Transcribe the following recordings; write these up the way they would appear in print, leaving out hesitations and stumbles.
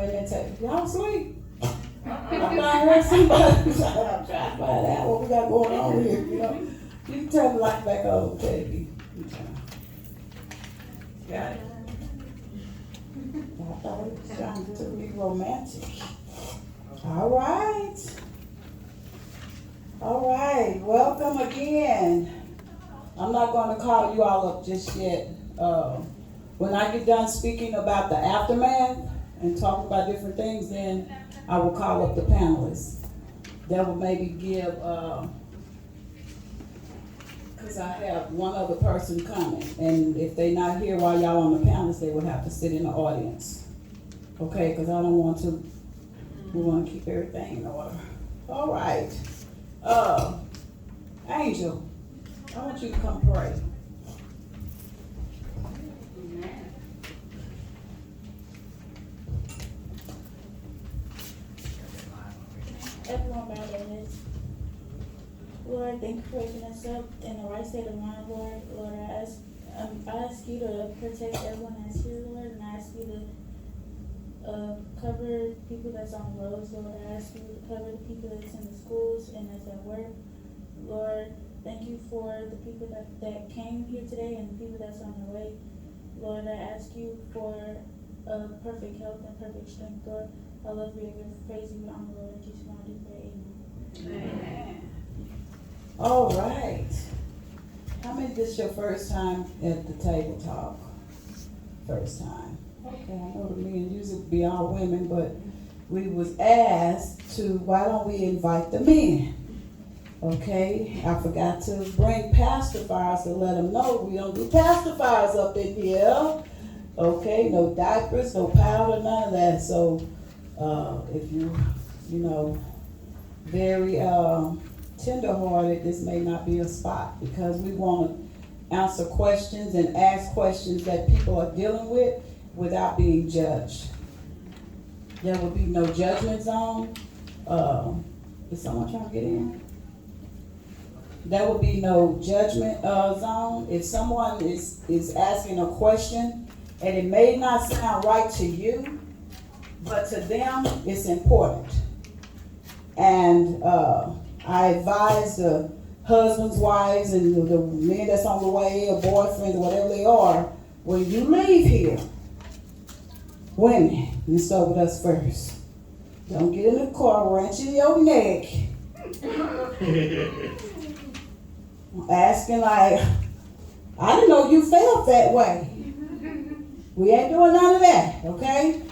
in there and say, y'all sleep. I'm not heard somebody. I'm trying to find out what we got going on here, you know. You can turn the light back on, okay? Got it. I thought it was trying to be romantic. All right. All right, welcome again. I'm not going to call you all up just yet. When I get done speaking about the aftermath and talking about different things, then I will call up the panelists. That will maybe give, because I have one other person coming, and if they're not here while y'all on the panelists, they would have to sit in the audience. Okay, because I don't want to, we want to keep everything in order. All right. Angel, I want you to come pray. Everyone bow their heads. Lord, thank you for waking us up in the right state of mind, Lord. Lord, I ask you to protect everyone that's here, Lord, and I ask you to cover people that's on the roads, Lord. I ask you to cover the people that's in the schools and that's at work. Lord, thank you for the people that came here today and the people that's on their way. Lord, I ask you for perfect health and perfect strength, Lord. I love you and praise you on the Lord. In Jesus' name, I do pray. Amen. All right. How many this is your first time at the table talk? First time. Okay, I know the men usually be all women, but we was asked to, why don't we invite the men? Okay, I forgot to bring pacifiers to let them know we don't do pacifiers up in here. Okay, no diapers, no powder, none of that. So if you very tender-hearted, this may not be a spot, because we want to answer questions and ask questions that people are dealing with without being judged. There will be no judgment zone. Is someone trying to get in? There will be no judgment zone. If someone is asking a question and it may not sound right to you, but to them it's important. And I advise the husbands, wives, and the men that's on the way, or boyfriends, or whatever they are, when you leave here, women, you start with us first. Don't get in the car wrenching your neck. Asking like, I didn't know you felt that way. We ain't doing none of that, okay?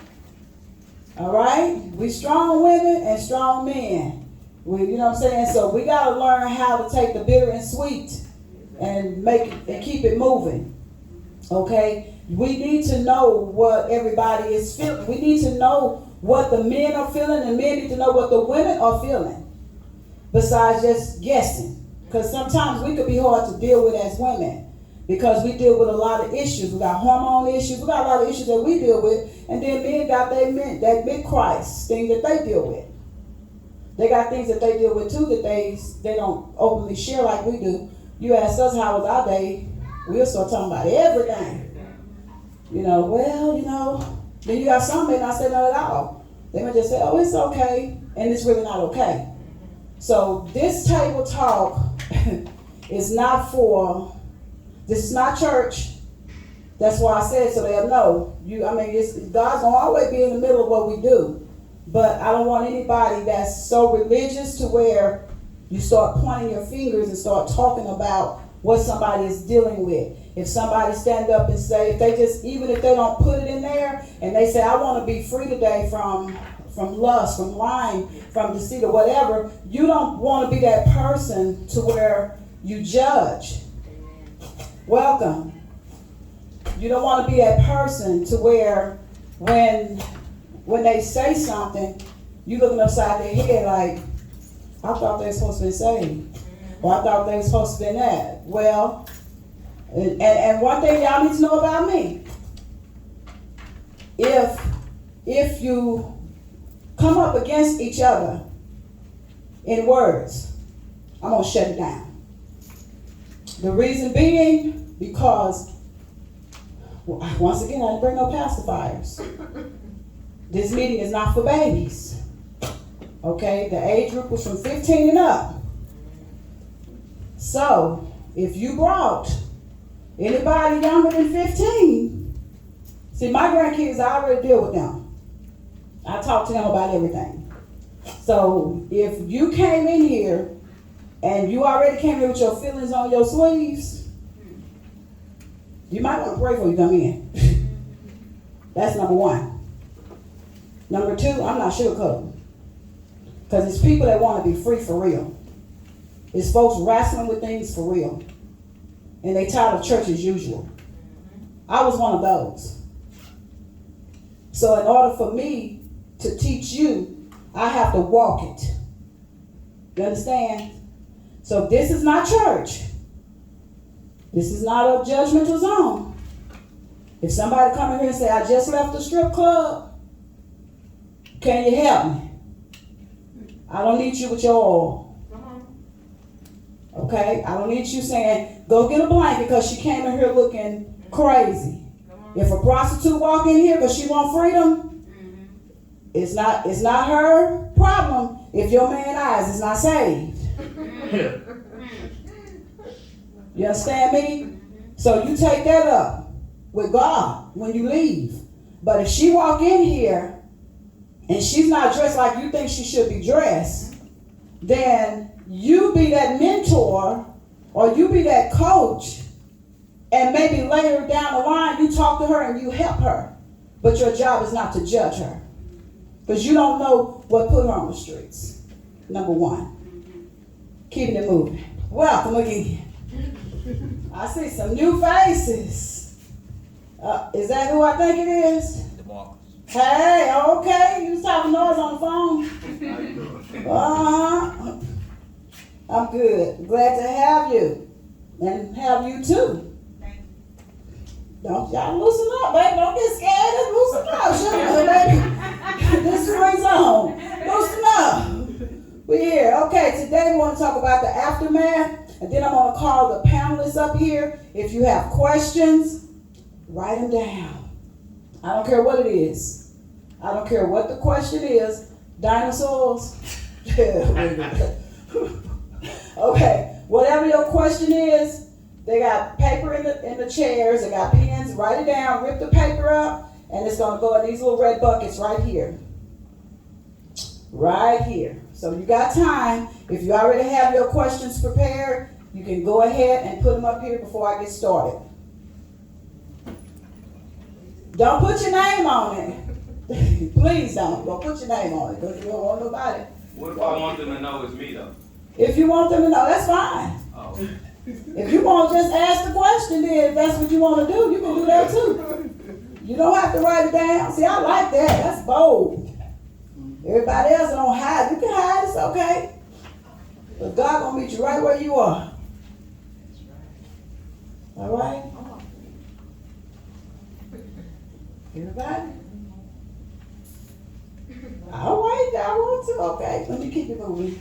All right? We strong women and strong men. We, you know what I'm saying? So we got to learn how to take the bitter and sweet and make it and keep it moving. Okay? We need to know what everybody is feeling. We need to know what the men are feeling, and men need to know what the women are feeling. Besides just guessing. Because sometimes we could be hard to deal with as women. Because we deal with a lot of issues. We got hormone issues. We got a lot of issues that we deal with. And then men got that mid-Christ thing that they deal with. They got things that they deal with too that they don't openly share like we do. You ask us how was our day, we'll start talking about everything. Then you got some men not say nothing at all. They may just say, oh, it's okay, and it's really not okay. So this table talk is not this is not church. That's why I said so they'll know. God's gonna always be in the middle of what we do. But I don't want anybody that's so religious to where you start pointing your fingers and start talking about what somebody is dealing with. If somebody stand up and say, even if they don't put it in there, and they say, I want to be free today from lust, from lying, from deceit or whatever, you don't want to be that person to where you judge. Welcome. You don't want to be that person to where when they say something, you looking upside their head like, I thought they were supposed to be saved. Or I thought they were supposed to be that. Well, and one thing y'all need to know about me. If you come up against each other in words, I'm going to shut it down. The reason being, because, once again, I didn't bring no pacifiers. This meeting is not for babies. Okay, the age group was from 15 and up. So, if you brought anybody younger than 15, see, my grandkids, I already deal with them. I talk to them about everything. So, if you came in here and you already came here with your feelings on your sleeves, you might want to pray before you come in. That's number one. Number two, I'm not sugarcoating. Because it's people that want to be free for real. It's folks wrestling with things for real. And they tired of church as usual. I was one of those. So in order for me to teach you, I have to walk it. You understand? So this is not church. This is not a judgmental zone. If somebody come in here and say, I just left the strip club, can you help me? I don't need you with your oil. Okay? I don't need you saying, go get a blanket because she came in here looking crazy. If a prostitute walk in here because she want freedom, it's not her problem if your man eyes is not saved. You understand me? So you take that up with God when you leave. But if she walk in here and she's not dressed like you think she should be dressed, then you be that mentor or you be that coach, and maybe later down the line you talk to her and you help her. But your job is not to judge her, because you don't know what put her on the streets. Number one. Keeping it moving. Welcome again. I see some new faces. Is that who I think it is? Hey, okay. You was talking noise on the phone. I'm good. Glad to have you. And have you too. Don't y'all loosen up, baby. Don't get scared. Just loosen up. Sugar, baby. This spring's on. Loosen up. We're here. Okay, today we want to talk about the aftermath. And then I'm going to call the panelists up here. If you have questions, write them down. I don't care what it is. I don't care what the question is. Dinosaurs? Okay, whatever your question is, they got paper in the chairs, they got pens, write it down, rip the paper up, and it's going to go in these little red buckets right here. Right here. So you got time. If you already have your questions prepared, you can go ahead and put them up here before I get started. Don't put your name on it. Please don't put your name on it, because you don't want nobody. What if I want them to know it's me, though? If you want them to know, that's fine. Oh. If you want to just ask the question, then if that's what you want to do, you can do that too. You don't have to write it down. See, I like that. That's bold. Everybody else don't hide. You can hide, it's okay. But God gonna meet you right where you are. All right? Everybody? All right, I want to. Okay, let me keep it moving.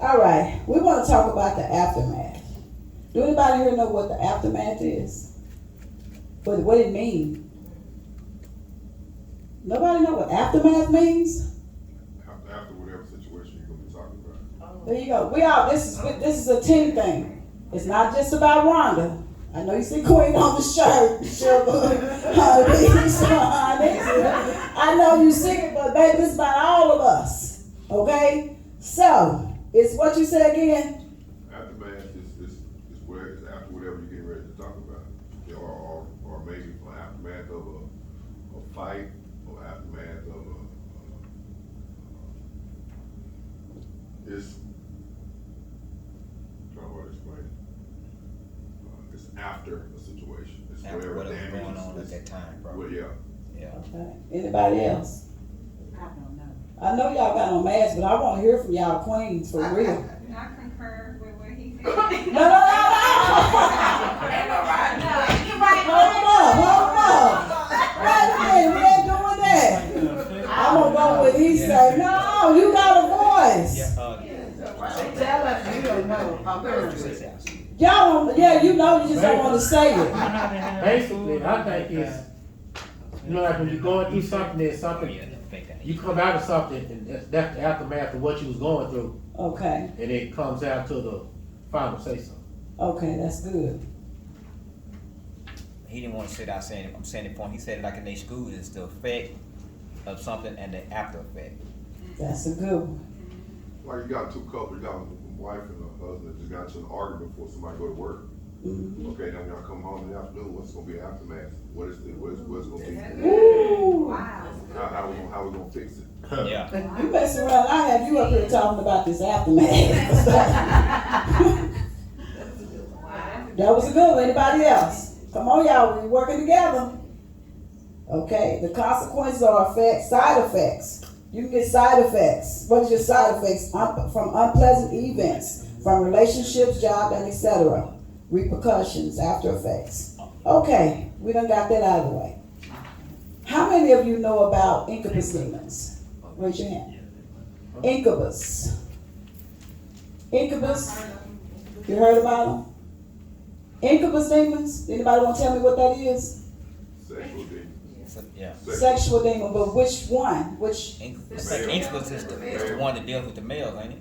All right, we want to talk about the aftermath. Do anybody here know what the aftermath is? What it means? Nobody know what aftermath means? After whatever situation you're going to be talking about. There you go. This is a team thing. It's not just about Rhonda. I know you see Queen on the shirt. I know you see it, but baby, it's about all of us. Okay? So, it's what you said again? Aftermath is where it's after whatever you're getting ready to talk about. Or maybe an aftermath of a fight, or aftermath of it's trying to explain it. It's after a situation. It's After whatever whatever's damage going on at is. that time, bro. Well, yeah. Yeah. Okay. Anybody else? I don't know. I know y'all got on masks, but I want to hear from y'all queens for real. I concur with what he said. No. Hold up. Wait a minute, we ain't doing that. I'm gonna go with he say. No, you got a voice. Tell us you don't know. Y'all don't, yeah, you know, you just don't want to say it. Basically, I think it's, like when you're going through something, there's something think that. You come out of something, and that's the aftermath of what you was going through, Okay, and it comes out to the final say so. okay, that's good. He didn't want to sit out saying, I'm saying the point, he said it like in their school, it's the effect of something and the after effect. That's a good one. Like you got two couples, you got a wife and a husband that just got into an argument before somebody go to work. Mhm. Okay, now when y'all come home in the afternoon, what's gonna be aftermath? What's gonna be? Ooh. Wow. How we gonna fix it? Yeah. You messing around, I have you up here talking about this aftermath. That was a good one. Anybody else? Come on, y'all, we're working together. Okay, the consequences are side effects. You can get side effects. What is your side effects? From unpleasant events, from relationships, job, and etc. Repercussions, after effects. Okay, we done got that out of the way. How many of you know about incubus demons? Raise your hand. Incubus. Incubus. You heard about them? Incubus demons? Anybody want to tell me what that is? Sexual demons. Yeah. Sexual demon, but which one? Which? Incubus is the one that deals with the males, ain't it?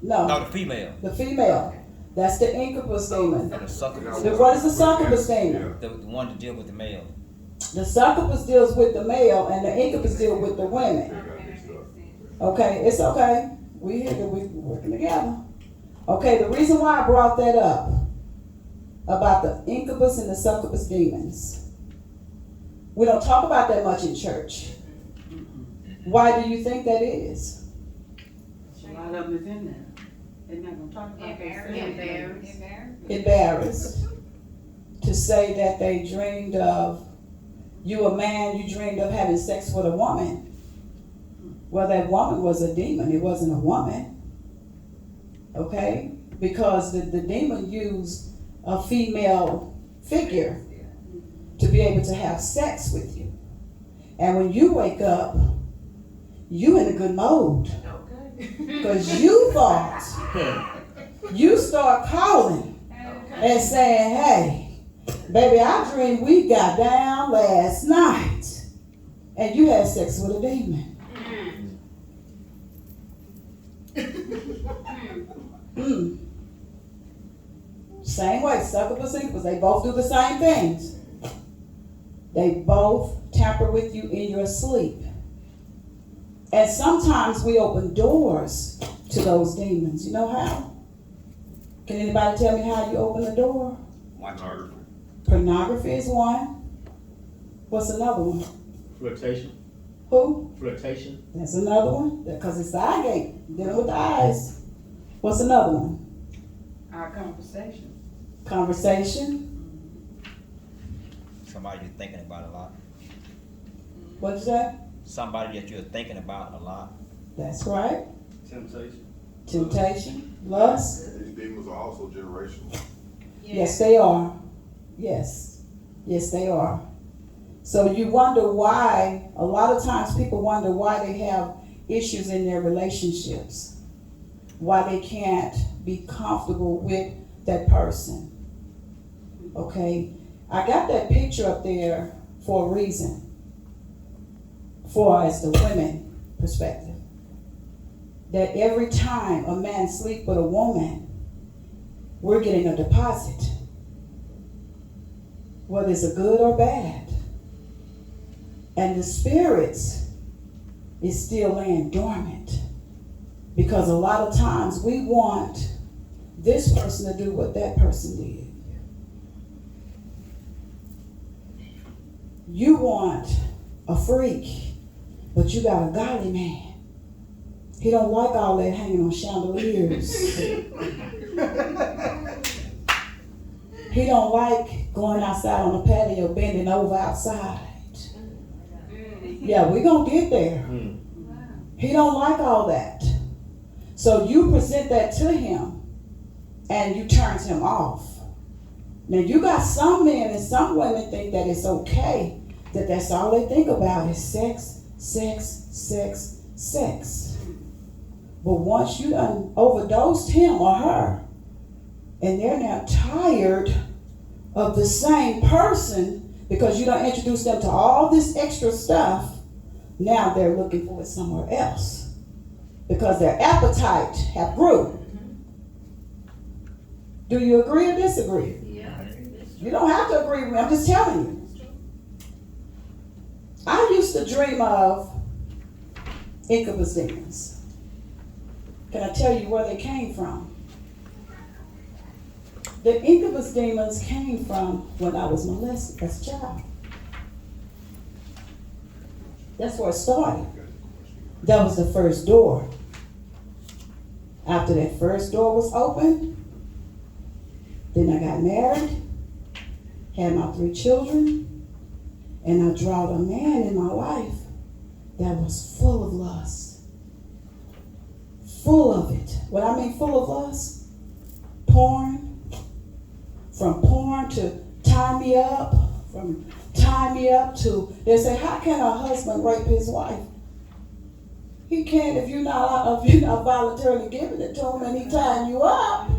No, No, the female. the female. That's the incubus demon. And the succubus. What is the succubus demon? The one that deals with the male. The succubus deals with the male, and the incubus deal with the They women. got mixed up. Okay, it's okay. We here, we working together. Okay, the reason why I brought that up about the incubus and the succubus demons, we don't talk about that much in church. Why do you think that is? A lot of them is in there. They're not gonna talk about that. Embarrassed to say that they dreamed of, you a man, you dreamed of having sex with a woman. Well, that woman was a demon, it wasn't a woman. Okay? Because the demon used a female figure to be able to have sex with you. And when you wake up, you in a good mode. Because you thought, you start calling and saying, hey, baby, I dreamed we got down last night and you had sex with a demon. Same way, succubus, incubus, they both do the same things. They both tamper with you in your sleep. And sometimes we open doors to those demons. You know how? Can anybody tell me how you open the door? Pornography. Pornography is one. What's another one? Flirtation. Who? Flirtation. That's another one. Because it's the eye gate, dealing with the eyes. What's another one? Our conversation. Conversation. Somebody you're thinking about a lot. What'd you say? Somebody that you're thinking about a lot. That's right. Temptation. Temptation. Lust. These demons are also generational. Yes, they are. Yes. Yes, they are. So you wonder why, a lot of times people wonder why they have issues in their relationships. Why they can't be comfortable with that person. Okay? I got that picture up there for a reason. For as the women perspective. That every time a man sleeps with a woman, we're getting a deposit. Whether it's a good or bad. And the spirits is still laying dormant. Because a lot of times we want this person to do what that person did. You want a freak, but you got a godly man. He don't like all that hanging on chandeliers. He don't like going outside on the patio, bending over outside. Yeah, we're going to get there. He don't like all that. So you present that to him and you turns him off. Now you got some men and some women think that it's okay, that that's all they think about is sex, sex, sex, sex. But once you done overdosed him or her, and they're now tired of the same person because you done introduced them to all this extra stuff, Now they're looking for it somewhere else because their appetite have grew. Do you agree or disagree? Yeah. You don't have to agree with me. I'm just telling you. I used to dream of incubus demons. Can I tell you where they came from? The incubus demons came from when I was molested as a child. That's where it started. That was the first door. After that first door was opened, then I got married, had my 3 children, and I drawed a man in my life that was full of lust. Full of it. What I mean full of lust? Porn. From porn to tie me up. From tie me up to, they say, how can a husband rape his wife? He can't if you're not voluntarily giving it to him and he tying you up.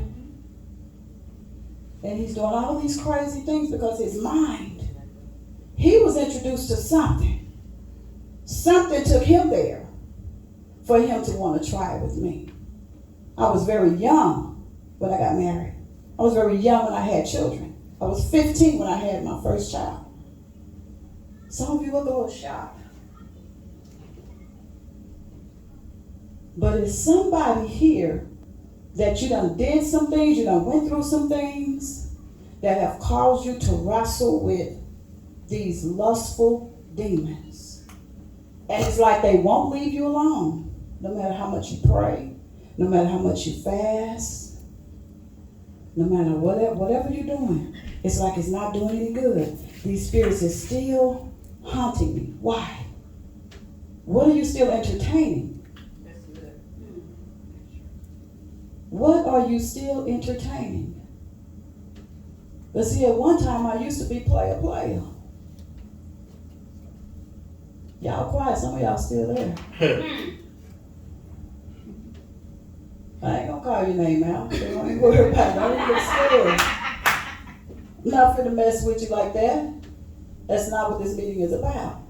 And he's doing all these crazy things because his mind, he was introduced to something. Something took him there for him to want to try it with me. I was very young when I got married. I was very young when I had children. I was 15 when I had my first child. Some of you look a little shocked. But it's somebody here that you done did some things, you done went through some things that have caused you to wrestle with these lustful demons. And it's like they won't leave you alone, no matter how much you pray, no matter how much you fast, no matter whatever you're doing. It's like it's not doing any good. These spirits are still haunting me. Why? What are you still entertaining? What are you still entertaining? But see, at one time I used to be player. Y'all quiet, some of y'all still there. I ain't gonna call your name out. So don't even worry about it. Don't even get scared. I'm not finna mess with you like that. That's not what this meeting is about.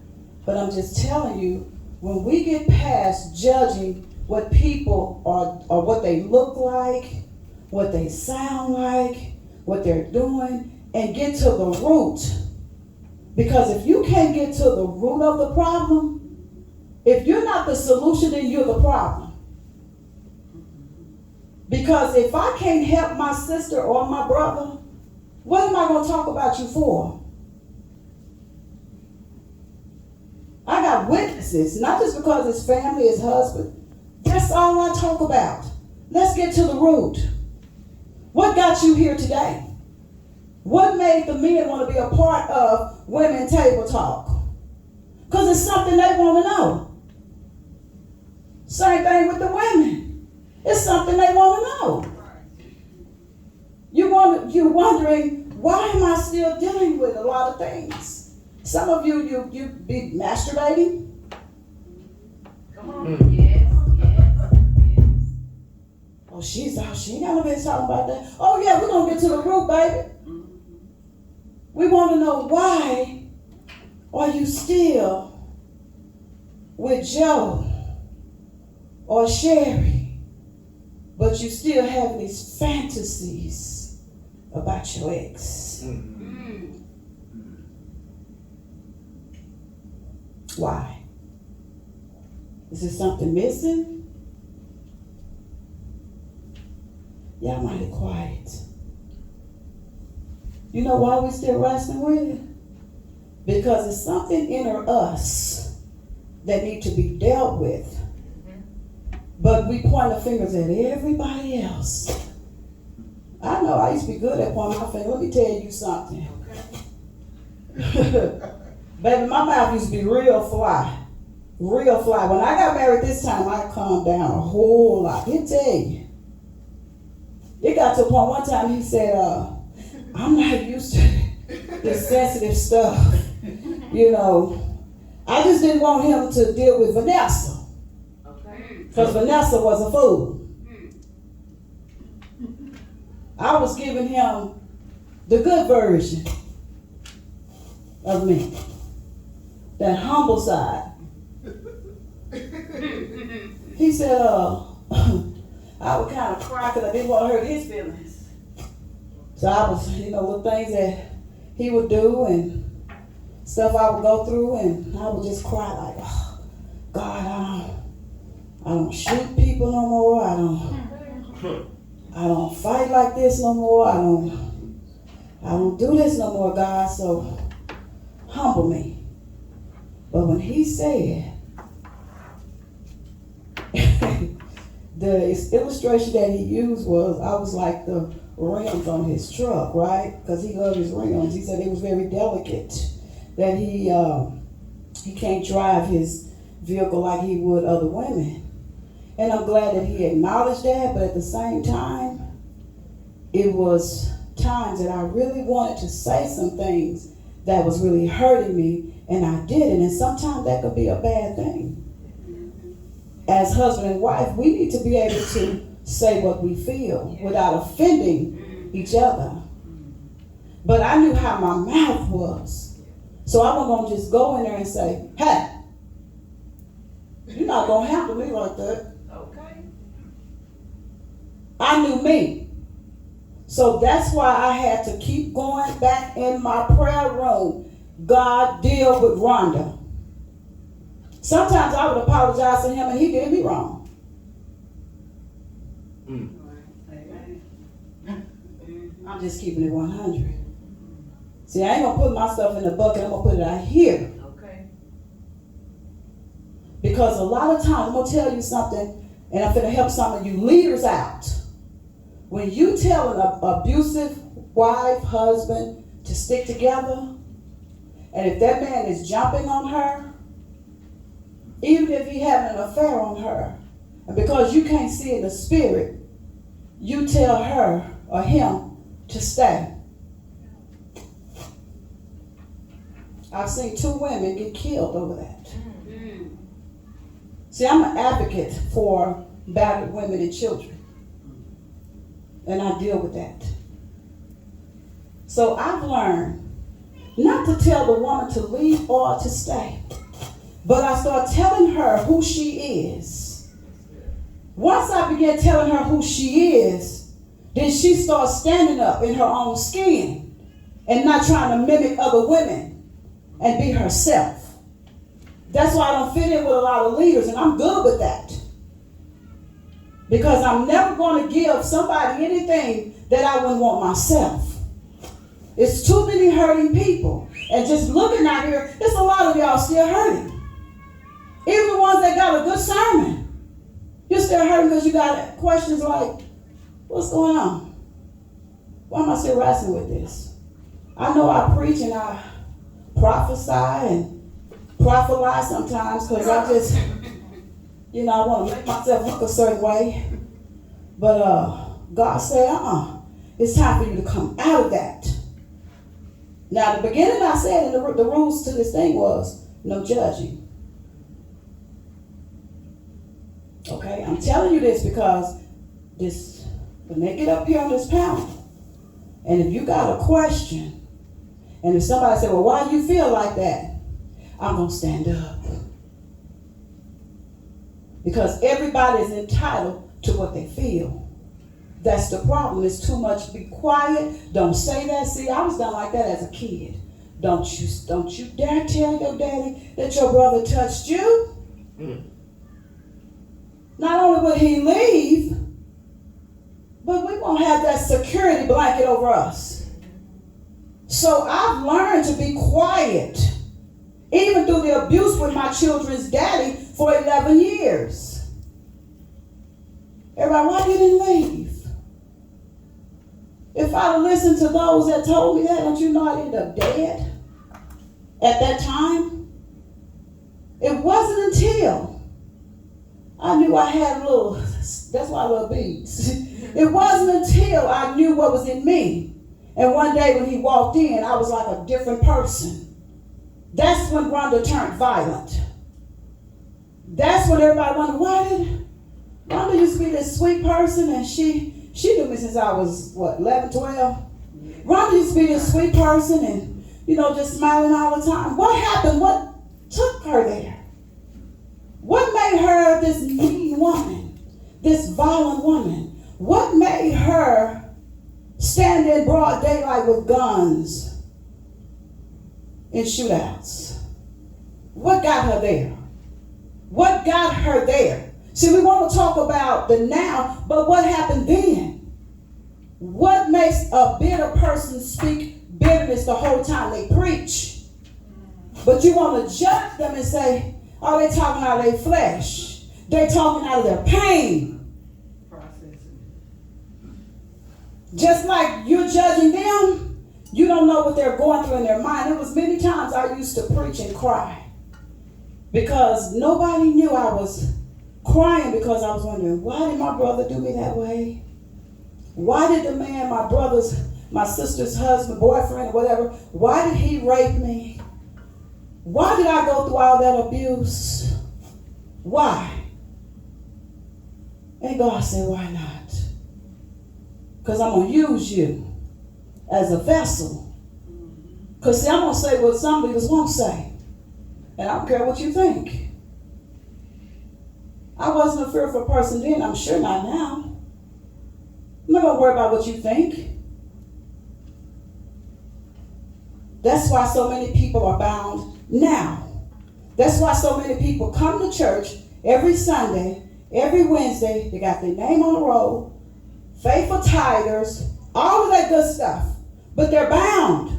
But I'm just telling you, when we get past judging what people are, or what they look like, what they sound like, what they're doing, and get to the root. Because if you can't get to the root of the problem, if you're not the solution, then you're the problem. Because if I can't help my sister or my brother, what am I going to talk about you for? I got witnesses, not just because it's family, it's husband. That's all I talk about. Let's get to the root. What got you here today? What made the men want to be a part of Women Table Talk? Because it's something they want to know. Same thing with the women. It's something they want to know. You're wondering, why am I still dealing with a lot of things? Some of you be masturbating. Come on. Yes. Oh, she ain't got no business talking about that. Oh yeah, we're gonna get to the root, baby. We want to know, why are you still with Joe or Sherry, but you still have these fantasies about your ex? Why? Is there something missing? Y'all mighty quiet. You know why we still wrestling with it? Because it's something in us that need to be dealt with. But we point the fingers at everybody else. I know I used to be good at pointing my finger. Let me tell you something. Baby, my mouth used to be real fly. Real fly. When I got married this time, I calmed down a whole lot. He'll tell you. It got to a point one time he said, I'm not used to this sensitive stuff. You know, I just didn't want him to deal with Vanessa. Because Vanessa was a fool. I was giving him the good version of me. That humble side. He said, I would kind of cry because I didn't want to hurt his feelings. So I was, with things that he would do and stuff I would go through, and I would just cry like, oh, God, I don't shoot people no more. I don't fight like this no more. I don't do this no more, God. So humble me. But when he said, the illustration that he used was, I was like the rims on his truck, right? Because he loved his rims. He said it was very delicate, that he can't drive his vehicle like he would other women. And I'm glad that he acknowledged that, but at the same time, it was times that I really wanted to say some things that was really hurting me, and I didn't. And sometimes that could be a bad thing. As husband and wife, we need to be able to say what we feel without offending each other. But I knew how my mouth was. So I wasn't going to just go in there and say, hey, you're not going to handle me like that. Okay. I knew me. So that's why I had to keep going back in my prayer room. God, deal with Rhonda. Sometimes I would apologize to him and he did me wrong. I'm just keeping it 100. See, I ain't going to put my stuff in the bucket. I'm going to put it out here. Okay. Because a lot of times, I'm going to tell you something, and I'm going to help some of you leaders out. When you tell an abusive wife, husband to stick together, and if that man is jumping on her, even if he having an affair on her, and because you can't see in the spirit, you tell her or him to stay. I've seen 2 women get killed over that. See, I'm an advocate for battered women and children. And I deal with that. So I've learned not to tell the woman to leave or to stay. But I start telling her who she is. Once I began telling her who she is, then she starts standing up in her own skin and not trying to mimic other women and be herself. That's why I don't fit in with a lot of leaders, and I'm good with that. Because I'm never going to give somebody anything that I wouldn't want myself. It's too many hurting people. And just looking out here, there's a lot of y'all still hurting. Even the ones that got a good sermon. You're still hurting because you got questions like, what's going on? Why am I still wrestling with this? I know I preach and I prophesy and prophesy sometimes because I just, I want to make myself look a certain way. But God said, it's time for you to come out of that. Now, the beginning I said in the rules to this thing was no judging. Okay, I'm telling you this because when they get up here on this panel, and if you got a question, and if somebody said, well, why do you feel like that? I'm going to stand up. Because everybody is entitled to what they feel. That's the problem. It's too much. Be quiet. Don't say that. See, I was done like that as a kid. Don't you dare tell your daddy that your brother touched you. Not only would he leave, but we won't have that security blanket over us. So I've learned to be quiet, even through the abuse with my children's daddy for 11 years. Everybody, why you didn't leave? If I'd have listened to those that told me that, don't you know I'd end up dead at that time? It wasn't until I knew I had that's why I love beads. It wasn't until I knew what was in me. And one day when he walked in, I was like a different person. That's when Rhonda turned violent. That's when everybody wondered, why did Rhonda used to be this sweet person, and she knew me since I was, 11, 12? Rhonda used to be this sweet person and, just smiling all the time. What happened? What took her there? What made her this mean woman, this violent woman? What made her stand in broad daylight with guns in shootouts? What got her there? What got her there? See, we want to talk about the now, but what happened then? What makes a bitter person speak bitterness the whole time they preach? But you want to judge them and say, oh, they talking out of their flesh. They talking out of their pain. Processing. Just like you're judging them, you don't know what they're going through in their mind. There was many times I used to preach and cry because nobody knew I was crying, because I was wondering, why did my brother do me that way? Why did the man, my sister's husband, boyfriend, or whatever, why did he rape me? Why did I go through all that abuse? Why? And God said, why not? Because I'm going to use you as a vessel. Because see, I'm going to say what some leaders won't say. And I don't care what you think. I wasn't a fearful person then. I'm sure not now. I'm not going to worry about what you think. That's why so many people are bound now. That's why so many people come to church every Sunday, every Wednesday. They got their name on the roll, faithful tithers, all of that good stuff. But they're bound.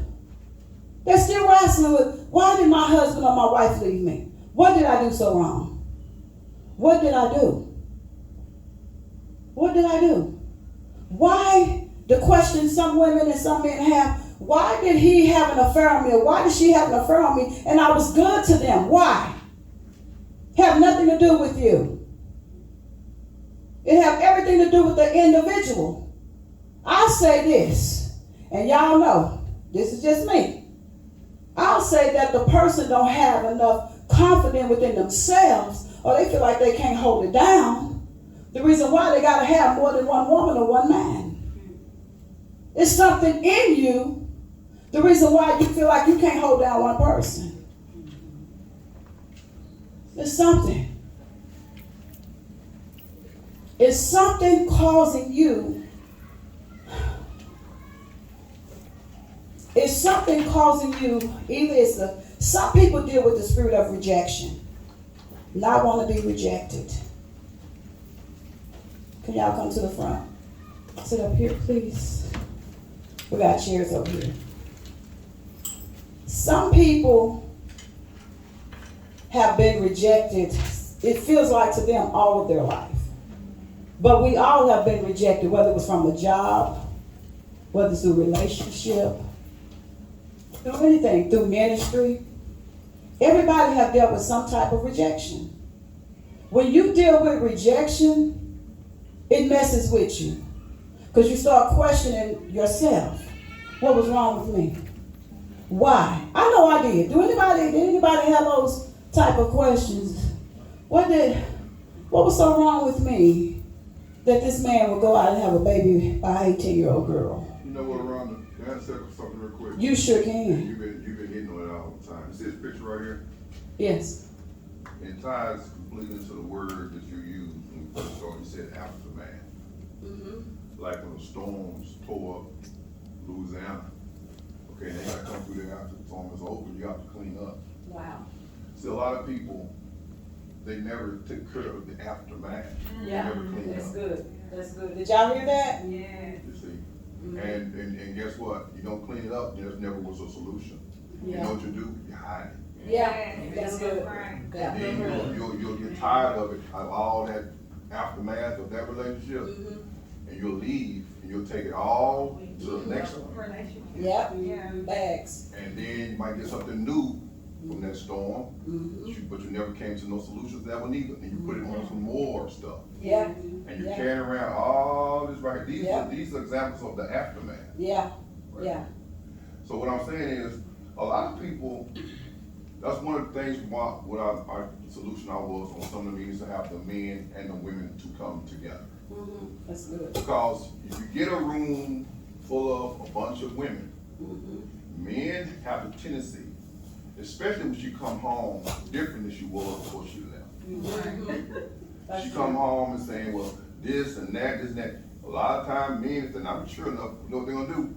They're still wrestling with, why did my husband or my wife leave me? What did I do so wrong? What did I do? What did I do? Why, the question some women and some men have, why did he have an affair on me, or why did she have an affair on me and I was good to them? Why? Have nothing to do with you. It have everything to do with the individual. I'll say this, and y'all know, this is just me. I'll say that the person don't have enough confidence within themselves, or they feel like they can't hold it down. The reason why, they got to have more than one woman or one man. It's something in you. The reason why you feel like you can't hold down one person. It's something. It's something causing you. It's something causing you, some people deal with the spirit of rejection. Not want to be rejected. Can y'all come to the front? Sit up here, please. We got chairs over here. Some people have been rejected, it feels like to them, all of their life. But we all have been rejected, whether it was from a job, whether it's through a relationship, through anything, through ministry. Everybody have dealt with some type of rejection. When you deal with rejection, it messes with you. Because you start questioning yourself. What was wrong with me? Why? I know I did. Did anybody have those type of questions? What was so wrong with me that this man would go out and have a baby by an 18-year-old girl? You know what, Rhonda? Can I say something real quick? You sure can. You've been hitting on it all the time. You see this picture right here? Yes. It ties completely to the word that you used when you first started. You said aftermath. Mm-hmm. Like when the storms tore up Louisiana. Okay, they gotta come through there after the storm is over. You have to clean up. Wow. See, a lot of people, they never took care of the aftermath. Yeah, They never cleaned that's up. good. That's good. Did y'all hear that? Yeah. You see? Mm-hmm. And guess what? You don't clean it up, there never was a solution. You Yeah. know what you do? You hide it. Yeah, that's good. And Yeah. then you'll get tired of it, of all that aftermath of that relationship, Mm-hmm. and you'll leave, and you'll take it all to the next one. Yep. Yeah. Bags. And then you might get something new from that storm, Mm-hmm. but you never came to no solutions to that one either. And you put it on some more stuff. Yeah. And you're Yeah. carrying around all this right here. Yeah. These are examples of the aftermath. Yeah. Right? Yeah. So what I'm saying is, a lot of people, that's one of the things what our solution was on some of the meetings, to have the men and the women to come together. Mm-hmm. That's good. Because if you get a room full of a bunch of women, Mm-hmm. men have a tendency, especially when you come home, different as you were before she left. She come home and saying, well, this and that. A lot of times men, if they're not mature enough, you know what they're gonna do?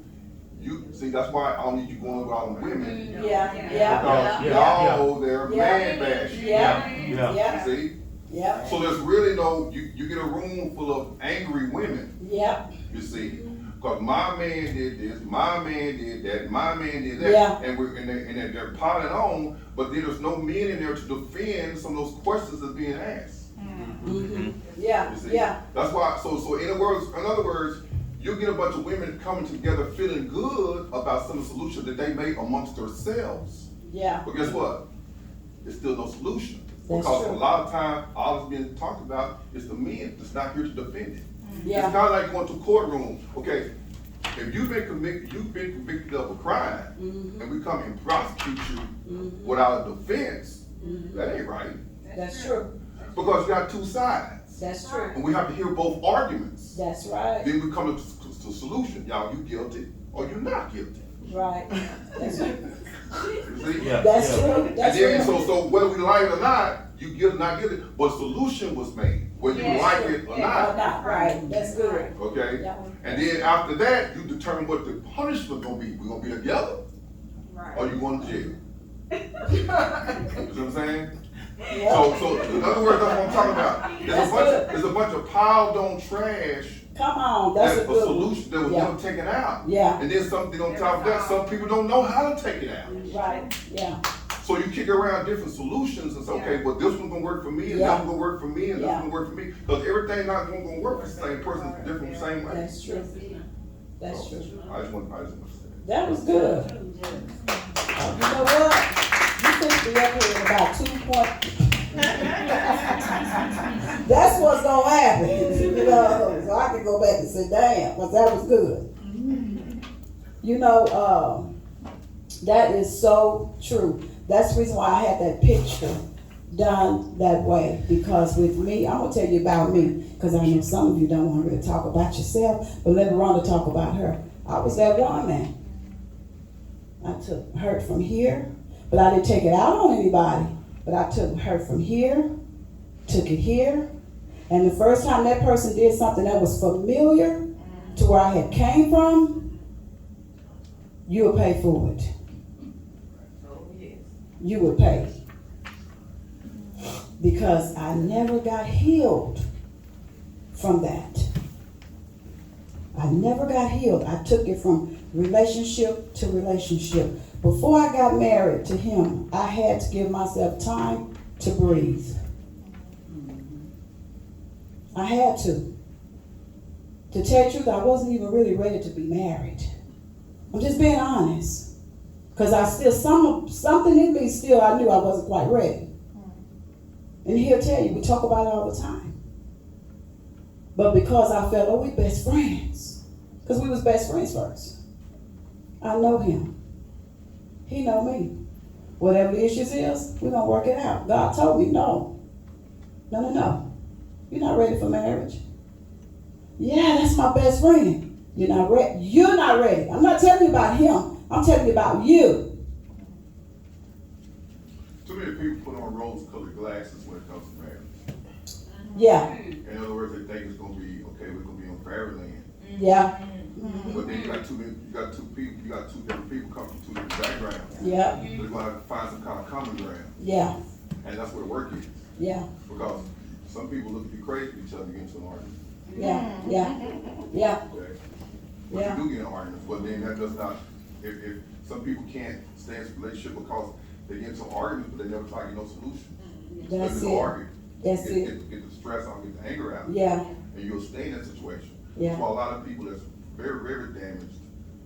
You, see, that's why I don't need you going with all the women. Yeah, yeah, Because yeah. y'all, they're man bashing. yeah, See? yeah, So there's really no, you get a room full of angry women, yeah, you see? Cause my man did this, my man did that, my man did that. Yeah. And they're piling on, but then there's no men in there to defend some of those questions that's being asked. yeah, You see? yeah, That's why, so in other words, you get a bunch of women coming together feeling good about some of the solutions that they made amongst themselves. yeah, But guess what? There's still no solution. That's Because true. a lot of time, all that's being talked about is the men that's not here to defend it. It's yeah, kind of like going to a courtroom. Okay, if you've been convicted of a crime, and we come and prosecute you without a defense, that ain't right. that's true, Because you got two sides. that's true, And we have to hear both arguments. that's right, Then we come to a solution. Y'all, you guilty or you not guilty. right, that's true, You see? Yeah. that's yeah. true, And that's then, true. so whether we like it or not, you guilty, not guilty, but a solution was made, whether you like it or Or not. not, right, that's good, Okay? yeah, And then after that, you determine what the punishment gonna be. We gonna be together, or you going to jail? You see what I'm saying? yeah, So in other words, that's what I'm talking about. There's a bunch of piled on trash. come on, that's a That's a good one. solution that was Yeah. never taken out. Yeah. And then something on top of that, some people don't know how to take it out. Right, yeah, So you kick around different solutions and say, okay, well, this one's gonna work for me, and Yeah. that one's gonna work for me, and this Yeah. one's gonna work for me. Because everything not gonna work for the same person, it's different the same way. that's true, that's So, true. I just want to say that. That was good. You know what? You think the up here in about 2 That's what's gonna happen, you know, so I can go back and say, damn, but that was good. You know, that is so true. That's the reason why I had that picture done that way, because with me, I'm gonna tell you about me, because I know some of you don't want to really talk about yourself, but let Rhonda talk about her. I was that woman. I took hurt from here, but I didn't take it out on anybody. But I took hurt from here, took it here, and the first time that person did something that was familiar to where I had came from, you would pay for it. You would pay. Because I never got healed from that. I never got healed. I took it from relationship to relationship. Before I got married to him, I had to give myself time to breathe. I had to. To tell you the truth, I wasn't even really ready to be married. I'm just being honest. Because I still, something in me still, I knew I wasn't quite ready. And he'll tell you, we talk about it all the time. But because I felt, oh, we best friends. Because we was best friends first. I know him. He know me. Whatever the issues is, we're going to work it out. God told me, no. No. You're not ready for marriage. Yeah, that's my best friend. You're not ready. You're not ready. I'm not telling you about him. I'm telling you about you. Too many people put on rose-colored glasses when it comes to marriage. Yeah. In other words, they think it's gonna be, okay, we're gonna be on fairyland. Yeah. But then you got two different people coming from two different backgrounds. Yeah. They're gonna have to find some kind of common ground. Yeah. And that's where the work is. Yeah. Because some people look at you crazy if you tell them you get into an argument. Yeah. Okay? But Yeah. you do get in arguments, but then that does not, if some people can't stay in a relationship because they get into arguments, but they never try to get no solution. That's They it. argue. That's it. Get the stress out, get the anger out. Yeah. And you'll stay in that situation. Yeah. That's why a lot of people that's very, very damaged,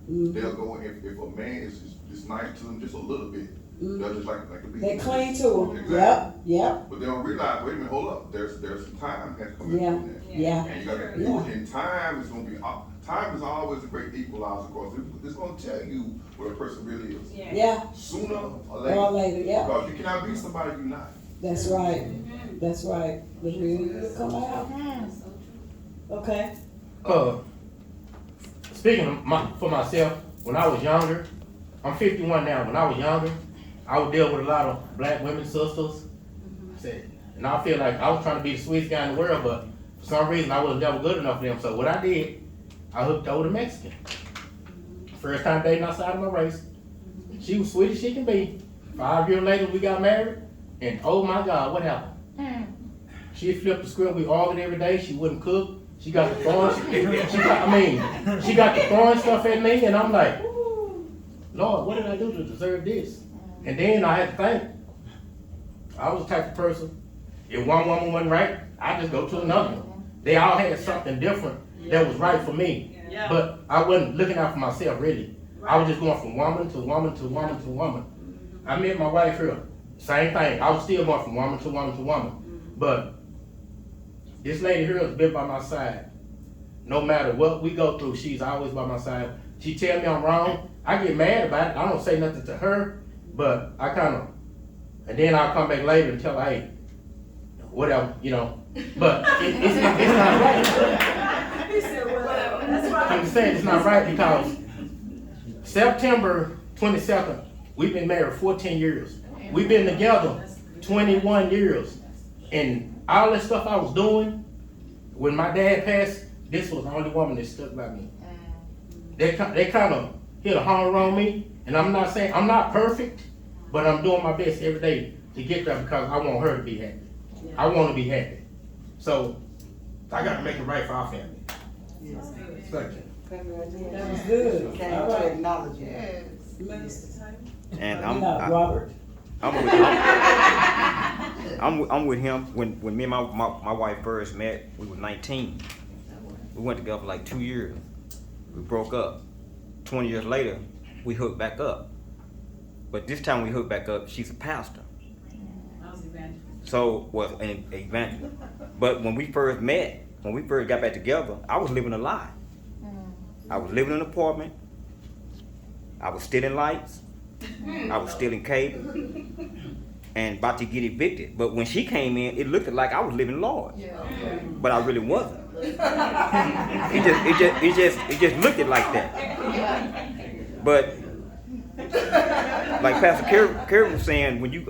they'll go, if a man is nice to them just a little bit, they'll just like to be. They cling to him. Exactly. Yep. But they don't realize, wait a minute, hold up, there's some time has to come Yeah. into that. Yeah. And you gotta do it, and time is gonna be, time is always a great equalizer, because it's gonna tell you what a person really is. Yeah. Sooner or Or later. later. Yeah. Because you cannot be somebody you're not. That's right. That's right. The real will come out. Okay. Speaking of for myself, when I was younger, I'm 51 now. When I was younger, I would deal with a lot of black women sisters. I said, And I feel like I was trying to be the sweetest guy in the world, but for some reason I was never good enough for them. So what I did, I hooked over the Mexican. First time dating outside of my race. She was sweet as she can be. 5 years later, we got married, and oh my God, what happened? She flipped the script. We argued every day. She wouldn't cook. She got the throwing. She got the throwing stuff at me, and I'm like, Lord, what did I do to deserve this? And then I had to think. I was the type of person. If one woman wasn't right, I just go to another one. They all had something different that was right for me, but I wasn't looking out for myself really. I was just going from woman to woman to woman to woman. I met my wife here, same thing. I was still going from woman to woman to woman. But this lady here has been by my side. No matter what we go through, she's always by my side. She tell me I'm wrong, I get mad about it. I don't say nothing to her, but I kind of, and then I'll come back later and tell her, hey, whatever, you know. But it's not right. I'm saying it's not right because September 22nd, we've been married 14 years. We've been together 21 years. And all that stuff I was doing, when my dad passed, this was the only woman that stuck by me. They kind of hit a home run on me. And I'm not saying, I'm not perfect, but I'm doing my best every day to get there because I want her to be happy. I want to be happy. So, I got to make it right for our family. Thank you. That was good. All right. Acknowledge it. And Robert. I'm with him. When me and my wife first met, we were 19. We went together for like 2 years. We broke up. 20 years later, we hooked back up. But this time we hooked back up, she's a pastor. So, well, an evangelist. But when we first met, when we first got back together, I was living a lie. I was living in an apartment. I was stealing lights. I was stealing cable. And about to get evicted. But when she came in, it looked like I was living large. But I really wasn't. It just looked like that. But like Pastor Kerry was saying, when you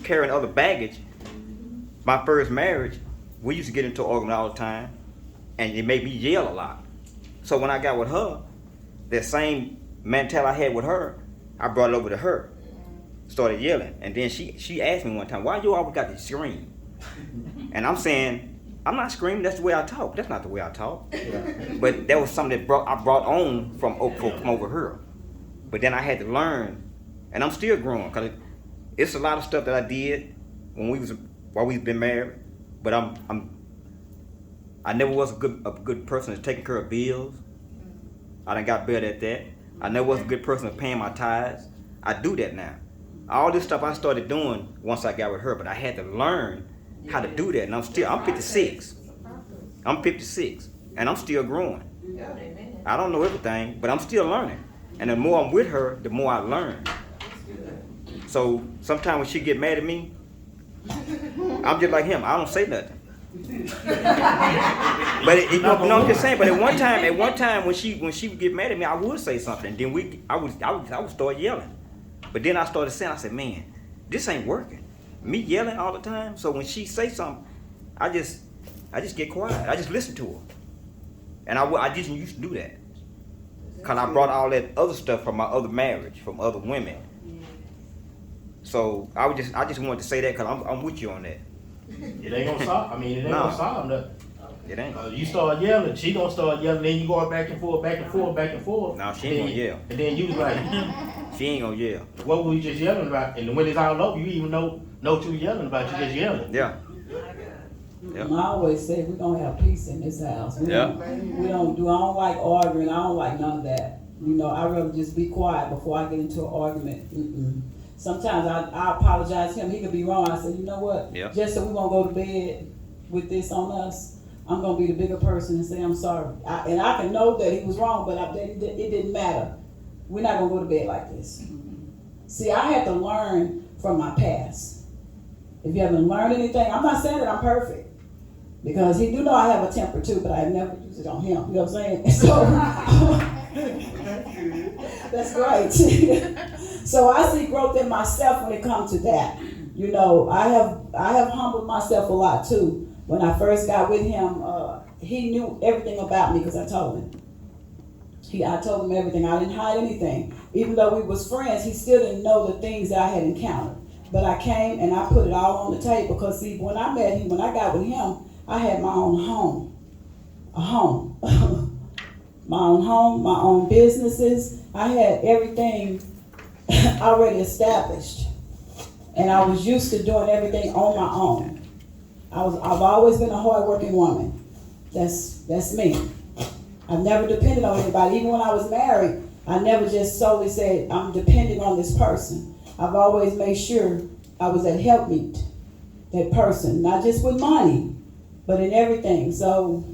carrying other baggage, my first marriage, we used to get into an argument all the time, and it made me yell a lot. So when I got with her, that same mentality I had with her, I brought it over to her. Started yelling, and then she asked me one time, "Why you always got to scream?" And I'm saying, "I'm not screaming. That's the way I talk. That's not the way I talk." But that was something that I brought on from over her. But then I had to learn, and I'm still growing because it's a lot of stuff that I did while we've been married. But I never was a good person at taking care of bills. I done got better at that. I never was a good person at paying my tithes. I do that now. All this stuff I started doing once I got with her, but I had to learn how to do that. And I'm 56. I'm 56, and I'm still growing. I don't know everything, but I'm still learning. And the more I'm with her, the more I learn. So sometimes when she get mad at me, I'm just like him. I don't say nothing. But I'm just saying. But at one time when she would get mad at me, I would say something. Then I would start yelling. But then I started saying, I said, man, this ain't working. Me yelling all the time. So when she say something, I just get quiet. I just listen to her. And I didn't used to do that. Because I brought all that other stuff from my other marriage, from other women. So I just wanted to say that because I'm with you on that. It ain't gonna solve. It ain't gonna solve nothing. It ain't. You start yelling, she gonna start yelling, then you going back and forth, back and forth, back and forth. No, she ain't gonna yell. And then you was like, she ain't gonna yell. What were you just yelling about? And when it's all over, you even know what you yelling about. You just yelling. Yeah. Yep. I always say we're gonna have peace in this house. I don't like arguing. I don't like none of that. I'd rather just be quiet before I get into an argument. Sometimes I apologize to him. He could be wrong. I say, you know what? Yep. Just so we won't go to bed with this on us, I'm gonna be the bigger person and say I'm sorry. And I can know that he was wrong, but it didn't matter. We're not gonna go to bed like this. See, I had to learn from my past. If you haven't learned anything, I'm not saying that I'm perfect. Because he do know I have a temper too, but I never use it on him. You know what I'm saying? So that's right. So I see growth in myself when it comes to that. You know, I have humbled myself a lot too. When I first got with him, he knew everything about me because I told him. I told him everything. I didn't hide anything. Even though we was friends, he still didn't know the things that I had encountered. But I came and I put it all on the table because see, when I met him, when I got with him, I had my own home, a home, my own home, my own businesses. I had everything already established, and I was used to doing everything on my own. I've always been a hardworking woman. That's me. I've never depended on anybody. Even when I was married, I never just solely said, I'm depending on this person. I've always made sure I was that helpmeet, that person, not just with money, but in everything. So,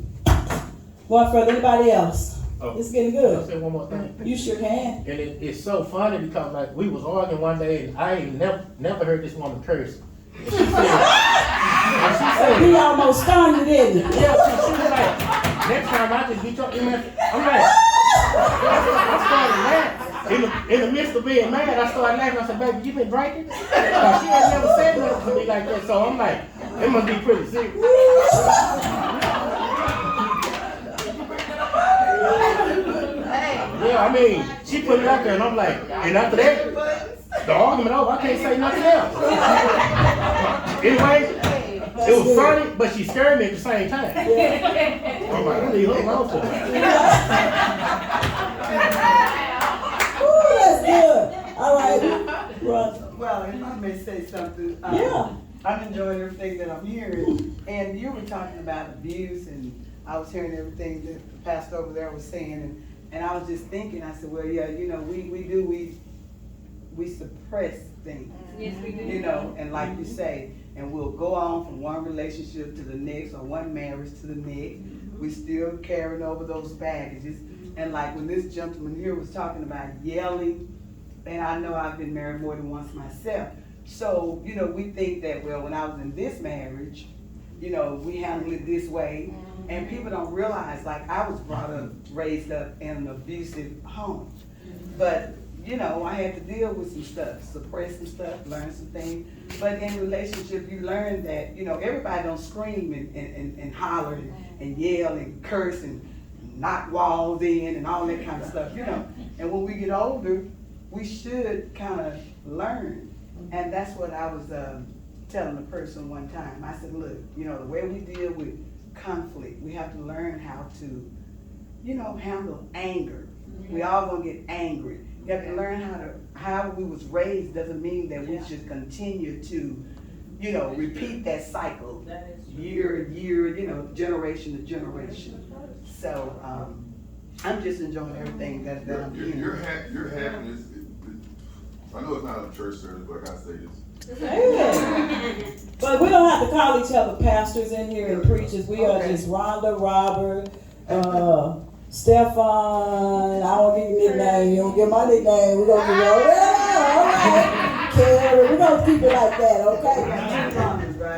going further, anybody else? Oh, It's getting I'll good. say one more thing. You sure can. And it's so funny because like we was arguing one day and I ain't never heard this woman curse. And she said, He almost stung you, didn't he? yeah, she was like, next time I just beat your MF. I'm like, I started laughing. In the midst of being mad, I started laughing. I said, baby, you been drinking? She had never said nothing to me like that. So I'm like, it must be pretty serious. Yeah, I mean, she put it out there and I'm like, and after that, the argument over, I can't say nothing else. Anyway, it was funny, but she scared me at the same time. I'm like, I need her alone for that. Ooh, that's good. All right. Rhonda. Well, if I may say something. Yeah. I'm enjoying everything that I'm hearing. And you were talking about abuse, and I was hearing everything that the pastor over there was saying. And I was just thinking, I said, well, yeah, you know, we suppress things. Yes, we do. You know, and like you say, and we'll go on from one relationship to the next or one marriage to the next. We still carrying over those baggages. And like when this gentleman here was talking about yelling, and I know I've been married more than once myself. So, you know, we think that, well, when I was in this marriage, you know, we handle it this way. And people don't realize, like, I was raised up in an abusive home. But, you know, I had to deal with some stuff, suppress some stuff, learn some things. But in relationship, you learn that, you know, everybody don't scream and holler and yell and curse and knock walls in and all that kind of stuff, you know. And when we get older, we should kind of learn. And that's what I was telling a person one time. I said, look, you know, the way we deal with conflict, we have to learn how to, you know, handle anger. We all gonna get angry. You have to learn how we was raised doesn't mean that we should continue to, you know, repeat that cycle year to year, you know, generation to generation. So I'm just enjoying everything that I'm hearing. Your happiness, I know it's not a church service, but I gotta say this. Amen. But we don't have to call each other pastors in here and preachers. We are just Rhonda, Robert, Stefan. I won't give you nickname. You don't get my nickname. We're gonna give you all right. Carrie. We're gonna keep it like that, okay?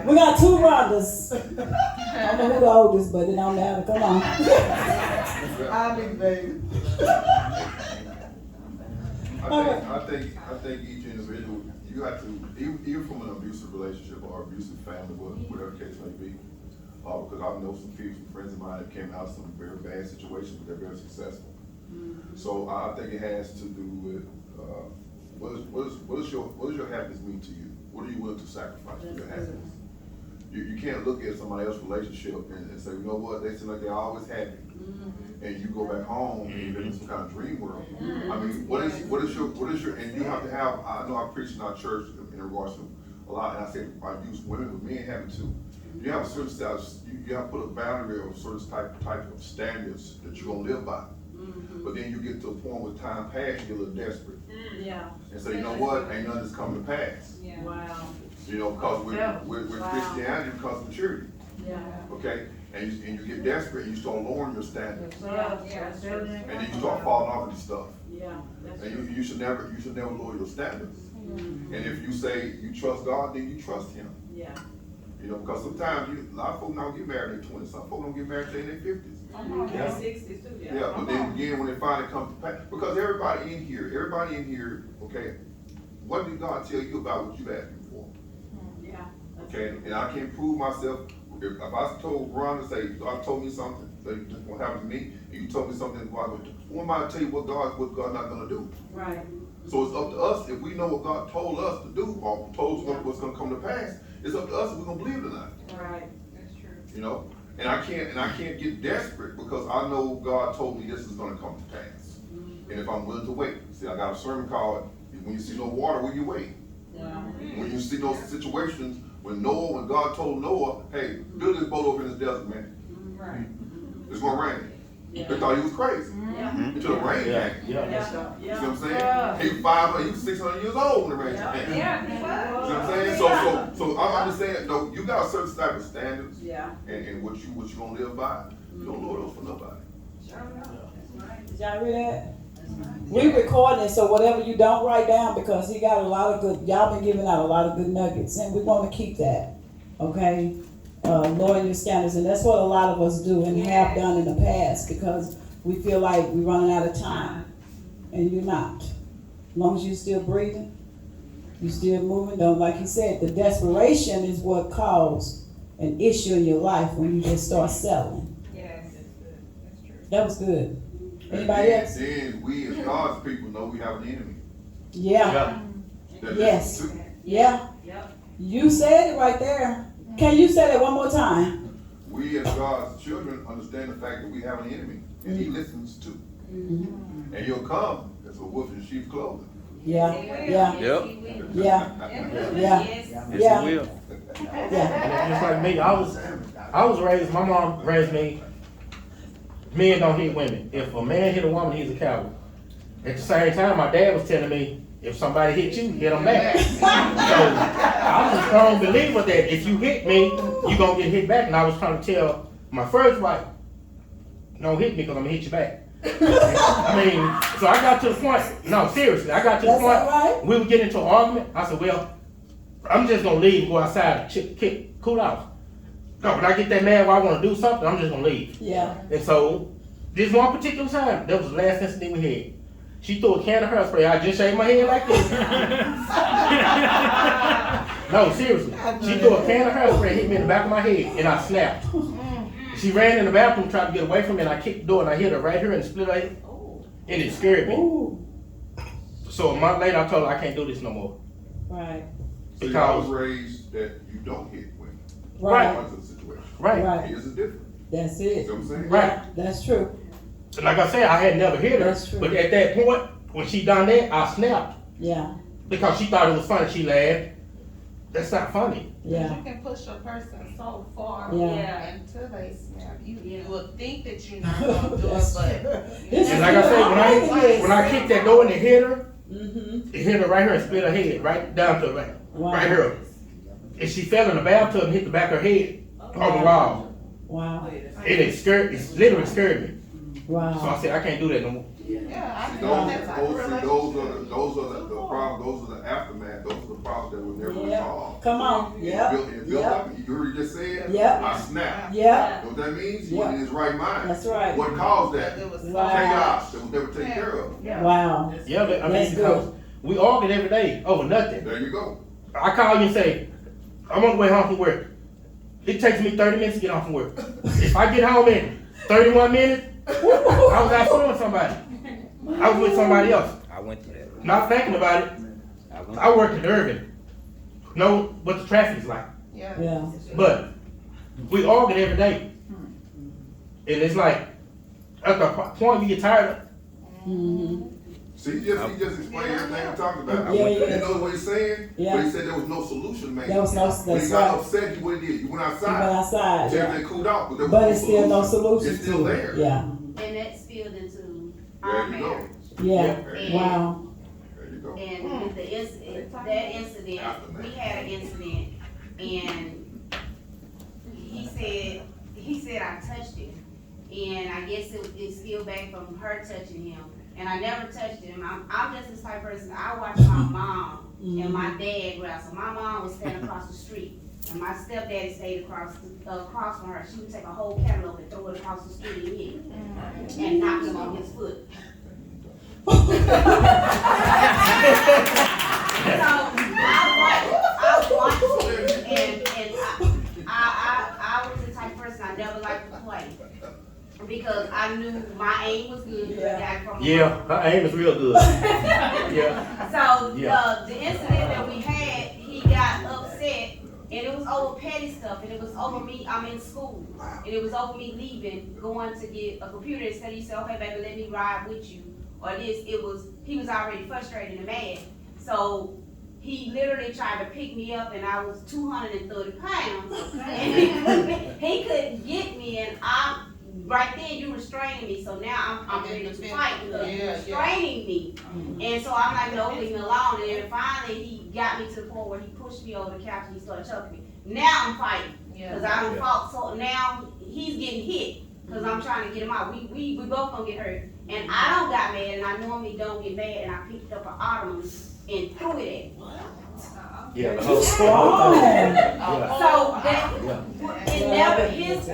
We got two Rhondas. I don't know who the oldest, but it don't matter. Come on. I'll be baby. I think each individual, you have to, even from an abusive relationship or abusive family, whatever the case may be, because I know some people, some friends of mine that came out of some very bad situations, but they're very successful. So I think it has to do with what does your happiness mean to you? What are you willing to sacrifice for your happiness? You can't look at somebody else's relationship and say, you know what, they seem like they're always happy. And you go back home and you live in some kind of dream world. I mean, what is your, and you have to have, I know I preach in our church in regards to a lot, and I say I use women, but men have it too. You have a certain style, you have to put a boundary of certain type of standards that you're gonna live by. But then you get to a point where time passes, you get a little desperate. Yeah. And say, you know what, ain't none of this coming to pass. Yeah. Wow. You know, because with Christianity becomes maturity. Yeah. Okay? And you get desperate and you start lowering your standards. Yeah. And then you start falling off of this stuff. Yeah. And you should never lower your standards. And if you say you trust God, then you trust Him. Yeah. You know, because sometimes a lot of folks don't get married in their 20s. Some folks don't get married till in their 50s. Yeah. 60s too. Yeah, but then again, when it finally comes to pass, because everybody in here, okay, what did God tell you about what you asked Him for? Okay, and I can't prove myself. If I told Rhonda, say, God told me something, say, this won't happen to me, and you told me something, who am I to tell you what God not gonna do? Right. So it's up to us, if we know what God told us to do, or told us what's gonna come to pass, it's up to us if we're gonna believe it or not. Right. That's true. You know? And I can't get desperate because I know God told me this is gonna come to pass. And if I'm willing to wait, see, I got a sermon called, when you see no water, will you wait? When you see those situations, when God told Noah, hey, build this boat over in this desert, man. Right. It's gonna rain. They thought he was crazy. Until the rain came. You see what I'm saying? He was 500, he was 600 years old when the rain came. Yeah. You see what I'm saying? So I'm just saying, no, you got a certain type of standards. Yeah. And what you gonna live by. You don't lower those for nobody. Sure enough. That's right. Did y'all hear that? We recording it, so whatever you don't write down, because he got a lot of good, y'all been giving out a lot of good nuggets, and we want to keep that, okay? Lowering your standards, and that's what a lot of us do and have done in the past, because we feel like we're running out of time, and you're not. As long as you're still breathing, you're still moving, don't, like he said, the desperation is what caused an issue in your life when you just start selling. Yes. That's true. That was good. Anybody else? Then we as God's people know we have an enemy. Yeah. That Yes. listens too. Yeah. Yep. You said it right there. Can you say that one more time? We as God's children understand the fact that we have an enemy, and he listens too. Mm-hmm. And he'll come as a wolf in sheep's clothing. Yeah. Yeah. Yep. Yeah. Yeah. Yeah. Yes. Yes, Yeah. it will. Yeah. Just like me, I was raised, my mom raised me, men don't hit women. If a man hit a woman, he's a coward. At the same time, my dad was telling me, if somebody hit you, hit them back. So I was a strong believer that if you hit me, you gonna get hit back. And I was trying to tell my first wife, don't hit me because I'm gonna hit you back. I mean, so I got to the point, no, seriously, I got to the That's point, all right. we would get into an argument. I said, well, I'm just gonna leave and go outside and cool off. No, when I get that mad where I wanna do something, I'm just gonna leave. Yeah. And so, this one particular time, that was the last incident we had. She threw a can of hair spray. I just shaved my head like this. No, seriously. She threw a can of hair spray, hit me in the back of my head, and I snapped. She ran in the bathroom, tried to get away from me, and I kicked the door, and I hit her right here and split her head. And it scared me. Ooh. So a month later, I told her I can't do this no more. Right. See, I was raised that you don't hit women. Right. Once in a situation. Right. Right. Here's the difference. That's You it. know what I'm saying? Right. Yeah, that's true. And like I said, I had never hit her. That's true. But at that point, when she done that, I snapped. Yeah. Because she thought it was funny. She laughed. That's not funny. Yeah. You can push a person so far Yeah. until they snap. You Yeah. will think that you're not gonna do it, That's but true. This And is like I said, good. when I kicked that door and it hit her, Mm-hmm. it hit her right here and split her head, right down to right, Wow. right here. And she fell in the bathtub and hit the back of her head on the wall. Wow. And it literally scared me. So I Wow. said, I can't do that no more. yeah, I See, feel that type of relationship. those are the problems, those are the aftermath, those are the problems that were never Yeah. resolved. Come on. It Yep. built Yep. up, you heard he just said? Yep. I snapped. Yep. You know what that means? He wasn't in his right mind. That's right. What caused that? It was Wow. Chaos that was never taken care of. Wow. Yeah, but I mean, That's because good. we argued every day over nothing. There you go. I call you and say, I'm on the way home from work. It takes me 30 minutes to get home from work. If I get home in 31 minutes, I was out screwing somebody. I was with somebody else. I went through that. Not thinking about it. I worked in Irving. Know what the traffic's like. Yeah. Yeah. But we argued every day. And it's like, at the point you get tired of, Mm-hmm. See, he just explained everything we're talking about. Yeah, You yeah. know what he's saying? Yeah. But he said there was no solution, man. There was no, When he that's got right. upset, you what he did? You went You outside. went outside. Till Yeah. everything cooled out, but there was But it's still no solution It's still to there. it. Yeah. And that spilled into There our you go. marriage. Yeah. There you Wow. There you go. And with the that incident, we had an incident, and he said I touched him, and I guess it's still back from her touching him, and I never touched him. I'm just this type of person. I watch my mom and my dad wrestle. My mom was standing across the street, and my stepdaddy stayed across from her. She would take a whole cantaloupe and throw it across the street and hit him, and knock him on his foot. So I watched him, and play. Because I knew my aim was good. Because I got it from my Yeah, mom. her aim is real good. Yeah. So Yeah. the incident that we had, he got upset, and it was over petty stuff, and it was over me. I'm in school, and it was over me leaving, going to get a computer. Instead, he said, "Okay, baby, let me ride with you." Or this, he was already frustrated and mad. So he literally tried to pick me up, and I was 230 pounds, and he couldn't get me, and right then you restraining me, so now I'm ready to fight because you're restraining me. And so I'm like, no, leave me alone. And then finally he got me to the point where he pushed me over the couch and he started choking me. Now I'm fighting because I don't fought. So now he's getting hit because I'm trying to get him out. We both gonna get hurt. And I don't got mad, and I normally don't get mad, and I picked up an ottoman and threw it at him. Yeah, the You whole strong. Yeah. So that it never his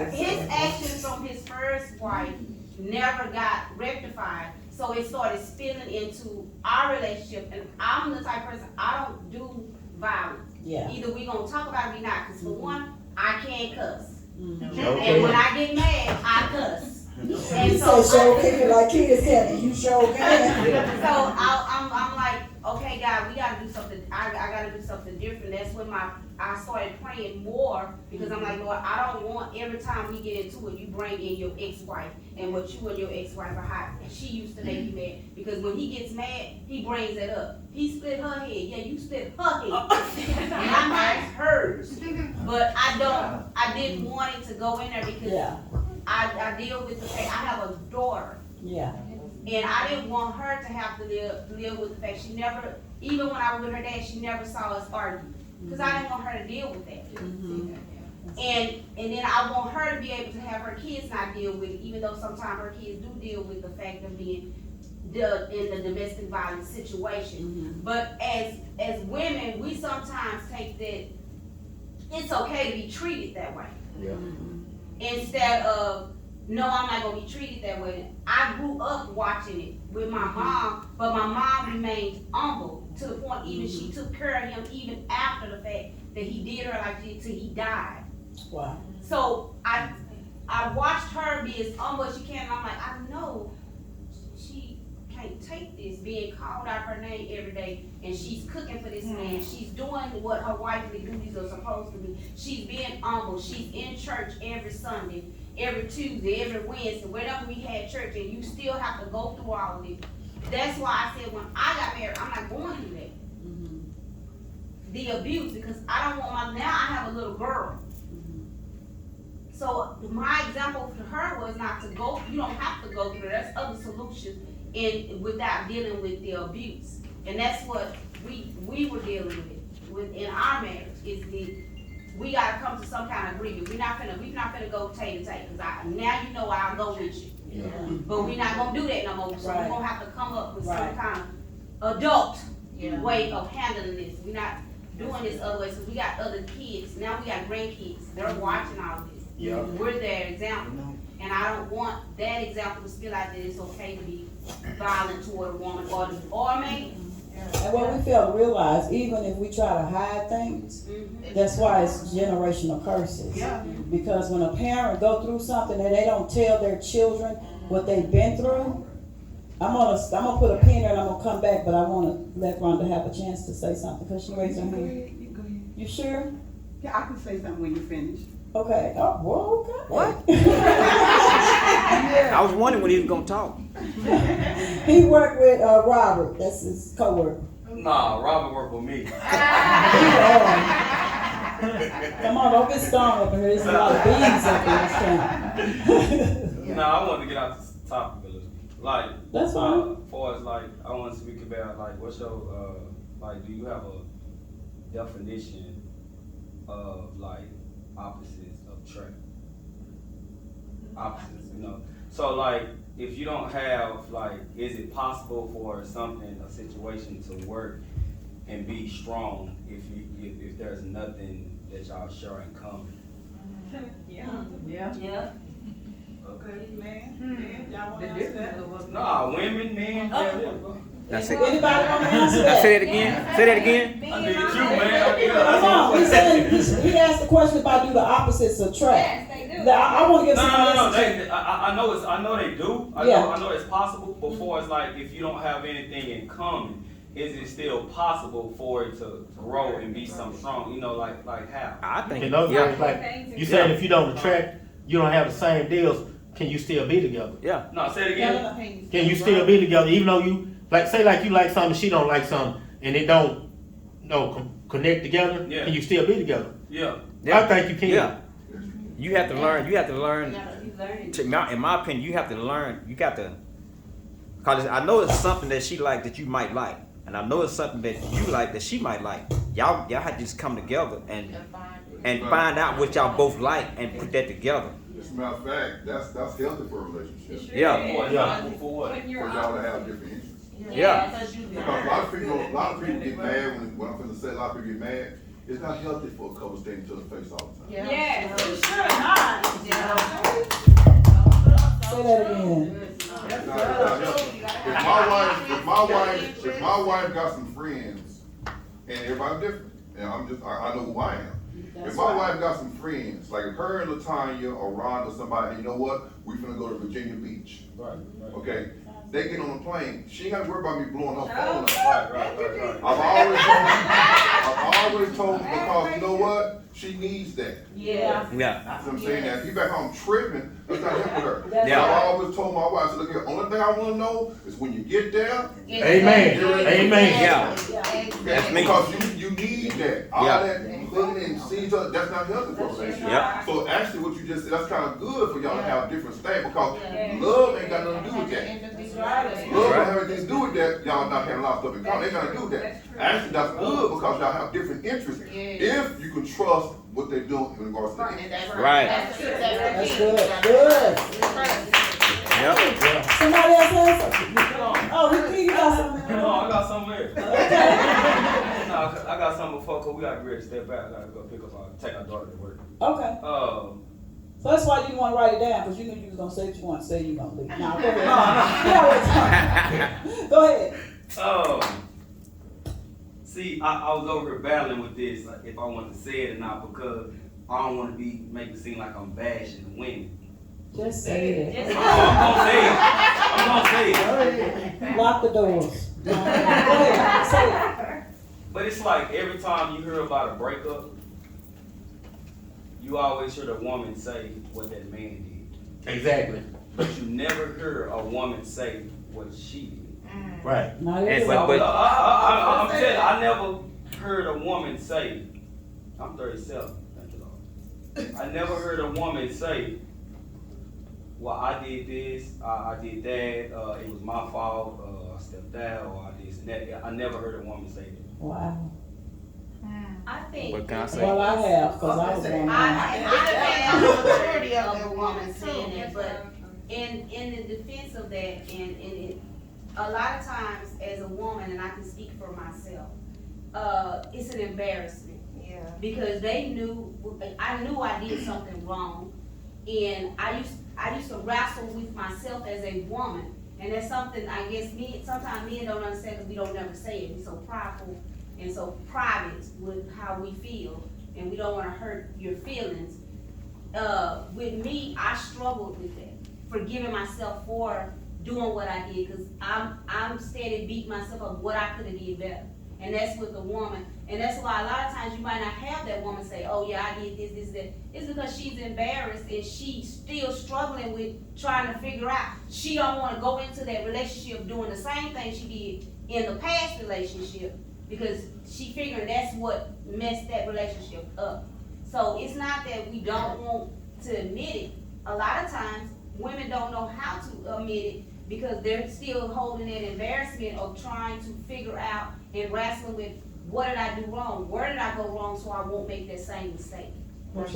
actions from his first wife never got rectified. So it started spilling into our relationship, and I'm the type of person I don't do violence. Yeah. Either we gonna talk about it or we not. Cause for one, I can't cuss, Okay. and when I get mad, I cuss. You And so said show people like kids can, you show can. So I'm like, okay, God, we gotta do something. I gotta do something different. That's when I started praying more because I'm like, Lord, I don't want every time we get into it, you bring in your ex-wife and what you and your ex-wife are hot. She used to make you mad because when he gets mad, he brings it up. He split her head. Yeah, you split her head. Not mine, hers. But I didn't want it to go in there because Yeah. I deal with the fact I have a daughter. Yeah. And I didn't want her to have to live with the fact she never, even when I was with her dad, she never saw us argue. Because I didn't want her to deal with that. And then I want her to be able to have her kids not deal with it, even though sometimes her kids do deal with the fact of being in the domestic violence situation. But as women, we sometimes take that it's okay to be treated that way. Yeah. Instead of, no, I'm not gonna be treated that way. I grew up watching it with my mom, but my mom remained humble to the point even she took care of him even after the fact that he did her like this till he died. Wow. So I watched her be as humble as she can, and I'm like, I know she can't take this being called out her name every day, and she's cooking for this man. She's doing what her wifely duties are supposed to be. She's being humble. She's in church every Sunday, every Tuesday, every Wednesday, whenever we had church, and you still have to go through all of this. That's why I said when I got married, I'm not going through that. The abuse, because I don't want now I have a little girl. So my example to her was not to go, you don't have to go through it. There's other solutions without dealing with the abuse. And that's what we were dealing with in our marriage, is we gotta come to some kind of agreement. We're not finna go tay to tay, because now you know I'll go with you. Yeah. But we're not gonna do that no more. So Right. we're gonna have to come up with some Right. kind of adult way of handling this. We're not doing this other way. So we got other kids. Now we got grandkids. They're watching all this. Yeah. We're their example. And I don't want that example to feel like that it's okay to be violent toward a woman or a man. And what we fail to realize, even if we try to hide things, that's why it's generational curses. Because when a parent go through something and they don't tell their children what they've been through, I'm gonna put a pin there and I'm gonna come back, but I wanna let Rhonda have a chance to say something because she raised her Go hand. ahead, go ahead. You sure? Yeah, I can say something when you finish. Okay. Oh, well, okay. What? I was wondering when he was gonna talk. He worked with Robert. That's his coworker. Nah, Robert worked with me. Come on, don't get stung up in here. There's a lot of bees up in this camp. Nah, I wanted to get out this topic a little. Like, That's fine. as far as like, I want to speak about like, what's your like, do you have a definition of like opposites of trait? Opposites, you know. So like, if you don't have like, is it possible for something, a situation to work and be strong if there's nothing that y'all share in common? Yeah. Okay. Man, Nah, women, men, yeah. That's it. Anybody want to answer that? Say that again. Say that again. I need you, man. Come on, he said he asked the question about do the opposites attract. Yes, they do. I wanna get somebody No. else. I know they do. I know it's possible. Before it's like if you don't have anything in common, is it still possible for it to grow and be something strong? You know, like how? I think, In other yeah, words, like you saying, if you don't attract, you don't have the same deals. Can you still be together? yeah. No, say it again. Can you still be together even though you like say like you like something, she don't like something, and it don't connect together? Yeah. Can you still be together? Yeah. I think you can. Yeah. You have to learn. You have to learn. You learn it. In my opinion, you have to learn. You got to. Cause I know it's something that she like that you might like, and I know it's something that you like that she might like. Y'all have to just come together and find out what y'all both like and put that together. As a matter of fact, that's healthy for a relationship. Yeah. For what? For y'all to have different interests. Yeah. Because a lot of people get mad when I'm finna say a lot of people get mad. It's not healthy for a couple staying to the face all the time. Yeah. Say that again. It's not healthy. If my wife got some friends, and everybody's different, and I know who I am. If my wife got some friends, like if her and Latanya or Rhonda, somebody, you know what, we finna go to Virginia Beach. Right. Okay, they get on the plane. She ain't got to worry about me blowing her phone up. Right. I've always told her because you know what, she needs that. Yeah. You know what I'm saying? Now, if you back home tripping, let's not help with her. Yeah. I've always told my wife, I said, look here, only thing I want to know is when you get there. Amen. Amen. Yeah. That's me. Because you need that. All Yeah. that hugging and seeing each other, that's not healthy for a relationship. Yeah. So actually what you just said, that's kind of good for y'all to have different things because love ain't got nothing to do with that. Love don't have anything to do with that. Y'all not having a lot of stuff in common. Ain't got to do with that. Actually, that's good because y'all have different interests. If you can trust what they're doing in regards to that. Right. That's good. Good. Yep. Somebody else has something? Oh, you got something? No, I got something there. No, I got something before, cause we gotta get ready to step back. I gotta go take our daughter to work. Okay. So that's why you didn't want to write it down, because you knew you was going to say what you want to say, you going to leave. Now, go ahead. Go ahead. See, I was over here battling with this, like, if I wanted to say it or not, because I don't want to make it seem like I'm bashing the women. Just say it. I'm gonna say it. Lock the doors. Go ahead. Say it. But it's like every time you hear about a breakup, you always hear the woman say what that man did. Exactly. But you never hear a woman say what she did. Right. Not And- everybody. but- I'm telling you, I never heard a woman say, I'm 37, thank you Lord. I never heard a woman say, well, I did this, I did that, it was my fault, I stepped out, or I did this and that. I never heard a woman say that. Wow. I think. What can I say? Well, I have, because I was one of them. I have a majority of the woman saying it, but in the defense of that, and it, a lot of times as a woman, and I can speak for myself, it's an embarrassment. Yeah. Because I knew I did something wrong, and I used to wrestle with myself as a woman, and that's something I guess sometimes men don't understand because we don't never say it. We're so prideful and so private with how we feel, and we don't want to hurt your feelings. With me, I struggled with that, forgiving myself for doing what I did, because I'm steady beating myself up what I could have did better. And that's with a woman, and that's why a lot of times you might not have that woman say, oh yeah, I did this, that. It's because she's embarrassed and she's still struggling with trying to figure out. She don't want to go into that relationship doing the same thing she did in the past relationship, because she figuring that's what messed that relationship up. So it's not that we don't want to admit it. A lot of times, women don't know how to admit it because they're still holding that embarrassment of trying to figure out and wrestling with, what did I do wrong? Where did I go wrong so I won't make that same mistake? Or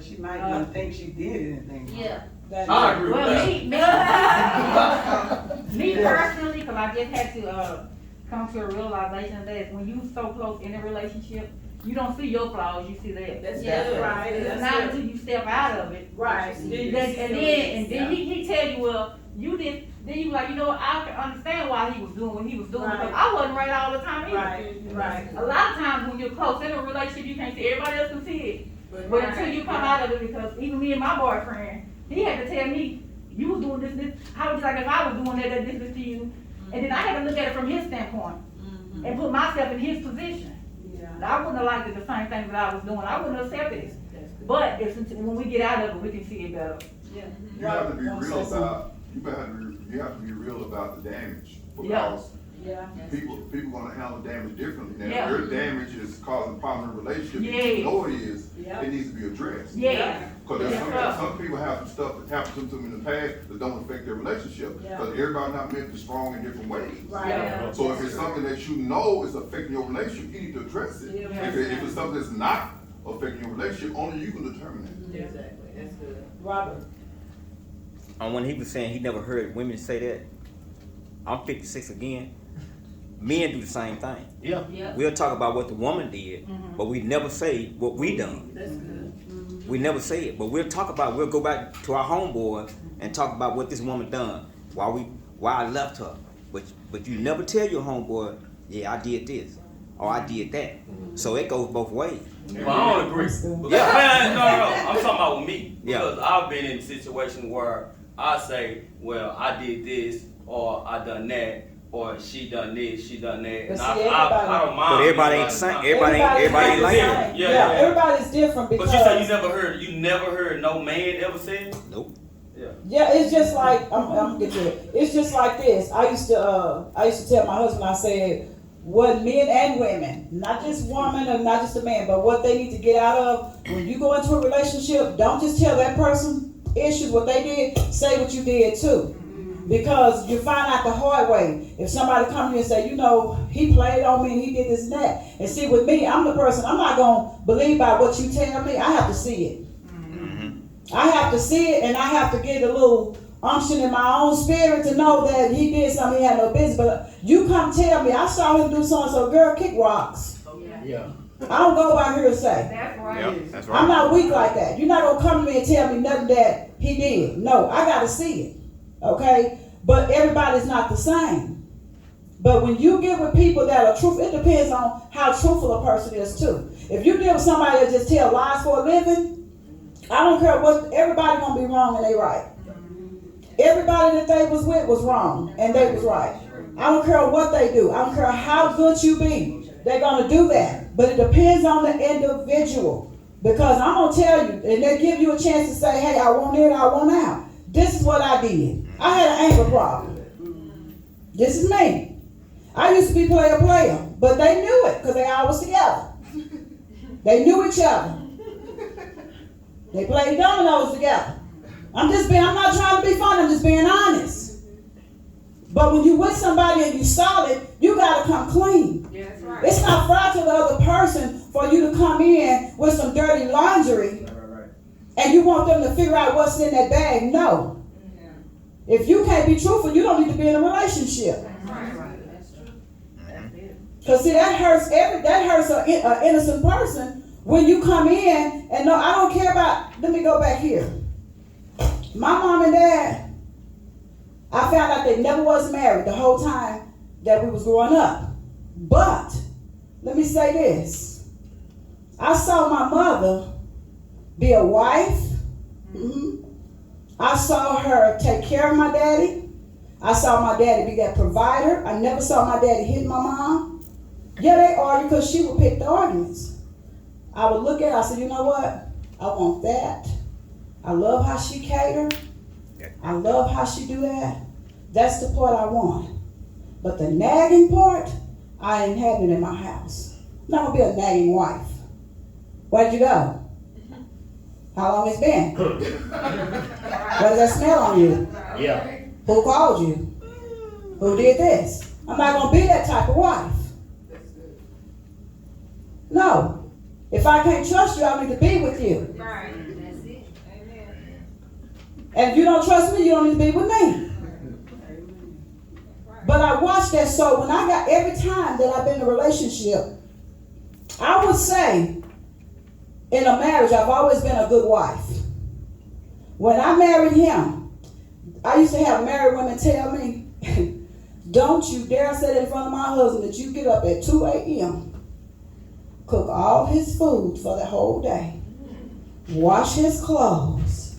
she might not think she did anything wrong. Yeah. I agree with that. Me personally, because I just had to come to a realization that when you so close in a relationship, you don't see your flaws, you see theirs. That's Yeah, right. It's not until you step out of it. Right. And then he tell you, well, you did. Then you like, you know what, I can understand why he was doing what he was doing, because I wasn't right all the time either. Right. A lot of times when you're close in a relationship, you can't see, everybody else can see it. But until you come out of it, because even me and my boyfriend, he had to tell me, you was doing this, how was like if I was doing that, this to you, and then I had to look at it from his standpoint, and put myself in his position. I wouldn't have liked it the same thing that I was doing, I wouldn't have accepted it. But it's, when we get out of it, we can see it better. You have to be real about, you have to be real about the damage, because people gonna handle damage differently. Now, if your damage is causing problem in a relationship, if you know it is, it needs to be addressed. Because there's some people have some stuff that happened to them in the past that don't affect their relationship, because everybody not meant to be strong in different ways. So if it's something that you know is affecting your relationship, you need to address it. If it's something that's not affecting your relationship, only you can determine that. Exactly, that's good. Robert. When he was saying he never heard women say that, I'm 56 again. Men do the same thing. We'll talk about what the woman did, but we never say what we done. That's good. We never say it, but we'll go back to our homeboy and talk about what this woman done, why I left her. But you never tell your homeboy, yeah, I did this, or I did that. So it goes both ways. Well, I don't agree. Man, no. I'm talking about with me. Because I've been in a situation where I say, well, I did this, or I done that, or she done this, she done that. And I don't mind. But everybody ain't the same. Everybody ain't like that. Yeah, everybody's different because. But you say you never heard no man ever say it? Nope. Yeah, it's just like I'm gonna get to it. It's just like this. I used to tell my husband, I said, what men and women, not just woman or not just a man, but what they need to get out of when you go into a relationship, don't just tell that person issues what they did, say what you did too. Because you find out the hard way. If somebody come to you and say, you know, he played on me and he did this and that. And see, with me, I'm the person, I'm not going to believe by what you tell me. I have to see it. I have to see it, and I have to get a little unction in my own spirit to know that he did something he had no business. But you come tell me, I saw him do so-and-so, girl, kick rocks. I don't go by hearsay. That's right. That's right. I'm not weak like that. You're not going to come to me and tell me nothing that he did. No, I got to see it. Okay? But everybody's not the same. But when you get with people that are truthful, it depends on how truthful a person is too. If you deal with somebody that just tell lies for a living, I don't care what, everybody gonna be wrong and they right. Everybody that they was with was wrong and they was right. I don't care what they do. I don't care how good you be. They're gonna do that. But it depends on the individual. Because I'm gonna tell you, and they give you a chance to say, hey, I want in, I want out. This is what I did. I had an anger problem. This is me. I used to be player, but they knew it because they all was together. They knew each other. They played dominoes together. I'm not trying to be funny, I'm just being honest. But when you with somebody and you solid, you gotta come clean. Yeah, that's right. It's not fair to the other person for you to come in with some dirty laundry and you want them to figure out what's in that bag. No. If you can't be truthful, you don't need to be in a relationship. Because see, that hurts an innocent person when you come in and no, I don't care about, let me go back here. My mom and dad, I found out they never was married the whole time that we was growing up. But, let me say this. I saw my mother be a wife. I saw her take care of my daddy. I saw my daddy be that provider. I never saw my daddy hit my mom. Yeah, they argue because she would pick the arguments. I would look at her, I said, you know what? I want that. I love how she cater. I love how she do that. That's the part I want. But the nagging part, I ain't having it in my house. I'm not gonna be a nagging wife. Where'd you go? How long it's been? What does that smell on you? Yeah. Who called you? Who did this? I'm not gonna be that type of wife. No. If I can't trust you, I need to be with you. Right. That's it. Amen. And if you don't trust me, you don't need to be with me. But I watched that. So when I got, every time that I've been in a relationship, I would say in a marriage, I've always been a good wife. When I married him, I used to have married women tell me, don't you dare say in front of my husband that you get up at 2 a.m., cook all his food for the whole day, wash his clothes,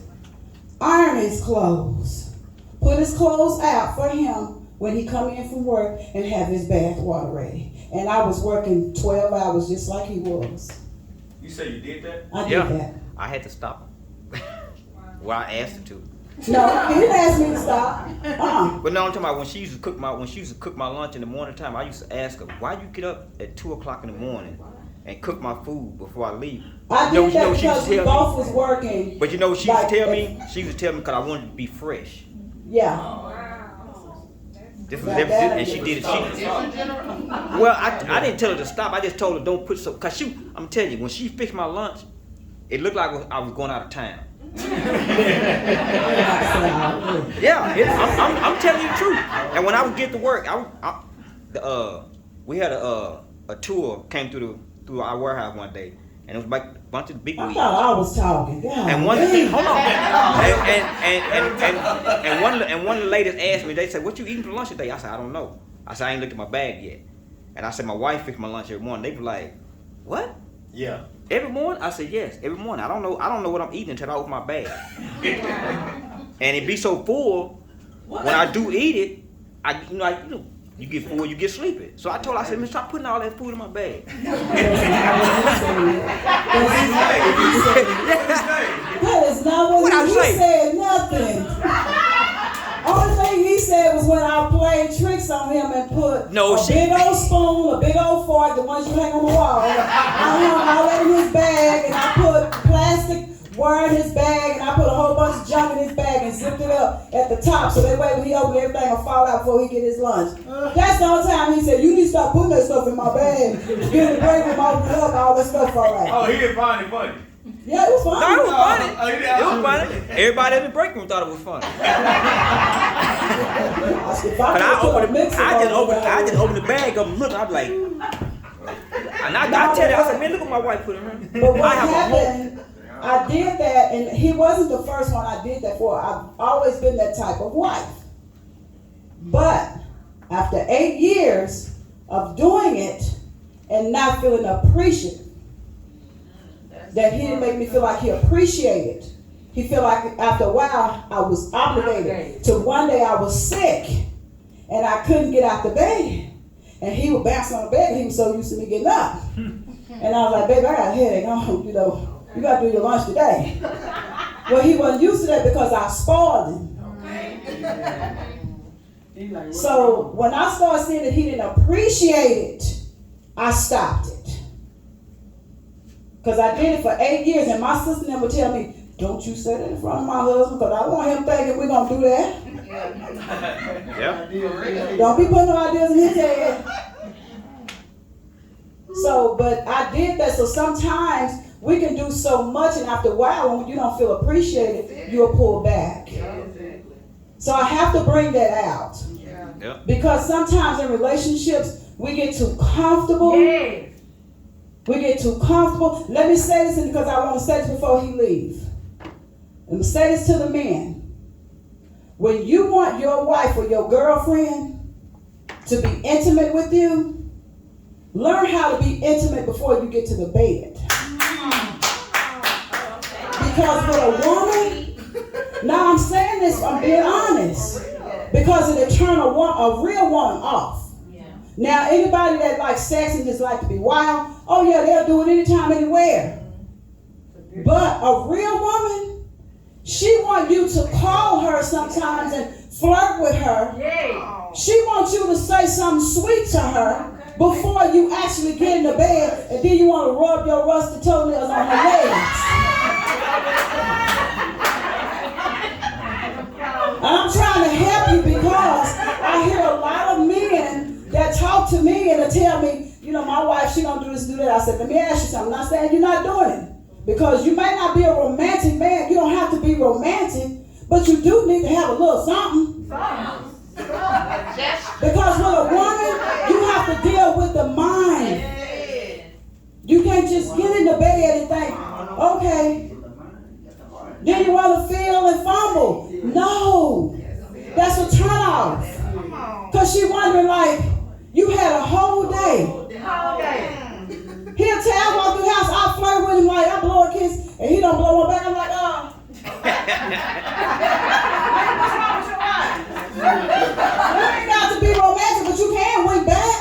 iron his clothes, put his clothes out for him when he come in from work, and have his bath water ready. And I was working 12 hours just like he was. You say you did that? I did that. I had to stop him. Well, I asked him to. No, he didn't ask me to stop. But no, I'm talking about when she used to cook my lunch in the morning time. I used to ask her, why you get up at 2:00 in the morning and cook my food before I leave? I did that because we both was working. But you know what she used to tell me? She used to tell me because I wanted to be fresh. Yeah. This was everything, and she did it. Well, I didn't tell her to stop. I just told her don't put so. Cause I'm telling you, when she fixed my lunch, it looked like I was going out of town. Yeah, I'm telling you the truth. And when I would get to work, we had a tour came through our warehouse one day, and it was like a bunch of big wigs. I thought I was talking. God, And one and one of the ladies asked me, they said, "What you eating for lunch today?" I said, "I don't know." I said, "I ain't looked at my bag yet." And I said, "My wife fixed my lunch every morning." They were like, "What? Yeah. Every morning?" I said, "Yes, every morning. I don't know what I'm eating until I open my bag." And it be so full when I do eat it, you get full, you get sleepy. So I told her, I said, "Man, stop putting all that food in my bag." That is not what he said. Nothing. Only thing he said was when I played tricks on him and put big old spoon, a big old fork, the ones you hang on the wall. I hung all that in his bag, and I put plastic wire in his bag, and I put a whole bunch of junk in his bag and zipped it up at the top so that way when he opened everything will fall out before he get his lunch. That's the only time he said, "You need to stop putting that stuff in my bag. Get the break room, open it up, all that stuff fall out." Oh, he didn't find it funny. Yeah, it was funny. No, it was funny. It was funny. Everybody in the break room thought it was funny. But I just opened the bag up and looked. I'm like, and I tell you, I said, "Man, look what my wife put in her." But what happened, I did that, and he wasn't the first one I did that for. I've always been that type of wife. But after 8 years of doing it and not feeling appreciative, that he didn't make me feel like he appreciated. He felt like after a while I was obligated. To one day I was sick and I couldn't get out the bed. And he would bounce on the bed and he was so used to me getting up. And I was like, "Baby, I got a headache. You got to do your lunch today." Well, he wasn't used to that because I spoiled him. So when I started seeing that he didn't appreciate it, I stopped it. Because I did it for 8 years, and my sister never would tell me, "Don't you say that in front of my husband, because I don't want him thinking we're going to do that." Yeah. Don't be putting no ideas in his head. So, but I did that. So sometimes we can do so much, and after a while, when you don't feel appreciated, you'll pull back. So I have to bring that out. Yeah. Because sometimes in relationships, we get too comfortable. Yes. We get too comfortable. Let me say this because I want to say this before he leaves. Let me say this to the men. When you want your wife or your girlfriend to be intimate with you, learn how to be intimate before you get to the bed. Because with a woman, now I'm saying this, I'm being honest, because it'll turn a real woman off. Now, anybody that likes sex and just like to be wild, oh yeah, they'll do it anytime, anywhere. But a real woman, she wants you to call her sometimes and flirt with her. She wants you to say something sweet to her before you actually get in the bed, and then you want to rub your rusty toenails on her legs. And I'm trying to help you because I hear a lot of men that talk to me and they tell me, my wife, she don't do this, do that. I said, let me ask you something. I'm not saying you're not doing it. Because you may not be a romantic man. You don't have to be romantic. But you do need to have a little something. Because with a woman, you have to deal with the mind. You can't just get in the bed and think, okay. Then you want to feel and fumble. No. That's a turn off. Because she wondering like, you had a whole day. He'll tell I walk through the house, I'll flirt with him like I blow a kiss. and he don't blow one back, I'm like, What's wrong with your wife? you ain't got to be romantic, but you can wink back.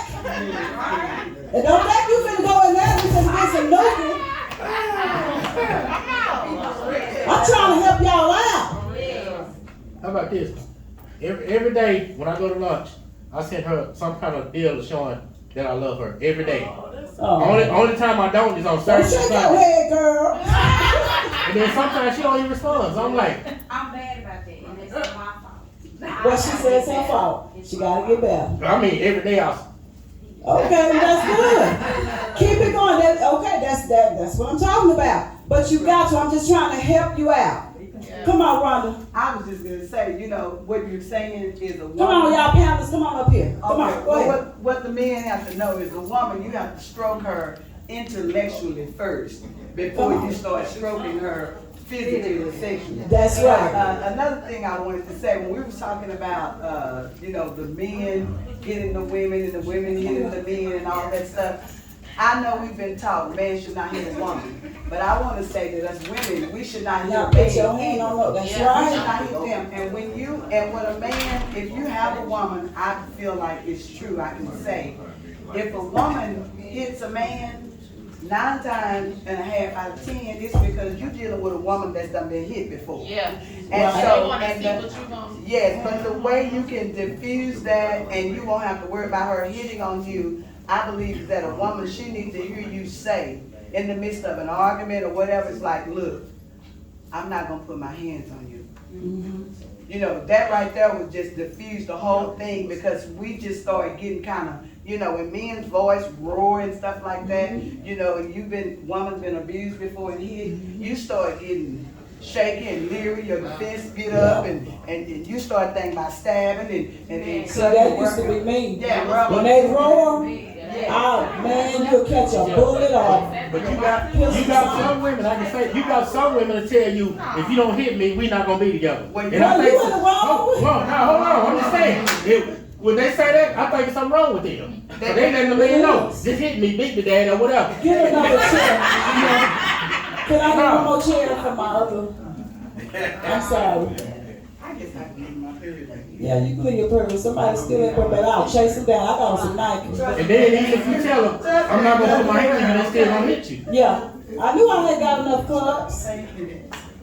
And don't think you finna go in there because you get some nookie. I'm trying to help y'all out. How about this? Every day when I go to lunch, I send her some kind of deal showing that I love her. Every day. Oh. Only time I don't is on Don't Saturday. shake your Sunday. head, girl. And then sometimes she don't even respond. So I'm like, I'm bad about that, and it's my fault. What she said is her fault. She gotta get better. I mean, every day I. Okay, that's good. Keep it going. That's what I'm talking about. But you got to. I'm just trying to help you out. Come on, Rhonda. I was just gonna say, you know, what you're saying is a woman. Come on, y'all panelists. Come on up here. Come Okay, on, go ahead. what the men have to know is a woman, you have to stroke her intellectually first before you start stroking her physically or sexually. That's right. Another thing I wanted to say, when we was talking about, the men hitting the women and the women hitting the men and all that stuff, I know we've been taught man should not hit a woman, but I want to say that as women, we should not hit Now a put man. your hand on that. That's We should right. not hit them. And when a man, if you have a woman, I feel like it's true, I can say, if a woman hits a man, 9 times and a half out of 10, it's because you're dealing with a woman that's done been hit before. Yeah. And They so, wanna see what you gonna. yes, but the way you can diffuse that and you won't have to worry about her hitting on you, I believe that a woman, she needs to hear you say, in the midst of an argument or whatever, it's like, look, I'm not gonna put my hands on you. You know, that right there would just diffuse the whole thing because we just started getting kind of, when men's voice roar and stuff like that, and woman's been abused before and hit, you start getting shaky and leery, your defense get up and you start thinking about stabbing and See, that used to be me. Yeah, When they roar, man, you'll catch a bullet off. But you got some women, I can say, you got some women to tell you, if you don't hit me, we not gonna be together. Well, And I you think in the wrong. hold on, I'm just saying, when they say that, I think it's something wrong with them. So they letting the man know, just hit me, beat me, dad, or whatever. Get another chair. Can I get one more chair for my other? I'm sorry. I guess I can leave my period like this. Yeah, you can leave your purse. Somebody steal it from me. I'll chase them down. I got some Nike. And then even if you tell them, I'm not gonna put my hand in you, they still gonna hit you. Yeah, I knew I had got enough cups.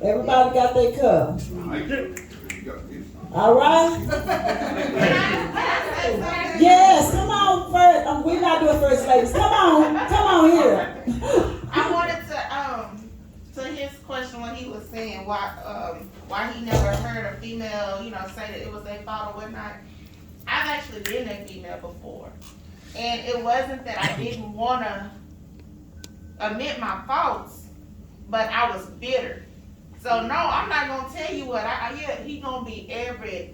Everybody got their cup. All right? Yes, come on, first. We're not doing first ladies. Come on here. I wanted to his question when he was saying why he never heard a female, say that it was their fault or whatnot. I've actually been a female before. And it wasn't that I didn't want to admit my faults, but I was bitter. So no, I'm not gonna tell you what he gonna be every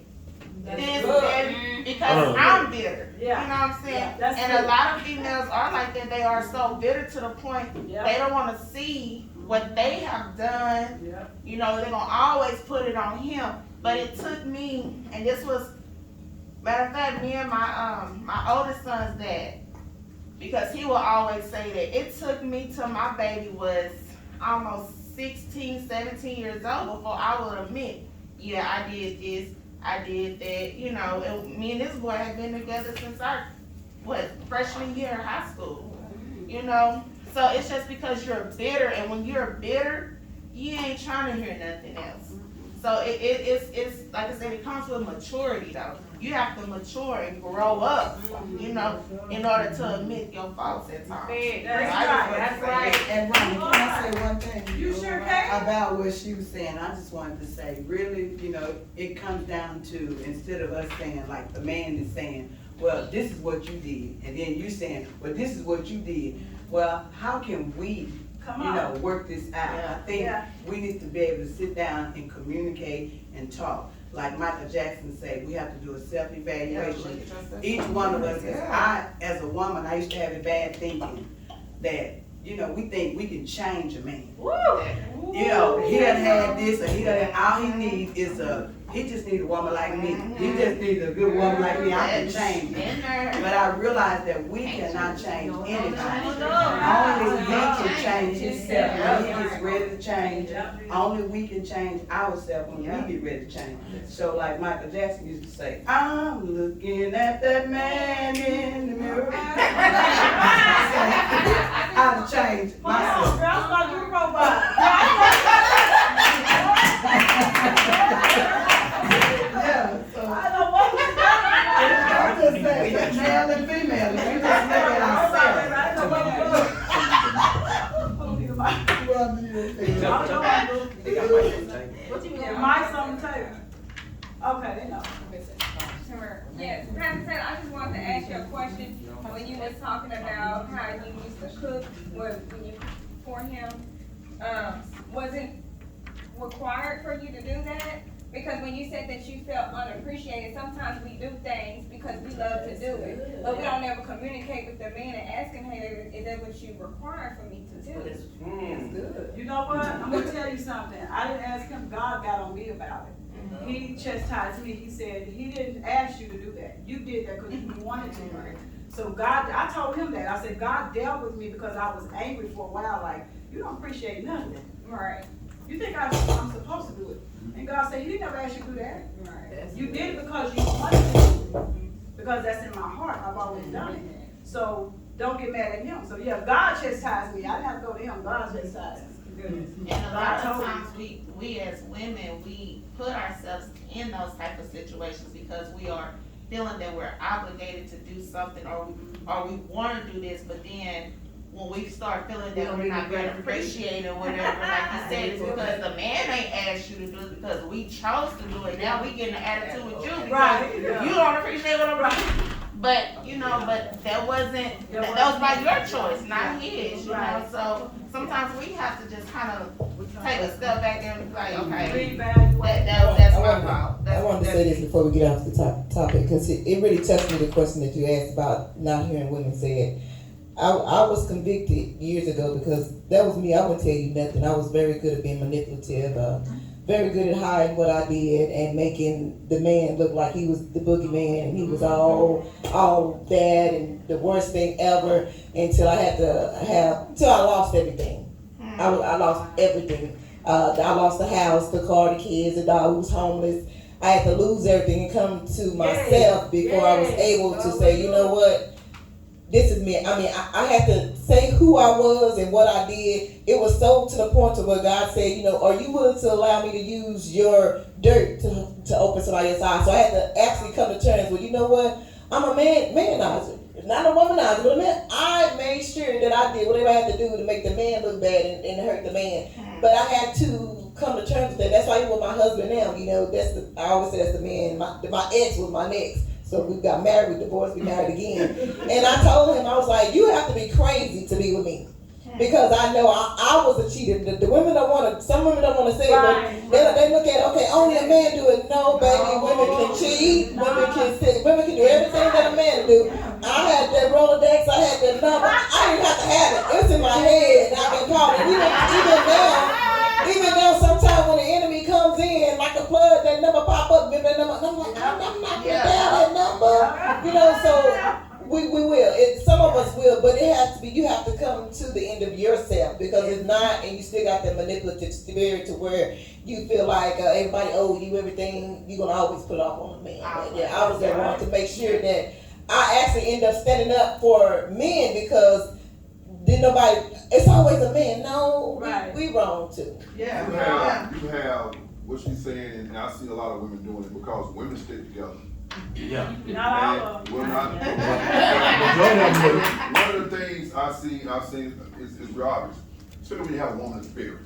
because I'm bitter. Yeah. You know what I'm saying? Yeah, that's and true. a lot of females are like that. They are so bitter to the point they don't want to see what they have done. Yeah. They're gonna always put it on him. But it took me, and this was, matter of fact, me and my oldest son's dad, because he will always say that it took me till my baby was almost 16, 17 years old before I would admit, yeah, I did this, I did that, and me and this boy have been together since our, freshman year in high school, So it's just because you're bitter, and when you're bitter, you ain't trying to hear nothing else. So it's like I said, it comes with maturity though. You have to mature and grow up, in order to admit your faults at times. That's right. And Ronnie, can I say one thing? You sure can. About what she was saying, I just wanted to say, really, it comes down to, instead of us saying, like the man is saying, well, this is what you did, and then you saying, well, this is what you did. Well, how can we, work this out? I think we need to be able to sit down and communicate and talk. Like Michael Jackson said, we have to do a self-evaluation. Each one of us, as a woman, I used to have a bad thinking that, we think we can change a man. Woo. He done had this, or he done, all he needs is He just need a woman like me. He just needs a good woman like me. I can change him. But I realize that we cannot change anybody. Only he can change himself when he gets ready to change. Only we can change ourselves when we get ready to change. So like Michael Jackson used to say, I'm looking at that man in the mirror. I've changed myself. Girl, I'm not your robot. Yeah, so I don't want I'm just saying, that's male and female. We just look at ourselves. What you mean? Mike's on the table. Okay, they know. Yes, Pastor Taylor, I just wanted to ask you a question. When you was talking about how you used to cook, when you cooked for him, was it required for you to do that? Because when you said that you felt unappreciated, sometimes we do things because we love to do it, but we don't ever communicate with the man and ask him, hey, is that what you require for me to do? You know what? I'm gonna tell you something. I didn't ask him, God got on me about it. He chastised me. He said, he didn't ask you to do that. You did that because you wanted to. So God, I told him that. I said, God dealt with me because I was angry for a while. Like, you don't appreciate nothing. Right. You think I'm supposed to do it. And God said, he didn't ever ask you to do that. Right. You did it because you wanted to. Because that's in my heart. I've always done it. So don't get mad at him. So yeah, God chastised me. I didn't have to go to him. God chastised me. And a lot of times we as women, we put ourselves in those type of situations because we are feeling that we're obligated to do something or we want to do this, but then when we start feeling that we're not being appreciated or whatever, like you said, it's because the man ain't asked you to do it because we chose to do it. Now we getting an attitude with you because you don't appreciate what I'm doing. But, you know, but that was by your choice, not his, you know, so sometimes we have to just kind of take a step back and be like, okay, that's my fault. I wanted to say this before we get off the topic, because it really touched me, the question that you asked about not hearing women say it. I was convicted years ago because that was me. I wouldn't tell you nothing. I was very good at being manipulative, very good at hiding what I did and making the man look like he was the boogeyman and he was all bad and the worst thing ever until I lost everything. I lost everything. I lost the house, the car, the kids, the dog who was homeless. I had to lose everything and come to myself before I was able to say, you know what? This is me. I mean, I had to say who I was and what I did. It was so to the point to where God said, you know, are you willing to allow me to use your dirt to open somebody else's eyes? So I had to actually come to terms with, you know what? I'm a manizer. Not a womanizer, but a man. I made sure that I did whatever I had to do to make the man look bad and hurt the man. But I had to come to terms with that. That's why even with my husband now, you know, I always say that's the man. My ex was my next. So we got married, we divorced, we married again. And I told him, I was like, you have to be crazy to be with me. Because I know I was a cheater. The women don't want to, some women don't want to say it, but they look at, okay, only a man do it. No, baby, women can cheat, women can do everything that a man do. I had that Rolodex, I had that number. I didn't have to have it. It's in my head, and I can call it. Even now, sometimes when the enemy comes in, like a flood, that number pop up, give that number. I'm like, I'm not gonna down that number. You know, so we will. Some of us will, but it has to be. You have to come to the end of yourself, because if not, and you still got that manipulative spirit to where you feel like everybody owe you everything, you're gonna always put off on the man. I was that one to make sure that I actually end up standing up for men, because didn't nobody. It's always a man. No, we wrong too. Yeah. You have what she's saying, and I see a lot of women doing it because women stick together. Yeah. Not all of them. Well, not. One of the things I've seen is real obvious. Especially when you have a woman in spirit.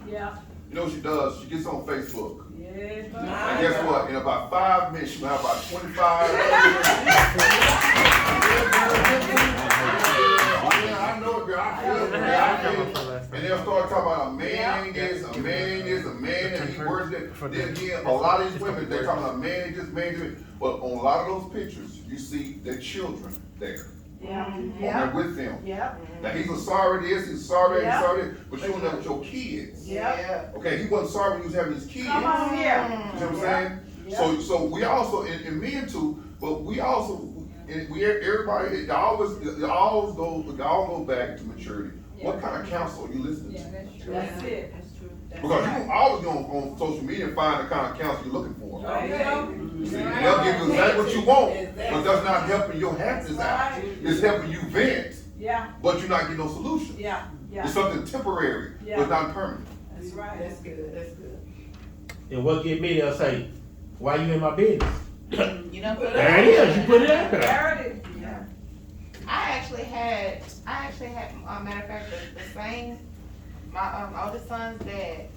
Yeah. You know what she does? She gets on Facebook. Yes, And guess what? In about 5 minutes, she'll have about 25. I know it, girl. I feel it. And they'll start talking about a man this, a man this, a man that he works that. Then again, a lot of these women, they're talking about man this, man this. But on a lot of those pictures, you see their children there. They're with them. Now he's sorry this, he's sorry that, he's sorry this, but you don't know with your kids. Okay, he wasn't sorry when he was having his kids. Come on here. You know what I'm saying? So we also, and men too, but we also, everybody, it always go back to maturity. What kind of counsel are you listening to? That's it. Because you can always go on social media and find the kind of counsel you're looking for. See, and they'll give you exactly what you want, but that's not helping your happiness out. It's helping you vent, but you're not getting no solution. It's something temporary, but not permanent. That's right. That's good. That's good. And what get me, they'll say, why you in my business? You know, There it is, you put it out there. there it is. Yeah. I actually had, matter of fact, the same, my oldest son's dad,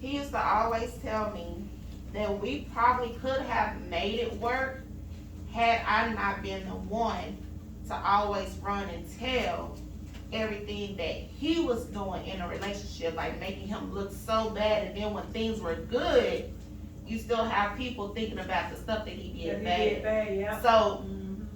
he used to always tell me that we probably could have made it work had I not been the one to always run and tell everything that he was doing in a relationship, like making him look so bad, and then when things were good, you still have people thinking about the stuff that he did bad. So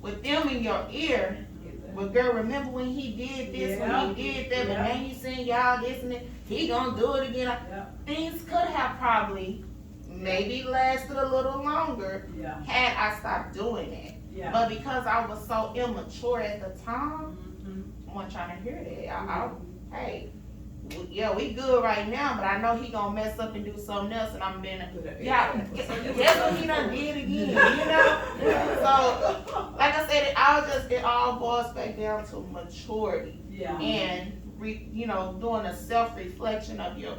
with them in your ear, well, girl, remember when he did this, when he did that, but now you saying y'all this and that, he gonna do it again. Things could have probably maybe lasted a little longer had I stopped doing it. But because I was so immature at the time, I wasn't trying to hear that. Hey, we good right now, but I know he gonna mess up and do something else, and I'm being, guess what he done did again, you know? So, like I said, it all boils back down to maturity. And, doing a self-reflection of your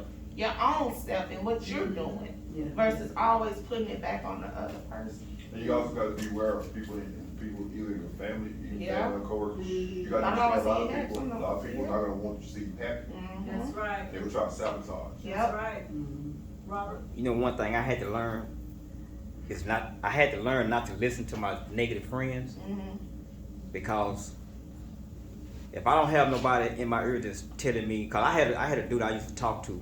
own self and what you're doing, versus always putting it back on the other person. And you also got to be aware of people either in your family, family and coworkers. You got to understand a lot of people are not going to want you to see you happy. That's right. They will try to sabotage. That's right. Robert? You know, one thing I had to learn is I had to learn not to listen to my negative friends, because if I don't have nobody in my ear that's telling me, cause I had a dude I used to talk to.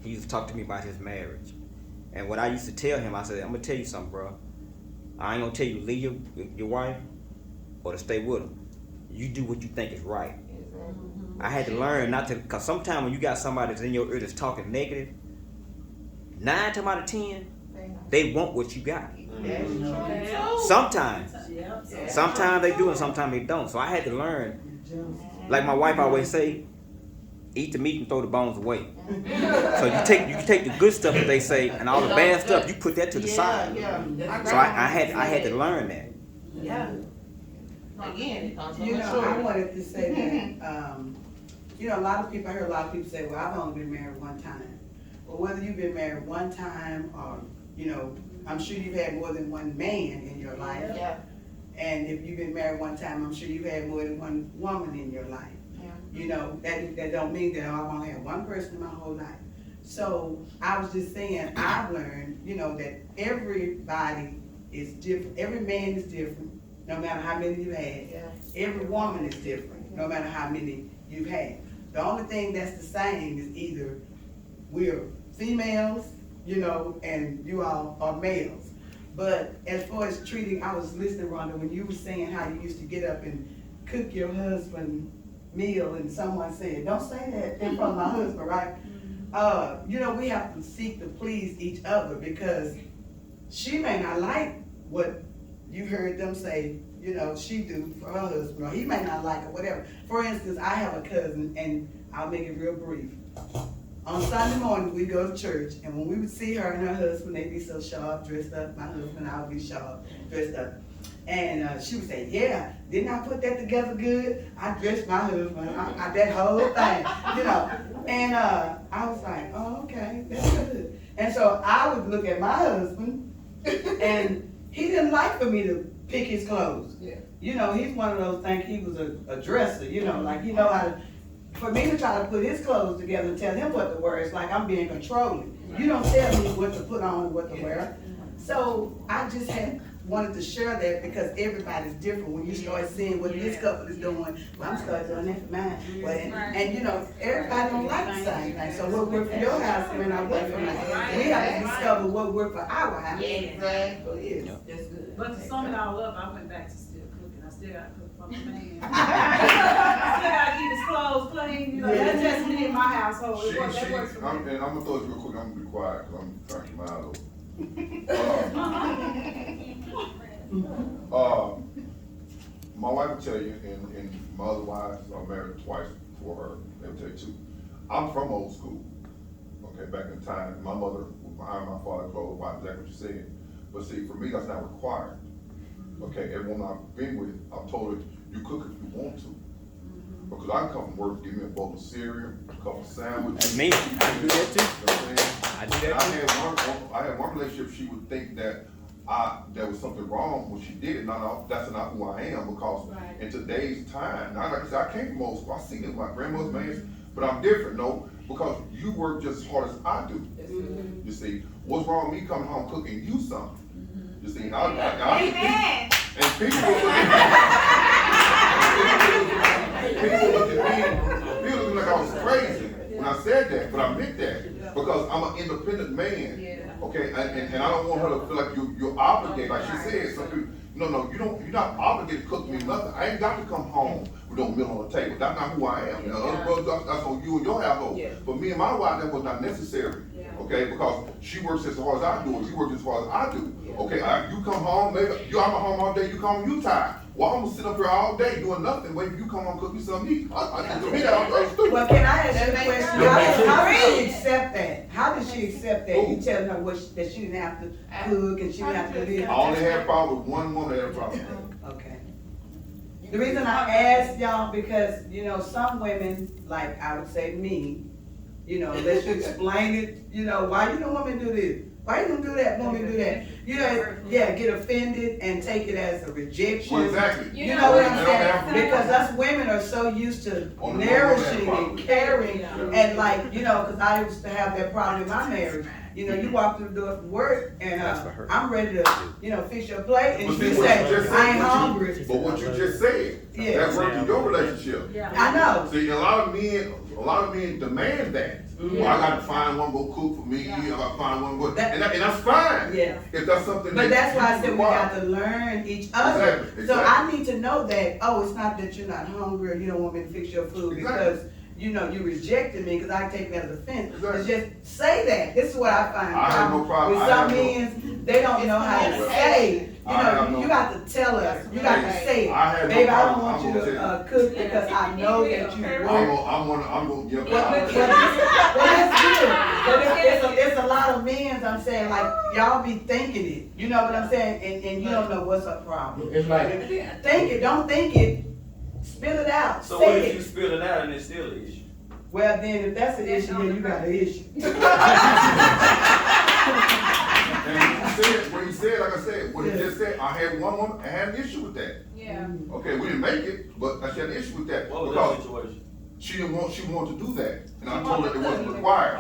He used to talk to me about his marriage, and what I used to tell him, I said, I'm gonna tell you something, bro. I ain't gonna tell you to leave your wife or to stay with him. You do what you think is right. I had to learn not to, cause sometimes when you got somebody that's in your ear that's talking negative, 9 times out of 10, they want what you got. Sometimes they do and sometimes they don't. So I had to learn, like my wife always say, eat the meat and throw the bones away. So you take the good stuff that they say, and all the bad stuff, you put that to the side. So I had to learn that. Again, I wanted to say that, a lot of people, I heard a lot of people say, well, I've only been married one time. Well, whether you've been married one time or, I'm sure you've had more than one man in your life. And if you've been married one time, I'm sure you've had more than one woman in your life. That don't mean that I won't have one person in my whole life. So I was just saying, I've learned, that everybody is different. Every man is different, no matter how many you've had. Every woman is different, no matter how many you've had. The only thing that's the same is either we're females, and you all are males. But as far as treating, I was listening, Rhonda, when you were saying how you used to get up and cook your husband meal, and someone said, don't say that in front of my husband, right? We have to seek to please each other, because she may not like what you heard them say, she do for her husband, or he may not like it, whatever. For instance, I have a cousin, and I'll make it real brief. On Sunday morning, we go to church, and when we would see her and her husband, they'd be so sharp, dressed up. My husband and I would be sharp, dressed up. And she would say, yeah, didn't I put that together good? I dressed my husband, I that whole thing, And I was like, oh, okay, that's good. And so I would look at my husband, and he didn't like for me to pick his clothes. He's one of those things, he was a dresser, like he know how to, for me to try to put his clothes together and tell him what to wear, it's like I'm being controlling. You don't tell me what to put on and what to wear. So I just wanted to share that, because everybody's different. When you start seeing what this couple is doing, well, I'm starting doing that for mine. And everybody don't like the same thing. So what worked for your house may not work for mine. We have to discover what worked for our house. Exactly. That's good. But to sum it all up, I went back to still cooking. I still got to cook for my man. Still got to keep his clothes clean. That's just me in my household. That works for me. And I'm going to throw this real quick. I'm going to be quiet because I'm trying to keep my eyes open. My wife will tell you, and my other wives are married twice before her, they'll tell you too. I'm from old school, okay, back in time, my mother was behind my father clothes, why, exactly what you said. But see, for me, that's not required. Okay, every woman I've been with, I've told her, you cook if you want to. Because I can come from work, give me a bowl of cereal, a couple of sandwiches. That's me. I do that too. You know what I'm saying? I do that too. I had one relationship, she would think that there was something wrong when she did it. No, that's not who I am, because in today's time, now like I said, I came from old school, I seen it with my grandmother's man, but I'm different, no, because you work just as hard as I do. You see, what's wrong with me coming home cooking you something? You see, Amen. and people look at me like I was crazy when I said that, but I meant that because I'm an independent man, okay, and I don't want her to feel like you're obligated, like she said. Some people, no, you're not obligated to cook me nothing. I ain't got to come home with no meal on the table. That's not who I am. Other brothers, that's on you and your household. But me and my wife, that was not necessary. Okay, because she works as hard as I do, and you work as hard as I do. Okay, you come home, maybe I'm at home all day, you come home, you tired. Well, I'm gonna sit up here all day doing nothing, waiting for you come home, cook me something to eat. To me, that's stupid. Well, can I ask you a question? How did she accept that? How did she accept that? You telling her that she didn't have to cook and she didn't have to do this? I only had a problem with one woman that had a problem. Okay. The reason I asked y'all, because, some women, like I would say me, unless you explain it, why you don't want me to do this? Why you don't do that? Want me to do that? Get offended and take it as a rejection. Well, exactly. You know what I'm saying? Because us women are so used to nourishing and caring, and because I used to have that problem in my marriage. You walk through the door for work, and I'm ready to, fix your plate, and you say, I ain't hungry. But what you just said, that worked in your relationship. I know. See, a lot of men demand that. Well, I got to find one go cook for me. I got to find one go, and that's fine. Yeah. If that's something. But that's why I said we got to learn each other. Exactly. So I need to know that. Oh, it's not that you're not hungry or you don't want me to fix your food because you rejected me, because I take that as offense. It's just say that. This is what I find. I have no problem. With some men, they don't know how to say. You got to tell us. You got to say it. Baby, I don't want you to cook because I know that you work. I'm gonna give Well, that's good. But it's a lot of men, I'm saying, like, y'all be thinking it. You know what I'm saying? And you don't know what's a problem. It's like, think it, don't think it. Spill it out. So say what if it. you spill it out and it's still an issue? Well, then if that's an issue, then you got an issue. What he said, like I said, what he just said, I had one woman, I had an issue with that. Yeah. Okay, we didn't make it, but I had an issue with that. What was because that situation? she wanted to do that, and I told her it wasn't required,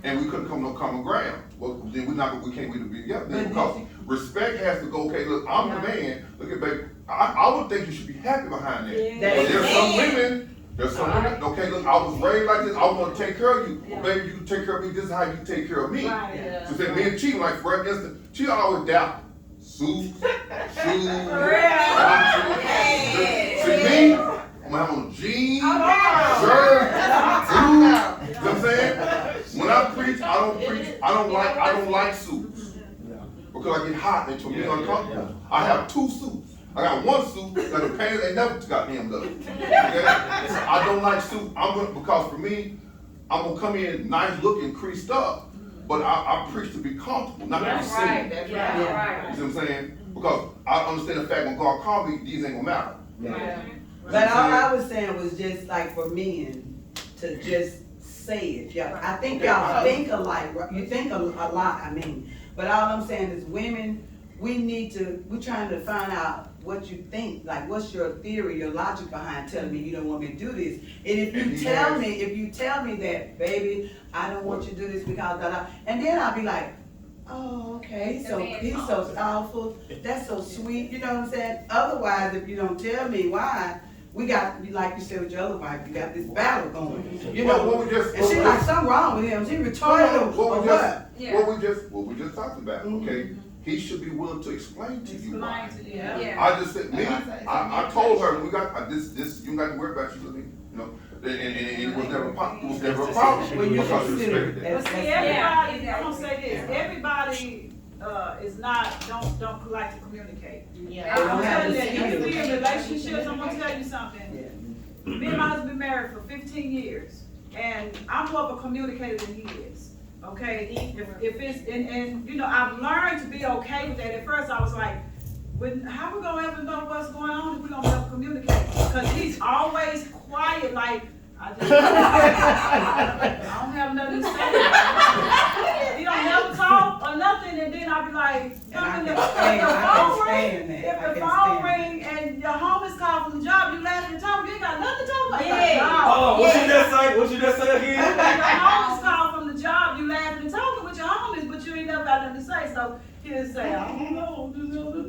and we couldn't come to no common ground. Well, then we can't be together then, because respect has to go. Okay, look, I'm the man. Look at baby, I would think you should be happy behind that. But there's some women. Okay, look, I was raised like this, I want to take care of you. Well, baby, you can take care of me, this is how you take care of me. So say, me and cheating, like, for instance, she always doubt. Suits, shoes, see me, I'm gonna have on jeans, shirt, boots, you know what I'm saying? When I preach, I don't like suits. Because I get hot and to me uncomfortable. I have two suits. I got one suit that the pants ain't never got hemmed up. Okay? I don't like suits. Because for me, I'm gonna come in nice looking, creased up, but I preach to be comfortable, not to be seen. That's You see what I'm saying? Because I understand the fact when God called me, these ain't gonna matter. Yeah. But all I was saying was just like for men to just say it. Yeah, I think y'all think alike. You think a lot, But all I'm saying is women, we're trying to find out what you think, like what's your theory, your logic behind telling me you don't want me to do this. And if you tell me that, baby, I don't want you to do this because and then I'll be like, oh, okay, he's so thoughtful, that's so sweet, you know what I'm saying? Otherwise, if you don't tell me why, we got, like you said with your other wife, you got this battle going. You know, and she's like, something wrong with him, she retarded or what? What we just talked about, okay? He should be willing to explain to you why. Yeah. I just said, I told her, we got this, you got to worry about you, and it was never a problem. Well, you because consider respected that. But see, everybody, I'm gonna say this, everybody is not, don't like to communicate. Yeah. They don't I'm have telling the you, you can be in skills. relationships, I'm gonna tell you something. Me and my husband been married for 15 years, and I'm more of a communicator than he is. Okay, if it's, and you know, I've learned to be okay with that. At first I was like, how we gonna ever know what's going on if we don't ever communicate? Because he's always quiet, like, I don't have nothing to say. He don't never talk or nothing, and then I'll be like, if the phone ring and your home is called from the job, you laughing and talking, you ain't got nothing to talk about. Oh, what you just say? What you just say again? Your home is called from the job, you laughing and talking with your homies, but you ain't never got nothing to say. So he'll say, I don't know.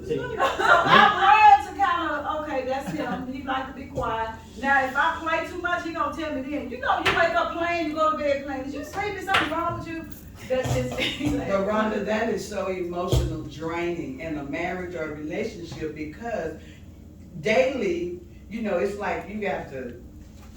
So I've learned to kind of, okay, that's him. He like to be quiet. Now, if I play too much, he gonna tell me then. You know, you wake up playing, you go to bed playing. Did you sleep? Is something wrong with you? That's just But Rhonda, that is so emotional draining in a marriage or a relationship because daily, you know, it's like you have to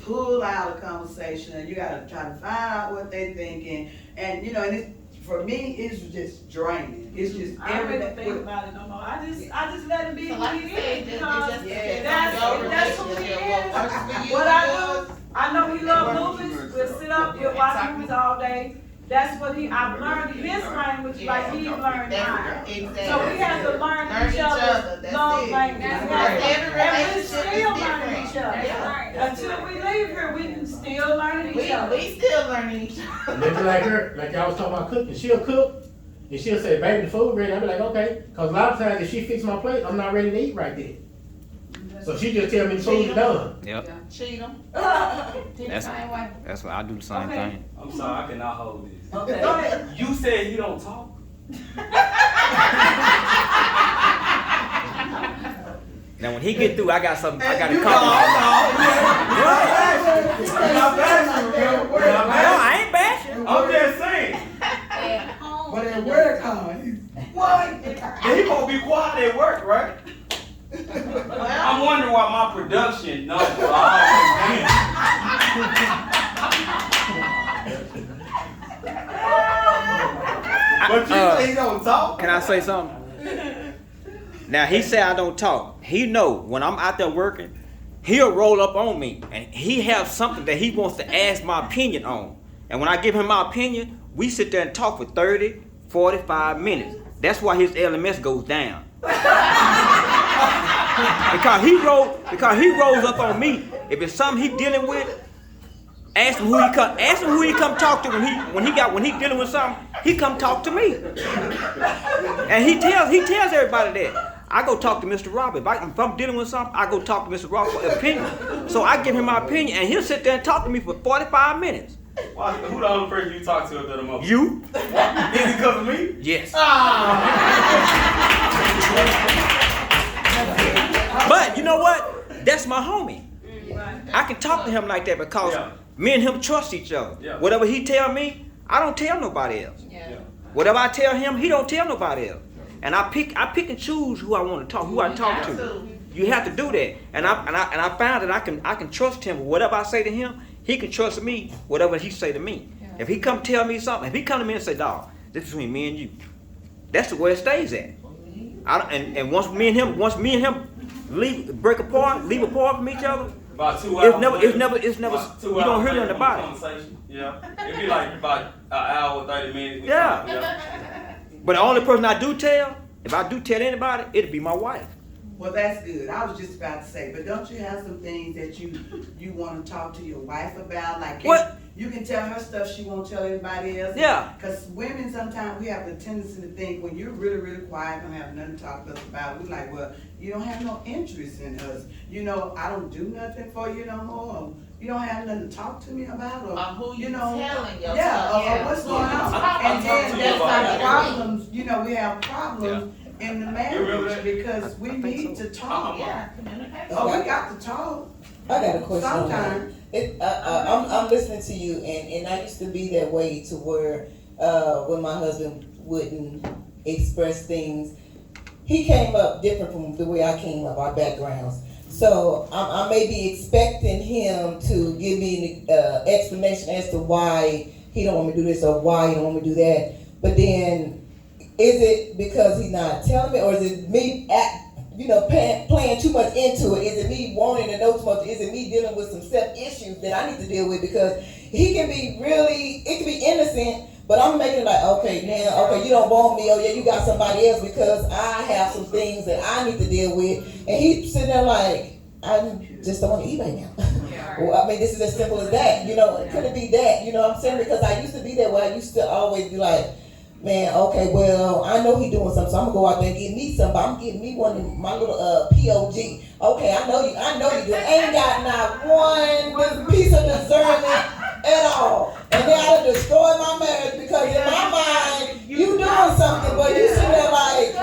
pull out a conversation and you gotta try to find out what they're thinking. And, you know, and it's, for me, it's just draining. It's just I don't even think about it no more. I just let him be who he is because that's who he is. What I do, I know he loves movies. We'll sit up, we'll watch movies all day. That's what I've learned his language like he learned mine. So we have to learn each other's love language. And we still learning each other. Until we leave here, we can still learn each other. We still learning each other. And maybe like her, like y'all was talking about cooking, she'll cook and she'll say, baby, the food ready. I'll be like, okay. Cause a lot of times if she fix my plate, I'm not ready to eat right then. So she just tell me the food's done. Yep. Cheat them. That's what I do the same thing. I'm sorry, I cannot hold this. Okay. Go ahead. You said you don't talk? Now when he get through, I got something. I got a No, I ain't bashing. I'm just saying. But at work, what? He supposed to be quiet at work, right? I'm wondering why my production numbers are always But you say you don't talk? Can I say something? Now he say I don't talk. He know when I'm out there working, he'll roll up on me and he have something that he wants to ask my opinion on. And when I give him my opinion, we sit there and talk for 30, 45 minutes. That's why his LMS goes down. because he rolls up on me. If it's something he dealing with, ask him who he come talk to when he dealing with something, he come talk to me. And he tells everybody that. I go talk to Mr. Robert. If I'm dealing with something, I go talk to Mr. Robert for opinion. So I give him my opinion and he'll sit there and talk to me for 45 minutes. Why, who the only person you talk to the most? You? Is it because of me? Yes. But you know what? That's my homie. I can talk to him like that because me and him trust each other. Yeah. Whatever he tell me, I don't tell nobody else. Whatever I tell him, he don't tell nobody else. And I pick and choose who I want to talk, who I talk to. You have to do that. And I found that I can trust him. Whatever I say to him, he can trust me. Whatever he say to me. If he come tell me something, if he come to me and say, "Dawg, this is between me and you," that's the way it stays at. And once me and him break apart, leave apart from each other. About 2 hours. It's never. You don't hear nothing about it. Yeah, it'd be like about an hour, 30 minutes. Yeah. But the only person I do tell, if I do tell anybody, it'd be my wife. Well, that's good. I was just about to say, but don't you have some things that you want to talk to your wife about? Like, What? You can tell her stuff she won't tell anybody else. Yeah. Because women, sometimes we have the tendency to think when you're really, really quiet, don't have nothing to talk to us about, we're like, well, you don't have no interest in us. You know, I don't do nothing for you no more. You don't have nothing to talk to me about, or Who you know, telling your or what's going on. And then that's our problems. You know, we have problems in the marriage because we need to talk. Oh, we got to talk. I got a question. Sometimes. I'm listening to you, and I used to be that way to where when my husband wouldn't express things, he came up different from the way I came up, our backgrounds. So I may be expecting him to give me an explanation as to why he don't want me to do this or why he don't want me to do that. But then is it because he's not telling me, or is it me playing too much into it? Is it me wanting to know too much? Is it me dealing with some step issues that I need to deal with? Because he can be it can be innocent, but I'm making it like, okay, you don't want me, oh yeah, you got somebody else because I have some things that I need to deal with. And he's sitting there like, I just don't want to eat right now. Well, I mean, this is as simple as that. Could it be that? You know what I'm saying? Because I used to be that way. I used to always be like, man, okay, well, I know he doing something, so I'm gonna go out there and get me something. I'm getting me one of my little POG. Okay, I know you do. Ain't got not one piece of discernment at all. And then I done destroyed my marriage because in my mind, you doing something, but you sit there like,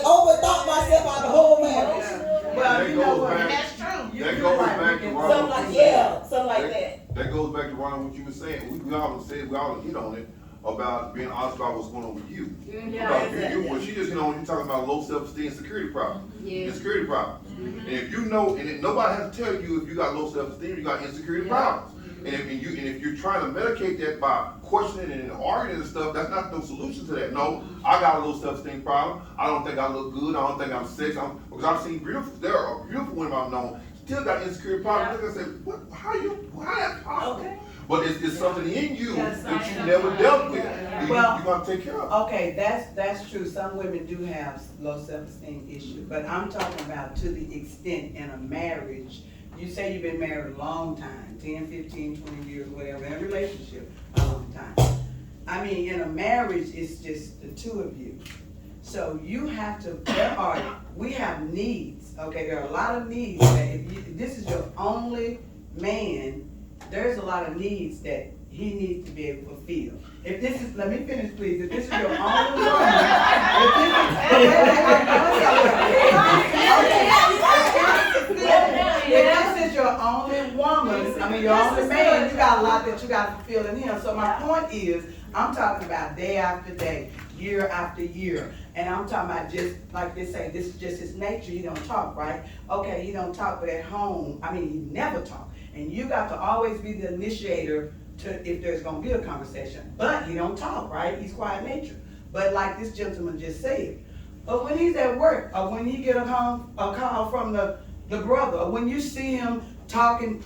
overthought myself out the whole marriage. Well, you know what, back, that's true. That goes back to Ron. Something like that. That goes back to Ron, what you were saying. We all hit on it about being honest about what's going on with you. When she just hit on, you talking about low self-esteem, insecurity problem. Insecurity problem. And if you know, and nobody has to tell you if you got low self-esteem, you got insecurity problems. And if you're trying to medicate that by questioning and arguing and stuff, that's not no solution to that. No, I got a low self-esteem problem. I don't think I look good. I don't think I'm sexy. Because I've seen there are beautiful women I've known still got insecurity problems. Look, I said, how that's possible? Okay. But it's something in you that you never dealt with. You got to take care of. Okay, that's true. Some women do have low self-esteem issue, but I'm talking about to the extent in a marriage. You say you've been married a long time, 10, 15, 20 years, whatever, in a relationship, a long time. I mean, in a marriage, it's just the two of you. So you have to, we have needs, okay? There are a lot of needs that if this is your only man, there's a lot of needs that he needs to be able to fulfill. If this is, let me finish please, if this is your only woman, if this is your only woman, I mean your only man, you got a lot that you got to fulfill in him. So my point is, I'm talking about day after day, year after year. And I'm talking about just, like they say, this is just his nature, he don't talk, right? Okay, he don't talk, but at home, I mean, he never talk. And you got to always be the initiator if there's gonna be a conversation. But he don't talk, right? He's quiet nature. But like this gentleman just said, but when he's at work, or when you get a call from the brother, or when you see him talking,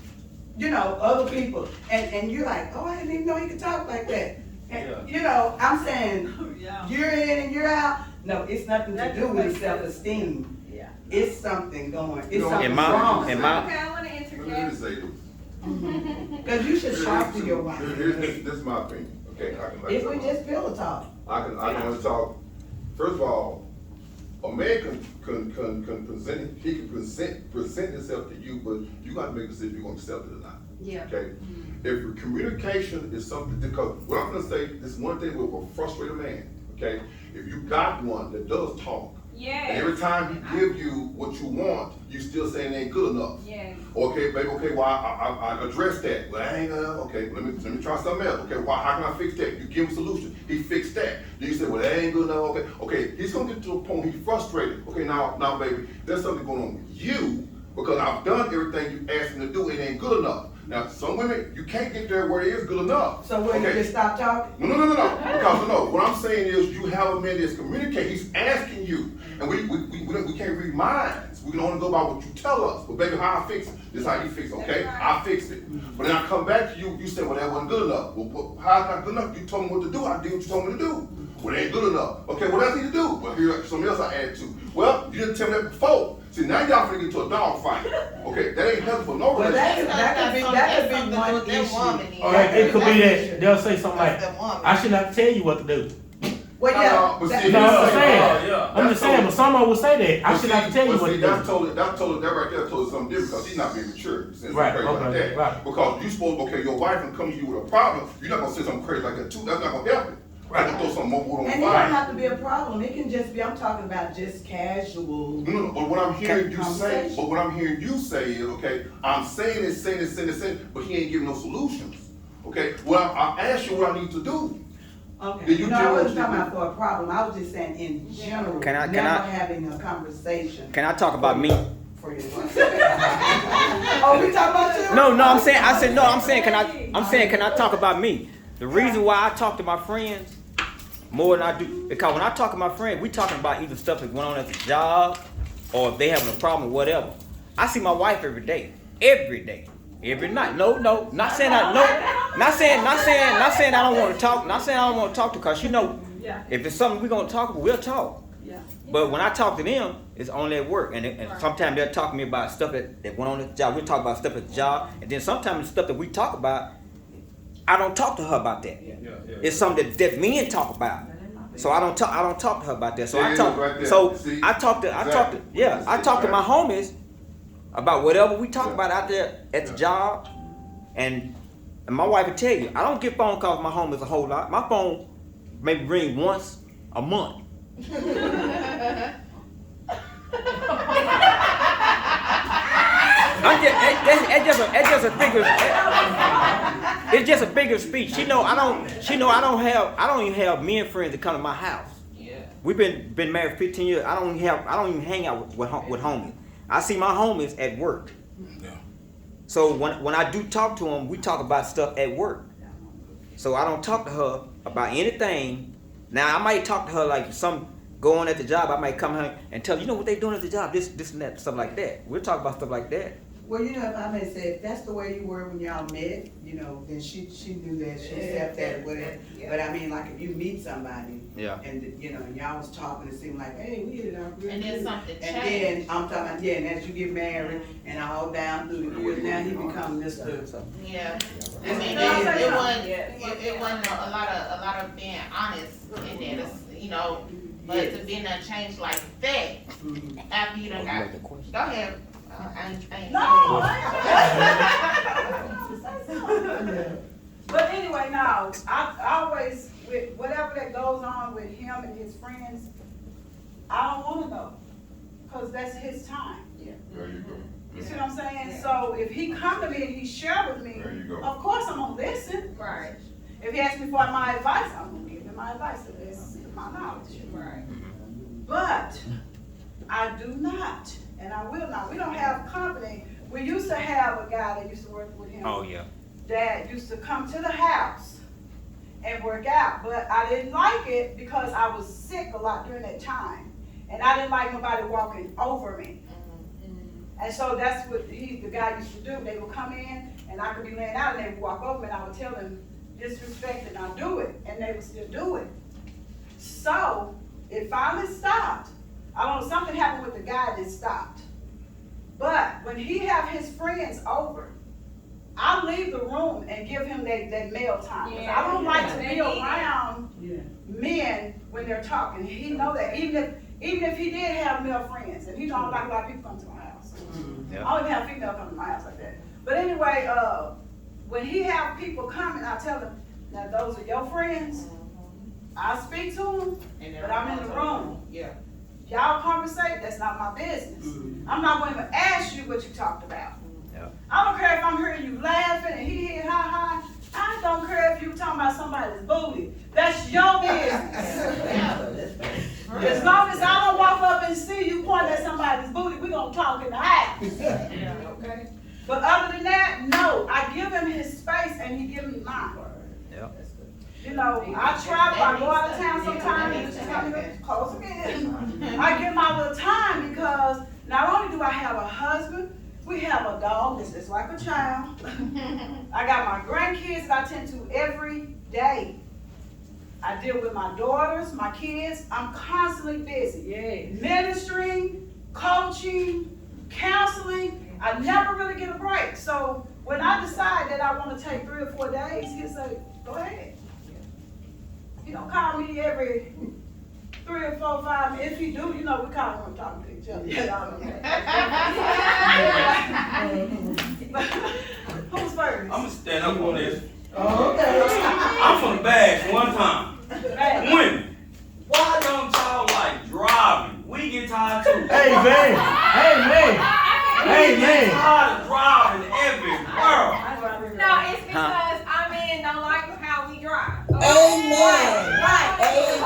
other people, and you're like, oh, I didn't even know he could talk like that. And, I'm saying, you're in and you're out. No, it's nothing to do with self-esteem. It's something going, it's something wrong. Okay, I want to interject. Because you should talk to your wife. This is my opinion. Okay, if we just pillow talk. I can want to talk. First of all, a man can present himself to you, but you got to make a decision if you're going to accept it or not. Okay. If communication is something, because what I'm going to say, this is one thing with a frustrated man. Okay, if you got one that does talk. And every time he give you what you want, you still saying it ain't good enough. Okay, baby, okay, well, I addressed that. Well, I ain't okay, let me try something else. Okay, well, how can I fix that? You give him a solution. He fixed that. Then you say, well, that ain't good enough. Okay, he's gonna get to a point he's frustrated. Okay, now, baby, there's something going on with you because I've done everything you asked him to do, it ain't good enough. Now, some women, you can't get there where it is good enough. So when you just stop talking? No. Because no, what I'm saying is you have a man that's communicating. He's asking you. And we can't read minds. We can only go by what you tell us. But baby, how I fix it? This is how you fix it, okay? I fixed it. But then I come back to you, you say, well, that wasn't good enough. Well, how's not good enough? You told me what to do. I did what you told me to do. Well, it ain't good enough. Okay, what else I need to do? Well, here's something else I add to. Well, you didn't tell me that before. See, now y'all finna get into a dog fight. Okay, that ain't nothing for no reason. That could be one issue. Or it could be that they'll say something like, I should not tell you what to do. Well, I'm just saying, but someone will say that. I should not tell you what to do. That right there told us something different because he's not being mature. Right. Because you supposed, your wife can come to you with a problem, you're not gonna say something crazy like that too. That's not gonna help it. Right. Throw some more wood on the fire. And it don't have to be a problem. It can just be, I'm talking about just casual. No, but what I'm hearing you say is, okay, I'm saying this, but he ain't giving no solutions. Okay, well, I asked you what I need to do. Okay, I wasn't talking about for a problem. I was just saying in general, having a conversation. Can I talk about me? For your wife. Oh, we talking about you? No, I'm saying, can I talk about me? The reason why I talk to my friends more than I do, because when I talk to my friends, we talking about either stuff that's going on at the job, or if they having a problem or whatever. I see my wife every day, every night. No, not saying I not saying I don't want to talk, not saying I don't want to talk to her, because if it's something we're gonna talk about, we'll talk. Yeah. But when I talk to them, it's only at work, and sometimes they'll talk to me about stuff that went on at the job. We'll talk about stuff at the job, and then sometimes the stuff that we talk about, I don't talk to her about that. It's something that men talk about. So I don't talk to her about that. So I talk to my homies about whatever we talk about out there at the job, and my wife will tell you, I don't get phone calls from my homies a whole lot. My phone maybe ring once a month. It's just a bigger speech. She know I don't even have men friends that come to my house. Yeah. We've been married for 15 years. I don't even hang out with homies. I see my homies at work. Yeah. So when I do talk to them, we talk about stuff at work. So I don't talk to her about anything. Now I might talk to her like some going at the job. I might come home and tell her, you know what they doing at the job, this and that, stuff like that. We'll talk about stuff like that. Well, if I may say, if that's the way you were when y'all met, then she knew that, she accepted that, whatever. Yeah. But I mean, like if you meet somebody, and y'all was talking, it seemed like, hey, we hit it off real and then good. something And changed. then I'm talking about, and as you get married, and all down through the years, now he become Mr. Yeah. I And mean, then- it wasn't a lot of being honest in that, but to be in a change like that after you done got. Go ahead. But anyway, no, I always, with whatever that goes on with him and his friends, I don't want to know, because that's his time. There you go. You see what I'm saying? Yeah. So if he come to me and he share with me, of course I'm going to listen. Right. If he asks me for my advice, I'm going to give him my advice. It's my knowledge. Right. But I do not, and I will not. We don't have company. We used to have a guy that used to work with him. Oh, yeah. That used to come to the house and work out. But I didn't like it because I was sick a lot during that time. And I didn't like nobody walking over me. And so that's what the guy used to do. They would come in and I could be laying out and they would walk over me and I would tell them disrespect and I'll do it. And they would still do it. So it finally stopped. I don't know, something happened with the guy that stopped. But when he have his friends over, I leave the room and give him that male time. I don't like to be around men when they're talking. He know that. Even if he did have male friends, and he don't like a lot of people come to my house. I don't even have female come to my house like that. But anyway, when he have people coming, I tell them, now those are your friends. I speak to them, but I'm in the room. Y'all conversate, that's not my business. I'm not going to ask you what you talked about. I don't care if I'm hearing you laughing and hee ha ha. I don't care if you talking about somebody's booty. That's your business. As long as I don't walk up and see you point at somebody's booty, we're going to talk in the house. Okay? But other than that, no. I give him his space and he give me mine. I travel, I go out of town sometimes, and close again. I give my little time because not only do I have a husband, we have a dog that's just like a child. I got my grandkids that I tend to every day. I deal with my daughters, my kids. I'm constantly busy. Ministering, coaching, counseling. I never really get a break. So when I decide that I want to take 3 or 4 days, he'll say, go ahead. He don't call me every 3 or 4, 5. If he do, we call him when talking to each other. Who's first? I'm gonna stand up on this. Oh, okay. I'm from the bags one time. Women, why don't y'all like driving? We get tired too. Hey man. We get tired of driving everywhere. No, it's because our men don't like how we drive. Amen. Right. Amen.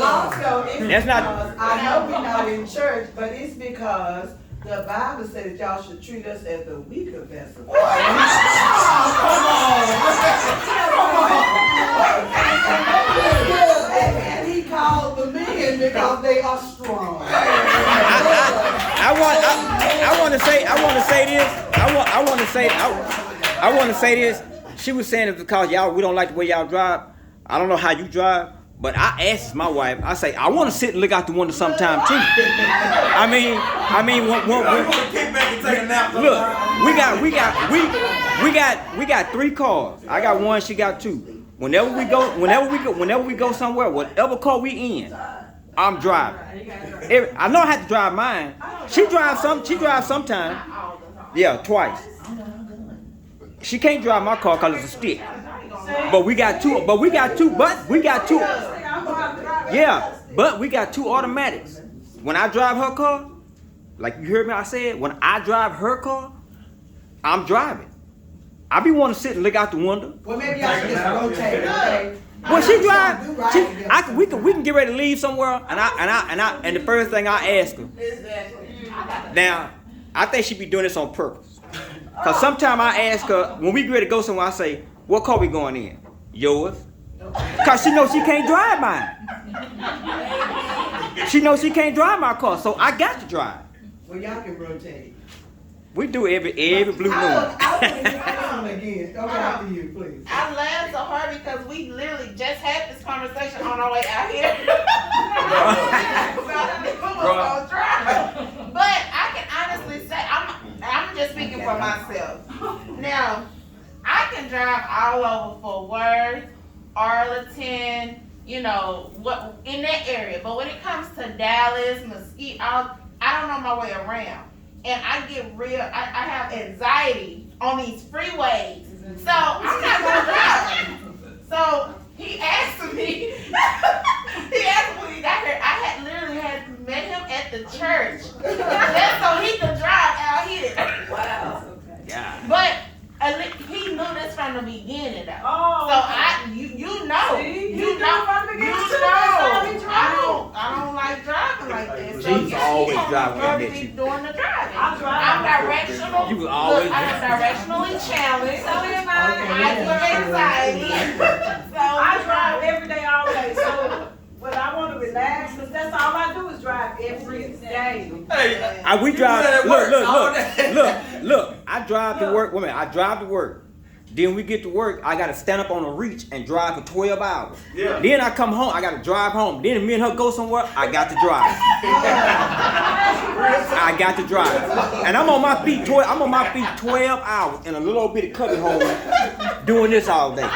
Also, it's That's not- because, I know we're not in church, but it's because The Bible says y'all should treat us as the weaker vessel. And he called the men because they are strong. I want to say this. I want to say this. She was saying it's because we don't like the way y'all drive. I don't know how you drive, but I asked my wife. I say I want to sit and look out the window sometime too. I mean, when look, we got 3 cars. I got 1. She got 2. Whenever we go somewhere, whatever car we in, I'm driving. I know I have to drive mine. She drives sometime. Yeah, twice. She can't drive my car because it's a stick. But we got two. Yeah, but we got 2 automatics. When I drive her car, like you heard me, I said, when I drive her car, I'm driving. I be wanting to sit and look out the window. Well, maybe I should just rotate, okay? Well, she drive. We can get ready to leave somewhere, and the first thing I ask her. Now, I think she be doing this on purpose. Cause sometimes I ask her when we get ready to go somewhere, I say, "What car we going in? Yours?" Cause she knows she can't drive mine. She knows she can't drive my car, so I got to drive. Well, y'all can rotate. We do every blue moon. I want to again. Go back to you, please. I laughed so hard because we literally just had this conversation on our way out here. But I can honestly say, I'm just speaking for myself. Now, I can drive all over Fort Worth, Arlington, what in that area. But when it comes to Dallas, Mesquite, I don't know my way around. And I get I have anxiety on these freeways. So I'm not gonna drive. So he asked me when he got here, I literally had met him at the church. Just so he could drive out here. Wow. Yeah. But he knew this from the beginning though. Oh. So you know. I don't like driving like this. So She's always driving. I met you. Doing the driving. I'm directional. You was always. I am directionally challenged. So am I. I get anxiety. So I drive every day, all day. So when I want to relax, because that's all I do is drive every day. Hey, We drive. Look. I drive to work. Wait a minute. I drive to work. Then we get to work. I gotta stand up on a reach and drive for 12 hours. Yeah. Then I come home. I gotta drive home. Then me and her go somewhere. I got to drive. I got to drive. And I'm on my feet 12 hours in a little bitty cubby hole doing this all day.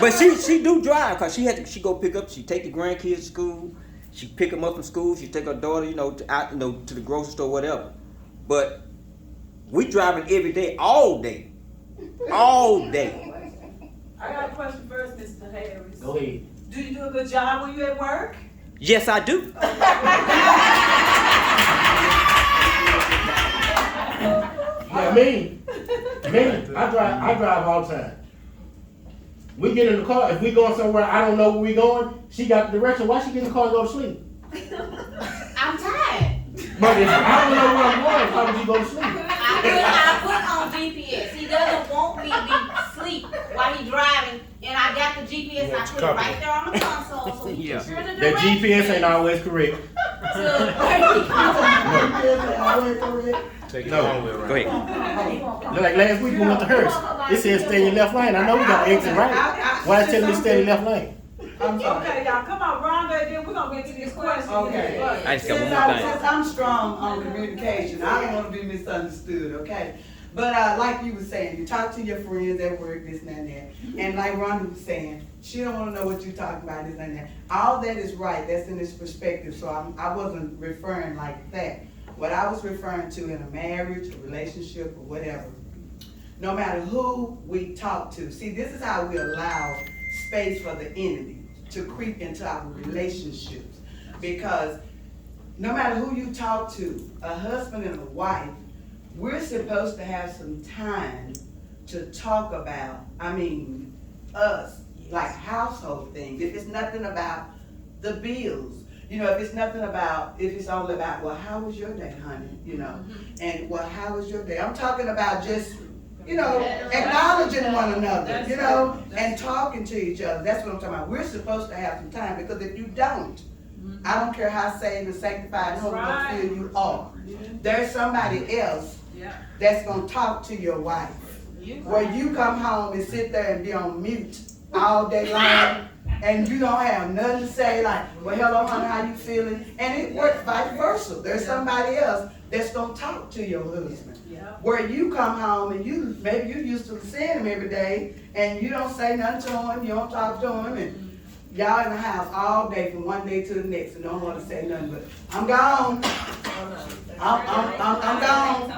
But she do drive because she go pick up. She take the grandkids to school. She pick them up from school. She take her daughter, to the grocery store, whatever. But we driving every day, all day. All day. I got a question first, Mr. Harris. Go ahead. Do you do a good job when you at work? Yes, I do. Yeah, me, I drive all the time. We get in the car, if we going somewhere I don't know where we going, she got the direction, why she get in the car and go to sleep? I'm tired. But if I don't know where I'm going, how would you go to sleep? I put on GPS. He doesn't want me to be asleep while he's driving, and I got the GPS. I put it right there on the console so he can turn the The direction. GPS ain't always correct. take it No. all the way around. Go ahead. Like last week we went to Hearst. It said stay in your left lane. I know we got exit right. Why is it telling me stay in your left lane? Okay, y'all, come on, Rhonda, and then we're going to get to this question. Okay. I just got one Since more thing. I'm strong on communication, I don't want to be misunderstood, okay? But like you were saying, you talk to your friends at work, this and that. And like Rhonda was saying, she don't want to know what you're talking about, this and that. All that is right. That's in this perspective. So I wasn't referring like that. What I was referring to in a marriage, a relationship, or whatever, no matter who we talk to. See, this is how we allow space for the enemy to creep into our relationships. Because no matter who you talk to, a husband and a wife, we're supposed to have some time to talk about, us, like household things. If it's nothing about the bills, You know, if it's nothing about, if it's all about, well, how was your day, honey? You know, and well, how was your day? I'm talking about just, you know, acknowledging one another, you know, and talking to each other. That's what I'm talking about. We're supposed to have some time, because if you don't, I don't care how saved and sanctified and holy Ghost filled you are. There's somebody else that's gonna talk to your wife. Where you come home and sit there and be on mute all day long, and you don't have nothing to say, like, well, hello, honey, how you feeling? And it works vice versa. There's somebody else that's gonna talk to your husband. Where you come home and maybe you used to seeing him every day, and you don't say nothing to him, you don't talk to him, and y'all in the house all day from one day to the next and don't want to say nothing but, I'm gone. I'm gone.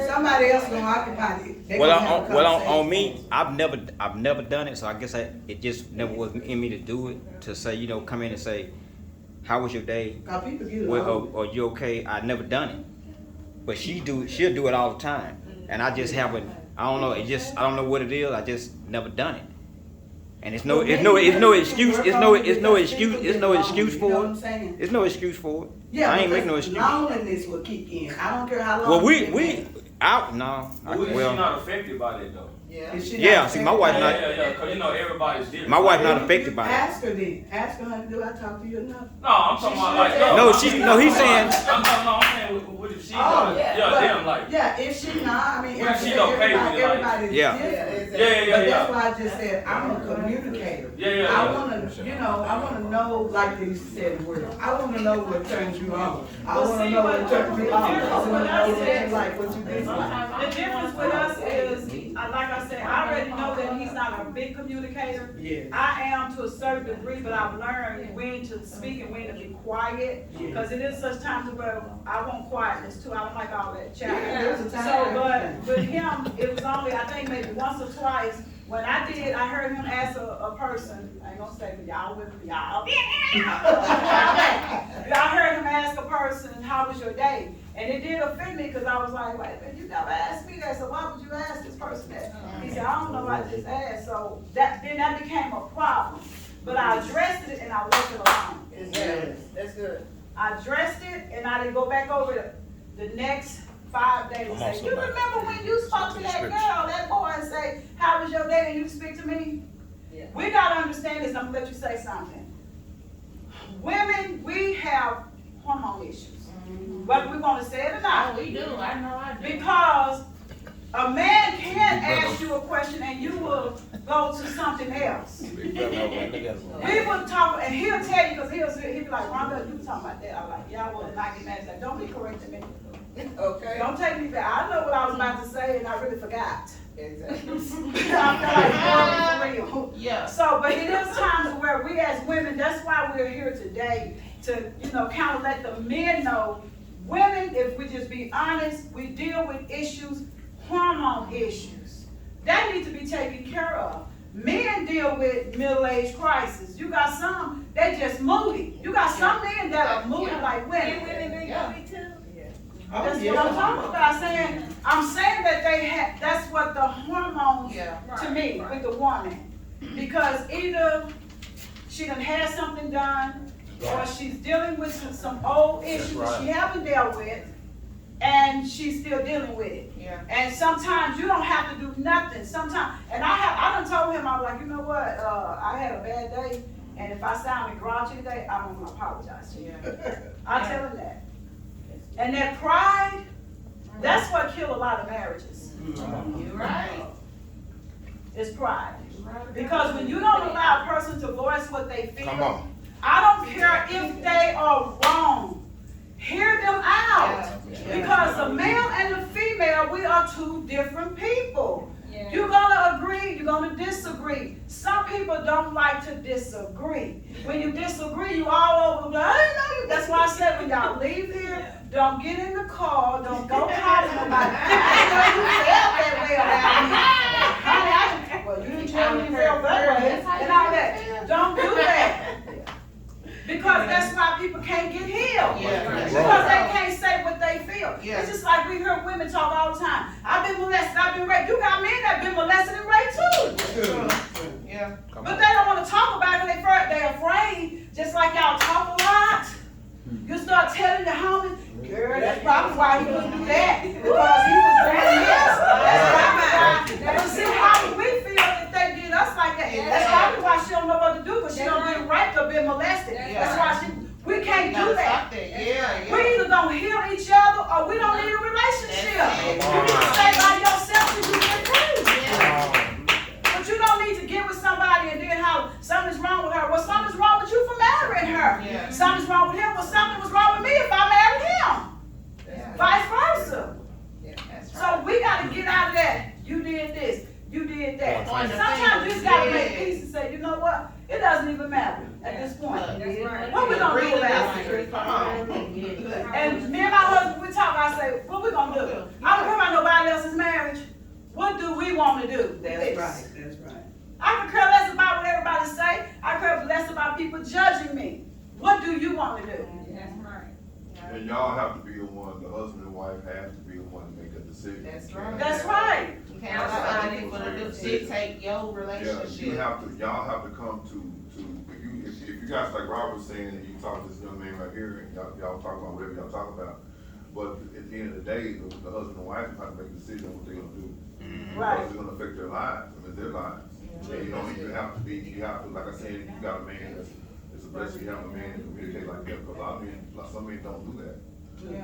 Somebody else gonna occupy it. On me, I've never done it, so I guess it just never was in me to do it, to say, you know, come in and say, how was your day? Or you okay? I've never done it. But she'll do it all the time. And I just haven't, I don't know, I don't know what it is, I just never done it. And it's no excuse for it. It's no excuse for it. Yeah, I ain't make no excuse. Loneliness will kick in. I don't care how long. Well, What if she's not affected by that though? Yeah, see, my wife not. Yeah, cause you know everybody's different. My wife not affected by it. Ask her then. Ask her, honey, do I talk to you enough? No, I'm talking about like he's saying. I'm saying what if she if she not, I mean, what if she's okay with it? Everybody's different. But that's why I just said I'm a communicator. I wanna know, like you said in word. I wanna know what turns you on. I wanna know what turns you on. I wanna know what you like, what you dislike. The difference with us is, like I said, I already know that he's not a big communicator. Yes. I am to a certain degree, but I've learned when to speak and when to be quiet. Because it is such times where I want quietness too. I don't like all that chatting. But with him, it was only, I think maybe once or twice. When I did, I heard him ask a person, I ain't gonna say for y'all women, y'all. I heard him ask a person, how was your day? And it did offend me, because I was like, wait a minute, you never asked me that, so why would you ask this person that? He said, I don't know, I just asked. So that became a problem. But I addressed it and I left it alone. That's good. I addressed it and I didn't go back over it the next 5 days and say, you remember when you spoke to that girl, that boy, and say, how was your day, and you speak to me? Yeah. We gotta understand this. I'm gonna let you say something. Women, we have hormone issues. Whether we want to say it or not. Oh, we do. I know I do. Because a man can ask you a question and you will go to something else. We will talk, and he'll tell you, because he'll be like, Rhonda, you were talking about that. I'm like, y'all will not get mad. He's like, don't be correcting me. Okay. Don't take me back. I know what I was about to say and I really forgot. Exactly. I feel like real. Yeah. So, but it is times where we as women, that's why we're here today, to, kind of let the men know, women, if we just be honest, we deal with issues, hormone issues. That need to be taken care of. Men deal with middle-age crisis. You got some, they just moody. You got some men that are moody like women. Women too. That's what I'm talking about. I'm saying that they have, that's what the hormones to me with the woman. Because either she done had something done, or she's dealing with some old issues that she haven't dealt with, and she's still dealing with it. Yeah. And sometimes you don't have to do nothing. Sometimes, and I done told him, I was like, you know what, I had a bad day, and if I sounded grouchy today, I'm gonna apologize to you. I tell him that. And that pride, that's what killed a lot of marriages. You're right. It's pride. Because when you don't allow a person to voice what they feel, Come on. I don't care if they are wrong. Hear them out. Because the male and the female, we are two different people. Yeah. You're gonna agree, you're gonna disagree. Some people don't like to disagree. When you disagree, you all over, I didn't know you. That's why I said when y'all leave here, don't get in the car, don't go calling nobody. I didn't know you felt that way about me. Well, you didn't tell me you felt that way and all that. Don't do that. Because that's why people can't get healed. Because they can't say what they feel. It's just like we hear women talk all the time. I've been molested, I've been raped. You got men that been molested and raped too. But they don't want to talk about it. They're afraid start telling the homies, girl, that's probably why he couldn't do that, because he was doing this. That's probably why. But see, how would we feel if they did us like that? That's probably why she don't know what to do, because she don't get raped or been molested. That's why we can't do that. We either gonna heal each other or we don't need a relationship. You need to stay by yourself and you get crazy. But you don't need to get with somebody and then how something's wrong with her. Well, something's wrong with you for marrying her. Something's wrong with him. Well, something was wrong with me if I married him. Vice versa. So we got to get out of that. You did this. You did that. Sometimes you just got to make peace and say, you know what? It doesn't even matter at this point. What we gonna do about it? And me and my husband, we talk. I say, what we gonna do? I don't care about nobody else's marriage. What do we want to do? That's right, that's right. I can care less about what everybody say. I care less about people judging me. What do you want to do? That's right. And y'all have to be the one, the husband and wife have to be the one to make that decision. That's right. That's right. You can't allow other people to dictate your relationship. Y'all have to come to if you guys, like Rob was saying, and you talk to this young man right here, and y'all talk about whatever y'all talk about, but at the end of the day, the husband and wife have to make a decision on what they're gonna do. Right. Because it's gonna affect their lives, their lives. And you have to, like I said, if you got a man it's a blessing you have a man that communicate like that, because a lot of men, some men don't do that.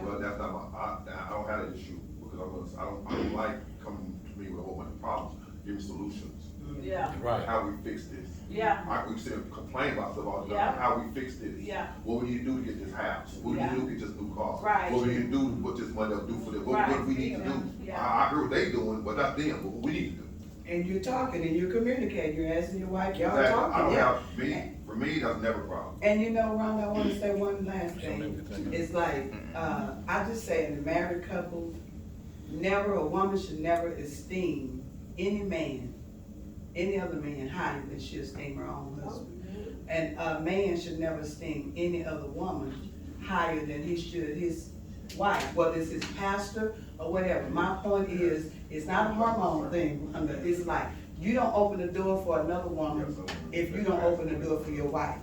But that's not I don't have that issue, because I don't like coming to me with a whole bunch of problems. Give me solutions. Yeah. Right. How we fix this. Yeah. We sit and complain about stuff all the time. Yeah. How we fix this. Yeah. What we need to do to get this house. What we need to do to get this new car. Right. What we need to do, what this money will do for them. What we need to do. Yeah. I heard what they doing, but not them. But what we need to do. And you're talking and you're communicating, you're asking your wife, y'all Exactly. talking. I don't have, for me, that's never a problem. And you know, Rhonda, I want to say one last thing. It's like, I just say in a married couple, a woman should never esteem any other man higher than she esteem her own husband. And a man should never esteem any other woman higher than he should his wife, whether it's his pastor or whatever. My point is, it's not a hormone thing, Rhonda. It's like, you don't open the door for another woman if you don't open the door for your wife.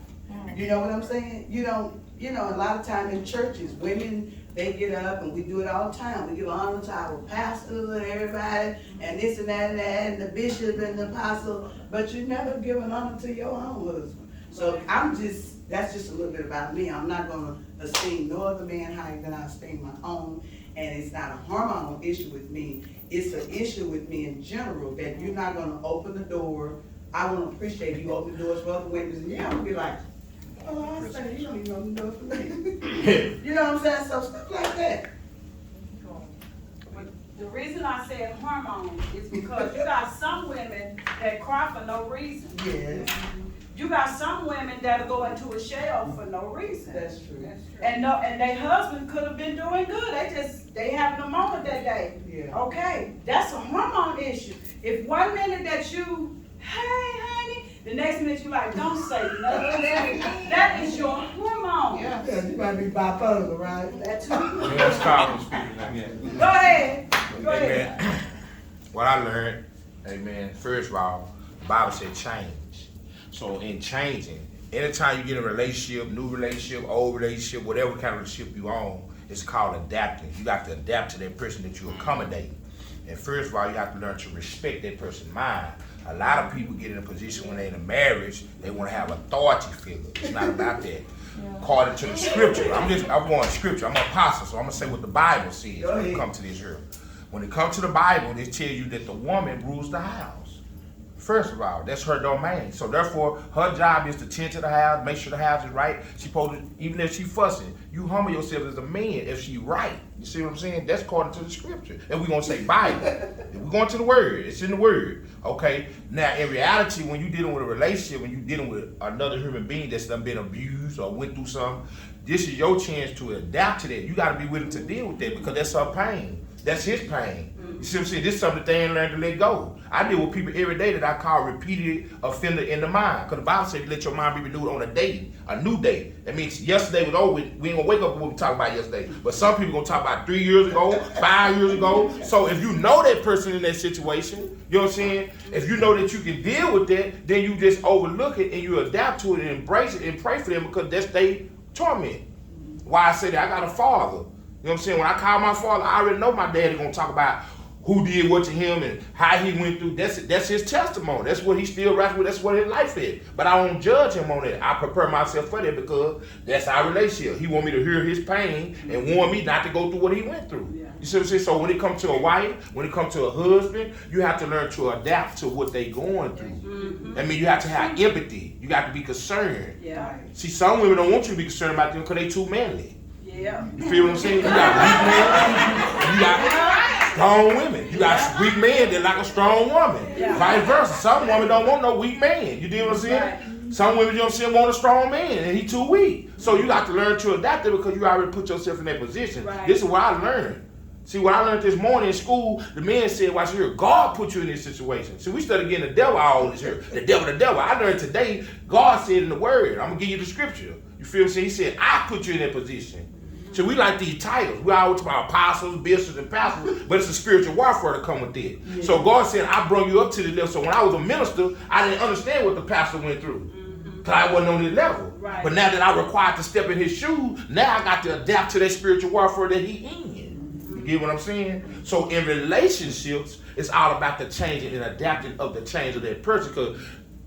You know what I'm saying? You don't, a lot of time in churches, women, they get up and we do it all the time. We give honor to our pastors and everybody and this and that and the bishop and the apostle, but you never give an honor to your own husband. So that's just a little bit about me. I'm not gonna esteem no other man higher than I esteem my own. And it's not a hormonal issue with me. It's an issue with me in general that you're not gonna open the door. I wanna appreciate you open the doors for other women. And yeah, I'm gonna be like, oh, I say, you don't even open the door for me. You know what I'm saying? So stuff like that. The reason I said hormone is because you got some women that cry for no reason. Yes. You got some women that'll go into a shell for no reason. That's true. And their husband could have been doing good. They having a moment that day. Yeah. Okay, that's a hormone issue. If 1 minute that you, hey honey, the next minute you like, don't say nothing. That is your hormone. Yeah, you might be bipolar, right? That's That's Carl speaking now. Yeah. Go ahead. Go Amen. ahead. What I learned, amen, first of all, the Bible said change. So in changing, anytime you get in a relationship, new relationship, old relationship, whatever kind of relationship you on, it's called adapting. You got to adapt to that person that you accommodate. And first of all, you have to learn to respect that person's mind. A lot of people get in a position when they're in a marriage, they want to have authority figure. It's not about that. According to the scripture, I'm going scripture. I'm an apostle, so I'm going to say what the Bible says when it comes to this here. When it comes to the Bible, it tells you that the woman rules the house. First of all, that's her domain. So therefore, her job is to tend to the house, make sure the house is right. She supposed to, even if she fussing, you humble yourself as a man if she right. You see what I'm saying? That's according to the scripture. And we're going to say Bible. If we're going to the word, it's in the word. Okay? Now, in reality, when you're dealing with a relationship, when you're dealing with another human being that's done been abused or went through something, this is your chance to adapt to that. You got to be willing to deal with that because that's her pain. That's his pain. You see what I'm saying? This is something that they ain't learned to let go. I deal with people every day that I call repeated offender in the mind. Because the Bible says you let your mind be renewed on a day, a new day. That means yesterday was over. We ain't going to wake up with what we talk about yesterday. But some people going to talk about 3 years ago, 5 years ago. So if you know that person in that situation, you know what I'm saying? If you know that you can deal with that, then you just overlook it and you adapt to it and embrace it and pray for them because that's their torment. Why I say that? I got a father. You know what I'm saying? When I call my father, I already know my daddy gonna talk about who did what to him and how he went through. That's his testimony. That's what he still writes with. That's what his life is. But I don't judge him on that. I prepare myself for that because that's our relationship. He want me to hear his pain and warn me not to go through what he went through. Yeah. You see what I'm saying? So when it comes to a wife, when it comes to a husband, you have to learn to adapt to what they going through. Mm-hmm. I mean, you have to have empathy. You got to be concerned. Yeah. See, some women don't want you to be concerned about them because they too manly. Yeah. You feel what I'm saying? You got weak men. You got strong women. You got weak men that like a strong woman. Yeah. Vice versa. Some women don't want no weak man. You deal what I'm saying? Right. Some women, you know what I'm saying, want a strong man and he too weak. So you got to learn to adapt it because you already put yourself in that position. Right. This is what I learned. See, what I learned this morning in school, the man said, watch here, God put you in this situation. See, we started getting the devil all this here. The devil. I learned today, God said in the word, I'm going to give you the scripture. You feel what I'm saying? He said, I put you in that position. So we like these titles. We always talk about apostles, bishops, and pastors, but it's a spiritual warfare to come with it. Yeah. So God said, I brought you up to the level. So when I was a minister, I didn't understand what the pastor went through. Because I wasn't on his level. Right. But now that I'm required to step in his shoes, now I got to adapt to that spiritual warfare that he in. You get what I'm saying? So in relationships, it's all about the changing and adapting of the change of that person. Because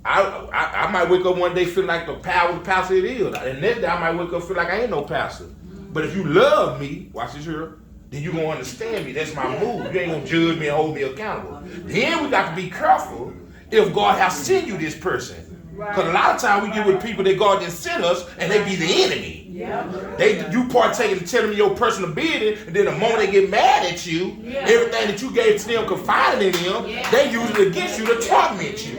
I might wake up one day feeling like the power of the pastor it is. And next day I might wake up feeling like I ain't no pastor. But if you love me, watch this here, then you gonna understand me. That's my move. You ain't gonna judge me and hold me accountable. Then we got to be careful if God has sent you this person. Because a lot of times we get with people that God didn't send us and they be the enemy. Yeah. You partake in telling them your personal business, and then the moment they get mad at you, everything that you gave to them, confided in them, they use it against you to torment you.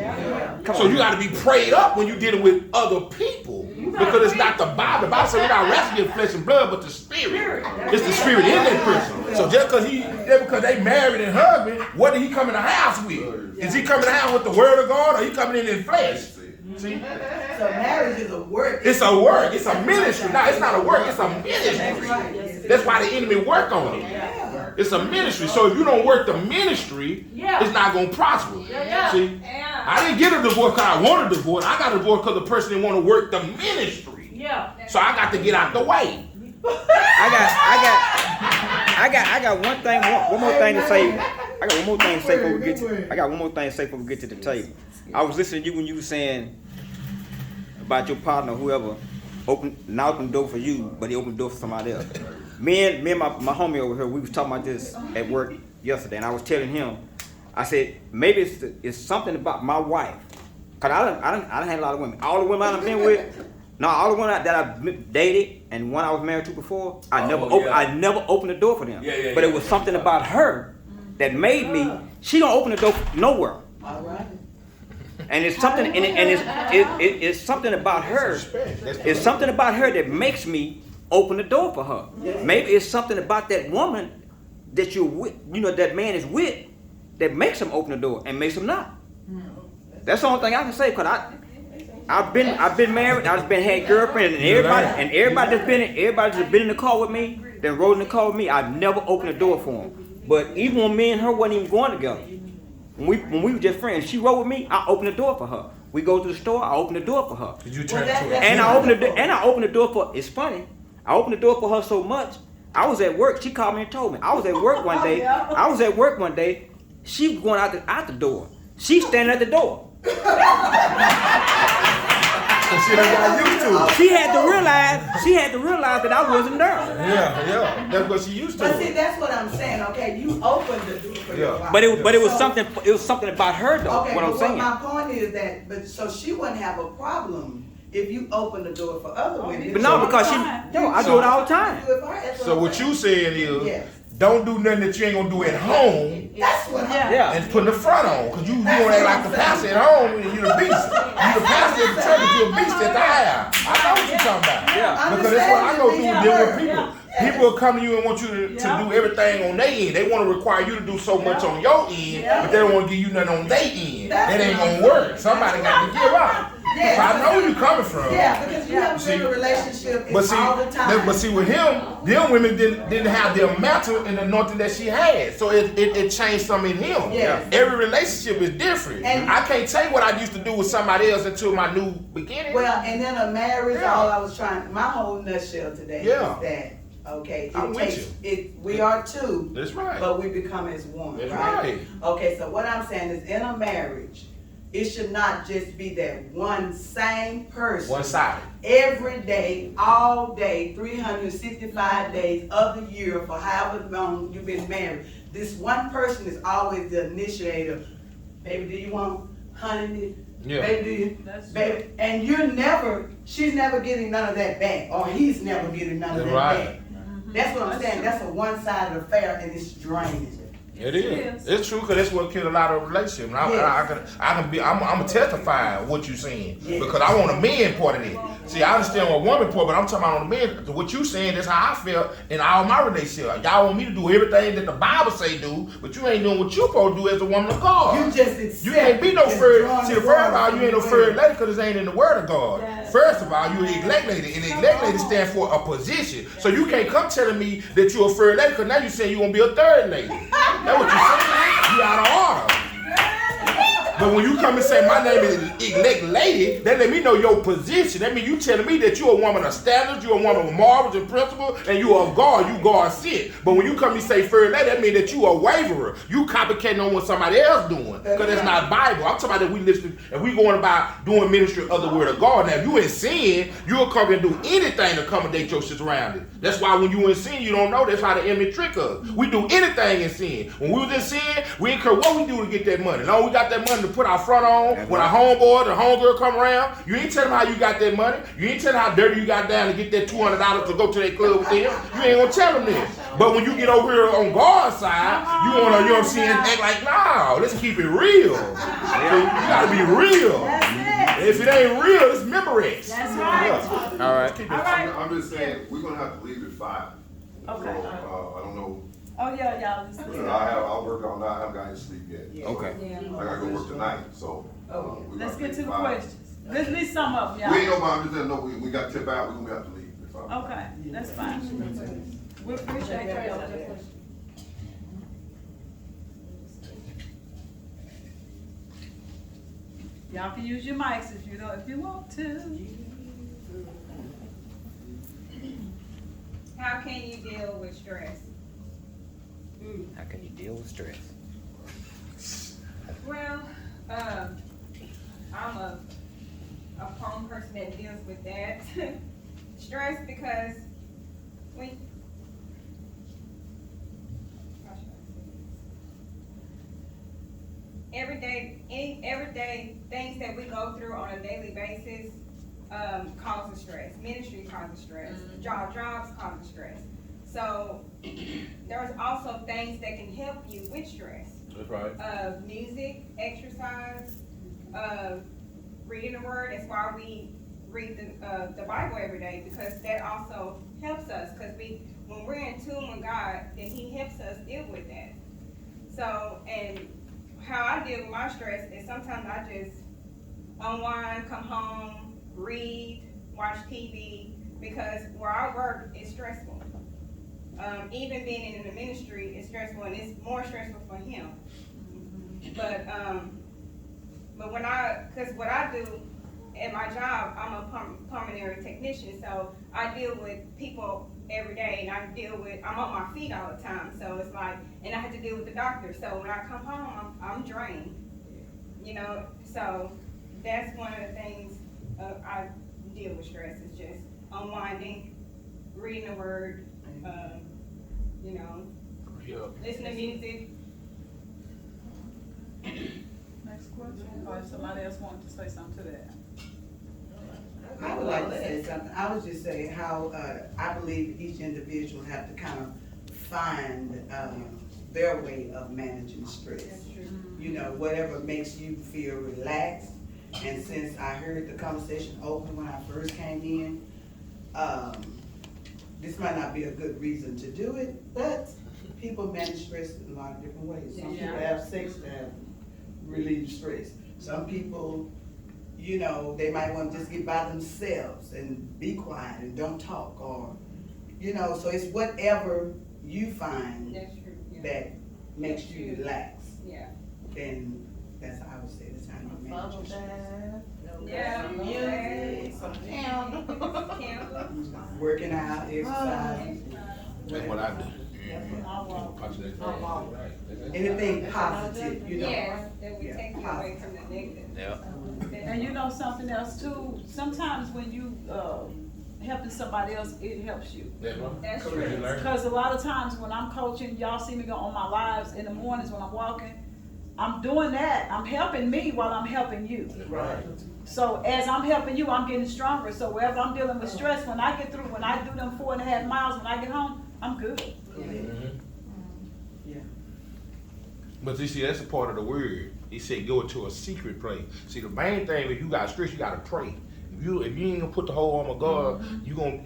So you got to be prayed up when you're dealing with other people. Because it's not the Bible. The Bible says we're not wrestling against flesh and blood, but the spirit. It's the spirit in that person. So just because they married and husband, what did he come in the house with? Is he coming in the house with the word of God, or he coming in flesh? See? So marriage is a work. It's a work. It's a ministry. No, it's not a work. It's a ministry. That's why the enemy work on it. It's a ministry. So if you don't work the ministry, it's not going to prosper. See? I didn't get a divorce because I wanted a divorce. I got a divorce because the person didn't want to work the ministry. So I got to get out the way. I got one more thing to say. I got one more thing to say before we get to. I got one more thing to say before we get to the table. I was listening to you when you were saying about your partner, whoever, not open the door for you, but he opened the door for somebody else. Me and my homie over here, we was talking about this at work yesterday, and I was telling him, I said, maybe it's something about my wife. Cause I done had a lot of women. All the women I've been with, all the women that I've dated and one I was married to before, I never opened the door for them. But it was something about her that made me. She don't open the door nowhere. All right. And it's something, it's something about her. It's something about her that makes me open the door for her. Maybe it's something about that woman that you're with, that man is with, that makes him open the door and makes him not. That's the only thing I can say, because I've been married, I've been had girlfriends, and everybody that's been in the car with me, that rode in the car with me, I've never opened the door for them. But even when me and her wasn't even going together, when we were just friends, she rode with me, I opened the door for her. We go to the store, I open the door for her. Did you turn to her? And I opened the door for. It's funny. I opened the door for her so much. I was at work. She called me and told me. I was at work one day. She was going out the door. She's standing at the door. She done got used to it. She had to realize that I wasn't there. Yeah. That's what she used to. But see, that's what I'm saying. Okay, you opened the door for your wife. But it was something about her though. Okay, what I'm saying. My point is that, so she wouldn't have a problem if you open the door for other women. But no, because I do it all the time. So what you saying is, don't do nothing that you ain't gonna do at home. That's what and putting the front on. Because you don't act like the pastor at home and you're the beast. You the pastor at the church, but you're a beast at the house. I know what you're talking about. Yeah. Because that's what I go through with dealing with people. People will come to you and want you to do everything on their end. They want to require you to do so much on your end, but they don't want to give you nothing on their end. That ain't gonna work. Somebody got to give up. So I know where you're coming from. Yeah, because you have See, in a relationship but is see, all the time. but see with him, them women didn't have the mantle and the anointing that she had. So it changed something in him. Yes. Every relationship is different. And I can't tell you what I used to do with somebody else until my new beginning. Well, and then a marriage, Yeah. all I was trying, my whole nutshell today Yeah. is that, okay, I'm it with takes, it, we are two, That's right. but we become as one, That's right? right. Okay, so what I'm saying is in a marriage, it should not just be that one same person. One-sided. Every day, all day, 365 days of the year for however long you've been married. This one person is always the initiator. Baby, do you want honey? Yeah. Baby, do you? That's Baby, and she's never getting none of that back, or he's never getting none of that Right. back. That's what I'm saying. That's a one-sided affair, and it's draining. It is. It's true because that's what kills a lot of relationships. And I'm gonna testify what you saying Yes. because I want a man part of it. See, I understand what woman part, but I'm talking about on the man. What you saying is how I felt in all my relationships. Y'all want me to do everything that the Bible say do, but you ain't doing what you supposed to do as a woman of God. You just accept. You can't be no just first. drawing See, the the first of line all, you ain't no from first the lady because it ain't in the Word of God. Yes. First of all, you an elect lady, and elect lady stand for a position. So you can't come telling me that you a first lady because now you saying you gonna be a third lady. That's what you saying. You out of order. But when you come and say my name is elect lady, that let me know your position. That means you telling me that you a woman of standards, you a woman of morals and principles, and you of God, you God sit. But when you come and say first lady, that means that you a waverer. You copycating on what somebody else doing. Because that's not Bible. I'm talking about that we listen and we going about doing ministry of the word of God. Now if you in sin, you'll come and do anything to accommodate your surroundings. That's why when you in sin, you don't know. That's how the enemy trick us. We do anything in sin. When we was in sin, we didn't care what we do to get that money. Long we got that money to put our front on. When our homeboy, the homegirl come around, you ain't telling them how you got that money. You ain't telling how dirty you got down to get that $200 to go to that club with them. You ain't gonna tell them this. But when you get over here on God's side, you wanna, you know what I'm saying, act like, nah, let's keep it real. You gotta be real. If it ain't real, it's Memorex. That's right. All right. All right. I'm just saying, we're gonna have to leave at 5. Okay. So, I don't know, Oh, yeah, y'all. Just I'll work on that, I haven't gotten sleep yet. Okay. I gotta go work tonight, so. we're Let's gonna get to leave the at 5. questions. Let's list some of them, We ain't y'all. no, I'm just saying, no, we got to tip out, we're gonna have to leave at 5. Okay, that's fine. We appreciate y'all. Y'all can use your mics if you want to. How can you deal with stress? How can you deal with stress? Well, I'm a prone person that deals with that. Stress because when every day things that we go through on a daily basis causes stress. Ministry causes stress. Jobs causes stress. So there's also things that can help you with stress. That's right. Music, exercise, reading the word. That's why we read the Bible every day, because that also helps us. Because when we're in tune with God, then He helps us deal with that. So, and how I deal with my stress is sometimes I just unwind, come home, read, watch TV, because where I work is stressful. Even being in the ministry is stressful, and it's more stressful for him. But because what I do at my job, I'm a pulmonary technician, so I deal with people every day, and I'm on my feet all the time. So it's like, and I have to deal with the doctor. So when I come home, I'm drained. You know, so that's one of the things I deal with stress, is just unwinding, reading the word, you know, listen to music. Next question, or if somebody else wanted to say something to that. I would like to say something. I would just say how I believe each individual have to kind of find their way of managing stress. You know, whatever makes you feel relaxed. And since I heard the conversation open when I first came in, this might not be a good reason to do it, but people manage stress in a lot of different ways. Some people have sex to relieve stress. Some people you know, they might want to just get by themselves and be quiet and don't talk, or, you know, so it's whatever you find That's true, yeah. that makes That's you true. relax. Yeah. Then that's how I would say that's how you manage your stress. Yeah. Some music, some candles. Candles. Working out, exercising, That's what I do. anything positive, you know. Yes, that would Yeah, take you away positive. from the negative. Yeah. And you know something else too, sometimes when you, helping somebody else, it helps you. That's Correct. true. Because a lot of times when I'm coaching, y'all see me go on my lives in the mornings when I'm walking, I'm doing that, I'm helping me while I'm helping you. Right. So as I'm helping you, I'm getting stronger, so wherever I'm dealing with stress, when I get through, when I do them 4.5 miles, when I get home, I'm good. Yeah. But you see, that's a part of the word. He said, go into a secret place. See, the main thing, if you got stress, you gotta pray. If you ain't gonna put the whole armor of God,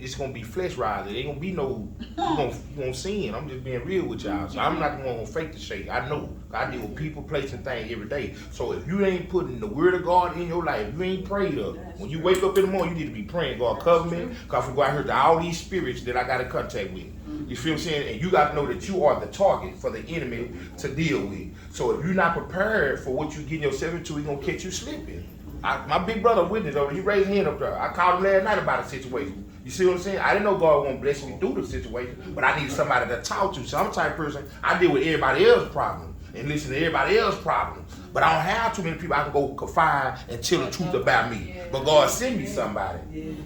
it's gonna be flesh rising. There ain't gonna be no, you gonna sin. I'm just being real with y'all. So I'm not gonna fake the shake. I know. I deal with people, places, and things every day. So if you ain't putting the word of God in your life, you ain't prayed up. When you wake up in the morning, you need to be praying, God, cover me. Cause I go out here to all these spirits that I got in contact with. You feel what I'm saying? And you got to know that you are the target for the enemy to deal with. So if you're not prepared for what you're getting yourself into, he's going to catch you slipping. My big brother witness over, he raised his hand up there. I called him last night about a situation. You see what I'm saying? I didn't know God won't bless me through the situation, but I needed somebody to talk to. So I'm the type of person, I deal with everybody else's problems and listen to everybody else's problems. But I don't have too many people I can go confide and tell the truth about me. But God send me somebody.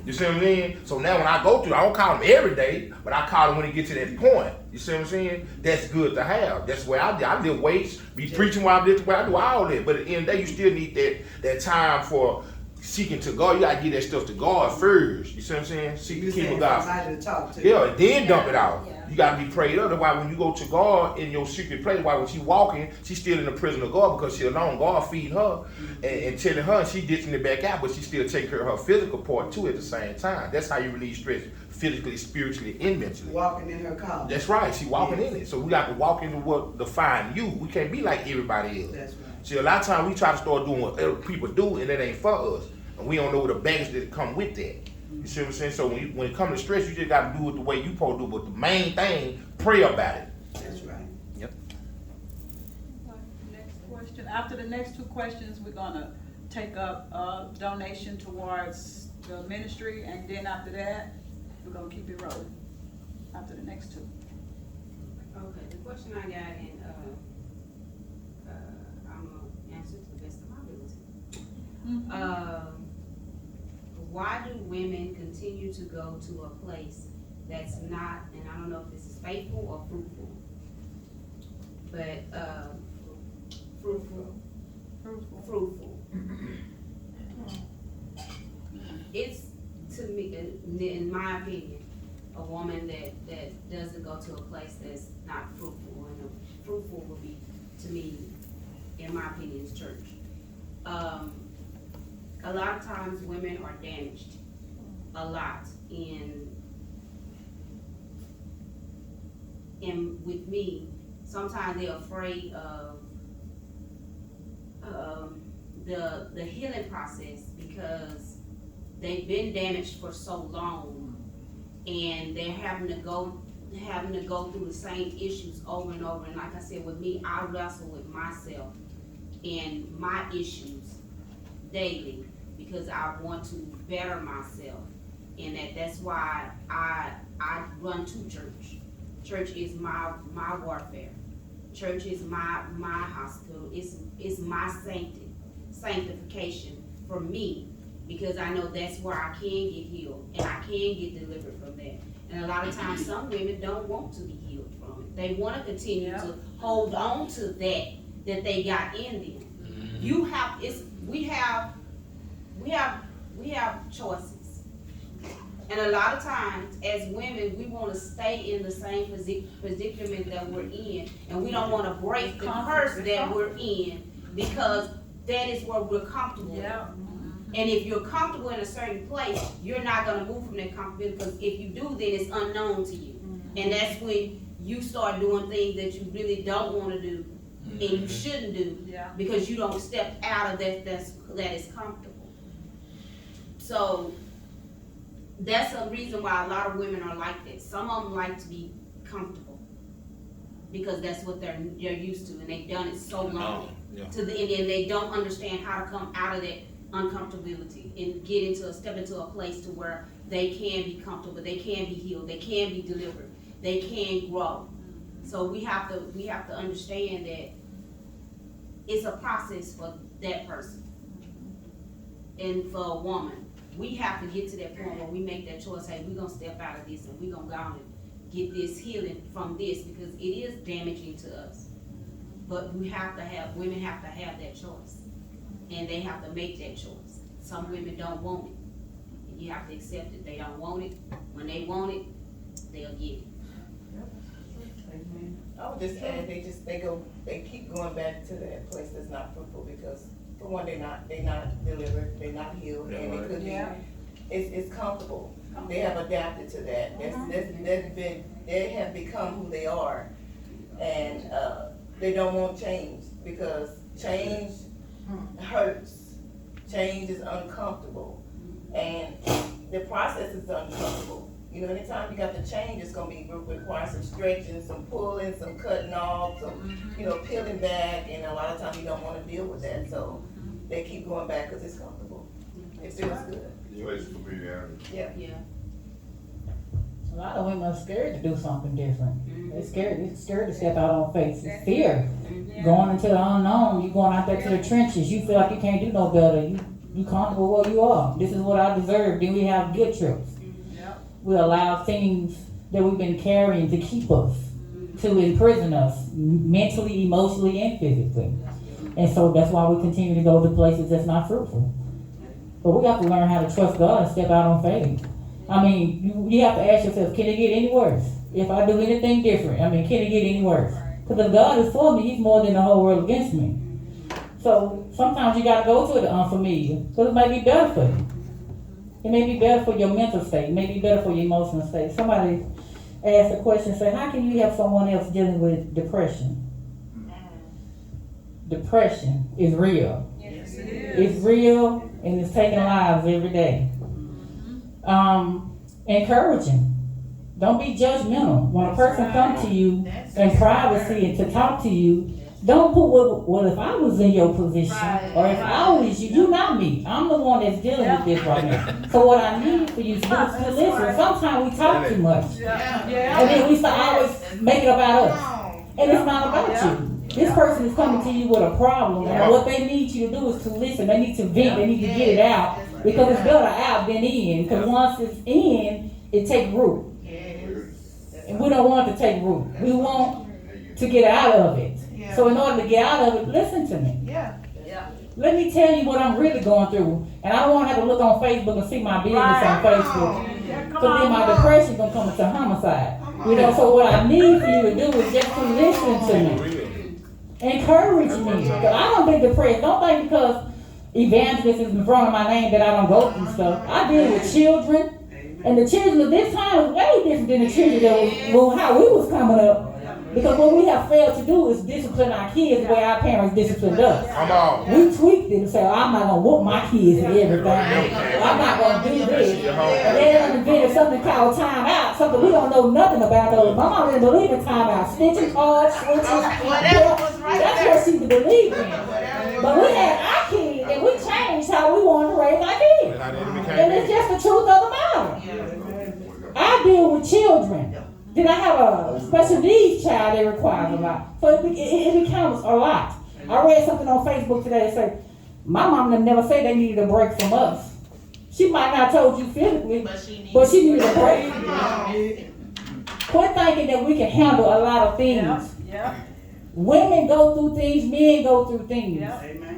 You see what I mean? So now when I go through, I don't call him every day, but I call him when he get to that point. You see what I'm saying? That's good to have. That's where I live weights, be preaching while I live, where I do all that. But at the end of the day, you still need that time for seeking to God. You gotta give that stuff to God first. You see what I'm saying? Seek the kingdom of God. Somebody to talk to. Yeah, then dump it out. You gotta be prayed up. That's why when you go to God in your secret place, why when she walking, she's still in the prison of God because she alone. God feed her and telling her, and she ditching it back out, but she still take care of her physical part too at the same time. That's how you release stress physically, spiritually, and mentally. Walking in her calling. That's right. She walking in it. So we got to walk into what define you. We can't be like everybody else. That's right. See, a lot of times we try to start doing what other people do, and it ain't for us. And we don't know the baggage that come with that. You see what I'm saying? So when it comes to stress, you just got to do it the way you supposed to do. But the main thing, pray about it. That's right. Yep. Next question. After the next two questions, we're gonna take up a donation towards the ministry, and then after that, we're gonna keep it rolling. After the next two. Okay, the question I got, and I'm gonna answer to the best of my ability. Why do women continue to go to a place that's not, and I don't know if this is faithful or fruitful, but fruitful. It's, to me, in my opinion, a woman that doesn't go to a place that's not fruitful, and fruitful would be, to me, in my opinion, is church. A lot of times women are damaged, a lot, and with me, sometimes they're afraid of the healing process because they've been damaged for so long, and they're having to go through the same issues over and over. And like I said, with me, I wrestle with myself and my issues daily because I want to better myself, and that's why I run to church. Church is my warfare. Church is my hospital. It's my sanctification for me, because I know that's where I can get healed and I can get delivered from that. And a lot of times some women don't want to be healed from it. They want to continue to hold on to that they got in them. We have choices. And a lot of times, as women, we want to stay in the same predicament that we're in, and we don't want to break the curse that we're in, because that is where we're comfortable. Yeah. And if you're comfortable in a certain place, you're not going to move from that comfortability, because if you do, then it's unknown to you. And that's when you start doing things that you really don't want to do, and you shouldn't do, because you don't step out of that is comfortable. So that's a reason why a lot of women are like that. Some of them like to be comfortable because that's what they're used to, and they've done it so long. To the end, and they don't understand how to come out of that uncomfortability and step into a place to where they can be comfortable, they can be healed, they can be delivered, they can grow. So we have to understand that it's a process for that person. And for a woman, we have to get to that point where we make that choice, hey, we're gonna step out of this and we're gonna go on and get this healing from this, because it is damaging to us. But women have to have that choice. And they have to make that choice. Some women don't want it. And you have to accept it. They don't want it. When they want it, they'll get it. I would just add, they keep going back to that place that's not fruitful because, for one, they're not delivered, they're not healed, and it could be, it's comfortable. They have adapted to that. They have become who they are, and they don't want change because change hurts. Change is uncomfortable, and the process is uncomfortable. You know, anytime you got to change, it's gonna require some stretching, some pulling, some cutting off, some, peeling back, and a lot of times you don't wanna deal with that, so they keep going back because it's comfortable. It feels good. Place for familiarity. Yeah. A lot of women are scared to do something different. They're scared to step out on faith. It's fear. Going into the unknown, you going out there to the trenches, you feel like you can't do no better. You comfortable where you are. This is what I deserve. Then we have guilt trips. We allow things that we've been carrying to keep us, to imprison us, mentally, emotionally, and physically. And so that's why we continue to go to places that's not fruitful. But we have to learn how to trust God and step out on faith. I mean, you have to ask yourself, can it get any worse? If I do anything different, can it get any worse? Because if God is for me, He's more than the whole world against me. So sometimes you got to go to the unfamiliar, because it may be better for you. It may be better for your mental state. It may be better for your emotional state. Somebody asked a question, say, how can you help someone else dealing with depression? Depression is real. Yes, it It's real, and it's taking lives every day. Encouraging. Don't be judgmental. When a person comes to you in privacy and to talk to you, don't put, well, if I was in your position, or if I was you, you're not me. I'm the one that's dealing with this right now. So what I need for you is to listen. Sometimes we talk too much. And then we start always make it about us. And it's not about you. This person is coming to you with a problem, and what they need you to do is to listen. They need to vent. They need to get it out, because it's better out than in. Because once it's in, it takes root. And we don't want it to take root. We want to get out of it. So in order to get out of it, listen to me. Let me tell you what I'm really going through. And I don't want to have to look on Facebook and see my business on Facebook. Because then my depression going to come into homicide. So what I need for you to do is just to listen to me. Encourage me. Because I don't be depressed. Don't think because evangelist is in front of my name that I don't go through stuff. I deal with children. And the children of this time is way different than the children that was how we was coming up. Because what we have failed to do is discipline our kids the way our parents disciplined us. Come on. We tweaked it and said, I'm not going to whoop my kids and everything. I'm not going to do this. And then invented something called time out, something we don't know nothing about. My mom didn't believe in time out. Snitching cards, switches. That's what she believed in. But we had our kids and we changed how we wanted to raise our kids. And it's just the truth of the matter. I deal with children. Then I have a special needs child that requires a lot. So it becomes a lot. I read something on Facebook today that said, my mom never said they needed a break from us. She might not have told you physically, but she needed a break. Quit thinking that we can handle a lot of things. Women go through things, men go through things.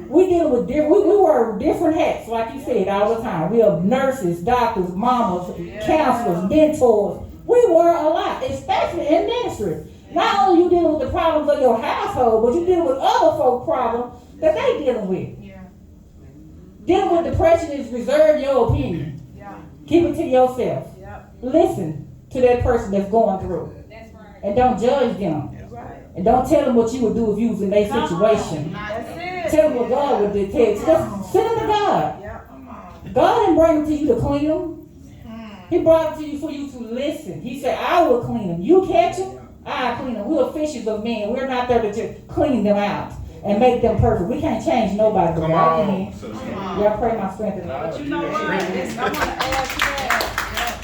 We deal with different, we wear different hats, like you said, all the time. We are nurses, doctors, mamas, counselors, mentors. We wear a lot, especially in ministry. Not only you dealing with the problems of your household, but you dealing with other folk problems that they dealing with. Dealing with depression is reserve your opinion. Keep it to yourself. Listen to that person that's going through. And don't judge them. And don't tell them what you would do if you was in their situation. Tell them what God would do. Just send them to God. God didn't bring them to you to clean them. He brought them to you for you to listen. He said, I will clean them. You catch them, I'll clean them. We're fishers of men. We're not there to just clean them out and make them perfect. We can't change nobody, but God can. Y'all pray my strength in that. But you know what? I want to add to that.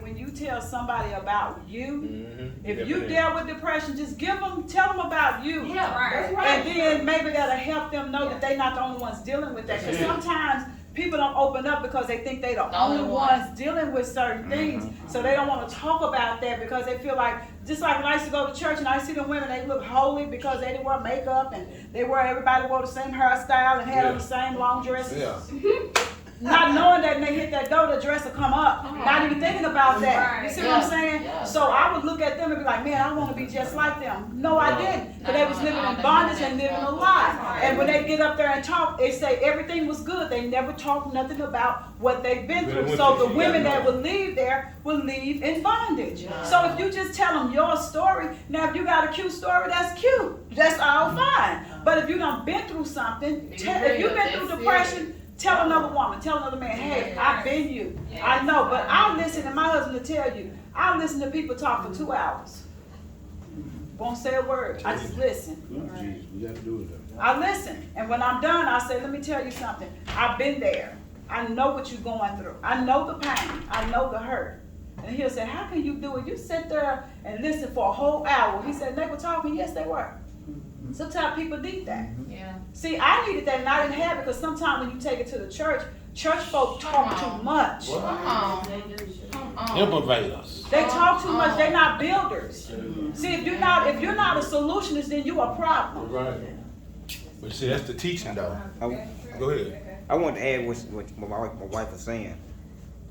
When you tell somebody about you, if you deal with depression, just tell them about you. Yeah, that's right. And then maybe that'll help them know that they're not the only ones dealing with that. Because sometimes people don't open up because they think they're the only ones dealing with certain things. So they don't want to talk about that because they feel like, just like when I used to go to church and I see the women, they look holy because they didn't wear makeup and everybody wore the same hairstyle and had on the same long dresses. Not knowing that when they hit that door, the dress will come up. Not even thinking about that. You see what I'm saying? So I would look at them and be like, man, I want to be just like them. No, I didn't. Because they was living in bondage and living a lie. And when they get up there and talk, they say everything was good. They never talk nothing about what they've been through. So the women that would leave there will leave in bondage. So if you just tell them your story, now if you got a cute story, that's cute. That's all fine. But if you done been through something, if you've been through depression, tell another woman, tell another man, hey, I've been you. I know, but I'll listen, and my husband will tell you, I'll listen to people talk for 2 hours. Won't say a word. I just listen. I listen. And when I'm done, I say, let me tell you something. I've been there. I know what you're going through. I know the pain. I know the hurt. And he'll say, how can you do it? You sit there and listen for a whole hour. He said, they were talking. Yes, they were. Sometimes people need that. Yeah. See, I needed that and I didn't have it because sometimes when you take it to the church folk talk too much. Innovators. They talk too much. They're not builders. See, if you're not a solutionist, then you a problem. Right. But see, that's the teaching though. Go ahead. I want to add what my wife was saying.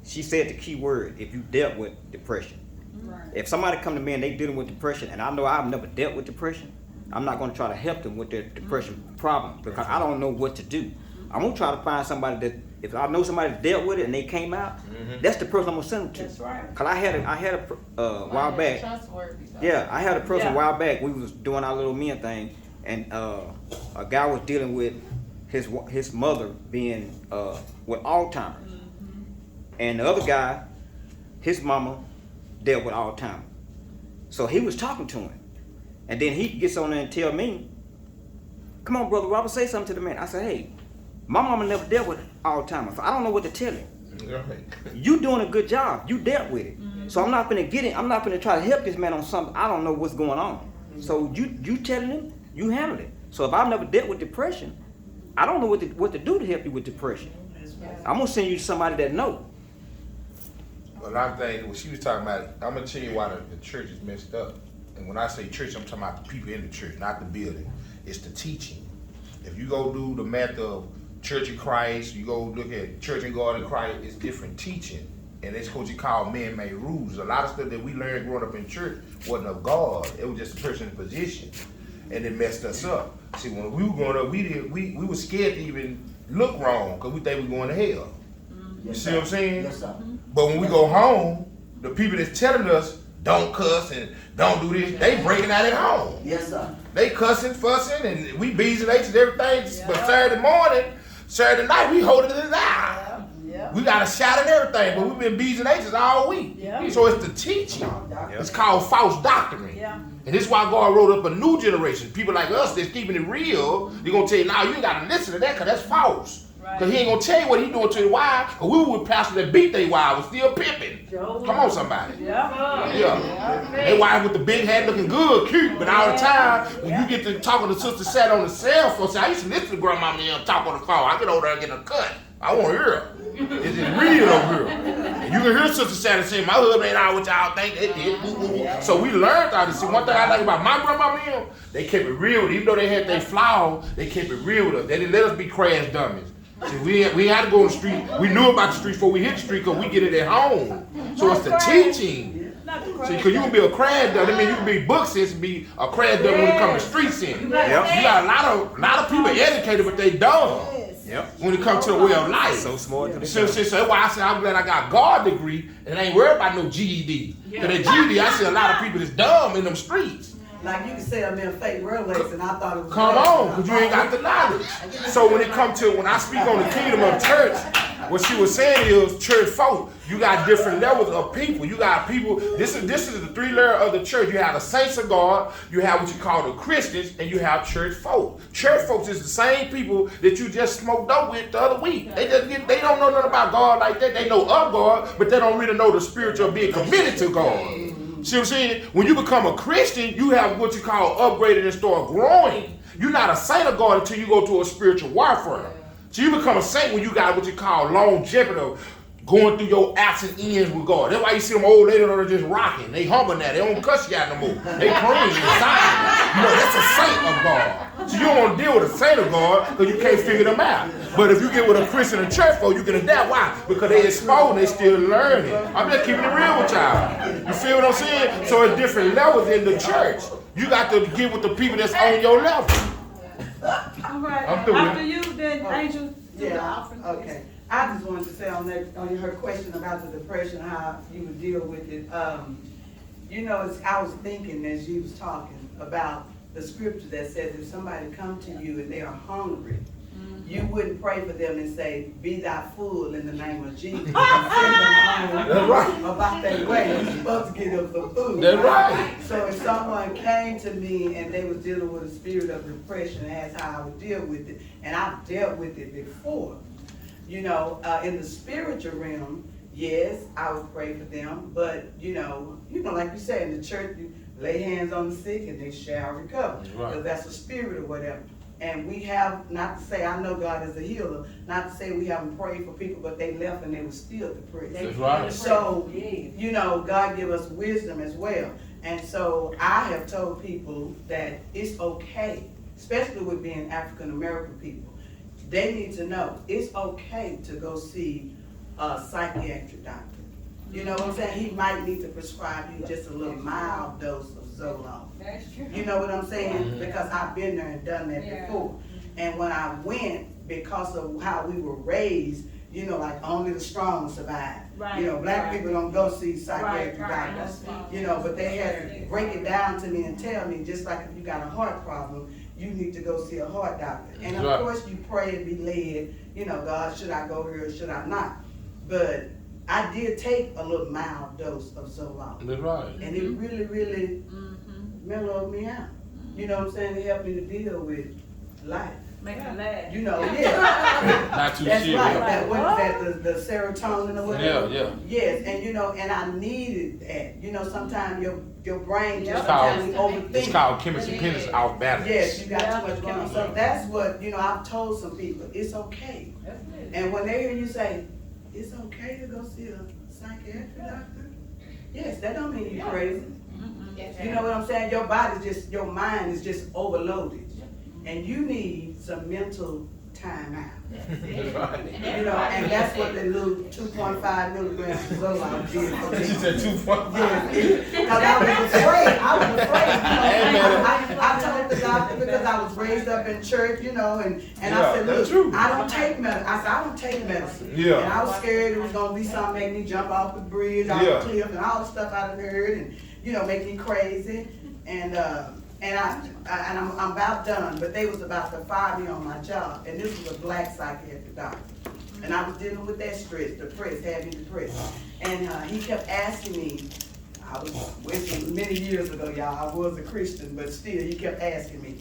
She said the key word, if you dealt with depression. Right. If somebody come to me and they dealing with depression, and I know I've never dealt with depression, I'm not going to try to help them with their depression problem because I don't know what to do. I'm going to try to find somebody that, if I know somebody that dealt with it and they came out, that's the person I'm going to send them to. That's right. Because I had a while back. Yeah, I had a person a while back. We was doing our little men thing, and a guy was dealing with his mother being with Alzheimer's. And the other guy, his mama dealt with Alzheimer's. So he was talking to him. And then he gets on there and tell me, come on, Brother Robert, say something to the man. I said, hey, my mama never dealt with Alzheimer's, so I don't know what to tell him. You doing a good job. You dealt with it. So I'm not gonna get it. I'm not gonna try to help this man on something I don't know what's going on. So you telling him, you handle it. So if I've never dealt with depression, I don't know what to do to help you with depression. I'm gonna send you to somebody that know. Well, I'm thinking, what she was talking about, I'm gonna tell you why the church is messed up. And when I say church, I'm talking about the people in the church, not the building. It's the teaching. If you go do the math of Church of Christ, you go look at Church and God in Christ, it's different teaching. And it's what you call man-made rules. A lot of stuff that we learned growing up in church wasn't of God. It was just a person's position. And it messed us up. See, when we were growing up, we were scared to even look wrong because we think we were going to hell. You see what I'm saying? Yes, sir. But when we go home, the people that's telling us don't cuss and don't do this, they breaking out at home. Yes, sir. They cussing, fussing, and we bees and H's and everything. But Saturday morning, Saturday night, we holding it out. We got a shot and everything, but we've been bees and H's all week. So it's the teaching. It's called false doctrine. And this is why God wrote up a new generation. People like us that's keeping it real, they're going to tell you, now you got to listen to that because that's false. Because he ain't going to tell you what he doing to his wife. Because we were with pastors that beat their wife was still pimping. Come on, somebody. Their wife with the big hat looking good, cute, but all the time, when you get to talking to Sister Sat on the cell phone, I used to listen to grandmama and talk on the phone. I get over there and get a cut. I want to hear her. It's real over here. And you can hear Sister Sat say, my husband ain't all what y'all think they did. So we learned all this. See, one thing I like about my grandmama and them, they kept it real. Even though they had their flaws, they kept it real with us. They didn't let us be crash dummies. See, we had to go on the street. We knew about the streets before we hit the street because we get it at home. So it's the teaching. See, because you can be a crash dummy. I mean, you can be book sense and be a crash dummy when it comes to street sense. You got a lot of people educated, but they dumb. When it comes to the way of life. So smart. So that's why I say I'm glad I got a God degree and I ain't worried about no GED. Because that GED, I see a lot of people that's dumb in them streets. Like you can sell me a fake Rolex and I thought it was. Come on, because you ain't got the knowledge. So when I speak on the kingdom of church, what she was saying is church folk, you got different levels of people. You got people, this is the three layer of the church. You have the saints of God, you have what you call the Christians, and you have church folk. Church folks is the same people that you just smoked up with the other week. They don't know nothing about God like that. They know of God, but they don't really know the spiritual of being committed to God. See what I'm saying? When you become a Christian, you have what you call upgraded and start growing. You're not a saint of God until you go to a spiritual warfare. So you become a saint when you got what you call longevity of going through your outs and ins with God. That's why you see them old ladies that are just rocking. They humming that. They don't cuss you out no more. They praying inside. You know, that's a saint of God. So you don't want to deal with a saint of God because you can't figure them out. But if you get with a Christian and church folk, you can adapt. Why? Because they exposed and they still learning. I'm just keeping it real with y'all. You feel what I'm saying? So it's different levels in the church. You got to get with the people that's on your level. All right, I'm through. after you, then Angel, do the Yeah, offering, please. okay. I just wanted to say on her question about the depression, how you would deal with it. You know, I was thinking as you was talking about the scripture that says if somebody come to you and they are hungry, you wouldn't pray for them and say, be thou full in the name of Jesus. And send them home. That's right. About their way. You're supposed to get them some food. That's right. So if someone came to me and they was dealing with a spirit of depression, that's how I would deal with it. And I've dealt with it before. You know, in the spiritual realm, yes, I would pray for them. But, you know, like you said, in the church, you lay hands on the sick and they shall recover. Right. Because that's a spirit or whatever. And we have, not to say I know God is a healer, not to say we haven't prayed for people, but they left and they were still depressed. That's right. So, you know, God give us wisdom as well. And so I have told people that it's okay, especially with being African American people. They need to know it's okay to go see a psychiatric doctor. You know what I'm saying? He might need to prescribe you just a little mild dose of Zoloft. That's true. You know what I'm saying? Because I've been there and done that before. And when I went, because of how we were raised, you know, like only the strong survive. Right. You know, black people don't go see psychiatric Right. doctors. You know, but they had to break it down to me and tell me, just like if you got a heart problem, you need to go see a heart doctor. And of course you pray and be led, you know, God, should I go here or should I not? But I did take a little mild dose of Zoloft. That's right. And it really, really mellowed me out. You know what I'm saying? It helped me to deal with life. Make you laugh. You know, yeah. Not too That's serious. right. That, what is that, the serotonin or whatever? Yeah. Yes, and you know, and I needed that. You know, sometimes your brain just It's sometimes called, overthink. it's called chemistry dependence off balance. Yes, you got too much going on. So that's what, you know, I've told some people, it's okay. And when they hear you say, it's okay to go see a psychiatric doctor, yes, that don't mean you're crazy. You know what I'm saying? Your body's just, your mind is just overloaded. And you need some mental time out. That's right. You know, and that's what the little 2.5 milligrams of Zoloft did for me. She said 2.5. Because I was afraid. You know, I told the doctor because I was raised up in church, you know, and I said, look, true. I don't take medicine. I said, I don't take medicine. Yeah. And I was scared it was going to be something make me jump off the bridge, off the cliff, and all the stuff I done heard, and, you know, make me crazy. And I'm about done, but they was about to fire me on my job, and this was a black psychiatric doctor. And I was dealing with that stress, depressed, had me depressed. And he kept asking me, I was with many years ago, y'all, I was a Christian, but still, he kept asking me,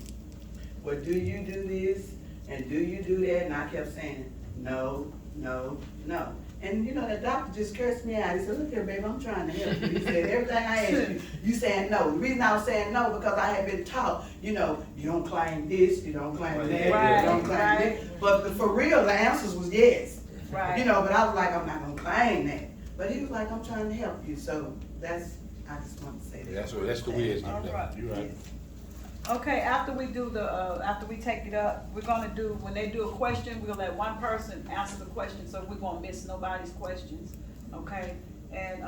well, do you do this, and do you do that? And I kept saying, no, no, no. And you know, the doctor just cursed me out. He said, look here, baby, I'm trying to help you. He said, everything I asked you, you saying no. The reason I was saying no, because I had been taught, you know, you don't claim this, you don't claim that, you don't claim that. But for real, the answers was yes. Right. You know, but I was like, I'm not going to claim that. But he was like, I'm trying to help you. So I just want to say that. That's the way it's All getting right. done. You're right. Okay, after we do after we take it up, we're gonna do, when they do a question, we're gonna let one person answer the question, so we won't miss nobody's questions, okay? And,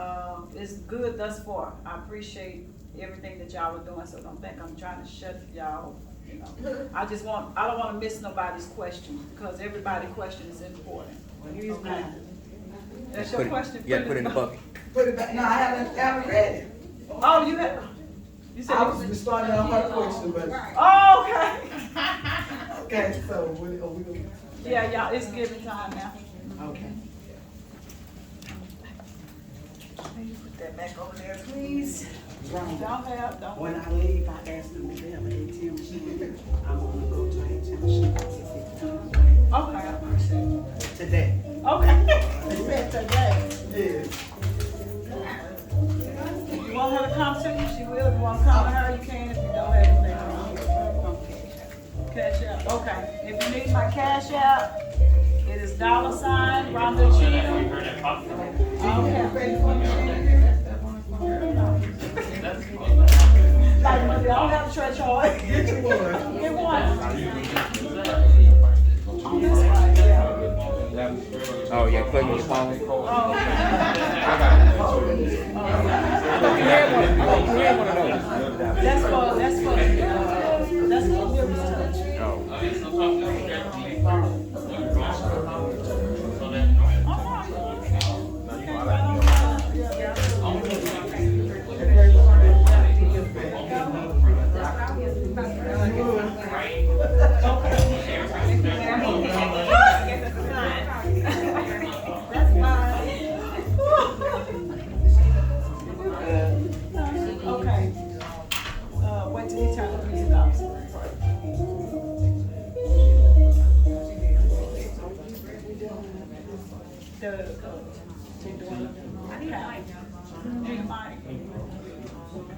it's good thus far. I appreciate everything that y'all are doing, so don't think I'm trying to shut y'all, you know. I don't wanna miss nobody's question, because everybody's question is important. Well, here's mine. That's your question. You gotta put it in the bucket. Put it back. No, I haven't read it. Oh, you have? You said I was responding on her question, but, Oh, okay. okay, so what are we gonna? Yeah, y'all, it's giving time now. Okay. Put that back over there, please. Don't. When I leave, I ask them if they have an ATM machine. I'm gonna go to an ATM machine. Okay, I appreciate it. Today. Okay. You said today. Yes. If you want her to come to you, she will. If you want to come to her, you can. If you don't have anything, cash out. Okay. If you need my cash out, it is $sign Rhonda Cheatham. Like Monday, I don't have a church hall. Get you one. Get one. On this side, yeah. Oh, yeah, plug in your phone. Oh, okay. You had one of those. That's for women's touch. Okay. Wait till he turns the music off.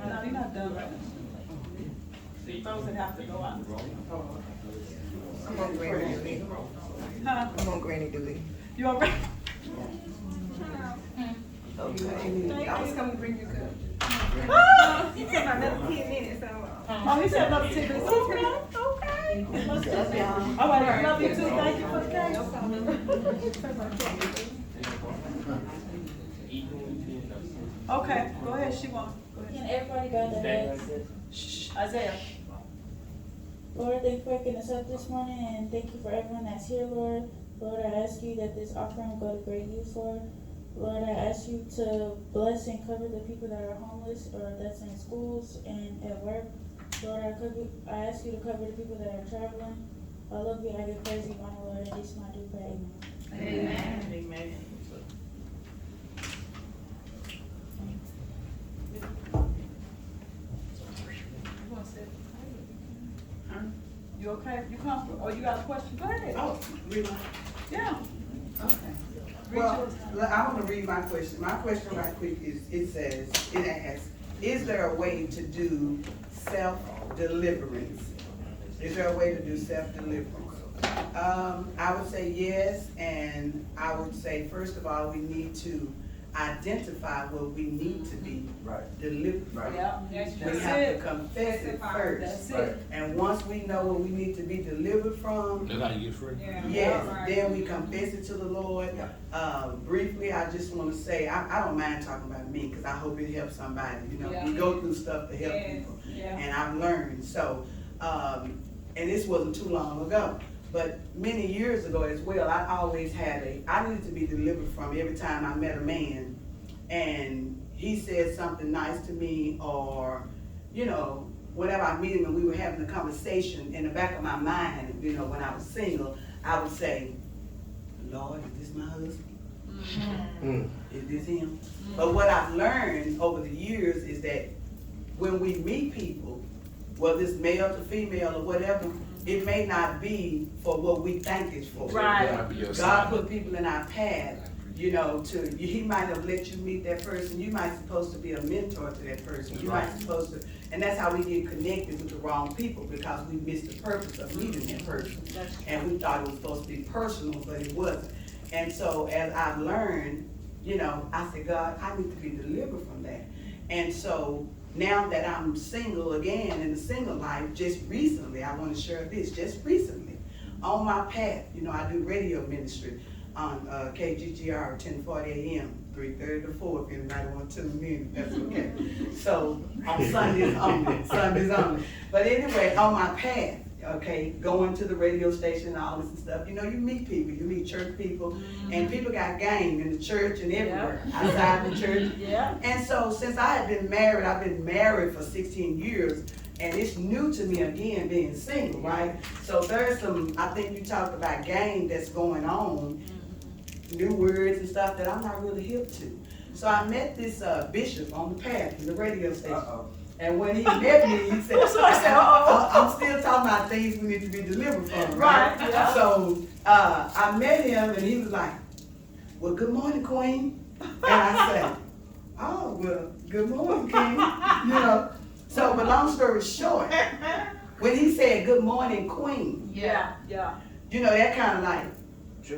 No, you're not done right now. Those that have to go out. I'm on granny duty. Huh? I'm on granny duty. You all right? Okay. I was coming to bring you a cup. You said another 10 minutes, so. Oh, he said another 10 minutes. Okay. All right, I love you too. Thank you for the cake. Okay, go ahead, she won. Go ahead. Can everybody bow their heads? Shh, Isaiah. Lord, thank you for waking us up this morning, and thank you for everyone that's here, Lord. Lord, I ask you that this offering will go to great use, Lord. Lord, I ask you to bless and cover the people that are homeless or that's in schools and at work. Lord, I ask you to cover the people that are traveling. I love you. I give praise you, honor, Lord, and this is my do pray. Amen. Amen. You okay? You comfortable? Oh, you got a question? Go ahead. Oh, really? Yeah. Okay. Read Well, yours. I want to read my question. My question right quick is, it asks, is there a way to do self-deliverance? Is there a way to do self-deliverance? I would say yes, and I would say, first of all, we need to identify what we need to be delivered from. Yeah. We That's have it. to confess it first. That's it. And once we know what we need to be delivered from, That's how you get free. yes, then we confess it to the Lord. Briefly, I just want to say, I don't mind talking about me, because I hope it helps somebody. You know, we go through stuff to help people. And I've learned. So, and this wasn't too long ago, but many years ago as well, I always had I needed to be delivered from every time I met a man and he said something nice to me, or, you know, whenever I meet him and we were having a conversation, in the back of my mind, you know, when I was single, I would say, Lord, is this my husband? Is this him? But what I've learned over the years is that when we meet people, whether it's male to female or whatever, it may not be for what we think it's for. Right. God put people in our path, you know, he might have let you meet that person. You might supposed to be a mentor to that person. You might supposed to, and that's how we get connected with the wrong people, because we missed the purpose of meeting that person. And we thought it was supposed to be personal, but it wasn't. And so as I've learned, you know, I said, God, I need to be delivered from that. And so now that I'm single again in the single life, just recently, I want to share this, just recently, on my path, you know, I do radio ministry on KGGR 1040 AM, 3:30 to 4, if anybody want to tune in, that's okay. So on Sundays only, Sundays only. But anyway, on my path, okay, going to the radio station and all this and stuff. You know, you meet people, you meet church people, and people got game in the church and everywhere, outside the church. Yeah. And so since I had been married, I've been married for 16 years, and it's new to me again being single, right? So there's some, I think you talked about game that's going on, new words and stuff that I'm not really hip to. So I met this bishop on the path in the radio station. And when he met me, he said, So I said, uh-oh. I'm still talking about things we need to be delivered from, Right, right? yeah. So I met him and he was like, well, good morning, Queen. And I said, oh, well, good morning, King. You know. So, but long story short, when he said good morning, Queen, Yeah. you know, that kind of like,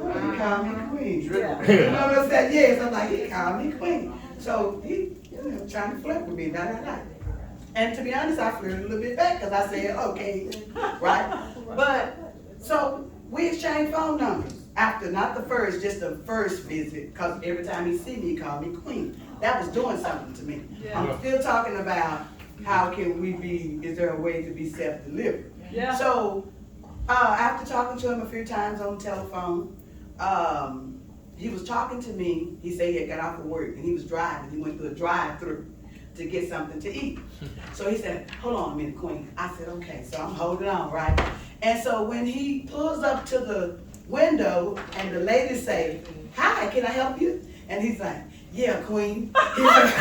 oh, he called me Queen. Yeah. You know what I'm saying? Yes, I'm like, he called me Queen. So he, you know, trying to flirt with me, And to be honest, I flirted a little bit back because I said, okay, right? But, so we exchanged phone numbers after, not the first, just the first visit, because every time he see me, he called me Queen. That was doing something to me. Yeah. I'm still talking about how can we be, is there a way to be self-delivered? Yeah. So, after talking to him a few times on the telephone, he was talking to me. He said he had got off of work and he was driving. He went through a drive-through to get something to eat. So he said, hold on a minute, Queen. I said, okay. So I'm holding on, right? And so when he pulls up to the window and the lady say, hi, can I help you? And he's like, yeah, Queen. He's like,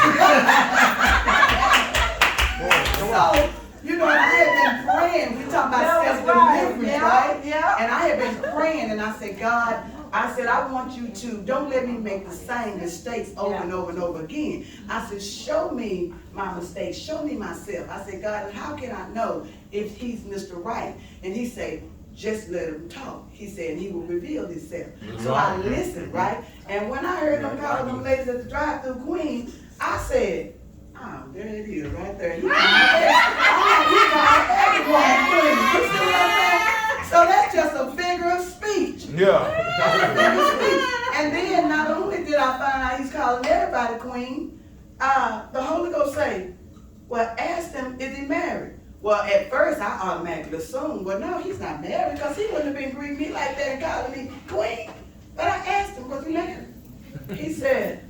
so, you know, and I had been praying. We talking about self-deliverance, right? Yeah. And I had been praying and I said, God, I want you to, don't let me make the same mistakes over and over and over again. I said, show me my mistakes, show me myself. I said, God, how can I know if he's Mr. Right? And he said, just let him talk. He said, and he will reveal himself. So I listened, right? And when I heard them calling them ladies at the drive-thru Queen, I said, oh, there it is, right there. He called everyone Queen. You see what I'm saying? So that's just a figure of speech. Yeah. That's a figure of speech. And then not only did I find out he's calling everybody Queen, the Holy Ghost say, well, ask him, is he married? Well, at first I automatically assumed, well, no, he's not married because he wouldn't have been greeting me like that and calling me Queen. But I asked him, was he married? He said,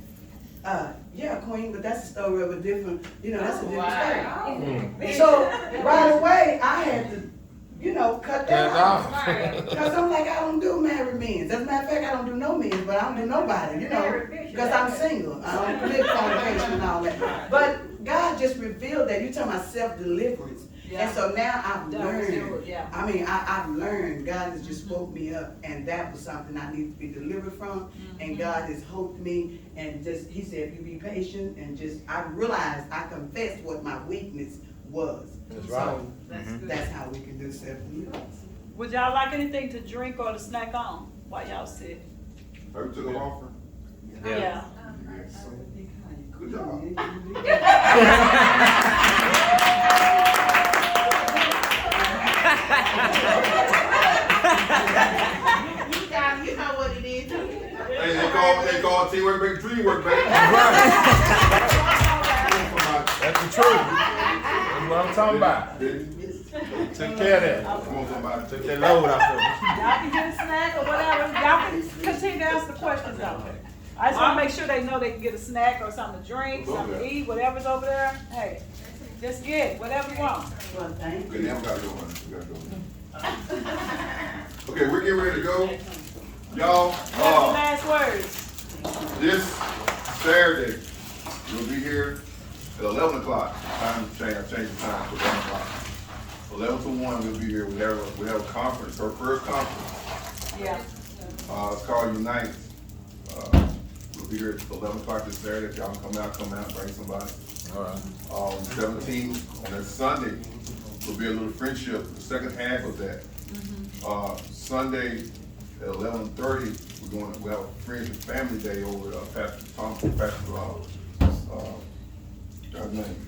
yeah, Queen, but that's a story of a different, you know, that's a different story. So right away, I had to, you know, cut that off. Because I'm like, I don't do married men. As a matter of fact, I don't do no men, but I don't do nobody, you know, because I'm single. I don't commit fornication and all that. But God just revealed that. You're talking about self-deliverance. And so now I've learned, I've learned, God has just woke me up, and that was something I need to be delivered from, and God has helped me, and just, he said, if you be patient, and just, I realized, I confessed what my weakness was. That's so right. that's how we can do self-deliverance. Would y'all like anything to drink or to snack on while y'all sit? Heard took an offer. Yeah. Good job. You know what it is. Hey, they call teamwork make the dream work, baby. That's the truth. That's what I'm talking about. Take care of that. Take that load off of us. Y'all can get a snack or whatever. Y'all can continue to ask the questions though. I just want to make sure they know they can get a snack or something to drink, something to eat, whatever's over there. Hey, just get it, whatever you want. Well, thank Okay, you. now we gotta go, honey. We gotta go. Okay, we're getting ready to go. Y'all, Last words. this Saturday, we'll be here at 11 o'clock. Time to change, I changed the time to 11 o'clock. 11 to 1, we'll be here. We have a conference, our first conference. Yeah. It's called Unite. We'll be here at 11 o'clock this Saturday. If y'all can come out, bring somebody. All right. 17th, on that Sunday, will be a little friendship, the second half of that. Sunday at 11:30, we'll have a friends and family day over at Pastor Thomas, Gavin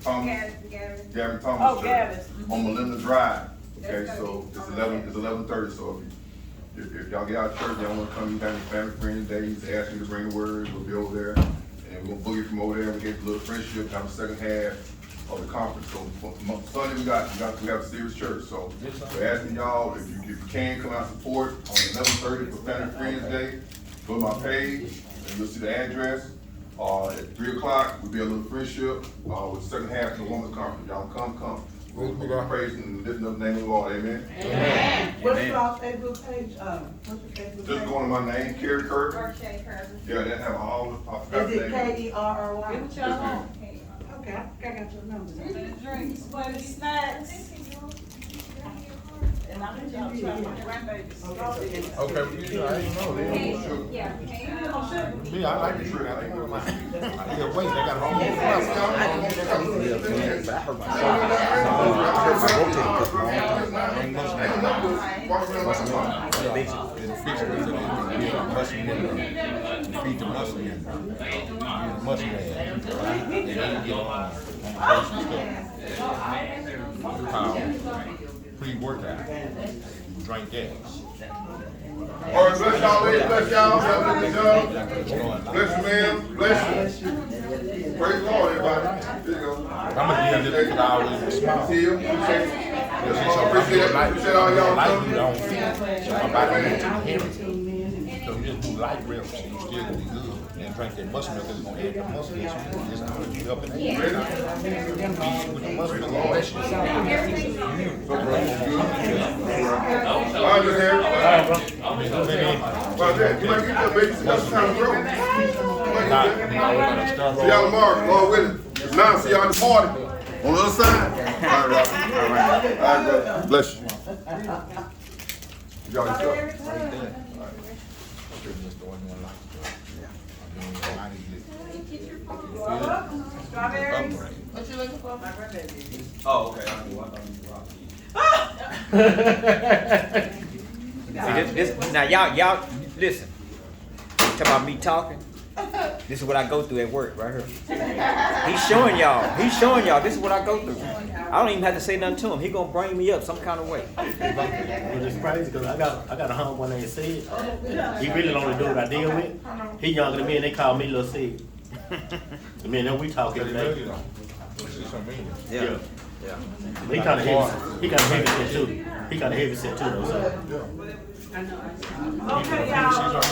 Thomas Oh, Church Gavin's. on Melinda Drive. Okay, so it's 11:30. So if y'all get out of church, y'all want to come, you got any family friends days, ask you to bring the word, we'll be over there. And we're gonna boogie from over there. We get a little friendship, have a second half. of the conference. So Sunday we have a serious church. So we're asking y'all if you can come out support on 11:30 for Family Friends Day. Go to my page and you'll see the address. At 3 o'clock we'll be a little friendship with the second half of the women's conference. Y'all come. We'll praise and lift up the name of the Lord. Amen. Amen. What's your Facebook page? What's your Facebook Just page? going to my name, Kerry Kirk. Birthday cousin. Yeah, that have all the Is it Kerry? Give it your own. Okay, I got your number. Drinks, Plenty snacks. And I'm gonna try my grandbabies. Okay, well, I didn't know that. Yeah. Me, I like the sugar. I think I wait, they got a whole But I heard feed the muscle in pre-workout. Drink that. All right, bless y'all, ladies, bless y'all. Have a good job. Bless you, man. Bless you. Praise the Lord, everybody. There you go. I'm gonna give this to all these small. See you. Appreciate all y'all. Light you don't feel. So I'm about to get to the heavy. So you just do light reps and you still gonna be good. And drink that muscle milk because it's gonna add the muscle that you just gonna get up and eat. With the muscle milk, bless you. All right, here. Well, then, you might get that baby some time to grow. See y'all tomorrow, Lord willing. It's 9, see y'all in the party. On the other side. All right, Rob. All right, brother. Bless you. Y'all just go. Strawberries. What you looking for? My grandbaby. Oh, okay. I thought you were now y'all listen. Talk about me talking. This is what I go through at work right here. He's showing y'all. This is what I go through. I don't even have to say nothing to him. He gonna bring me up some kind of way. Well, it's crazy because I got a homeboy named Sid. He really don't do what I deal with. He younger than me and they call me Lil Sid. I mean, then we talk every day. Yeah. He kind of heavy set too. Though. So. Okay, y'all.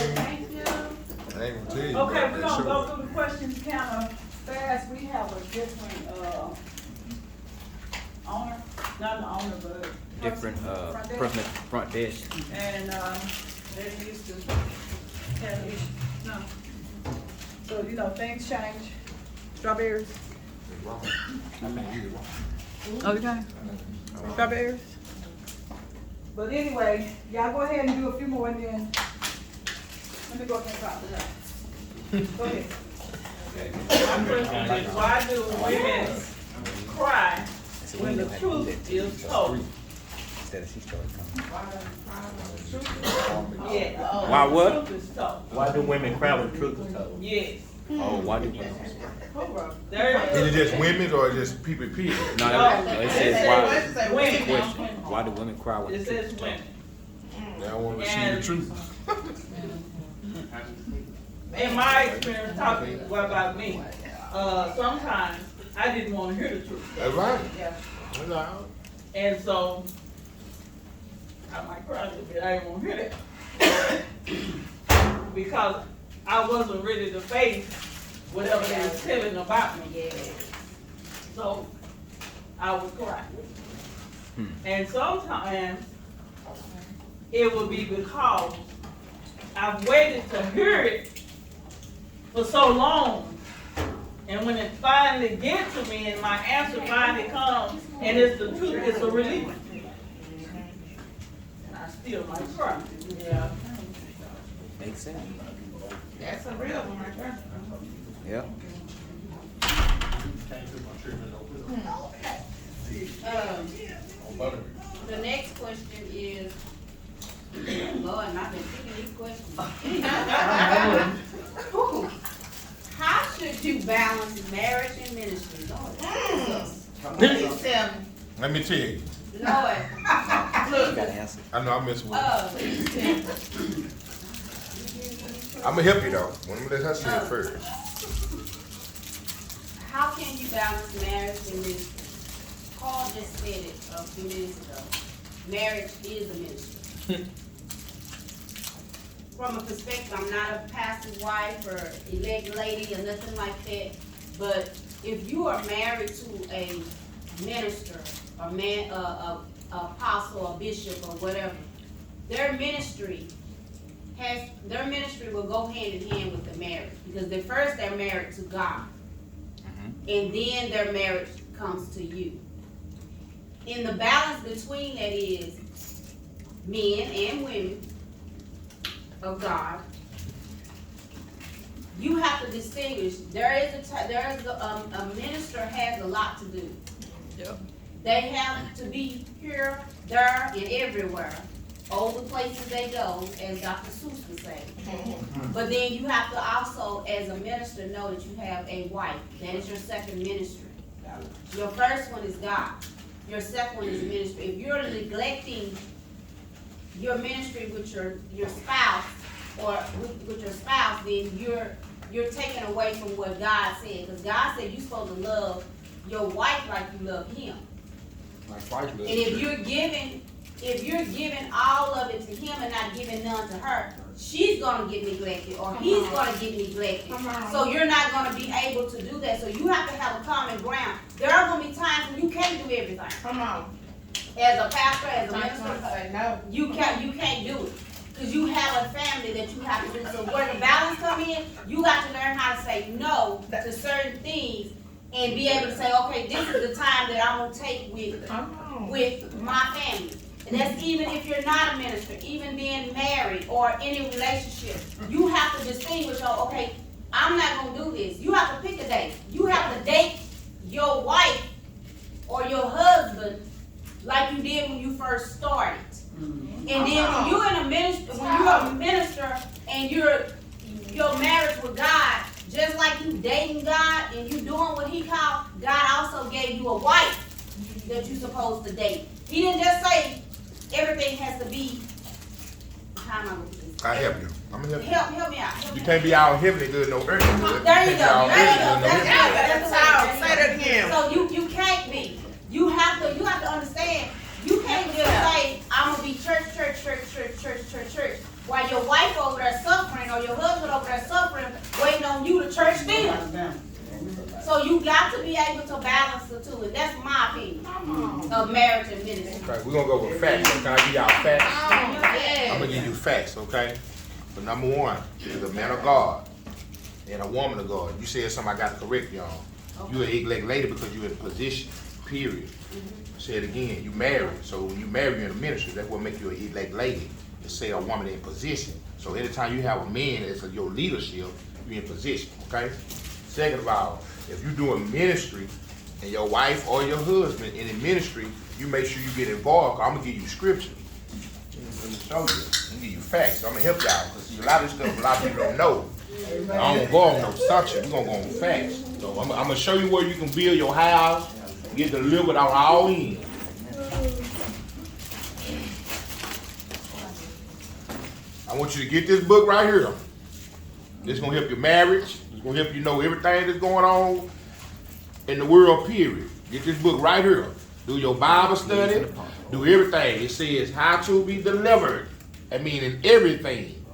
I ain't gonna tell you. Okay, we're gonna go through the questions kind of fast. We have a different, owner, not the owner, but. Different person at the front desk. And, they used to have issues, no. So, things change. Strawberries. Okay. Strawberries. But anyway, y'all go ahead and do a few more and then, let me go up and talk to that. Go ahead. My question is, why do women cry when the truth is told? Instead of she started coming. Yeah. Why what? The truth is told. Why do women cry when the truth is told? Yes. Oh, why do women? There Is it just women or just people period? No, it says why. It's a question. Why do women cry when the It truth says is told? women. They don't want to see the truth. In my experience, talking about me, sometimes I didn't want to hear the truth. That's right. Yeah. That's right. And so, I might cry a little bit, I didn't want to hear that. Because I wasn't ready to face whatever they were telling about me. So, I would cry. And sometimes, it would be because I've waited to hear it for so long. And when it finally gets to me and my answer finally comes and it's the truth, it's a relief. And I still might cry. Yeah. Makes sense. That's a real one right there. Yeah. The next question is, Lord, and I've been picking these questions. How should you balance marriage and ministry? Lord, Jesus. Let me tell you. Lord. You gotta answer. I know I mess with you. Please I'm gonna help you though. Let her say it first. How can you balance marriage and ministry? Paul just said it a few minutes ago. Marriage is a ministry. From a perspective, I'm not a pastor's wife or elect lady or nothing like that, but if you are married to a minister, a man, a apostle, a bishop, or whatever, their ministry will go hand in hand with the marriage, because they're married to God, and then their marriage comes to you. And the balance between that is men and women of God. You have to distinguish. A minister has a lot to do. Yep. They have to be here, there, and everywhere. All the places they go, as Dr. Seuss would say. But then you have to also, as a minister, know that you have a wife. That is your second ministry. Your first one is God. Your second one is ministry. If you're neglecting your ministry with your spouse, or with your spouse, then you're taking away from what God said. Because God said you're supposed to love your wife like you love him. And if you're giving all of it to him and not giving none to her, she's gonna get neglected, or he's gonna get neglected. So you're not gonna be able to do that. So you have to have a common ground. There are gonna be times when you can't do everything. Come on. As a pastor, as a minister, you can't do it. Because you have a family that you have to do. So where the balance come in, you got to learn how to say no to certain things and be able to say, okay, this is the time that I'm going to take with my family. And that's even if you're not a minister, even being married or any relationship. You have to distinguish, okay, I'm not going to do this. You have to pick a date. You have to date your wife or your husband like you did when you first started. And then when you're a minister and your marriage with God, just like you dating God and you doing what he called, God also gave you a wife that you're supposed to date. He didn't just say everything has to be. How am I going to do this? I help you. I'm gonna help you. Help me out. You can't be all heavenly good, no earthly good. There you go. That's how. Say that again. So you can't be. You have to understand. You can't just say, I'm going to be church, while your wife over there suffering or your husband over there suffering, waiting on you to church them. So you got to be able to balance the two, and that's my opinion of marriage and ministry. Okay, we're going to go with facts. Can I give y'all facts? Yeah. I'm going to give you facts, okay? But number one is a man of God and a woman of God. You said something I got to correct y'all. Okay. You an elect lady because you're in a position, period. Say it again, you married. So when you marry, you're in a ministry. That's what makes you an elect lady. To say a woman in position. So anytime you have a man as your leadership, you're in position, okay? Second of all, if you're doing ministry and your wife or your husband in the ministry, you make sure you get involved. I'm gonna give you scripture. Let me show you. I'm gonna give you facts. I'm gonna help y'all because a lot of stuff a lot of people don't know. I don't go on no assumption. We're gonna go on facts. So I'm gonna show you where you can build your house, get delivered on all ends. I want you to get this book right here. This is gonna help your marriage. It's gonna help you know everything that's going on in the world, period. Get this book right here. Do your Bible study. Do everything. It says how to be delivered. I mean, in everything.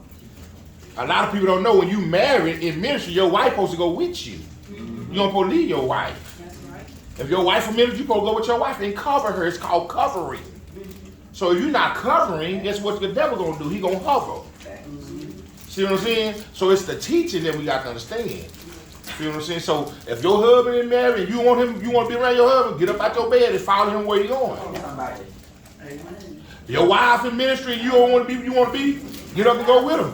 A lot of people don't know when you married in ministry, your wife supposed to go with you. You don't supposed to leave your wife. That's right. If your wife in ministry, you supposed to go with your wife and cover her. It's called covering. So if you're not covering, guess what the devil gonna do? He gonna hover. See what I'm saying? So it's the teaching that we got to understand. See what I'm saying? So if your husband is married and you want to be around your husband, get up out your bed and follow him where you going. Your wife in ministry, you want to be, get up and go with him.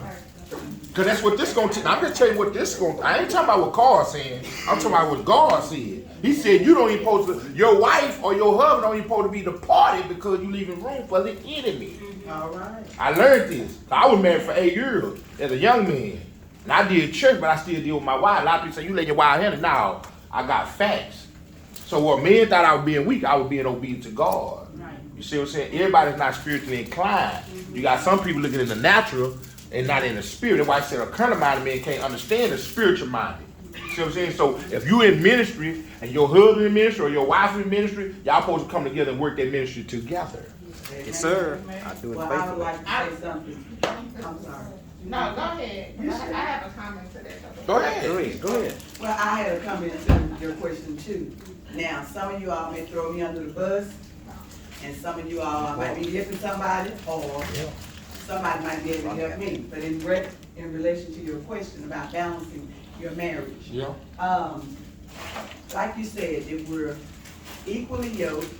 Because that's what this going to teach. I'm just telling you what this going to, I ain't talking about what God's saying. I'm talking about what God said. He said you don't even supposed to, your wife or your husband don't even supposed to be departed because you leaving room for the enemy. All right. I learned this. I was married for 8 years as a young man. And I did church, but I still deal with my wife. A lot of people say, you let your wife handle it. Now, I got facts. So what men thought I was being weak, I was being obedient to God. Right. You see what I'm saying? Everybody's not spiritually inclined. You got some people looking in the natural and not in the spirit. That's why I said a carnal minded man can't understand the spiritual minded. see what I'm saying? So if you in ministry and your husband in ministry or your wife in ministry, y'all supposed to come together and work that ministry together. Yes, sir. I do it Well, I would faithfully. like to say something. I'm sorry. No, go ahead. I have a comment to that. Go ahead. Go ahead. Well, I had a comment to your question too. Now, some of you all may throw me under the bus, and some of you all might be helping somebody, or somebody might be able to help me. But in relation to your question about balancing your marriage, like you said, if we're equally yoked,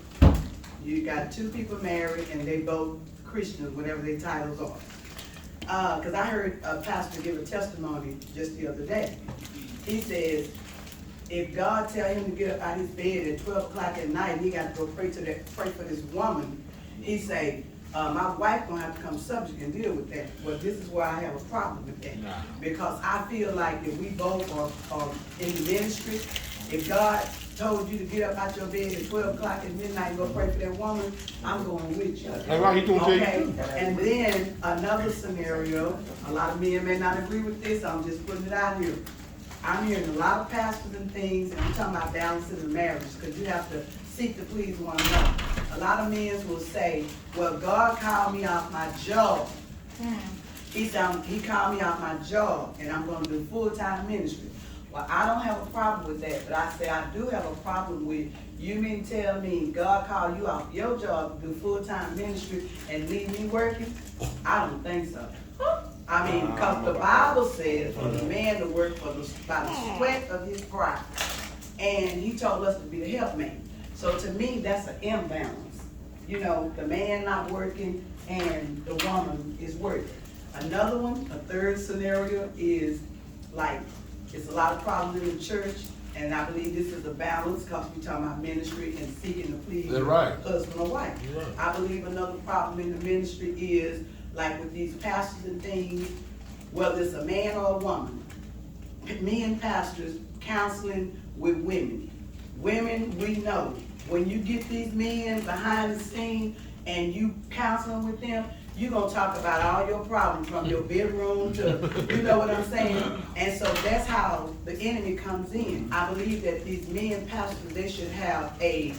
you got two people married and they both Christians, whatever their titles are. Because I heard a pastor give a testimony just the other day. He says, if God tell him to get up out of his bed at 12 o'clock at night, he got to go pray for this woman. He say, my wife gonna have to come subject and deal with that. Well, this is where I have a problem with that. Because I feel like if we both are in the ministry, if God told you to get up out your bed at 12 o'clock at midnight and go pray for that woman, I'm going with you. That's right, he doing okay? And then another scenario, a lot of men may not agree with this, I'm just putting it out here. I'm hearing a lot of pastors and things, and I'm talking about balancing the marriage, because you have to seek to please one another. A lot of men will say, well, God called me off my job. He called me off my job, and I'm going to do full-time ministry. Well, I don't have a problem with that, but I say I do have a problem with you mean tell me God called you off your job to do full-time ministry and leave me working? I don't think so. I mean, because the Bible says for the man to work by the sweat of his brow, and he told us to be the helpmate. So to me, that's an imbalance. You know, the man not working and the woman is working. Another one, a third scenario is like, it's a lot of problems in the church, and I believe this is a balance because we're talking about ministry and seeking to please husband or wife. Right. I believe another problem in the ministry is like with these pastors and things, whether it's a man or a woman, me and pastors counseling with women. Women, we know, when you get these men behind the scene and you counseling with them, you're going to talk about all your problems from your bedroom to, you know what I'm saying? And so that's how the enemy comes in. I believe that these men pastors, they should have a,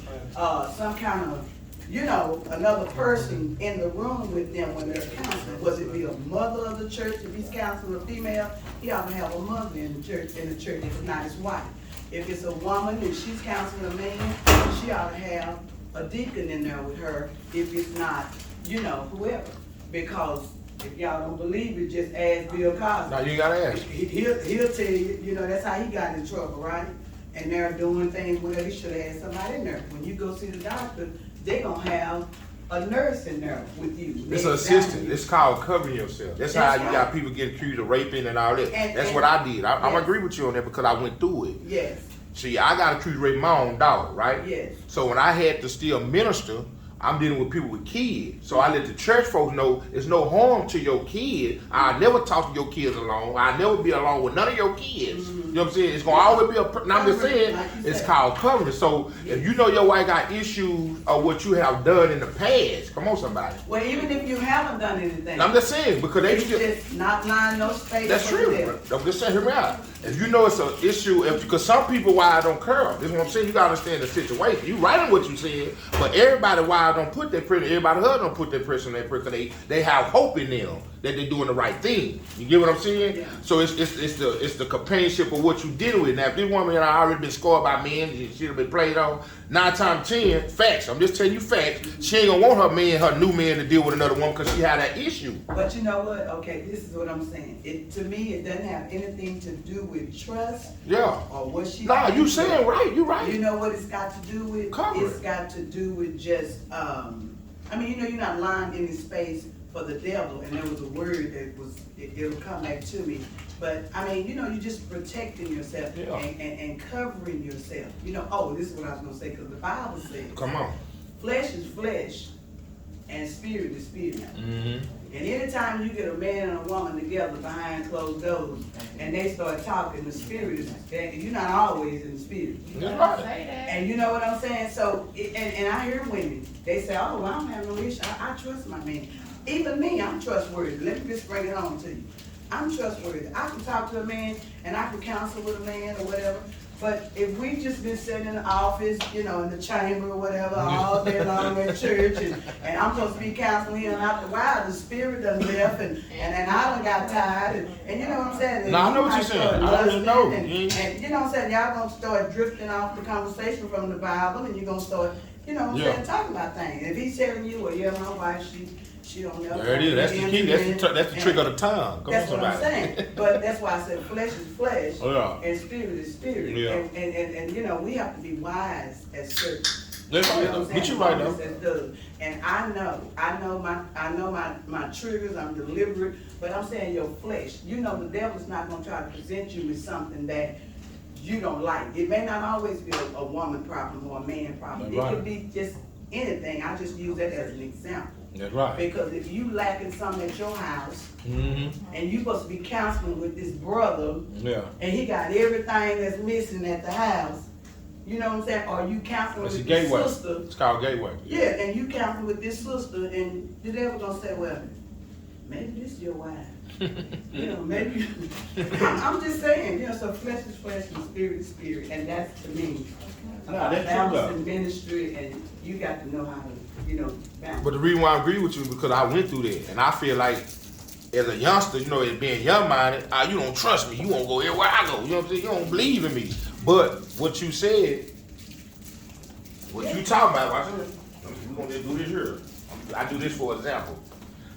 some kind of, you know, another person in the room with them when they're counseling. Whether it be a mother of the church, if he's counseling a female, he ought to have a mother in the church if it's not his wife. If it's a woman and she's counseling a man, she ought to have a deacon in there with her if it's not, you know, whoever. Because if y'all don't believe it, just ask Bill Cosby. Now you gotta ask. He'll tell you, you know, that's how he got in trouble, right? And they're doing things where he should have had somebody in there. When you go see the doctor, they're gonna have a nurse in there with you. It's an assistant. It's called covering yourself. That's how you got people getting accused of raping and all that. That's what I did. I'm agree with you on that because I went through it. Yes. See, I got accused of raping my own daughter, right? Yes. So when I had to still minister, I'm dealing with people with kids. So I let the church folks know there's no harm to your kid. I never talk to your kids alone. I never be alone with none of your kids. You know what I'm saying? It's gonna always be now I'm just saying it's called covering. So if you know your wife got issues of what you have done in the past, come on somebody. Well, even if you haven't done anything. I'm just saying because they just not lying no space. That's true. I'm just saying, hear me out. If you know it's an issue, because some people wild don't curl. This is what I'm saying. You gotta understand the situation. You writing what you said, but everybody wild don't put their pressure. Everybody husband don't put their pressure on their person. They have hope in them that they're doing the right thing. You get what I'm saying? Yeah. So it's the companionship of what you deal with. Now, if this woman had already been scored by men, she'd have been played on. 9 times 10, facts. I'm just telling you facts. She ain't gonna want her new man, to deal with another woman because she had that issue. But you know what? Okay, this is what I'm saying. To me, it doesn't have anything to do with trust. Yeah. Or what she. Nah, you saying right. You right. You know what it's got to do with? It's got to do with just. I mean, you know, you're not lying in this space for the devil, and there was a word that it'll come back to me. But I mean, you know, you're just protecting yourself and covering yourself. You know, this is what I was gonna say, because the Bible says, come on, flesh is flesh, and spirit is spirit. Mm-hmm. And anytime you get a man and a woman together behind closed doors, and they start talking, the spirit is, you're not always in the spirit. That's right. And you know what I'm saying? So, and I hear women, they say, oh, I don't have no issue. I trust my man. Even me, I'm trustworthy. Let me just bring it home to you. I'm trustworthy. I can talk to a man and I can counsel with a man or whatever. But if we just been sitting in the office, you know, in the chamber or whatever, all day long at church, and I'm supposed to be counseling him, and after a while, the spirit done left, and I done got tired, and you know what I'm saying? And No, I know what might you're saying. start I already know. lusting, and you know what I'm saying? Y'all gonna start drifting off the conversation from the Bible, and you're gonna start, you know what I'm saying, talking about things. If he's telling you, well, yeah, my wife, she don't know. There it is. That's the key. That's the trick of the tongue. Come That's on, what I'm somebody. saying. But that's why I said flesh is flesh, Yeah. and spirit is spirit. Yeah. And you know, we have to be wise as servants. That's You know right. what I'm But saying? you right now. As doves. And I know my triggers. I'm deliberate. But I'm saying your flesh. You know, the devil's not gonna try to present you with something that you don't like. It may not always be a woman problem or a man problem. That's It right. could be just anything. I just use that as an example. That's right. Because if you lacking something at your house, Mm-hmm. and you supposed to be counseling with this brother, Yeah. and he got everything that's missing at the house, you know what I'm saying? Or you counseling It's a with this gateway. sister. It's called gateway. Yeah, and you counseling with this sister, and the devil gonna say, well, maybe this is your wife. You know, maybe. I'm just saying, you know, so flesh is flesh and spirit is spirit, and that's to me. Nah, that's true, balance though. in ministry, and you got to know how to, you know, balance. But the reason why I agree with you is because I went through that, and I feel like as a youngster, you know, as being young-minded, you don't trust me. You won't go everywhere I go. You know what I'm saying? You don't believe in me. But what you said, what you talking about, watch this. We're gonna just do this here. I do this for example.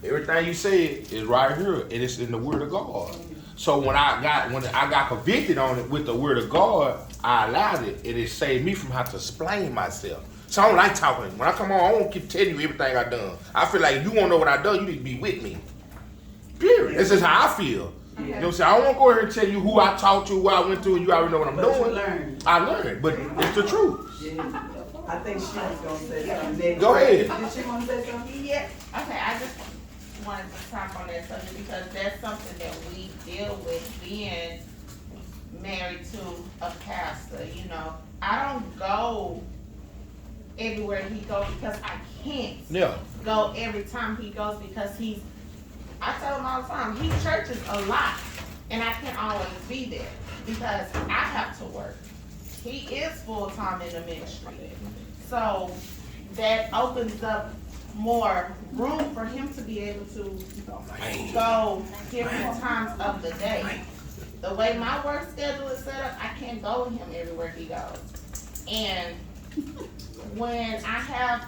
Everything you said is right here, and it's in the Word of God. So when I got convicted on it with the Word of God, I allowed it, and it saved me from having to explain myself. So I don't like talking. When I come on, I won't keep telling you everything I done. I feel like if you want to know what I done, you need to be with me. Period. This is how I feel. You know what I'm saying? I won't go here and tell you who I talked to, what I went through, and you already know what I'm But doing. you learned. I learned, but it's the truth. Yeah. I think she was gonna say something next. Go ahead. Did she wanna say something? Yeah, okay, I just wanted to talk on that subject because that's something that we deal with being married to a pastor, you know. I don't go everywhere he goes because I can't Yeah. go every time he goes because I tell him all the time, he churches a lot and I can't always be there because I have to work. He is full-time in the ministry. So that opens up more room for him to be able to go different times of the day. The way my work schedule is set up, I can't go with him everywhere he goes. And when I have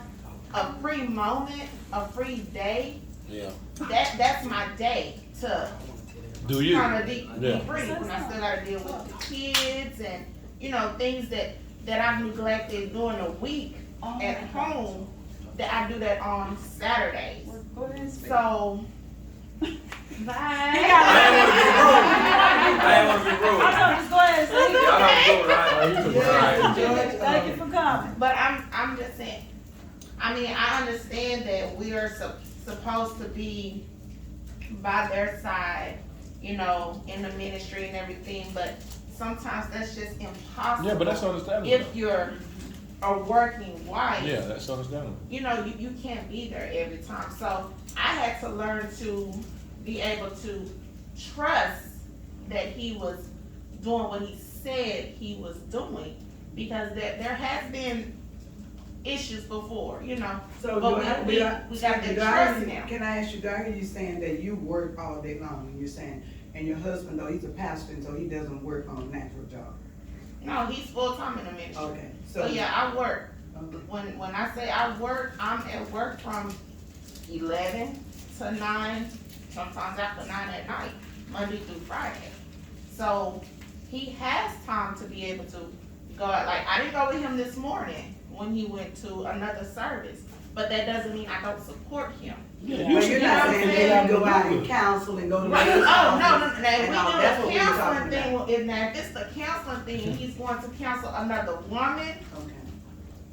a free moment, a free day, Yeah. that's my day to Do you? kind of be Yeah. free when I still gotta deal with the kids and, you know, things that I've neglected during the week at home, that I do that on Saturdays. So, bye. I ain't wanna be rude. Just go ahead and say it. Y'all don't go right. George, thank you for coming. But I'm just saying, I mean, I understand that we are supposed to be by their side, you know, in the ministry and everything, but sometimes that's just impossible. Yeah, but that's understandable. If you're a working wife. Yeah, that's understandable. You know, you can't be there every time. So I had to learn to be able to trust that he was doing what he said he was doing, because there has been issues before, you know. So but we got to trust him. Can I ask you, do I hear you saying that you work all day long, and you're saying, and your husband, though, he's a pastor, and so he doesn't work on a natural job? No, he's full-time in the ministry. Okay. So yeah, I work. When I say I work, I'm at work from 11 to 9, sometimes after 9 at night, Monday through Friday. So he has time to be able to go out. Like, I didn't go with him this morning when he went to another service, but that doesn't mean I don't support him. Yeah, but you're not saying that you go out and counsel and go to Right. the Oh, no. office Now, and all. That's what we we're do the talking counseling about. thing, well, if it's the counseling thing, and he's going to counsel another woman,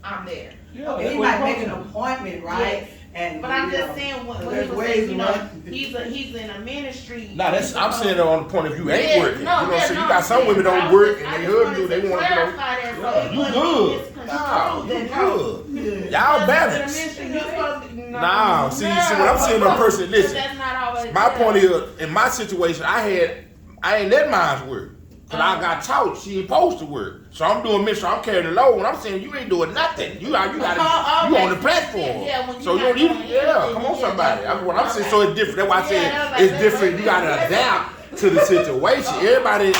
I'm there. Okay, he might make an appointment, right? Yes. And, But I'm you just know, saying, when he there's was ways saying, you know, around- he's in a ministry. Nah, that's I'm saying that on the point of view ain't Yeah, working. no, you know, yeah, so no, you got some I'm women saying, don't work and I they just husband do. wanted They to want to clarify that, so Yeah, it you wouldn't be good. misconstrued Nah, you that no. good. Y'all In the balanced. ministry, you're supposed to be- Nah, see what I'm saying. A person, listen. That's not always My point is, in my situation, I ain't let mine work. Cause I got taught she ain't supposed to work. So I'm doing mission, I'm carrying the load. When I'm saying you ain't doing nothing. You on the platform. So you don't even, come on somebody. What I'm saying, so it's different. That's why I said it's different. You gotta adapt to the situation. Everybody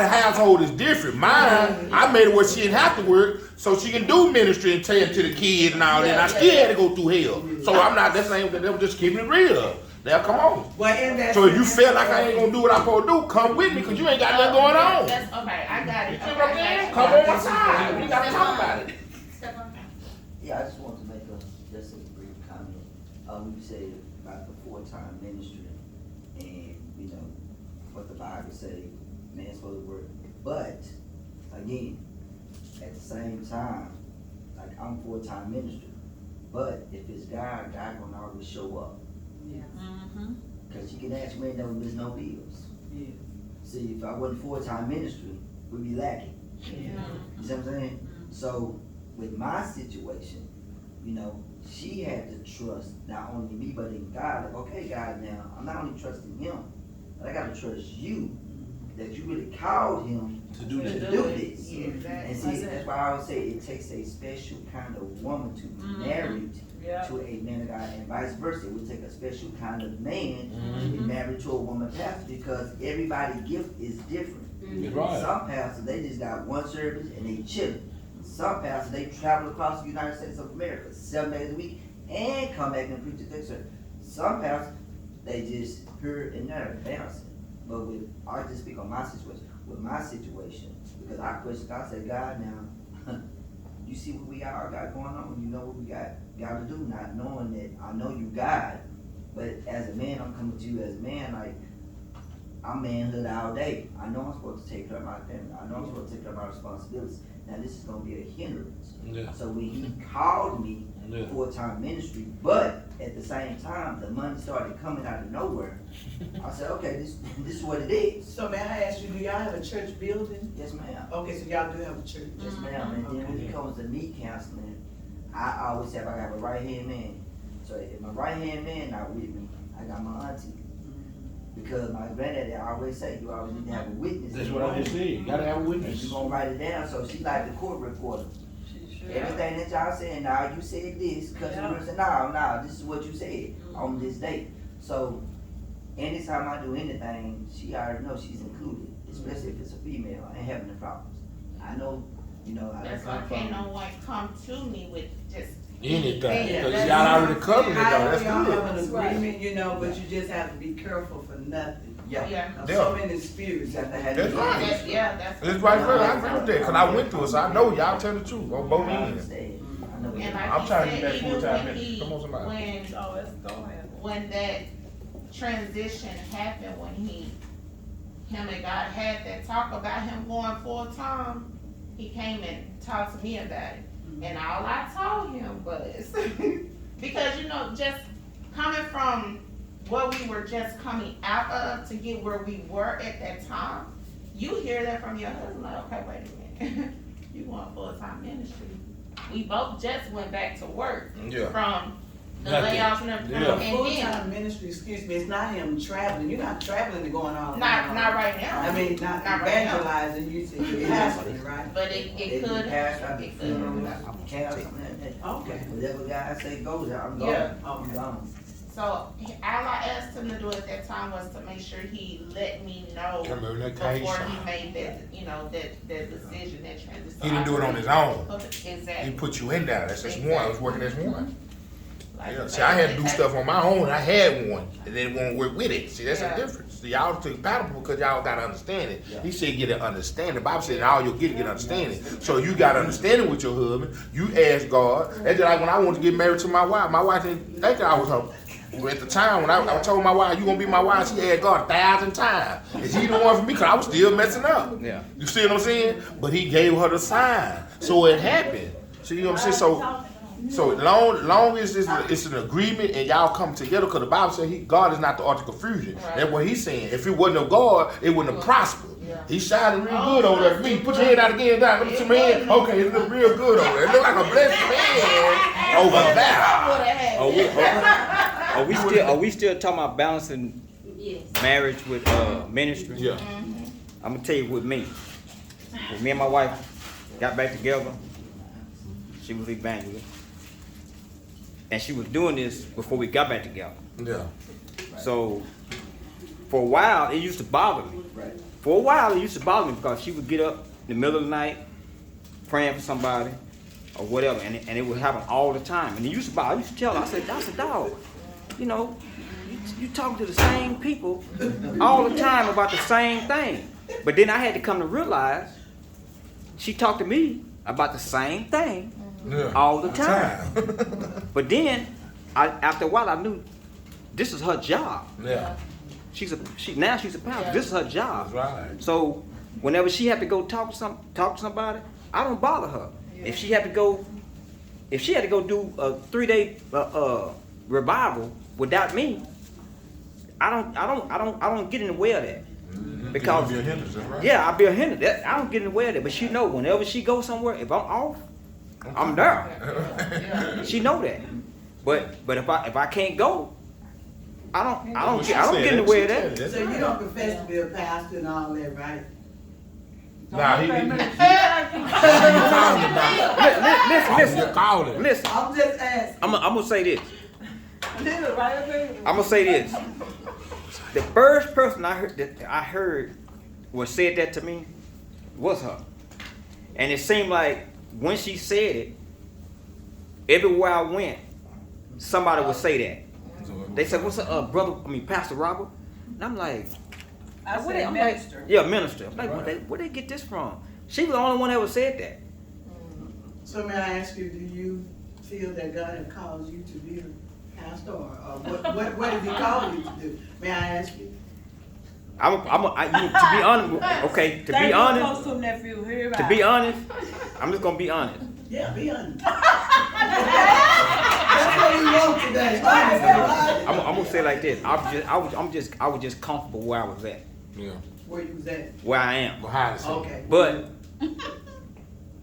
household is different. Mine, I made it where she didn't have to work, so she can do ministry and tend to the kids and all that. And I still had to go through hell. So I'm not, that's not, I'm just keeping it real. Now come on. Well, so if you feel like I ain't gonna do what I'm supposed to do, come with me, cause you ain't got nothing going on. That's okay. I got it. Come on my side. We gotta talk about it. Yeah, I just want to make just a brief comment. You said about the full-time ministry, and you know what the Bible say, man's supposed to work. But again, at the same time, like I'm full-time ministry, but if it's God gonna always show up. Yeah. Cause you can ask me, never miss no bills. Yeah. See, if I wasn't full-time ministry, we'd be lacking. Yeah. You see what I'm saying? So with my situation, you know, she had to trust not only me but in God. Like, okay, God, now I'm not only trusting Him, but I gotta trust you that you really called him to do this. Yeah, exactly. And see, that's why I always say it takes a special kind of woman to be married to a man of God, and vice versa. It would take a special kind of man to be married to a woman pastor, because everybody's gift is different. Right. Some pastors, they just got one service and they chilling. Some pastors, they travel across the United States of America 7 days a week and come back and preach the next service. Some pastors, they just here and there bouncing. But I just speak on my situation. With my situation, because I question God, I say, God, now, you see what we got going on. You know what we got to do, not knowing that I know you God, but as a man, I'm coming to you as a man, like, I'm manhood all day. I know I'm supposed to take care of my family. I know I'm supposed to take care of my responsibilities. Now this is going to be a hindrance. Yeah. So when he called me full-time ministry, but at the same time, the money started coming out of nowhere. I said, okay, this is what it is. So may I ask you, do y'all have a church building? Yes, ma'am. Okay, so y'all do have a church. Yes, ma'am. And then when it comes to me counseling, I always say I have a right-hand man. So if my right-hand man not with me, I got my auntie. Because my granddaddy always say, you always need to have a witness. That's what I just said. You gotta have a witness. You're gonna write it down. So she like the court reporter. Everything that y'all saying, now you said this, customer said, no, this is what you said on this date. So anytime I do anything, she already knows she's included, especially if it's a female. I ain't having no problems. I know, you know how that's why can't no one come to me with just anything, because y'all already covered it though. That's y'all good. have an agreement, you know, but you just have to be careful for nothing. Yeah. So many spirits have to have. That's right. That's right. I agree with that, because I went through it, so I know y'all tell the truth on both ends. And like I'm trying to said, get that even full-time when ministry. Come on, somebody. When that transition happened, when him and God had that talk about him going full time, he came and talked to me about it. And all I told him was, because you know, just coming from what we were just coming out of to get where we were at that time, you hear that from your husband, like, okay, wait a minute, you want full-time ministry. We both just went back to work from the layoffs and everything. And full-time ministry, excuse me, it's not him traveling. You're not traveling to going on. Not right now. I mean, not evangelizing, right, you said you're pastoring, right? But it could. Okay. Whatever God say goes, I'm going. I'm gone. So all I asked him to do at that time was to make sure he let me know before he made that, you know, that decision, that transition. He didn't do it on his own. Exactly. He put you in there. That's just one. I was working as one. See, I had to do stuff on my own. I had one, and then won't work with it. See, that's the difference. See, y'all took compatible because y'all got to understand it. He said get an understanding. The Bible said all you'll get understanding. So you got understanding with your husband. You ask God. That's just like when I wanted to get married to my wife didn't think I was her. At the time when I told my wife, you gonna be my wife, she asked God 1,000 times. Is he the one for me? Because I was still messing up. Yeah. You see what I'm saying? But he gave her the sign. So it happened. See, you know what I'm saying? So long as it's an agreement and y'all come together, because the Bible says God is not the author of confusion. Right. That's what he's saying. If it wasn't of God, it wouldn't have prospered. Yeah. He shining real good over there. Me, put your head out again, down. Look at your hand. Okay, it look real good over there. It look like a blessed man over there. Are we still talking about balancing Yes. marriage with ministry? Yeah. I'm gonna tell you with me. When me and my wife got back together, she was evangelist. And she was doing this before we got back together. Yeah. So for a while it used to bother me. For a while it used to bother me because she would get up in the middle of the night praying for somebody or whatever, and it would happen all the time. And it used to bother. I used to tell her, I said, that's a dog. You know, you talking to the same people all the time about the same thing. But then I had to come to realize she talked to me about the same thing all the time. But then, after a while, I knew this is her job. Yeah. Now she's a pastor. This is her job. That's right. So whenever she had to go talk to somebody, I don't bother her. If she had to go do a 3-day revival without me, I don't get in the way of that. Because you'll be a hindrance, right? Yeah, I'll be a hindrance. I don't get in the way of that. But she know whenever she goes somewhere, if I'm off, I'm there. She know that. But if I can't go, I don't get in the way of that. So you don't profess to be a pastor and all that, right? Nah, Listen. I'm just asking. I'm gonna say this. I'm gonna say this. The first person I heard said that to me was her, and it seemed like when she said it, everywhere I went, somebody would say that. They said, "What's up, brother? Pastor Robert?" And I'm like, minister. Yeah, minister. I'm like, where they get this from? She was the only one that ever said that. So may I ask you, do you feel that God has called you to be a pastor, or what has He called you to do? May I ask you? To be honest, okay. To be honest, I'm just gonna be honest. Yeah, be honest. That's what we want today. I'm gonna say it like this. I was just comfortable where I was at. Yeah. Where you was at? Where I am. Behind the scenes. Okay. But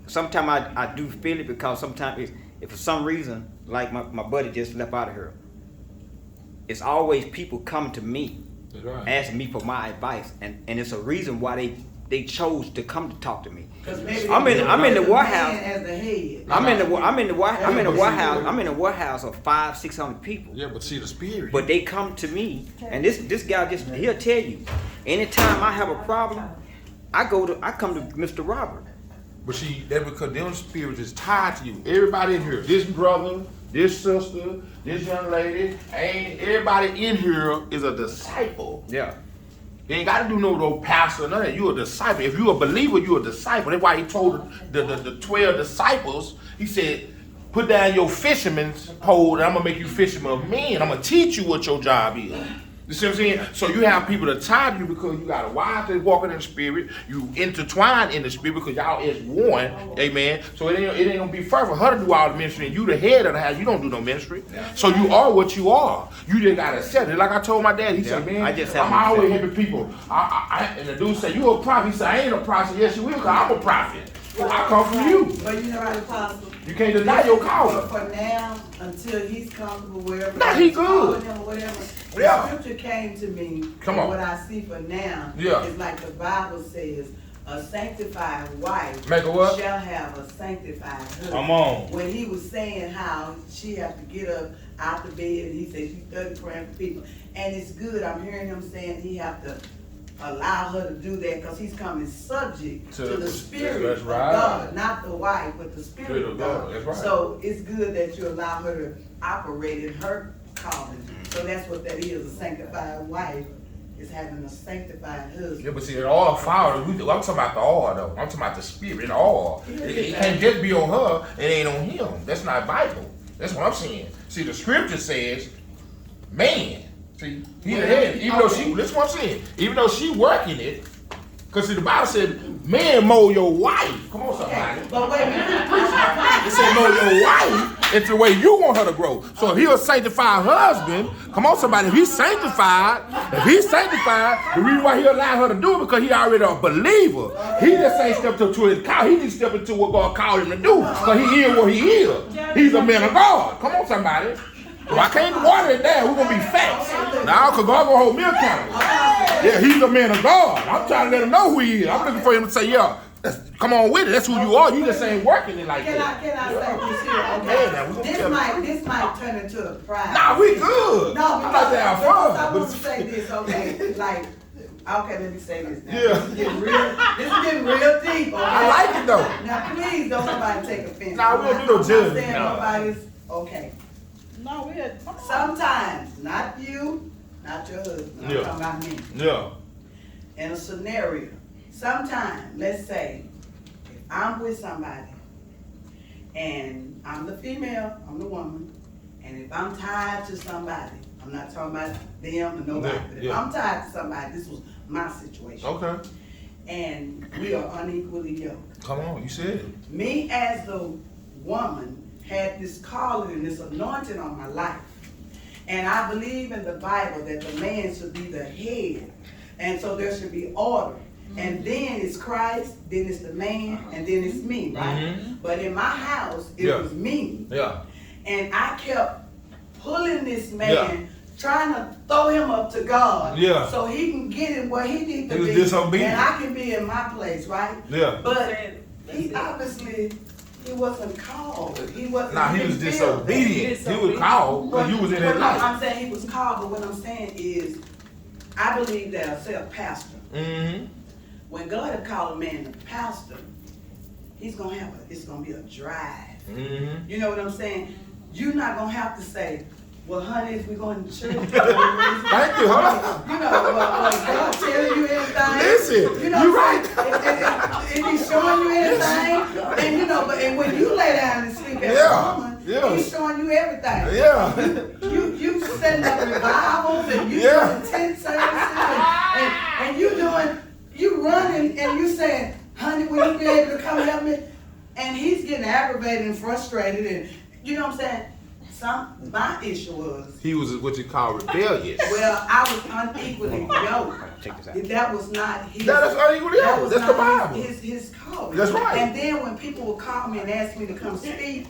sometimes I do feel it because sometimes if for some reason, like my buddy just left out of here, it's always people come to me asking me for my advice, and it's a reason why they chose to come to talk to me. I'm in the warehouse. I'm in the warehouse of 500-600 people. Yeah, but see the spirit. But they come to me, and this guy he'll tell you. Anytime I have a problem, I come to Mr. Robert. But see, that because them spirits is tied to you. Everybody in here, this brother, this sister, this young lady, everybody in here is a disciple. Yeah. You ain't got to do no pastor or none of that. You're a disciple. If you're a believer, you're a disciple. That's why he told the 12 disciples, he said, put down your fisherman's pole and I'm going to make you fishermen of men. I'm going to teach you what your job is. You see what I'm saying? So you have people that tie to you because you got a wife that's walking in the spirit. You intertwine in the spirit because y'all is one. Amen. So it ain't going to be fair for her to do all the ministry and you the head of the house. You don't do no ministry. So you are what you are. You just got to accept it. Like I told my dad, he said, man, I'm always helping people. And the dude said, you a prophet? He said, I ain't a prophet. Yes, you will, because I'm a prophet. I come from you. But you know what, Apostle? You can't deny your calling. For now, until he's comfortable wherever. Nah, he good. Him or whatever. Yeah. The scripture came to me. Come on. What I see for now is like the Bible says, a sanctified wife Make a what? shall have a sanctified husband. Come on. When he was saying how she have to get up out the bed, and he said she studied praying for people. And it's good. I'm hearing him saying he have to allow her to do that because he's coming subject to the spirit of God, not the wife, but the spirit of God. That's right. So it's good that you allow her to operate in her calling. So that's what that is. A sanctified wife is having a sanctified husband. Yeah, but see, it all fire. I'm talking about the oil, though. I'm talking about the spirit, the oil. It can't just be on her. It ain't on him. That's not Bible. That's what I'm saying. See, the scripture says, man. See, he the head. Even though she, that's what I'm saying. Even though she working it, because see, the Bible said, man, mold your wife. Come on, somebody. But wait a minute. It said, mold your wife into the way you want her to grow. So if he's a sanctified husband, come on, somebody. If he's sanctified, the reason why he allowed her to do it because he already a believer. He just ain't stepped up to his call. He just stepped into what God called him to do. Because he is what he is. He's a man of God. Come on, somebody. Well, I can't water it down. We're gonna be facts. Now, cause God gonna hold me accountable. Yeah, he's a man of God. I'm trying to let him know who he is. I'm looking for him to say, yeah, come on with it. That's who you are. You just ain't working it like that. Can I say this here? Okay. This might turn into a pride. Nah, we good. No, I'm not to have fun. I want to say this, okay? Like, okay, let me say this now. Yeah. This is getting real deep, okay? I like it though. Now, please don't nobody take offense. Nah, we don't do no judging. I'm not saying nobody's, okay. No, we had. Sometimes, not you, not your husband, I'm Yeah. talking about me. Yeah. In a scenario, sometimes, let's say, if I'm with somebody, and I'm the female, I'm the woman, and if I'm tied to somebody, I'm not talking about them or nobody, but if I'm tied to somebody, this was my situation. Okay. And we are unequally yoked. Come on, you said it. Me as the woman had this calling and this anointing on my life. And I believe in the Bible that the man should be the head. And so there should be order. And then it's Christ, then it's the man, and then it's me, right? But in my house, it was me. Yeah. And I kept pulling this man, trying to throw him up to God. Yeah. So he can get in where he needs to He was be. disobedient. And I can be in my place, right? Yeah. But he obviously, he wasn't called. He wasn't. Nah, he was disobedient. He was called because you was in that life. I'm saying he was called, but what I'm saying is, I believe that I say a pastor. When God had called a man a pastor, he's gonna have it's gonna be a drive. You know what I'm saying? You're not gonna have to say, well, honey, is we going to church? Thank you, hold on. You know, God tell you anything. Listen, you know, you're right. If he's showing you anything, and you know, and when you lay down and sleep as a woman, he's showing you everything. Yeah. You setting up revivals and you doing tent services and you running and you saying, honey, will you be able to come help me? And he's getting aggravated and frustrated and you know what I'm saying? My issue was he was what you call rebellious. Well, I was unequally yoked. Check this out. That was not his. That's unequally yoked. That's the Bible. His calling. That's right. And then when people would call me and ask me to come speak,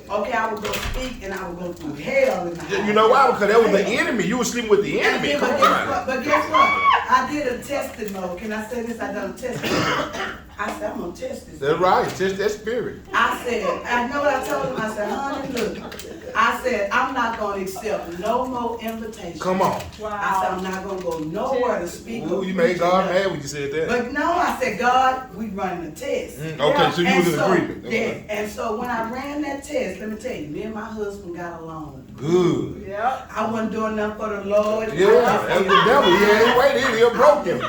okay, I would go speak and I would go through hell. You know why? Because that was the enemy. You were sleeping with the enemy. Then, but guess what? I did a testing mode. Can I say this? I done a testing mode. I said, I'm gonna test this. That's right. Test that spirit. I said, I know what I told him. I said, honey, look. I said, I'm not gonna accept no more invitations. Come on. I said, I'm not gonna go nowhere to speak. Ooh, you made God mad when you said that. But no, I said, God, we running a test. Okay, so you was in agreement. Okay. Yeah, and so when I ran that test, let me tell you, me and my husband got along. Good. Yeah. I wasn't doing nothing for the Lord. Yeah, that's the devil. He ain't waiting. He'll broke him.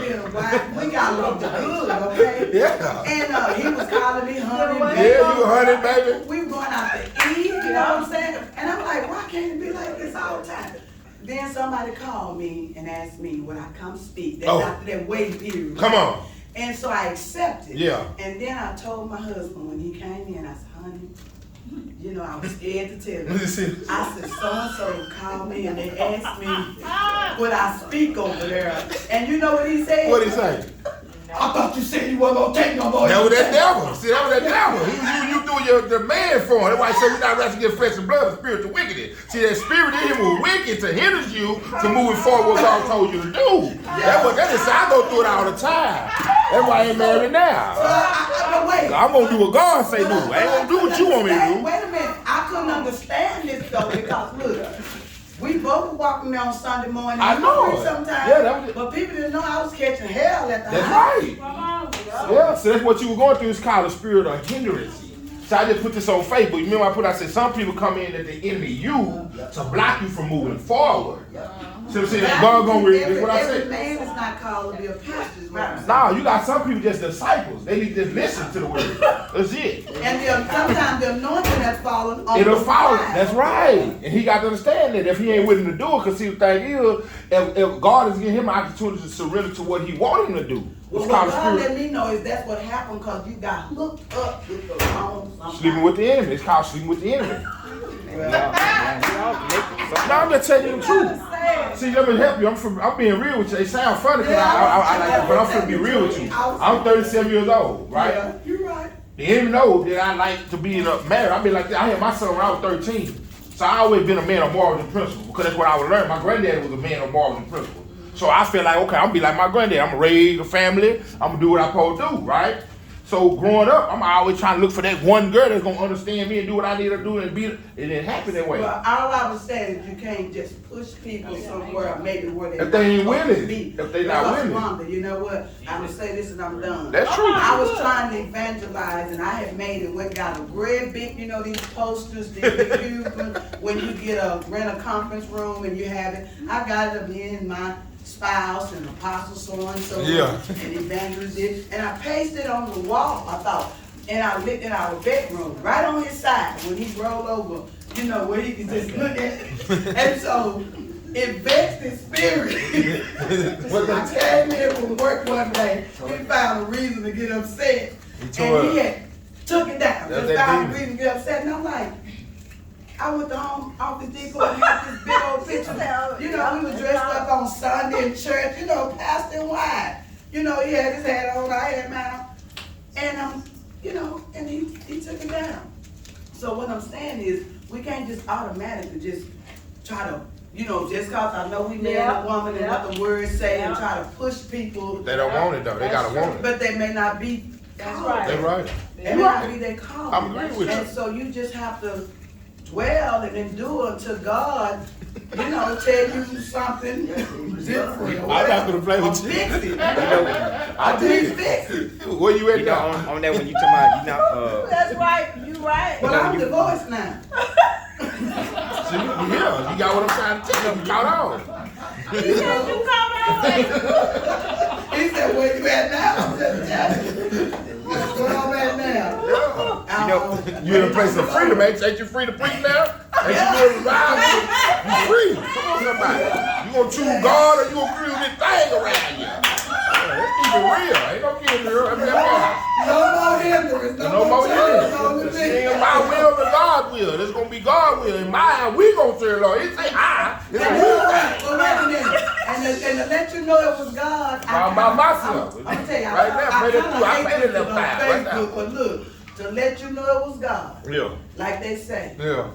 We got along good, okay? Yeah. And he was calling me honey. Yeah, you honey, baby. We were going out to eat, you know what I'm saying? And I'm like, why can't it be like this all the time? Then somebody called me and asked me, would I come speak? That's after that waiting period. Come on. And so I accepted. Yeah. And then I told my husband when he came in, I said, honey, you know, I was scared to tell him. I said, so-and-so called me and they asked me, would I speak over there? And you know what he said? What did he say? I thought you said you wasn't gonna take no more. That was that devil. See, that was that devil. You doing the man for him. That's why I said you're not wrestling against flesh and blood, but spiritual wickedness. See, that spirit in him was wicked to hinder you to moving forward what God told you to do. That's just I go through it all the time. That's why I ain't married now. I'm gonna do what God say do. I ain't gonna do what you want me to do. Wait a minute. I couldn't understand this though because look. We both were walking there on Sunday morning. I know. Sometimes, yeah, that was it. But people didn't know I was catching hell at the That's house. right. Yeah, so that's what you were going through. It's called a spirit of hindrance. So I just put this on faith. But you remember I said some people come in that the enemy you to block you from moving forward. So I'm saying God gonna read what I said. Every man is not called to be a pastor. No, you got some people just disciples. They need to just listen to the word. That's it. And sometimes the anointing has fallen on It'll the follow. side. That's right. And he got to understand that if he ain't willing to do it, because see the thing is, if God is giving him an opportunity to surrender to what he want him to do. Well, what God let me know is that's what happened because you got hooked up with the wrong somebody. Sleeping with the enemy. It's called sleeping with the enemy. No, I'm just telling you the truth. See, let me help you. I'm being real with you. It sounds funny because I like it, but I'm finna be real with you. I'm 37 years old, right? Yeah, you're right. The enemy knows that I like to be in a marriage. I be like that. I had my son when I was 13. So I always been a man of morals and principles because that's what I was learning. My granddaddy was a man of morals and principles. So I feel like, okay, I'm gonna be like my granddad. I'm gonna raise a family. I'm gonna do what I'm supposed to do, right? So growing up, I'm always trying to look for that one girl that's gonna understand me and do what I need to do and be. It didn't happen that way. Well, all I was saying is you can't just push people somewhere, maybe where they If they ain't not supposed willing, to be. if they not Because, willing. Rhonda, you know what? I'm gonna say this and I'm done. That's true. I was trying to evangelize and I had made it. Went got a great big, you know, these posters, these huge ones, when you get rent a conference room and you have it. I got it in my spouse and apostle so and so and evangelist did, and I pasted it on the wall. I thought, and I looked in our bedroom, right on his side when he rolled over, you know, where he could just look at it. And so it vexed his spirit. I came in from work one day, he found a reason to get upset, and he had took it down. Just found a reason to get upset, and I'm like, I went to Home Office Depot and had this big old picture. You know, we was dressed up on Sunday in church, you know, pastor and wine. You know, he had his hat on, I had mine on. And, you know, and he took it down. So what I'm saying is, we can't just automatically just try to, you know, just cause I know we man and woman and what the words say and try to push people. They don't want it though, they gotta want it. But they may not be. That's right. They right. They may not be their call. I'm agreeing with you. And so you just have to dwell and endure until God, you know, tell you something different. I'm not gonna play with you. Fix it. I did fix it. Where you at now? On that when you talking about, you know, That's right, you right. But I'm divorced now. See, yeah, you got what I'm trying to tell you. You caught on. He said you caught on. He said, where you at now? I'm just telling you. Where I'm at now. You in a place of freedom, ain't you free to preach now? Ain't you doing revival? You free. Come on, somebody. You gonna choose God or you gonna agree with this thing around here? Let's keep it real. Ain't no kidding here. No more hindrance. No more hindrance. It ain't my will but God's will. It's gonna be God's will. In mine, we gonna serve the Lord. It say I. It's a real thing. So wait a minute. And to let you know it was God, I'm by myself. I'm gonna tell you, Right now, pray that through. I kinda paid hate it up on time. Right now. Facebook, but look, to let you know it was God, Yeah. like they say. Yeah.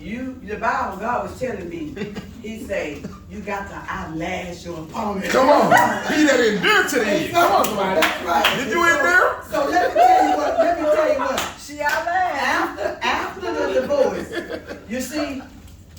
The Bible, God was telling me, he said, you got to outlash your opponent. Come on. He that endure to the end. Come on, somebody. That's right. Did you endure? So let me tell you what. She out there. After the divorce, you see,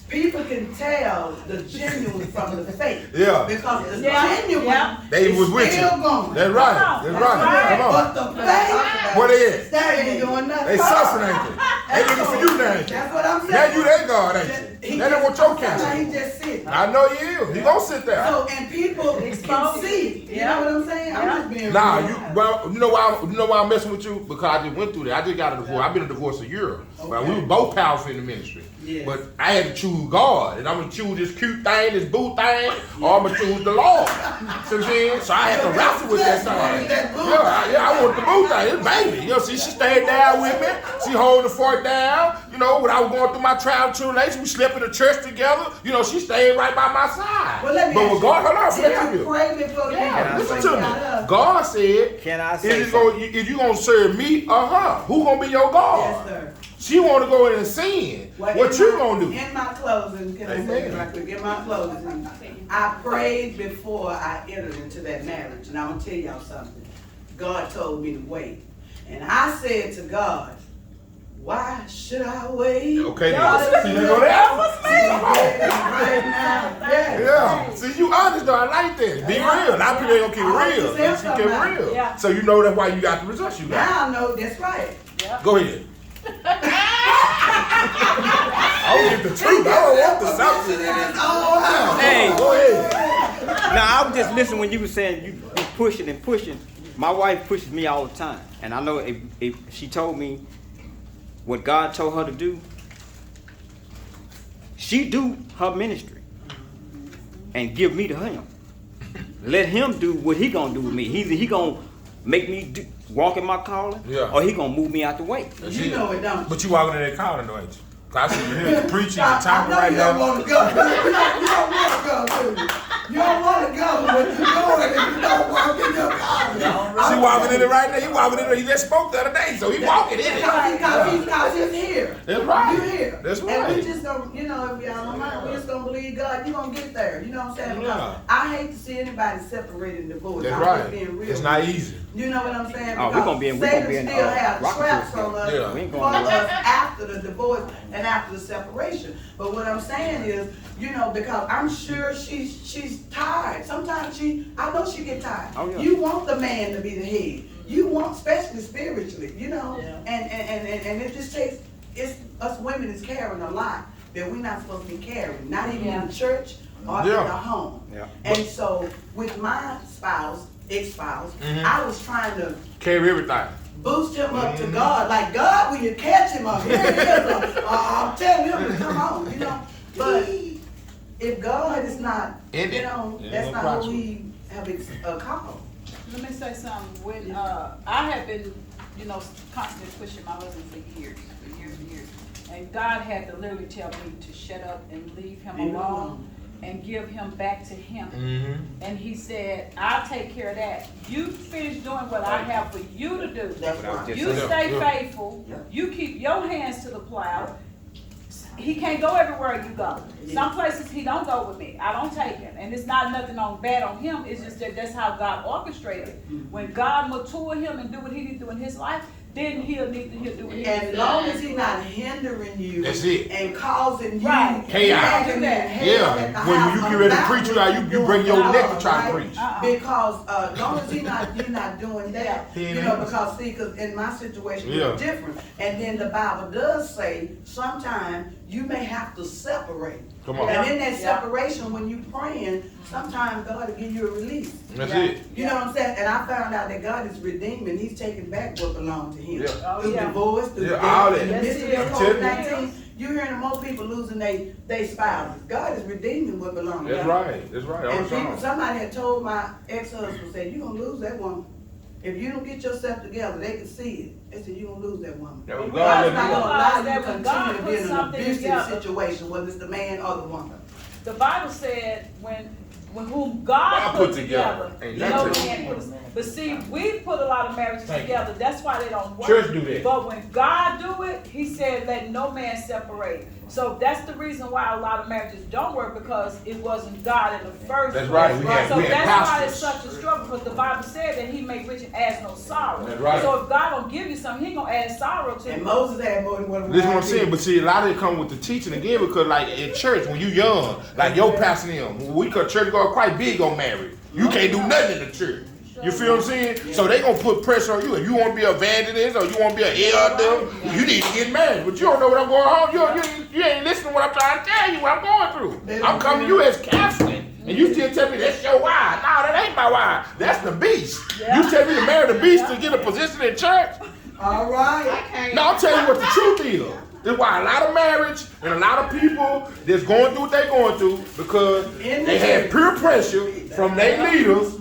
people can tell the genuine from the fake. Yeah. Because the genuine They was with still you. going. That's right. That's right. Come on. But the fake, Where they at? they ain't doing nothing. They sussing, ain't they? They looking for you now, ain't they? That's what I'm saying. Now you they God, ain't you? They don't want your He counsel. just sitting. I know he is. He gonna sit there. So, and people can see. You know what I'm saying? I'm just being Nah, real. you know why I'm messing with you? Because I just went through that. I just got a divorce. I've been a divorce a year. But we were both powerful in the ministry. Yes. But I had to choose God. And I'm gonna choose this cute thing, this boo thing, or I'm gonna choose the Lord. See what I'm saying? So I had to wrestle with that thing. Yeah, I want the boo thing. It's baby. You know, see, she stayed down with me. She holding the fort down. You know, when I was going through my trial and tribulation, we slept in the church together. You know, she stayed right by my side. Well, let me But ask with God, hold on, Did you you. pray before you Yeah, listen prayed to me. out of? God said, Can I say if you gonna serve me or her, who gonna be your God? Yes, sir. She want to go in and sin. Well, What you gonna do? In my closing, can I say it right quick? In my closing, I prayed before I entered into that marriage, and I'm gonna tell y'all something. God told me to wait, and I said to God, "Why should I wait?" Okay, God, then. See, you go there? right now. Yeah. See, you honest though. I like that. Be real. A lot of people ain't gonna keep real. She kept real. Yeah. So you know that's why you got the results you got. Now I know that's right. Go ahead. I don't get the truth. I don't want the substance. Hey, Go ahead. now I was just listening when you were saying you pushing and pushing. My wife pushes me all the time, and I know if she told me what God told her to do, she do her ministry and give me to him. Let him do what he gonna do with me. Either he gonna make me walk in my calling, Yeah. or he gonna move me out the way. You know it, don't you? But you walking in that calling though, ain't you? 'Cause I see you preaching and talking right You don't now. want to go. You don't want to go, do you? You don't want to go, but you're going and you don't walk in your car. She walking in it right now. He walking in it. He just spoke the other day, so he walking in it. Because he's here. That's right. You're here. That's And right. we just don't, you know, if y'all don't mind, we just gonna believe God, you're gonna get there. You know what I'm saying? Because Yeah. I hate to see anybody separated and divorced. That's I'm right. just being real. It's not easy. You know what I'm saying? Oh, we gonna be in Satan still have rocket traps ship. on us Yeah. We ain't for going us after the divorce and after the separation. But what I'm saying is, you know, because I'm sure she's tired. Sometimes I know she get tired. Oh, yeah. You want the man to be the head. You want, especially spiritually, you know, and it just takes, us women is carrying a lot that we're not supposed to be carrying, not even in the church or in the home. Yeah. And so with my ex-spouse, Mhm. I was trying to Carry everything. boost him up to God, like God, when you catch him up, here it is, I'm telling him to come on, you know. But if God is not, In you it. know, Yeah, that's no not problem. what we have called. Let me say something. When I have been, you know, constantly pushing my husband for years. And God had to literally tell me to shut up and leave him alone and give him back to him. Mm-hmm. And he said, I'll take care of that. You finish doing what I have for you to do. That's right. You stay Yeah. faithful. You keep your hands to the plow. He can't go everywhere you go. Some places he don't go with me. I don't take him. And it's not nothing bad on him. It's just that that's how God orchestrated it. When God mature him and do what he need to do in his life, then he'll do what he needs to do. As long as he's not hindering you That's it. and causing you Right. Chaos. agony and hell Yeah. at the When house, you get ready to about preach, what you bring your doing, neck to try to right? preach. Because as long as you're not doing that, He ain't you know, in. because see, because in my situation Yeah. it's different. And then the Bible does say sometimes you may have to separate. Come on. And in that separation, when you praying, sometimes God will give you a release. That's it. You know what I'm saying? And I found out that God is redeeming. He's taking back what belonged to him. Yeah. Through divorce, through Yeah, death, all that. in the Yes, midst of he this is. COVID-19, you're hearing more people losing their spouses. God is redeeming what belongs to That's him. right. That's right. All And the people, time. somebody had told my ex-husband, said, you're gonna lose that woman. If you don't get yourself together, they can see it. They said, you're gonna lose that woman. That was God's God. God's not Let gonna allow you to that when God continue to be puts in an something abusive together- situation, whether it's the man or the woman. The Bible said when whom God God put put together. together, Ain't no nothing. man put us. But see, we put a lot of marriages Thank you. together. That's why they don't work. Church do that. But when God do it, He said, "Let no man separate." So that's the reason why a lot of marriages don't work, because it wasn't God in the first That's place. right. We had- So we had that's why pastors. it's such a struggle, because the Bible said that He make rich and adds no sorrow. That's right. So if God don't give you something, He gonna add sorrow to And it. Moses had more than one This is what I'm wife. saying, but see, a lot of it come with the teaching again, because like in church, when you young, like your pastor and them, when we cut church, go quite big on marriage. You can't do nothing in the church. You feel what I'm saying? So they gonna put pressure on you. If you want to be an evangelist or you want to be an elder, you need to get married. But you don't know what I'm going on. You ain't listening to what I'm trying to tell you, what I'm going through. I'm coming to you as counseling, and you still tell me that's your wife. No, that ain't my wife. That's the beast. You tell me to marry the beast to get a position in church? All right. No, I'm telling you what the truth is. That's why a lot of marriage and a lot of people that's going through what they're going through, because they had peer pressure from their leaders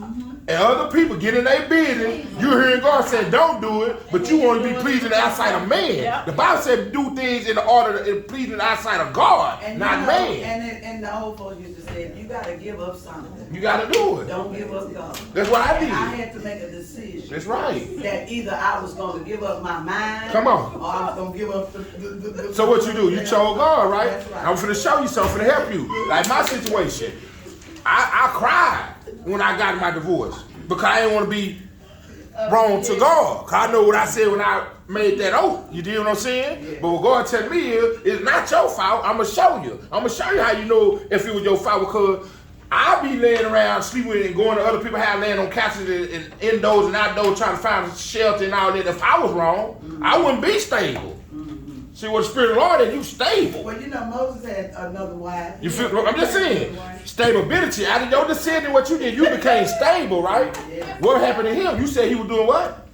and other people get in their business. You hearing God say don't do it, but you want to be pleasing the outside of man. The Bible said do things in the order of pleasing the outside of God, And not you know, man. And the old folks used to say, you gotta give up something. You got to do it. Don't give up God. That's what I And did. I had to make a decision. That's right. That either I was gonna give up my mind. Come on. Or I was gonna give up the So what you do? You chose God, right? That's right. I'm finna show you something to help you. Like my situation, I cried when I got my divorce because I didn't want to be wrong to God. Cause I know what I said when I made that oath. You do what I'm saying? Yeah. But what God tell me is, it's not your fault. I'm gonna show you. I'm gonna show you how you know if it was your fault, because I be laying around sleeping and going to other people's house, laying on couches and indoors and outdoors trying to find shelter and all that. If I was wrong, I wouldn't be stable. See what the Spirit of the Lord is, you stable. Well, you know, Moses had another wife. You feel? I'm just saying, stability. Out of your decision, what you did, you became stable, right? What happened to him? You said he was doing what?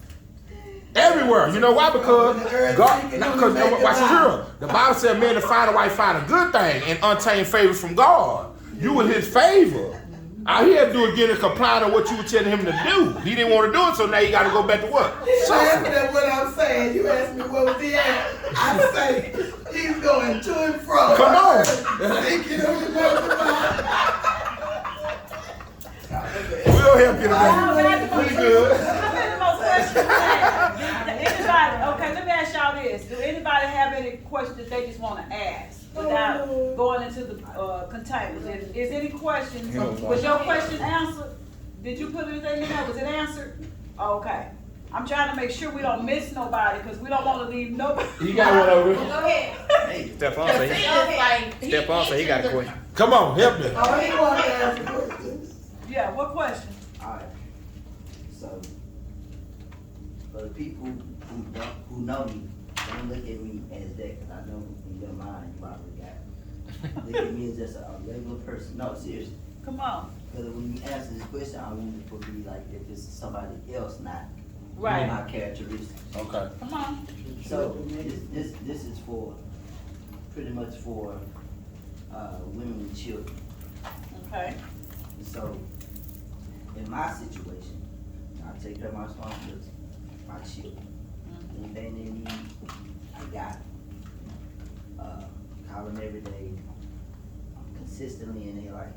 Everywhere. You know why? Because God. Because watch this here. The Bible said, "Man, to find a wife, find a good thing, and obtain favor from God." You were His favor. All he had to do is get a comply on what you were telling him to do. He didn't want to do it, so now you got to go back to what? You asked me what I'm saying. You asked me what was the answer. I say he He's going to and fro. Come on. Thinking of the We'll help you today. We good. Anybody, okay, let me ask y'all this. Do anybody have any questions that they just want to ask without going into the containers? Is any questions? Was your question answered? Did you put anything in there? Was it answered? Okay. I'm trying to make sure we don't miss nobody because we don't want to leave nobody. You got one over there. Go ahead. Stephon said he got a question. Come on, help me. Oh, he want to ask questions. Yeah, what question? Alright, so, for the people who know me, don't look at me as that, cause I know in your mind you probably got. Look at me as just a regular person, no, seriously. Come on. Cause when you answer this question, I want it to be like if it's somebody else, not Right. my characteristics. Okay. Come on. So, this is for, pretty much for, women with children. Okay. So, in my situation, I take care of my responsibilities, my children. Anything they need, I got it. Call them every day, consistently in their life.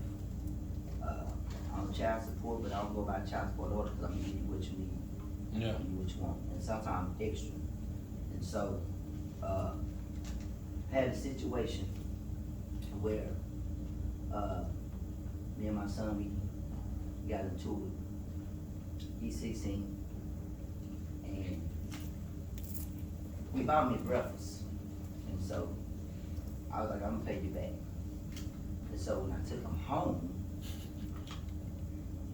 I'm child support, but I don't go by child support order because I'm gonna give you what you need. Yeah. Give you what you want, and sometimes extra. And so, had a situation where, me and my son, we got into it. He's 16, and we bought me breakfast. And so, I was like, I'm gonna pay you back. And so when I took him home,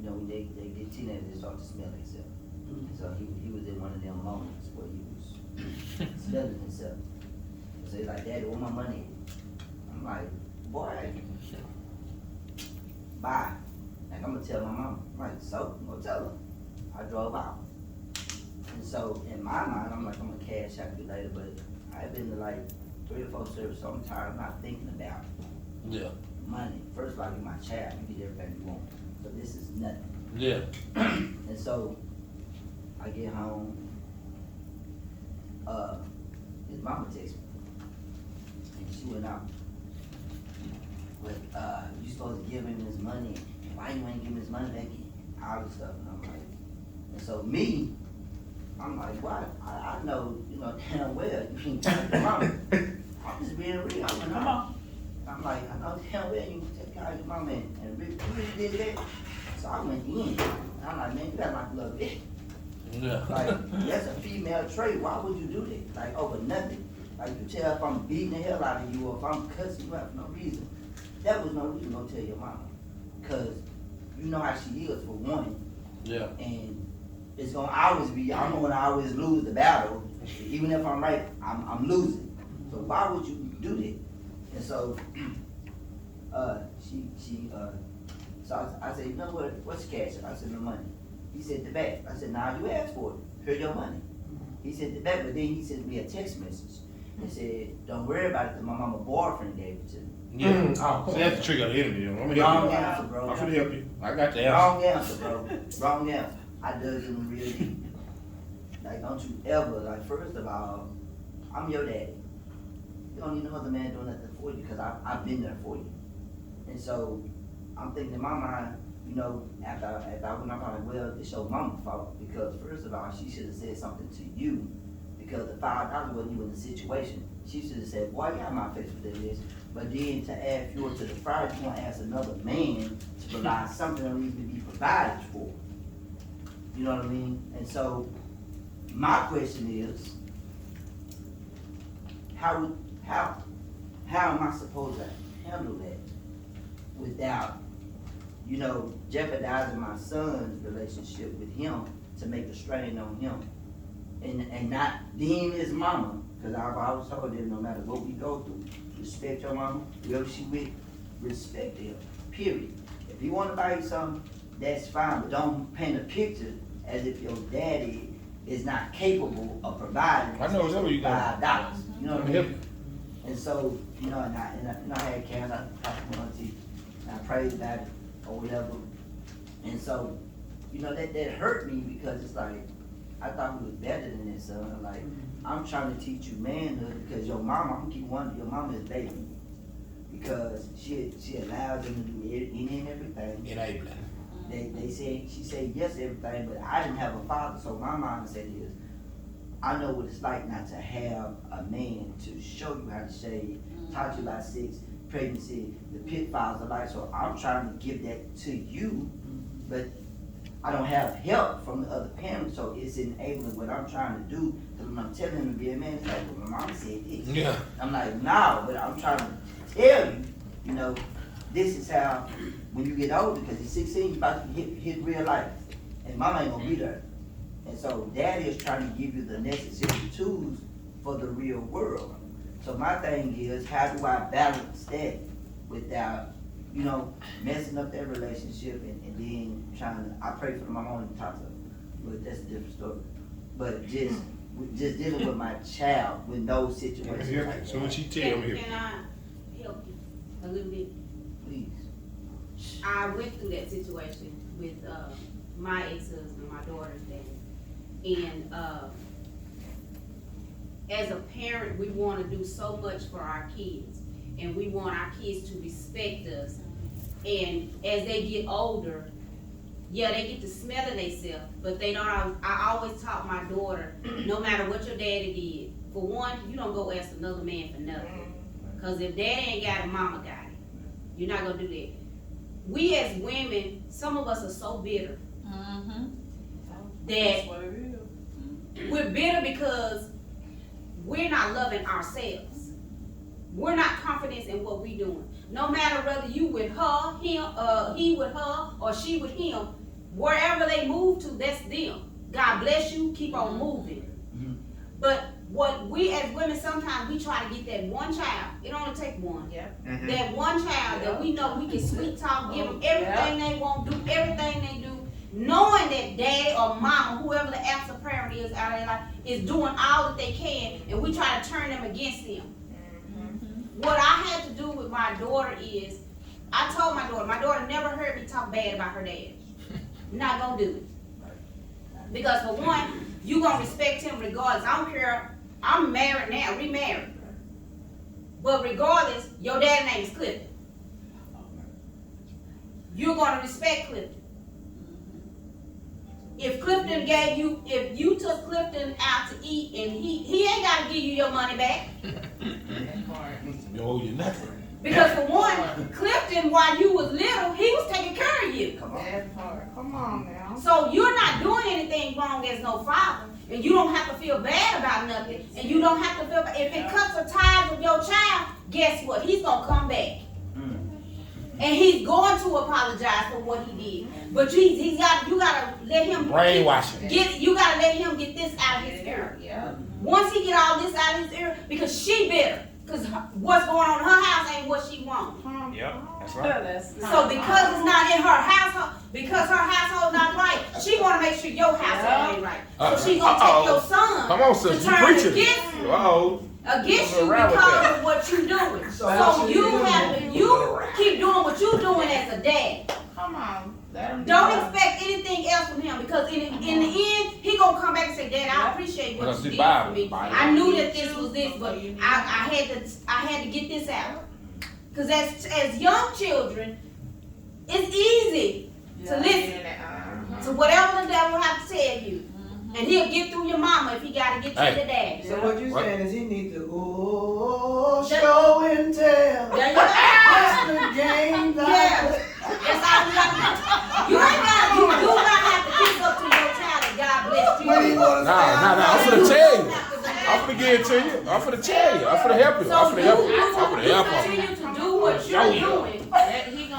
you know, when they get teenagers, they start to smell themselves. So he was in one of them moments where he was smelling himself. So he's like, Daddy, where my money at? I'm like, boy, bye. Like, I'm gonna tell my mom. I'm like, so, I'm gonna tell her. I drove out. And so, in my mind, I'm like, I'm gonna cash out you later, but I've been to like 3 or 4 services, so I'm tired. I'm not thinking about Yeah. money. First of all, you're my child. You get everything you want. So this is nothing. Yeah. And so, I get home. His mama texts me. And she went out. But, you supposed to give him his money. Why you ain't giving his money back? All this stuff. And I'm like, and so me, I'm like, what? I know, you know, damn well you ain't telling your mama. I'm just being real. I'm like, I know damn well you take care of your mama and really did that. So I went in. I'm like, man, you got like a little bit. Yeah. Like, that's a female trait. Why would you do that? Like, over nothing. Like, you tell if I'm beating the hell out of you or if I'm cussing you out for no reason. That was no reason to go tell your mama. Because you know how she is, for one. Yeah. And it's gonna always be, I'm gonna always lose the battle. Even if I'm right, I'm losing. So why would you do that? And so, so I said, you know what, what's the cash? I said, no money. He said, the back. I said, nah, you asked for it. Here's your money. He said, the back, but then he sent me a text message. He said, don't worry about it, because my mama boyfriend gave it to me. Yeah. Oh, so that's the trick of the interview. I'm gonna help Wrong you. answer, bro. I'm gonna help you. I got the answer. Wrong answer, bro. Wrong answer. I dug in real deep. Like, don't you ever, like, first of all, I'm your daddy. You don't need no other man doing nothing for you, because I've been there for you. And so, I'm thinking in my mind, you know, after I went up, I'm like, well, it's your mama's fault, because first of all, she should have said something to you, because the $5 wasn't even the situation. She should have said, boy, you got my face with that list. But then to add fuel to the fire, you want to ask another man to provide something that needs to be provided for. You know what I mean? And so, my question is, how am I supposed to handle that without, you know, jeopardizing my son's relationship with him to make a strain on him, and not deem his mama, because I've always told them no matter what we go through, respect your mama, whoever she with, respect them, period. If you want to buy you something, that's fine, but don't paint a picture as if your daddy is not capable of providing I know exactly where you going. $5. You know what I Yep. mean? And so, you know, and I had Karen, I talked to my auntie, and I prayed about it, or whatever. And so, you know, that hurt me, because it's like, I thought we was better than this, so I'm like, I'm trying to teach you manhood because your mama, I'm gonna keep one, your mama is baby. Because she allows them to do any and everything. Enabling. She said yes to everything, but I didn't have a father, so my mom said is, I know what it's like not to have a man to show you how to shave, taught you about sex, pregnancy, the pitfalls of life, so I'm trying to give that to you, but I don't have help from the other parents, so it's enabling what I'm trying to do, because when I'm telling him to be a man, it's like, well, my mom said this. Yeah. I'm like, no, but I'm trying to tell you, you know, this is how, when you get older, because he's 16, you're about to hit real life, and mama ain't gonna be there. And so daddy is trying to give you the necessary tools for the real world. So my thing is, how do I balance that without, you know, messing up that relationship and then trying to, I pray for my mom and talk to her, but that's a different story. But just dealing with my child with those situations. Like So when she tell me, Can I help you a little bit? Please. I went through that situation with my ex-husband, my daughter's dad. And as a parent, we want to do so much for our kids. And we want our kids to respect us. And as they get older, yeah, they get to smell of themselves, but they don't always, I always taught my daughter, no matter what your daddy did, for one, you don't go ask another man for nothing. Because if daddy ain't got it, mama got it. You're not going to do that. We as women, some of us are so bitter. That we're bitter because we're not loving ourselves. We're not confident in what we're doing. No matter whether you with her, him, he with her, or she with him, wherever they move to, that's them. God bless you, keep on moving. But what we as women, sometimes we try to get that one child. It only takes one. That one child that we know we can sweet talk, give them everything they want, do everything they do, knowing that daddy or mama, whoever the absent parent is out of their life, is doing all that they can, and we try to turn them against them. What I had to do with my daughter is, I told my daughter never heard me talk bad about her dad. Not gonna do it. Because for one, you gonna respect him regardless. I don't care, I'm married now, remarried. But regardless, your dad's name is Clifton. You're gonna respect Clifton. If Clifton gave you, if you took Clifton out to eat and he ain't gotta give you your money back. You owe you nothing. Because for one, Clifton, while you was little, he was taking care of you. Come on now. So you're not doing anything wrong as no father. And you don't have to feel bad about nothing. And you don't have to feel bad. If it cuts the ties of your child, guess what? He's gonna come back. And he's going to apologize for what he did. But you gotta let him brainwashing. You gotta let him get this out of his ear. Once he get all this out of his ear, because she bitter. Because what's going on in her house ain't what she wants. Yep, that's right. So because it's not in her household, because her household not right, she want to make sure your household ain't right. So she's going to take your son Come on, sis, to you turn preaching. against you Around with because of what you're doing. So you keep doing what you're doing as a dad. Come on. Don't expect anything else from him, because in the end, he gonna come back and say, Dad, I appreciate what you did for me. I knew that this was this, but I had to get this out. Because as young children, it's easy to listen to whatever the devil have to tell you. And he'll get through your mama if he gotta get through your dad. So what you're saying is he needs to show and tell. There you go. That's the game. That's all we gotta do. You do not have to kiss up to your child and God bless you. Nah, I'm finna tell you. I'm finna give it to you. I'm finna tell you. I'm finna help you. I'm finna help you. I'm finna help you. Continue to do what you're doing,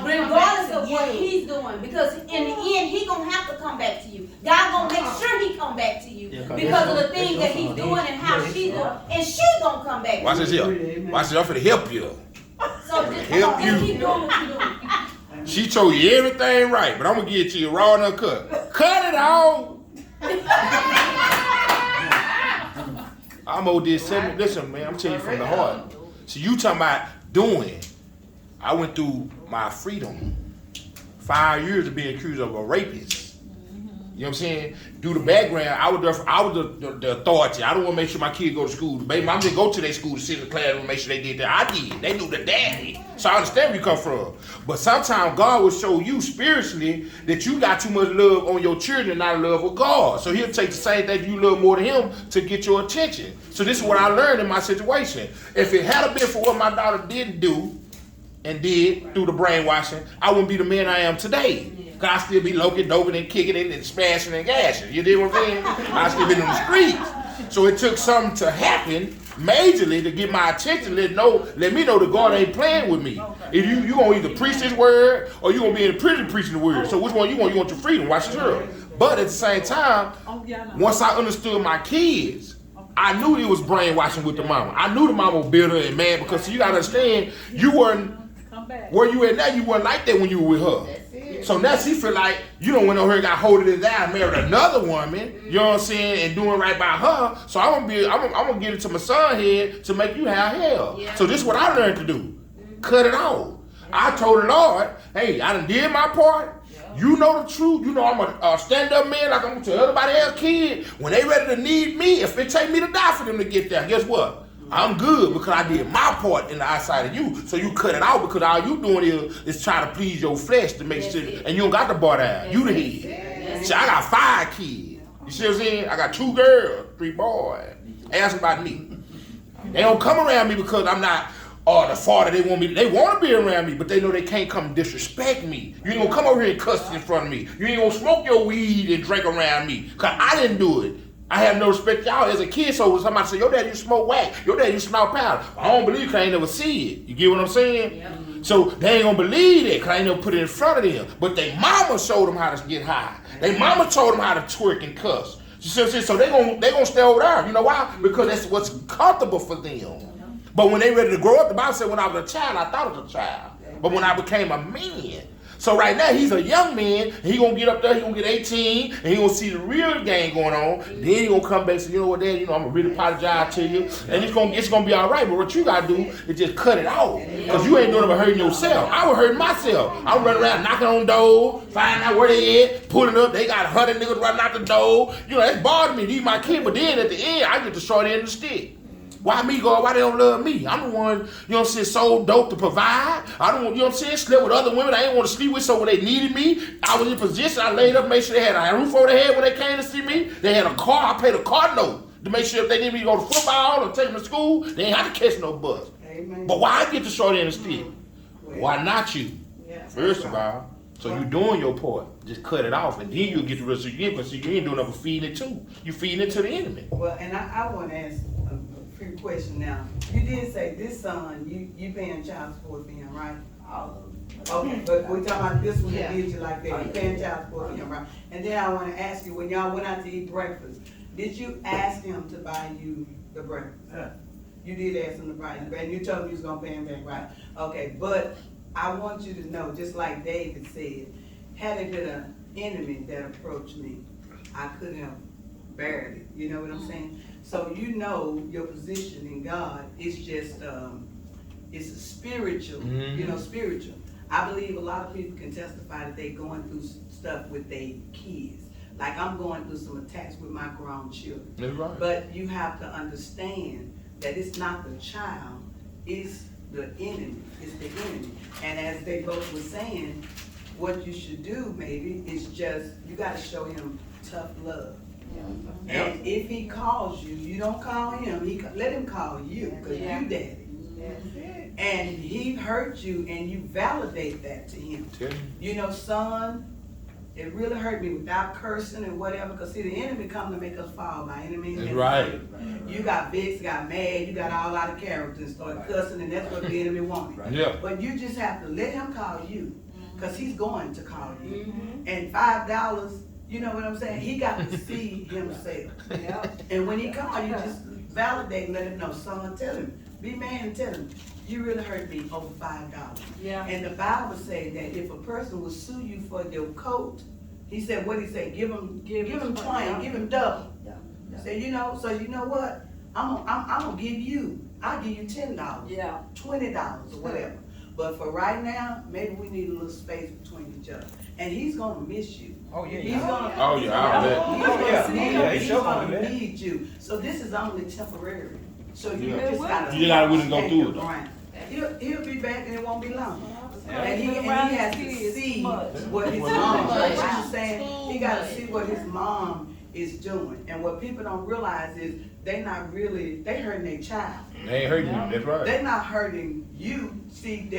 regardless of what he's doing, because in the end, he gonna have to come back to you. God gonna make sure he come back to you because of the things that he's doing and how she's doing, and she gonna come back. Watch this here. Watch this. I'm finna help you. So just keep doing what you're doing. She told you everything right, but I'm gonna give it to you raw and uncut. Cut it out. I'm over this 7. Listen, man, I'm telling you from the heart. See, you talking about doing. I went through my freedom. 5 years of being accused of a rapist. You know what I'm saying? Do the background. I was the authority. I don't want to make sure my kids go to school. Baby, I'm just go to their school to sit in the classroom and make sure they did that. I did. They knew the daddy. So I understand where you come from. But sometimes God will show you spiritually that you got too much love on your children and not love of God. So he'll take the same thing you love more than him to get your attention. So this is what I learned in my situation. If it had been for what my daughter didn't do and did through the brainwashing, I wouldn't be the man I am today. Cause I still be loking, doping, and kicking it and smashing and gashing. You dig what I'm saying? I still been on the streets. So it took something to happen majorly to get my attention. Let me know that God ain't playing with me. If you gonna either preach this word or you gonna be in the prison preaching the word. So which one you want? You want your freedom? Watch this girl. But at the same time, once I understood my kids, I knew it was brainwashing with the mama. I knew the mama was bitter and mad because you gotta understand, you weren't where you at now. You weren't like that when you were with her. So now she feel like you don't went over here and got hold of this guy and married another woman, you know what I'm saying, and doing right by her. So I'm gonna get it to my son here to make you have hell. Yeah. So this is what I learned to do. Cut it off. I told the Lord, hey, I done did my part. You know the truth. You know I'm a stand-up man like I'm gonna tell everybody else kid. When they ready to need me, if it take me to die for them to get there, guess what? I'm good because I did my part in the eyesight of you. So you cut it out because all you doing is trying to please your flesh to make sure, and you don't got the bar down. You the head. See, I got 5 kids. You see what I'm saying? I got 2 girls, 3 boys. Ask about me. They don't come around me because I'm not the father they want me. They want to be around me, but they know they can't come disrespect me. You ain't gonna come over here and cuss in front of me. You ain't gonna smoke your weed and drink around me because I didn't do it. I have no respect for y'all as a kid, so when somebody say, your dad, you smoke wax, your dad, you smell powder. I don't believe because I ain't never see it. You get what I'm saying? Yeah. So they ain't gonna believe it because I ain't never put it in front of them. But they mama showed them how to get high. They mama told them how to twerk and cuss. You see what I'm saying? So they gonna stay over there. You know why? Because that's what's comfortable for them. But when they ready to grow up, the Bible said when I was a child, I thought I was a child. But when I became a man, so right now he's a young man, and he gonna get up there, he gonna get 18, and he gonna see the real game going on. Then he gonna come back and say, you know what, Dad, I'm gonna really apologize to you, and it's gonna be all right. But what you gotta do is just cut it out, because you ain't doing it but hurting yourself. I was hurting myself. I'm running around knocking on doors, finding out where they at, pulling up. They got 100 niggas running out the door. That's bothering me. These my kid, but then at the end, I get the short end of the stick. Why me, God? Why they don't love me? I'm the one, sold dope to provide. I don't want, slept with other women I didn't want to sleep with, so when they needed me, I was in position. I laid up, made sure they had a roof over their head when they came to see me. They had a car. I paid a car note to make sure if they needed me to go to football or take them to school, they ain't have to catch no bus. Amen. But why I get the short end of the stick? Why not you? Yeah. First of all, so you doing your part. Just cut it off, and then you'll get the rest of your because you ain't doing nothing but feeding it too. You feeding it to the enemy. Well, and I want to ask a few questions now. You did say this son, you paying child support for him, right? All of them. Okay, but we're talking about this one that did you like that. You paying child support for him, right? And then I want to ask you, when y'all went out to eat breakfast, did you ask him to buy you the breakfast? Yeah. You did ask him to buy you, and you told him you was gonna pay him back, right? Okay, but I want you to know, just like David said, had it been an enemy that approached me, I couldn't have bared it. You know what I'm saying? So your position in God is just it's a spiritual, spiritual. I believe a lot of people can testify that they going through stuff with their kids. Like I'm going through some attacks with my grown children. That's right. But you have to understand that it's not the child, it's the enemy. It's the enemy. And as they both were saying, what you should do maybe is just, you got to show him tough love. Yeah. And if he calls you, you don't call him. Let him call you, because you daddy. And he hurt you, and you validate that to him. Son, it really hurt me without cursing and whatever, because see, the enemy come to make us fall by any means. That's right. You got vexed, got mad, you got all out of character and started cussing, and that's what the enemy wanted. Right. Yeah. But you just have to let him call you, because he's going to call you. Mm-hmm. And $5, you know what I'm saying? He got to see himself. Yep. And when he calls you, just validate and let him know. Son, tell him. Be man and tell him, you really hurt me over $5. Yeah. And the Bible says that if a person will sue you for your coat, he said, what he said? Give him twain, give him double. Yeah. Yeah. Say, so you know what? I'm gonna give you, I'll give you $10, $20 or whatever. But for right now, maybe we need a little space between each other. And he's gonna miss you. Oh yeah, He's gonna. Oh, he's yeah, gonna- I'll bet. He's He's sure gonna gonna bet. need you. So this is only temporary. So you Yeah. just gotta. You gotta really go stand through your it, though. ground. He'll be back and it won't be long. Yeah. And he has to see what his mom, like she's saying, he gotta see what his mom is doing. And what people don't realize is they hurting their child. They ain't hurting you, that's right. They're not hurting you. See,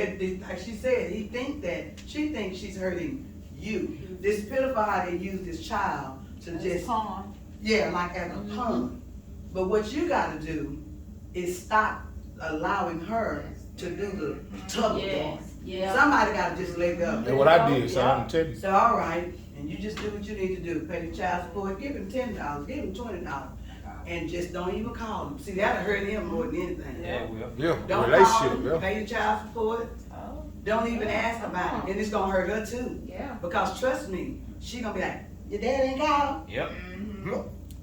like she said, she thinks she's hurting you. This pitiful how they use this child to just, yeah, like as a pawn. But what you gotta do is stop allowing her to do the tug of war. Yeah. Somebody gotta just let go. That's what I did, son, I'm telling you. So, all right, and you just do what you need to do. Pay the child support, give him $10, give him $20, and just don't even call him. See, that'll hurt him more than anything. Yeah, well. Yeah, Don't call relationship, him, yeah. pay the child support. Don't even ask about it, and it's gonna hurt her too. Yeah. Because trust me, she gonna be like, your dad ain't called? Yep.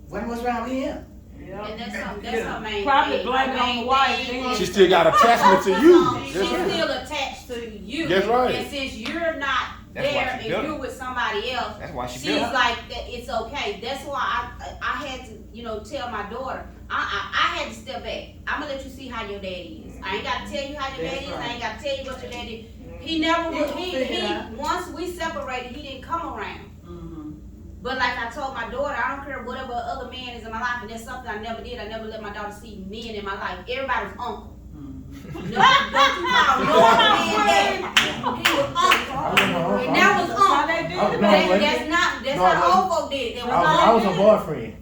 What's wrong with him? And that's her main Probably thing. blame Her it on the main wife, thing then. is She still got attachment to you. She's That's right. still attached to you. That's right. And since you're not That's why there she and built you're it. with somebody else, That's why she she's built it. like, it's okay. That's why I had to, tell my daughter, I had to step back. I'm gonna let you see how your daddy is. I ain't gotta tell you how your daddy is. I ain't gotta tell you what your daddy is. He never would, once we separated, he didn't come around. But like I told my daughter, I don't care whatever other man is in my life, and that's something I never did. I never let my daughter see men in my life. Everybody's uncle. No, don't you call no man daddy. He was uncle. And that was uncle. That's how old folk did it. That was I was a boyfriend.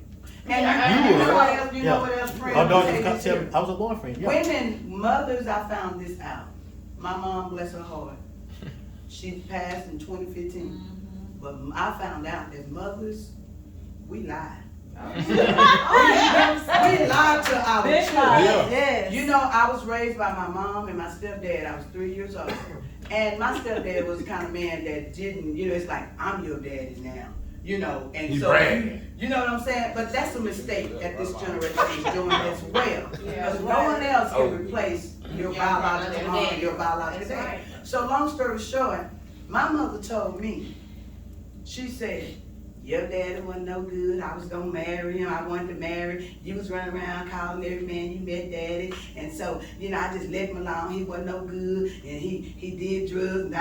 And you know what else, friend? My daughter just tell me I was a boyfriend. Yeah. Women, mothers, I found this out. My mom, bless her heart, she passed in 2015. But I found out that mothers, we lie. We lie to our children. Yes. You know, I was raised by my mom and my stepdad. I was 3 years old. And my stepdad was the kind of man that didn't, it's like, I'm your daddy now. And He so, bragging. you know what I'm saying? But that's a mistake that this generation is doing as well. Because no one else can replace your biological mom and your biological dad. So long story short, my mother told me, she said, your daddy wasn't no good. I was gonna marry him. I wanted to marry. You was running around calling every man you met daddy. And so, I just let him alone. He wasn't no good. And he did drugs,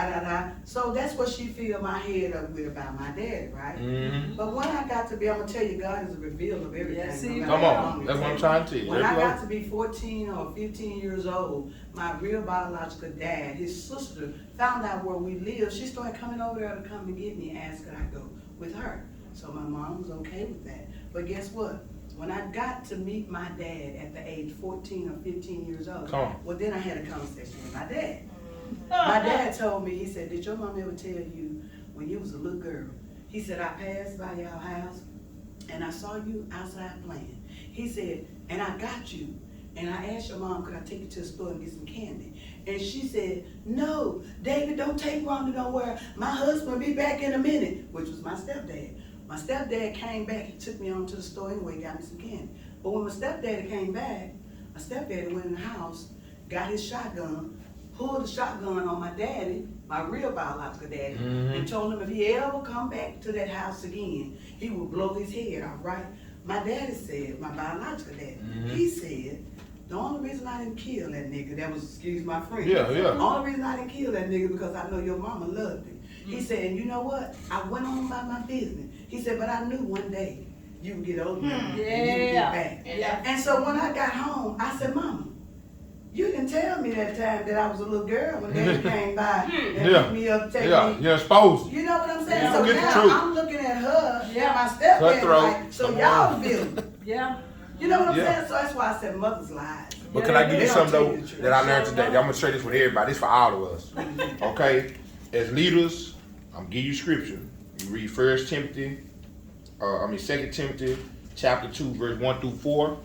So that's what she filled my head up with about my daddy, right? Mm-hmm. But when I got to be, I'm gonna tell you, God is a revealer of everything. Yes, no he matter Come how on, long it that's what I'm takes. trying to tell you. When I That's got right. to be 14 or 15 years old, my real biological dad, his sister, found out where we lived. She started coming over there to come and get me and ask could I go with her. So my mom was okay with that. But guess what? When I got to meet my dad at the age 14 or 15 years old, well then I had a conversation with my dad. My dad told me, he said, did your mom ever tell you when you was a little girl? He said, I passed by your house and I saw you outside playing. He said, and I got you. And I asked your mom, could I take you to the store and get some candy? And she said, no, David, don't take Rhonda nowhere. My husband will be back in a minute, which was my stepdad. My stepdad came back, he took me on to the store anyway, got me some candy. But when my stepdaddy came back, my stepdaddy went in the house, got his shotgun, pulled the shotgun on my daddy, my real biological daddy, and told him if he ever come back to that house again, he would blow his head off, right? My daddy said, my biological daddy, he said, the only reason I didn't kill that nigga, that was, excuse my friend. The only reason I didn't kill that nigga because I know your mama loved him. He said, and you know what? I went on by my business. He said, but I knew one day you would get old enough and you would get back. And so when I got home, I said, Mama, you didn't tell me that time that I was a little girl when Daddy came by and picked me up, take me. You're exposed. You know what I'm saying? Yeah, So get the now truth. I'm looking at her, my stepdad, like, so y'all feel me. You know what I'm saying? So that's why I said mother's lies. But can I give you something though that I learned today? I'm gonna share this with everybody. This for all of us. Okay? As leaders, I'm gonna give you scripture. You read 2 Timothy chapter 2, verse 1 through 4.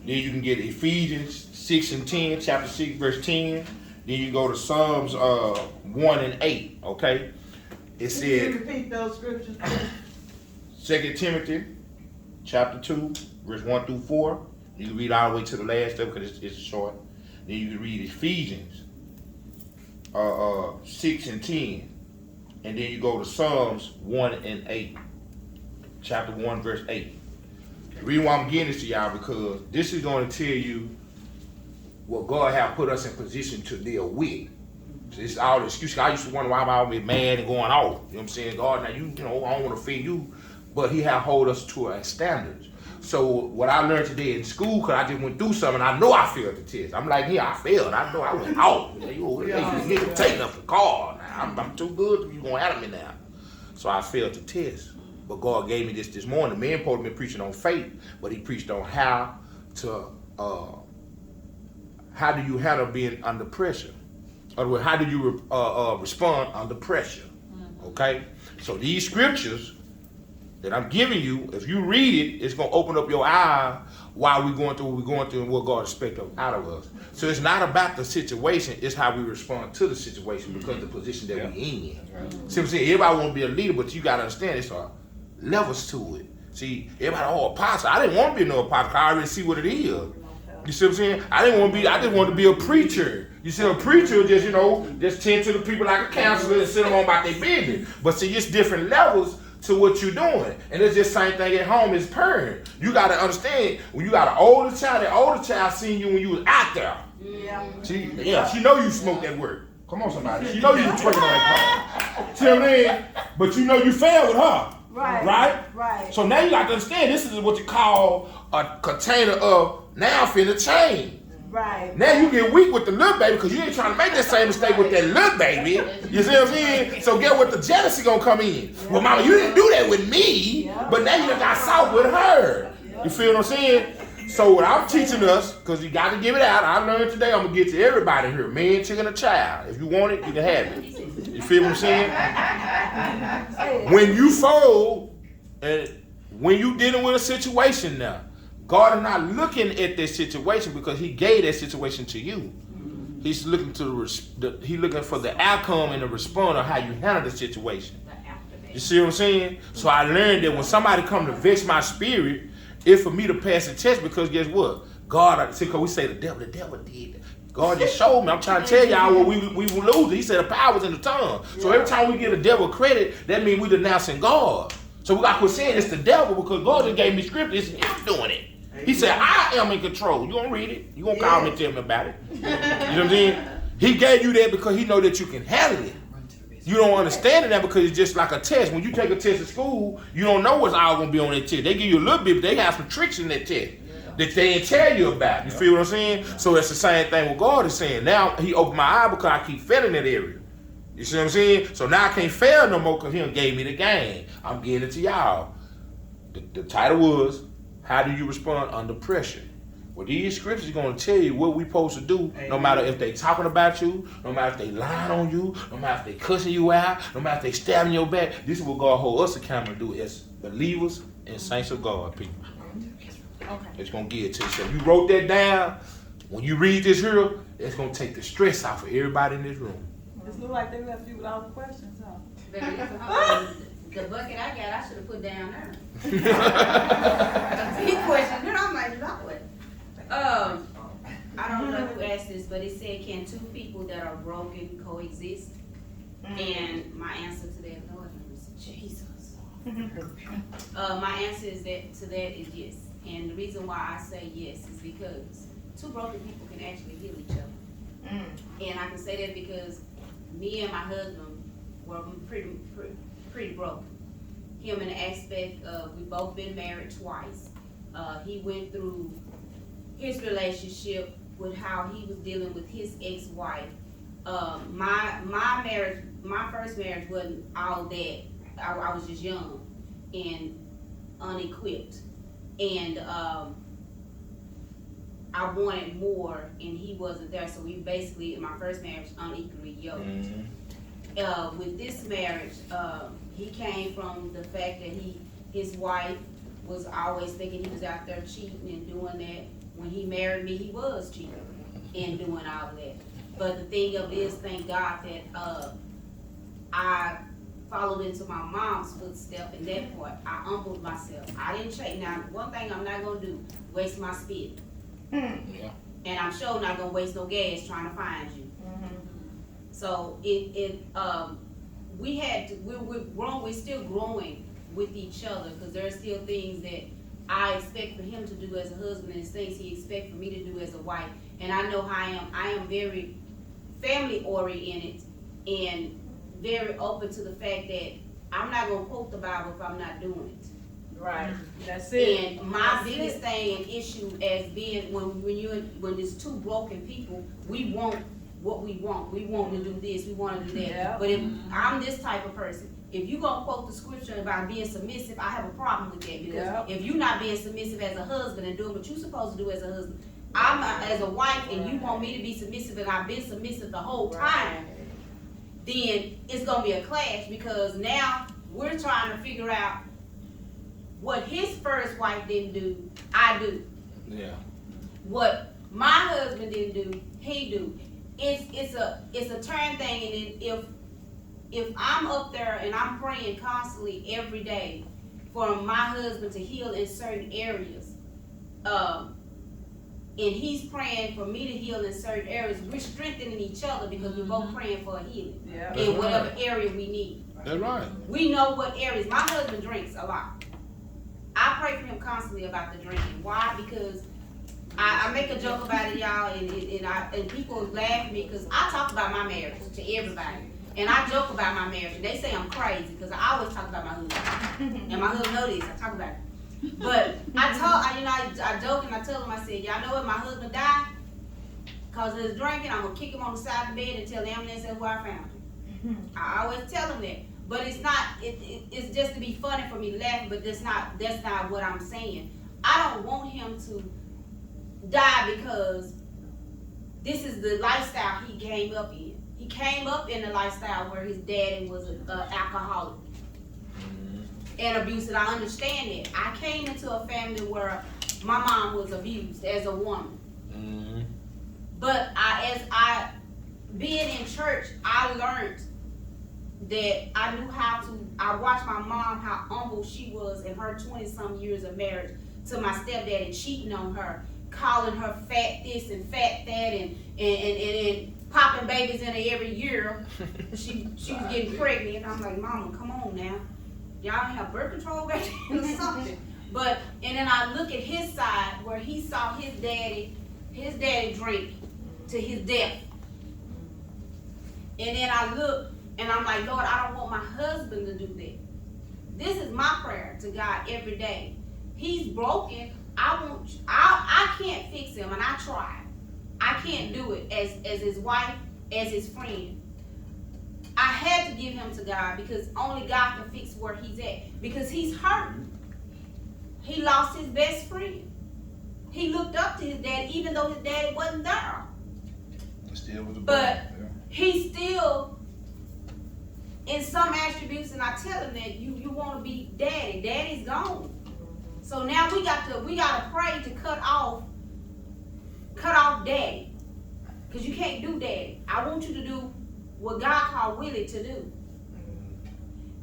Then you can get Ephesians 6 and 10, chapter 6, verse 10. Then you go to Psalms 1 and 8. Okay? It Can you said repeat those scriptures? 2 Timothy chapter 2, verse 1 through 4. You can read all the way to the last of it because it's short. Then you can read Ephesians 6 and 10. And then you go to Psalms 1 and 8. Chapter 1, verse 8. The reason why I'm getting this to y'all because this is going to tell you what God have put us in position to deal with. So it's all the excuse. I used to wonder why I'm always mad and going off. You know what I'm saying? God, now you know, I don't want to offend you, but He have hold us to our standards. So what I learned today in school, cause I just went through something, I know I failed the test. I'm like, yeah, I failed. I know I went off. You take up the car. I'm too good. You gonna at me now? So I failed the test. But God gave me this morning. Man supposed to be preaching on faith, but he preached on how do you handle being under pressure? Or how do you respond under pressure? Okay? So these scriptures that I'm giving you, if you read it, it's going to open up your eye while we're going through what we're going through and what God expects out of us. So it's not about the situation, it's how we respond to the situation because of the position that we're in. See what I'm saying? Everybody want to be a leader, but you got to understand it's levels to it. See, everybody, apostle. I didn't want to be no apostle. I already see what it is. You see what I'm saying? I just wanted to be a preacher. You see, a preacher just tend to the people like a counselor and sit them on about their business. But see, it's different levels to what you're doing. And it's just same thing at home as parent. You got to understand, when you got an older child, that older child seen you when you was out there. She know you smoked that word. Come on, somebody. She know you was twerking on that car. See what I mean? But you know you failed with her. Right? So now you got to understand, this is what you call a container of now finna change. Right. Now you get weak with the little baby because you ain't trying to make that same mistake with that little baby. You see what I'm saying? So get what the jealousy gonna come in. Well, mama, you didn't do that with me, but now you done got soft with her. You feel what I'm saying? So what I'm teaching us, because you got to give it out, I learned today, I'm gonna get to everybody here, man, chicken, or child. If you want it, you can have it. You feel what I'm saying? When you fold, and when you dealing with a situation now, God is not looking at this situation because He gave that situation to you. He's looking looking for the outcome and the response of how you handle the situation. You see what I'm saying? So I learned that when somebody come to vex my spirit, it's for me to pass the test because guess what? God, because we say the devil did. God just showed me. I'm trying to tell y'all what we were losing. He said the power's in the tongue. So every time we get a devil credit, that means we denouncing God. So we got to quit saying it's the devil because God just gave me scripture. It's Him doing it. He said, I am in control. You gonna read it? You gonna call me and tell me about it? You know what I'm saying? He gave you that because He know that you can handle it. You don't understand it now because it's just like a test. When you take a test at school, you don't know what's all gonna be on that test. They give you a little bit, but they have some tricks in that test that they didn't tell you about. You feel what I'm saying? So it's the same thing what God is saying. Now He opened my eye because I keep failing that area. You see what I'm saying? So now I can't fail no more because He done gave me the game. I'm getting it to y'all. The title was, how do you respond under pressure? Well, these scriptures are going to tell you what we're supposed to do, no matter if they talking about you, no matter if they lying on you, no matter if they cussing you out, no matter if they stabbing your back. This is what God hold us accountable to do as believers and saints of God, people. Okay. It's going to give it to you. So if you wrote that down, when you read this here, it's going to take the stress off of everybody in this room. It looks like they left you with all the questions, huh? The bucket I got, I should have put down there. He questioned it. I'm like, Lord. I don't know who asked this, but it said, can two people that are broken coexist? And my answer to that, Lord, Jesus. My answer to that is yes. And the reason why I say yes is because two broken people can actually heal each other. And I can say that because me and my husband were pretty broken. Him in the aspect of we both been married twice. He went through his relationship with how he was dealing with his ex-wife. My marriage, my first marriage wasn't all that. I was just young and unequipped, and I wanted more, and he wasn't there. So we basically, in my first marriage, unequally yoked. With this marriage, he came from the fact that his wife was always thinking he was out there cheating and doing that. When he married me, he was cheating and doing all that. But the thing of it is, thank God that I followed into my mom's footstep in that part. I humbled myself. I didn't change. Now, one thing I'm not gonna do, waste my spit. And I'm sure not gonna waste no gas trying to find you. So we're still growing with each other, because there are still things that I expect for him to do as a husband, and things he expects for me to do as a wife. And I know how I am. I am very family oriented and very open to the fact that I'm not gonna quote the Bible if I'm not doing it. Right, that's it. And my biggest thing and issue as being when there's two broken people, we want what we want. We want to do this, we want to do that. Yeah. But if I'm this type of person, if you gonna quote the scripture about being submissive, I have a problem with that, because Yeah. if you're not being submissive as a husband and doing what you're supposed to do as a husband, I'm as a wife, and you want me to be submissive, and I've been submissive the whole time, then it's gonna be a clash, because now we're trying to figure out what his first wife didn't do, I do. Yeah. What my husband didn't do, he do. It's a turn thing, and then if I'm up there and I'm praying constantly every day for my husband to heal in certain areas, and he's praying for me to heal in certain areas, we're strengthening each other, because we're both praying for a healing in whatever area we need. That's right. We know what areas. My husband drinks a lot. I pray for him constantly about the drinking. Why? Because I make a joke about it, y'all, and people laugh at me, because I talk about my marriage to everybody. And I joke about my marriage, and they say I'm crazy, because I always talk about my husband. And my husband knows this, I talk about it. But I joke and I tell him, I said, y'all know what, my husband died because of his drinking. I'm going to kick him on the side of the bed and tell the ambulance that's where I found him. I always tell him that. But it's not, it's just to be funny for me to laugh, but that's not what I'm saying. I don't want him to die because this is the lifestyle he came up in. He came up in the lifestyle where his daddy was an alcoholic and abusive. I understand that. I came into a family where my mom was abused as a woman. Mm-hmm. But being in church, I learned that I knew I watched my mom, how humble she was in her 20-some years of marriage to my stepdad, and cheating on her, calling her fat this and fat that, and popping babies in her every year. She was getting pregnant, and I'm like, Mama, come on now. Y'all have birth control back then or something. And then I look at his side where he saw his daddy drink to his death. And then I look and I'm like, Lord, I don't want my husband to do that. This is my prayer to God every day. He's broken. I can't fix him, and I tried. I can't do it as his wife, as his friend. I had to give him to God, because only God can fix where he's at. Because he's hurting. He lost his best friend. He looked up to his dad, even though his daddy wasn't there. But he still, in some attributes, and I tell him that you want to be daddy. Daddy's gone. So now we gotta pray to cut off daddy. Because you can't do daddy. I want you to do what God called Willie to do.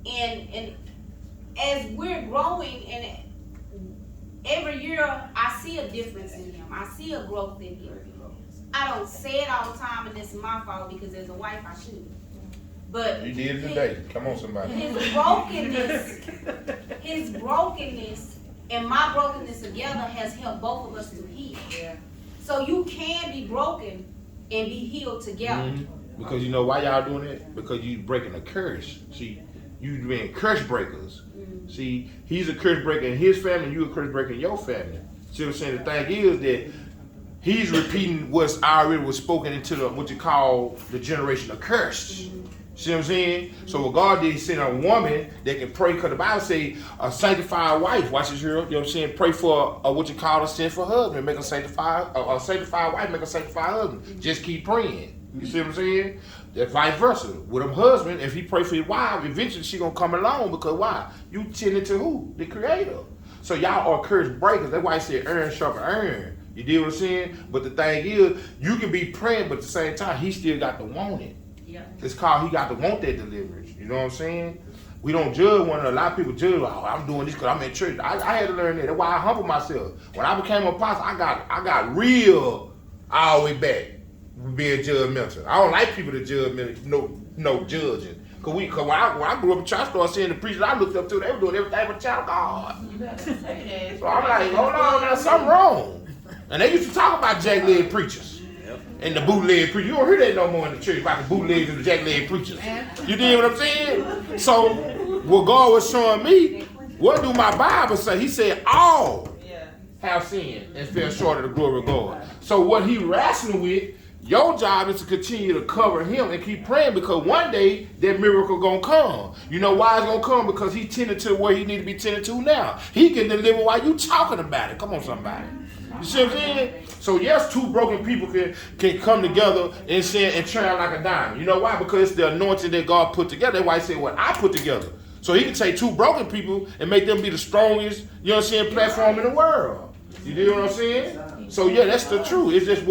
And as we're growing, and every year I see a difference in him. I see a growth in him. I don't say it all the time, and it's my fault, because as a wife I should. But you did it today. Come on, somebody. His brokenness and my brokenness together has helped both of us to heal. Yeah. So you can be broken and be healed together. Mm-hmm. Because you know why y'all doing it? Because you breaking a curse. See, you being curse breakers. Mm-hmm. See, he's a curse breaker in his family, you a curse breaker in your family. See what I'm saying? The thing is that he's repeating what's already was spoken into what you call the generation of curse. Mm-hmm. See what I'm saying? Mm-hmm. So what God did, he sent a woman that can pray, because the Bible say a sanctified wife, watch this here, you know what I'm saying? Pray for what you call a sinful husband, make a sanctified wife, make a sanctified husband. Mm-hmm. Just keep praying. You see what I'm saying? That vice versa. With a husband, if he pray for his wife, eventually she gonna come along, because why? You tending to who? The Creator. So y'all are curse breakers. That's why I said iron sharper iron. You deal what I'm saying? But the thing is, you can be praying, but at the same time, he still got to want it. Yeah. It's called he got to want that deliverance. You know what I'm saying? We don't judge one another. A lot of people judge, oh, I'm doing this because I'm in church. I had to learn that. That's why I humble myself. When I became an apostle, I got real all the way back. being judgmental. I don't like people that judge me, no judging. Cause when I grew up in church, I started seeing the preachers I looked up to, they were doing everything but child of God. You better say that. So I'm like, hold on, now something wrong. And they used to talk about jackleg preachers. And the bootleg preachers. You don't hear that no more in the church about the bootlegs and the jackleg preachers. You dig what I'm saying? So what God was showing me, what do my Bible say? He said all have sinned and fell short of the glory of God. So what he wrestling with, your job is to continue to cover him and keep praying, because one day that miracle gonna come. You know why it's gonna come? Because he tended to where he need to be tended to now. He can deliver while you talking about it. Come on, somebody. You see what I'm saying? So yes, two broken people can come together and shine like a diamond. You know why? Because it's the anointing that God put together. That's why he said what I put together. So he can take two broken people and make them be the strongest, you know what I'm saying, platform in the world. You know what I'm saying? So yeah, that's the truth. It's just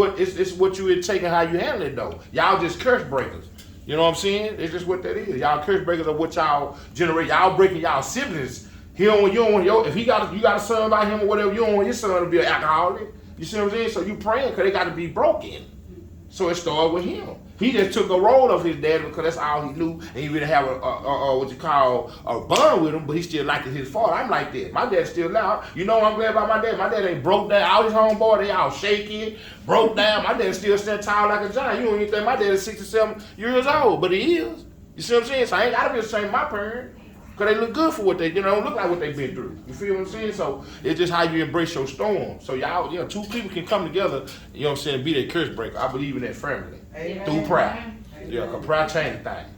what you take and how you handle it though. Y'all just curse breakers. You know what I'm saying? It's just what that is. Y'all curse breakers are what y'all generate. Y'all breaking y'all siblings. If you got a son by him or whatever, you don't want your son to be an alcoholic. You see what I'm saying? So you praying because they got to be broken. So it started with him. He just took a role of his dad because that's all he knew, and he really have a bond with him, but he still liked his father. I'm like that. My dad's still loud. You know what I'm glad about my dad? My dad ain't broke down. All his homeboys, they all shaking, broke down. My dad still stand tall like a giant. You don't even think my dad is 67 years old, but he is. You see what I'm saying? So I ain't got to be the same as my parents. Because they look good for what they, don't look like what they've been through. You feel what I'm saying? So it's just how you embrace your storm. So y'all, two people can come together, you know what I'm saying, be that curse breaker. I believe in that firmly. Amen. Through prayer. Yeah, because prayer changes things.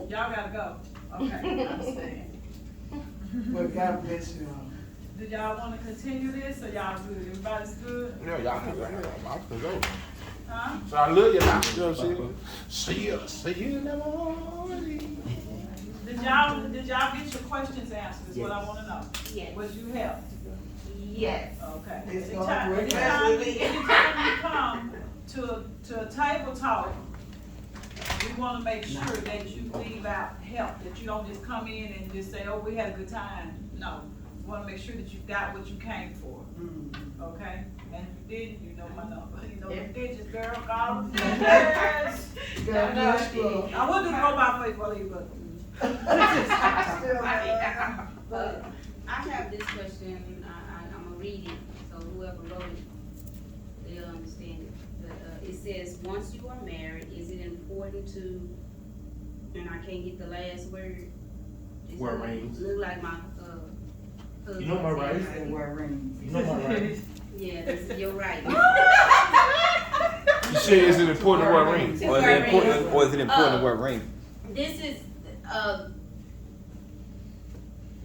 Y'all gotta go. Okay, I understand. Well, God bless you all. Did y'all wanna continue this, or y'all good? Everybody's good? Yeah, y'all can go. I can go. Huh? So I love you now. You know what I'm saying? See you in the morning. Did y'all get your questions answered, is what I wanna know? Yes. Was you helped? Yes. Okay. It's Anytime going you come to a table talk, we wanna make sure that you leave out help, that you don't just come in and just say, oh, we had a good time. No, we wanna make sure that you got what you came for, okay? And if you didn't, you know my number, you know the digits, girl, call them digits. God bless you all. I would do go by faith, believe it. But I have this question, I'm gonna read it, so whoever wrote it, they'll understand it. But, it says, once you are married, is it important to, and I can't get the last word. Wear rings. Look like my, husband. You know my right. He said wear rings. You know my right. Yeah, this is your right. You say, is it important to wear rings? Or is it important to wear rings? This is,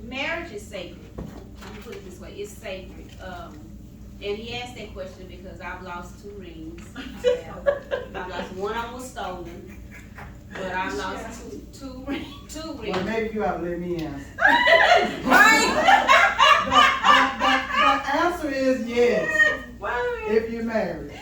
marriage is sacred. I'm gonna put it this way, it's sacred. And he asked that question because I've lost 2 rings. I've lost one of them was stolen, but I've lost two rings. Well, maybe you ought to let me answer. Right? The answer is yes. If you're married,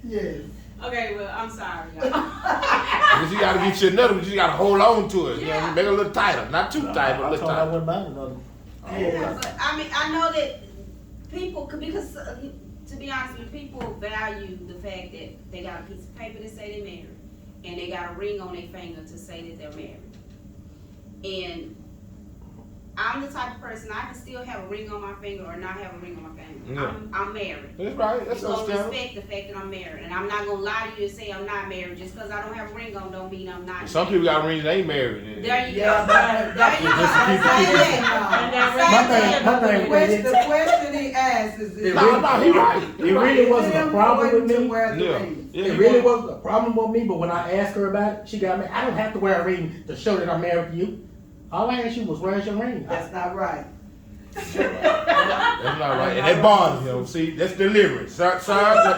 yes. Okay, well, I'm sorry, y'all. Because you got to get you another one, you got to hold on to it. You know, make it a little tighter. Not too tight, but a little I tighter. wouldn't buy another. But I mean, I know that people, because to be honest with you, people value the fact that they got a piece of paper that say they're married, and they got a ring on their finger to say that they're married. And I'm the type of person, I can still have a ring on my finger or not have a ring on my finger. Yeah. I'm married. That's right. That's You're gonna understandable. respect the fact that I'm married, and I'm not gonna lie to you and say I'm not married. Just because I don't have a ring on don't mean I'm not. Some people got rings, they ain't married. There you Yeah, go. There you go. The question he asked is, It it really wasn't a problem with me. wear the Yeah. ring. It really wasn't a problem with me, but when I asked her about it, she got me. I don't have to wear a ring to show that I'm married to you. All I asked you was, where's your ring? That's not right. That's not right. And they bond him. See, that's deliverance. Son,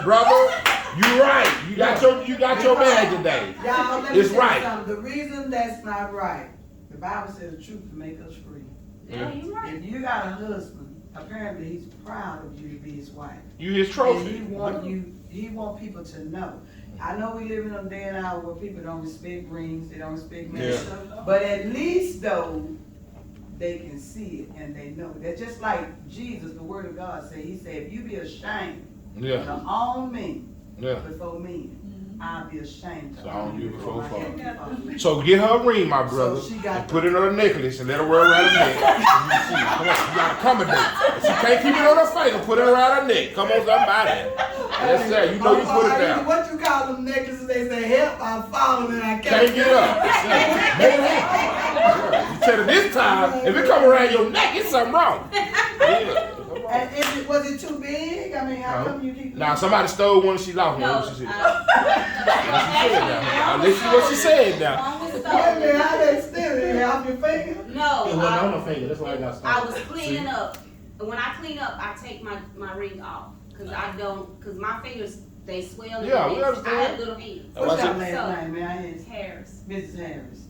brother, you right. You got your man today. Y'all, let me It's tell you right. something. The reason that's not right, the Bible says the truth will make us free. Yeah, you're right. If you got a husband, apparently he's proud of you to be his wife. You his And trophy. he want people to know. I know we live in a day and hour where people don't respect rings, they don't respect marriage. Yeah. But at least though, they can see it and they know. That's just like Jesus, the word of God said. He said, if you be ashamed Yeah. to own me Yeah. before men, I'll be ashamed to So I don't give a throw my fuck. hand up. So get her a ring, my brother, So she got and put it on her necklace and let her wear it around her neck. You see, come on, you gotta accommodate. If she can't keep it on her finger, put it around her neck. Come on, somebody. Yes, sir. You know you put it down. What you call them necklaces? They say, help, I'm falling and I Can't get up. Yeah. You tell her this time, if it come around your neck, it's something wrong. Yeah. And was it too big? I mean, how come you keep? Now somebody stole one and she lost one. No, What she said? Now listen to what she said now. Wait a minute, how they steal it off your finger? No, It wasn't on her finger, that's why I got I stopped. was cleaning up. And when I clean up, I take my ring off. Cause my fingers, they swell. Yeah, we I have understand. little hands. What's your So, last name, man? It's Harris. Mrs. Harris.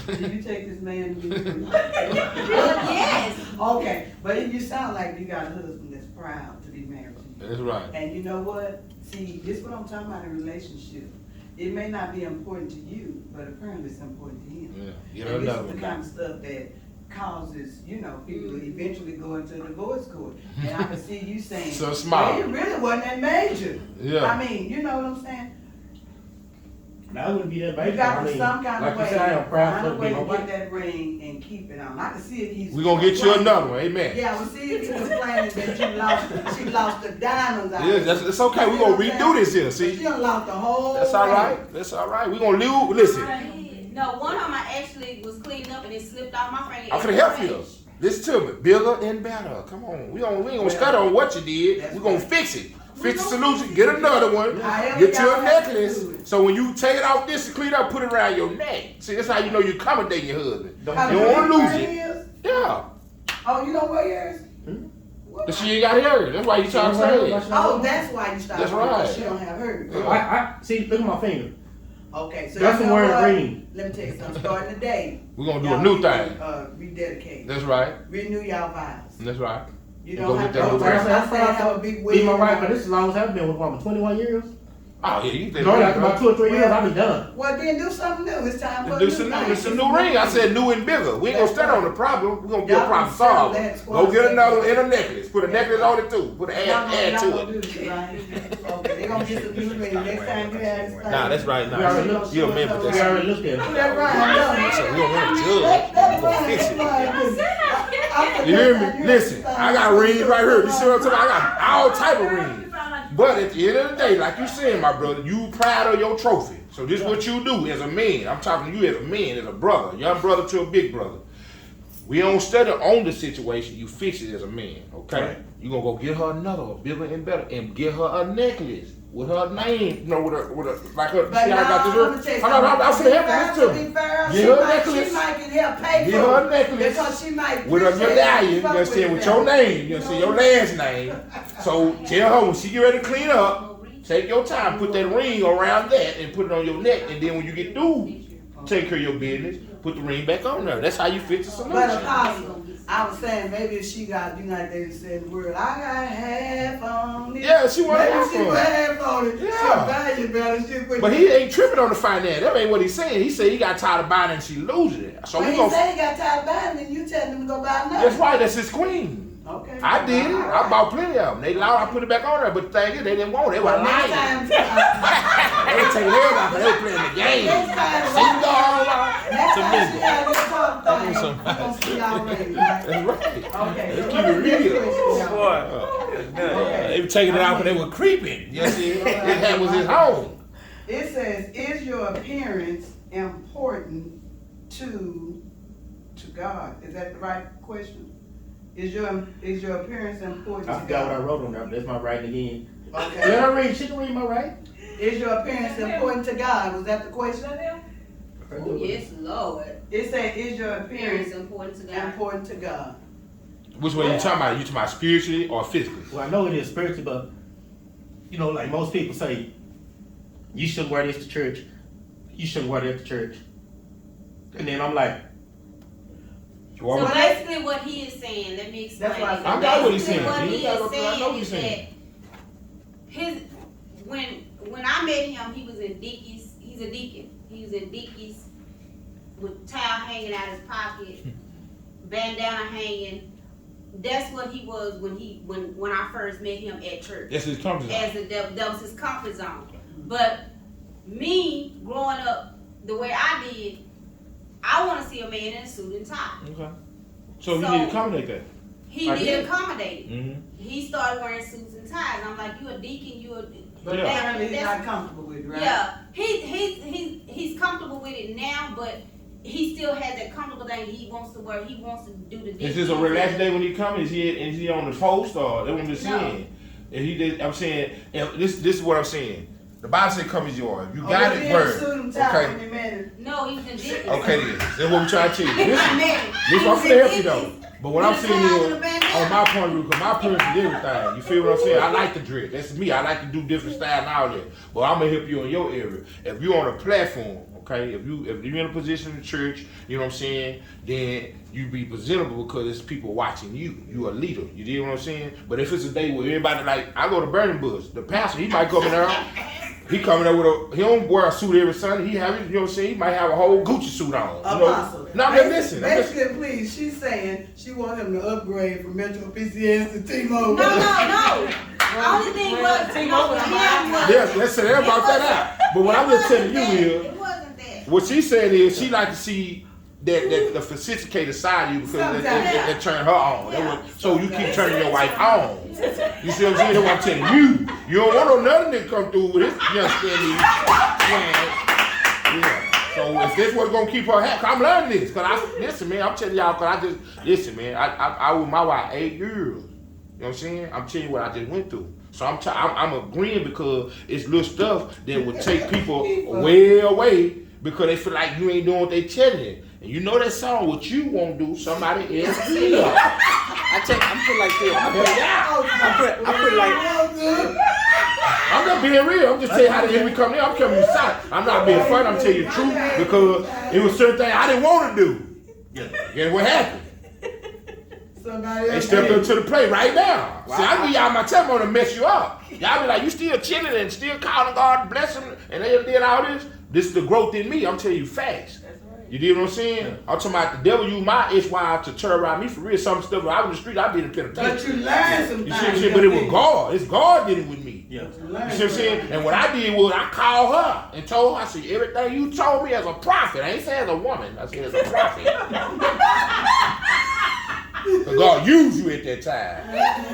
Did you take this man to get you? Yes. Okay, but you sound like you got a husband that's proud to be married to you. That's right. And you know what? See, this is what I'm talking about in a relationship. It may not be important to you, but apparently it's important to him. Yeah. Get And this another is the one. kind of stuff that causes, people to eventually go into the divorce court. And I can see you saying, So smart. well, it really wasn't that major. Yeah. I mean, you know what I'm saying? Now, I wouldn't be that You basic. got I to mean, some kind like of you way, said, I am proud find a to way be to my get wife. that ring and keep it on. I can see if he's. We gonna get you another one, amen. Yeah, we'll see if he's complaining that she lost the diamonds out. Yeah, it's okay. We gonna redo this here. See, She done lost the whole. that's all ring. right. That's all right. We gonna leave. Listen, No, one of them I actually was cleaning up and it slipped off my finger. I'm finna help you. Listen to me. Bigger and better. Come on. We ain't gonna study on what you did. We gonna fix it. Fix the solution. Get another one. Get you a necklace. So when you take it off this and clean it up, put it around your neck. See, that's how you know you're accommodating your husband. You don't want to lose it. Yeah. Oh, you don't wear yours? But she ain't got hers. That's why you trying to say it. Oh, that's why you started. That's right. She don't have hers. I see, look at my finger. Okay, so That's you from know wearing what? a ring. Let me tell you something. Starting today, We're gonna do a new thing. Rededicate. That's right. Renew y'all vows. That's right. You We don't gonna have get to. that new I'm thing. saying have a big Be wedding. my wife, but this is as long as I've been with woman, 21 years. Oh yeah, you No, like about 2 or 3 years, I'll be done. Well, then do something new. It's time for a Do new some thing. new, it's a new ring. I said new and bigger. We ain't gonna stand on the problem. We're gonna get a Y'all problem can sell solved. that Go get squad. another one in a necklace. Put a necklace on it too. Put an Y'all add to gonna it. do this, right? Okay, they gonna get some new ring. Next time you have this thing. Nah, that's right. We already Nah, looked- you a man with We that. already looked at it. That right, So we don't want to judge. We gonna fix it. You hear me? Listen, I got rings right here. You see what I'm talking about? I got all type of rings. But at the end of the day, like you said, my brother, you proud of your trophy. So this is what you do as a man. I'm talking to you as a man, as a brother, young brother to a big brother. We don't study on the situation. You fix it as a man, okay? Right. You gonna go get her another one, bigger and better, and get her a necklace with her name, you know, with her, like her. But See, I got now, this. I'm I'm finna help you. Listen to me. Get her a necklace. She might get help pay Get for her a it. necklace Because she might with a appreciate it. medallion, you Fuck understand, with that. your name, you understand, your last name. So tell her when she get ready to clean up, take your time, put that ring around that and put it on your neck, and then when you get through, take care of your business, put the ring back on there. That's how you fix the But solution. Apostle, I was saying maybe if she got, like they said the word, I got half on it. Yeah, she want maybe half she on put it. half on it. Yeah. She value better. She put But he ain't tripping on the finance. That ain't what he's saying. He said he got tired of buying and she losing it. So Well, we he gonna. said he got tired of buying and you telling him to go buy another. That's right. That's his queen. Okay. I did it. I bought plenty of them. They allowed I put it back on there, but the thing is, they didn't want it. They were Well, lying. next time, They were taking it off, but they were playing the game. next time, It's a she mingle. got this talk I need thing. some- We gonna see y'all ready, right? That's right. Okay. Let's so keep it what's the next real. question, y'all? They were taking it out, but they were creeping. You see, it was his home. It says, is your appearance important to God? Is that the right question? Is your appearance important I to forgot what I God? wrote on there, but that's my writing again. Okay. Let her read, she can read my writing. Is your appearance important to God? Was that the question? Oh, yes, Lord. It said, is your Appearance appearance important to God. important to God? Which way you talking about? You talking about spiritually or physically? Well, I know it is spiritual, but, you know, like most people say, you shouldn't wear this to church. You shouldn't wear that to church. And then I'm like, So basically what he is saying, let me explain. That's why I said- I got what he's Basically saying. What He he got is what- I know what saying he's is that saying. his, when I met him, he was in Dickies, he's a deacon. He was in Dickies with towel hanging out his pocket, bandana hanging. That's what he was when I first met him at church. That's his comfort zone. That was his comfort zone. But me growing up the way I did, I want to see a man in a suit and tie. Okay. So he did accommodate that. He did accommodate it. Mm-hmm. He started wearing suits and ties. I'm like, you a deacon, you a. But apparently he's not comfortable with it, right? Yeah, he's comfortable with it now, but he still has that comfortable thing. He wants to wear. He wants to do the. Is this a relaxed day when he comes? Is he on the post or they want to see him? And he did. I'm saying, this is what I'm saying. The Bible said, "Come as you are." You got it, word. Okay. No, he was in Disney. Okay, then. That's what I'm trying to tell you. This is what I'm finna help you though. But what I'm saying is, on my point of view, because my purse is everything. You feel what I'm saying? I like to dress. That's me. I like to do different style and all that. But I'm gonna help you in your area. If you're on a platform, okay, if you're in a position in the church, you know what I'm saying, then you be presentable because it's people watching you. You a leader. You know what I'm saying? But if it's a day where everybody like, I go to Burning Bush, the pastor, he might come in there. He coming up with he don't wear a suit every Sunday. He have, you know what I'm saying? He might have a whole Gucci suit on. Apostle. No, listen. Basically, please, she's saying she want him to upgrade from Metro PCS to T-Mobile. No. The only thing was T-Mobile. Yes, let's say about that out. But what I'm just telling you is, what she said is she like to see that the sophisticated side of you because that turn her on. So you keep turning your wife on. You see what I'm saying? That's what I'm telling you. You don't want no nigga come through with this young skinny yeah. So if this what's gonna keep her happy, I'm learning this. Listen, man, I'm telling y'all, listen, man, I was my wife 8 years. You know what I'm saying? I'm telling you what I just went through. So I'm agreeing because it's little stuff that would take people way away because they feel like you ain't doing what they telling you. And you know that song, what you won't do, somebody else will. I'm put like this. I put like. I'm not being real. I'm just telling you how the enemy come in. I'm coming inside. I'm not being funny. I'm telling you the truth because it was certain things I didn't want to do. Guess what happened? They stepped up to the plate right now. Wow. See, I be y'all my time on to mess you up. Y'all be like, you still chilling and still calling God, bless him, and they did all this. This is the growth in me. I'm telling you facts. You did what I'm saying? Yeah. I'm talking about the devil used my ex-wife to terrorize me for real. Some stuff when I was in the street, I'd be in the penitentiary. But you learned some things. You see what I'm saying? But it was God. It's God did it with me. Yeah. You see what I'm saying? And what I did was I called her and told her, I said, everything you told me as a prophet. I ain't saying as a woman. I said as a prophet. But God used you at that time.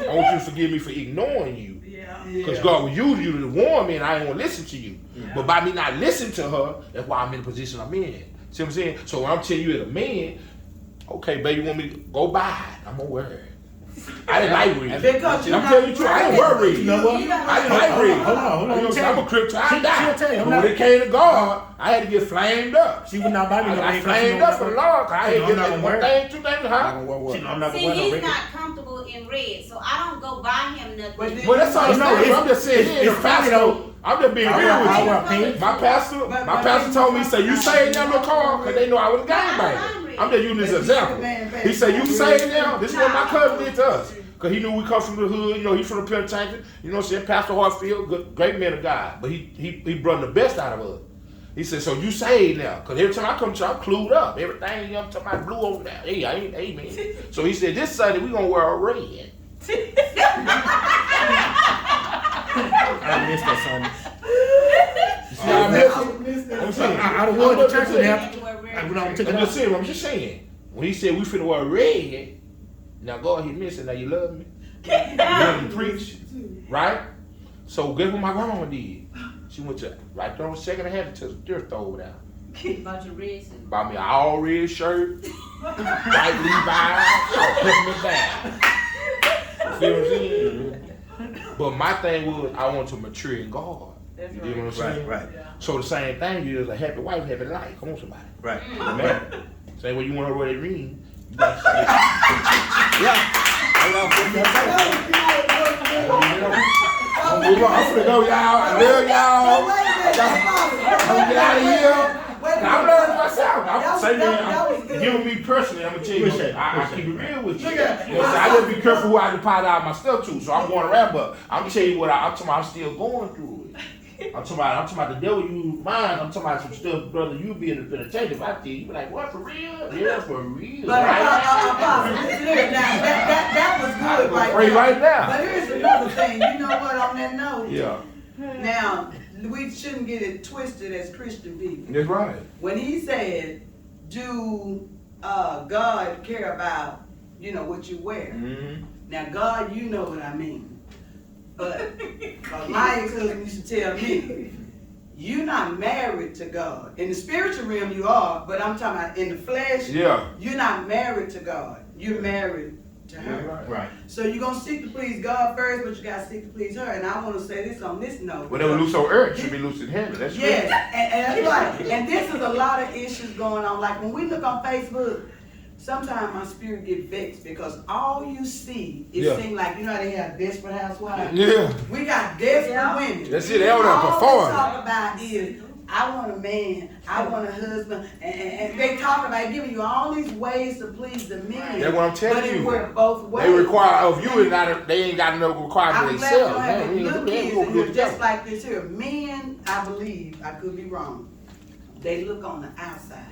I want you to forgive me for ignoring you. Because God will use you to warn me and I ain't want to listen to you. Yeah. But by me not listening to her, that's why I'm in the position I'm in. See what I'm saying? So when I'm telling you as a man, okay, baby, you want me to go buy it? I'm gonna wear it. I didn't like reading. I'm telling you the truth. I didn't wear reading. You know what? I didn't like reading. Hold on. You know, I'm a Christian. I died. When it came to God, I had to get flamed up. She would not buy me no I flamed up for the Lord. I had to get one thing, 2 things, huh? See, he's not comfortable in red, so I don't go buy him nothing. Well, that's all I'm just saying. It's pastor. I'm just being real with you. My pastor told me, he said, you saved that little car, because they know I was a gangbanger. I'm just using this example. He said, you saved now? This is what my cousin did to us. Because he knew we come from the hood, you know, he's from the penitentiary. You know what I'm saying? Pastor Hartfield, great man of God. But he brought the best out of us. He said, so you saved now. Because every time I come to, I'm clued up. Everything, you know, I'm talking about blue over there. Hey, man. So he said, this Sunday, we going to wear a red. I missed that Sunday. I'm saying, I don't want the church to have. I'm just saying. When he said we finna wear red, now God, he missing. Now you love me. You love me preach, right? So guess what my grandma did? She went to right there on second and half to the thrift store over there. Bought your red suit. Bought me an all red shirt, white Levi's, peppermint bag. See what I'm saying? But my thing was I want to mature in God. That's you know what I'm saying? Right. So the same thing is a happy wife, happy life. Come on, somebody. Right. Amen. Same way you want to wear that ring. I'm finna go, y'all. I love y'all. I'm gonna get out of here. I'm learning myself. I'm saying, giving me personally, I'm gonna tell you, I keep it real with you. You know, I just be careful who I deposit out my stuff to. So I'm going around, but I'm gonna tell you what I'm talking about. I'm still going through it. I'm talking about the devil use mine. I'm talking about some stuff, brother. You be in the penitentiary. If I tell you, be like, what, for real? Yeah, for real. But that was good right now. But here's another thing. You know what? On that note. Yeah. Now, we shouldn't get it twisted as Christian people. That's right. When he said, do God care about, what you wear? Mm-hmm. Now, God, you know what I mean. But my ex-husband used to tell me, you're not married to God. In the spiritual realm, you are, but I'm talking about in the flesh, you're not married to God. You're married to her. Right. So you're going to seek to please God first, but you got to seek to please her. And I want to say this on this note. Whatever loose on earth should be loose in heaven. That's true. Yes, and that's right. And this is a lot of issues going on. Like when we look on Facebook, sometimes my spirit get vexed because all you see is seem like, how they have desperate housewives? Yeah. We got desperate women. That's it. They don't perform. All they talk about is, I want a man, I want a husband, and they talk about giving you all these ways to please the men. That's what I'm telling you. But it works both ways. They require of you, and they ain't got no requirement I'm for glad you themselves. don't have Man, any we little ain't kids gonna in do here it just together. like this here. Men, I believe, I could be wrong, they look on the outside.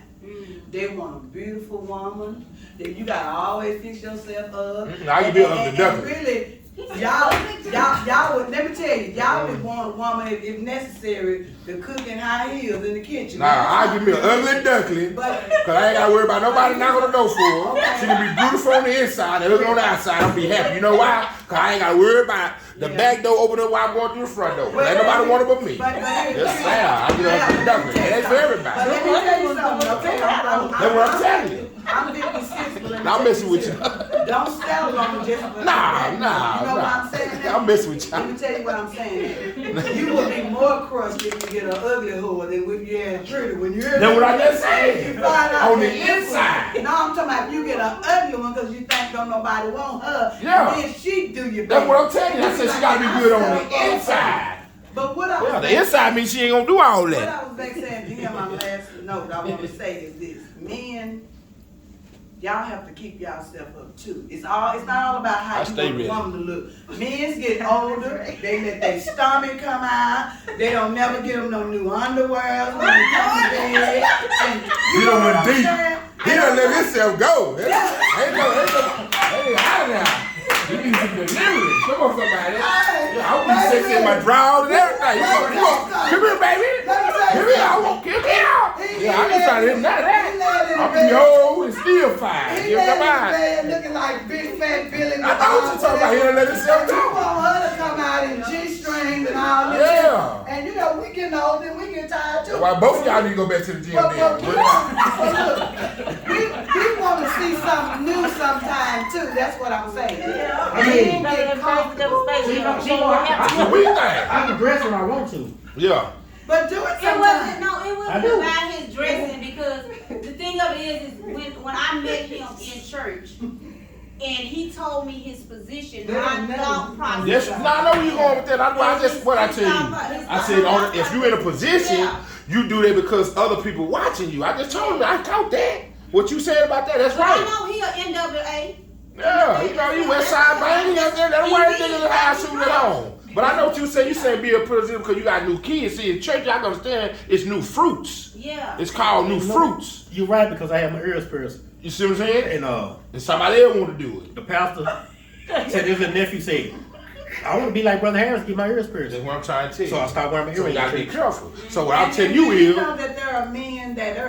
They want a beautiful woman. That you gotta always fix yourself up. Now you be up to nothing. Really, y'all would, let me tell you, y'all would want a woman if necessary to cook in high heels in the kitchen. Nah, I give me an ugly duckling, cause I ain't gotta worry about nobody knocking on the door for her. She can be beautiful on the inside and ugly on the outside. I'll be happy. You know why? Cause I ain't gotta worry about the back door opening up while I'm going through the front door. Ain't nobody want it but me. That's sad. I get an ugly duckling. It ain't for everybody. But let me tell you something, okay? That's what I'm telling you. I'm 56, but let me I'm messing with you. Don't settle on just for Nah. You know what I'm saying? I'm messing with you. Let me tell you what I'm saying. You will be more crushed if you get an ugly whore than if you had a pretty one. That's what I just said. On the inside. No, I'm talking about if you get an ugly one because you think don't nobody want her. Yeah. And then she do you That's bad. what I'm telling you. I said she gotta be good on the inside. But what I was The inside means she ain't gonna do all What that. I was back saying to him, my last note I want to say is this. Men, y'all have to keep yourself up too. It's not all about how you want the woman to look. Men get older, they let their stomach come out, they don't never get them no new underwear when they come to bed. And You know what deep. saying? He done let himself go. Ain't out of there. You need some delivery. Come on, somebody. I want to sex in my drawers and everything. You want, come here, baby. Come here. I want, come here. Yeah, I just trying to hit none of that. I'm be old and still fine. He You know laid in what bed looking like big fat Billy. I know what you're talking about. He done let himself You go. want her to come out in G-strings and all this. Yeah. And we getting old and we get tired too. That's why both of y'all need to go back to the gym then. We want to see something new sometime too. That's what I'm saying. I mean, I can dress when I want to. Yeah. But do it It sometime. wasn't about his dressing because the thing of it is when I met him in church and he told me his position, my thought process. Yes, no, I know where you're going with that. I just what I tell you. I said, if you're in a position, you do that because other people watching you. I just told him, I caught that. What you said about that, that's But right. I know he a NWA. Yeah, you West Side Bang, that's why everything in the house shooting it on. But I know what you say. You say be a president because you got new kids. See, in church, I can understand it's new fruits. Yeah. It's called new fruits. You're right because I have my ears pierced. You see what I'm saying? And somebody else want to do it. The pastor said his little nephew said, I want to be like Brother Harris, get my ears pierced. That's what I'm trying to tell you. So I started wearing my So earrings. you gotta be careful. So what I'm telling you is, You know that there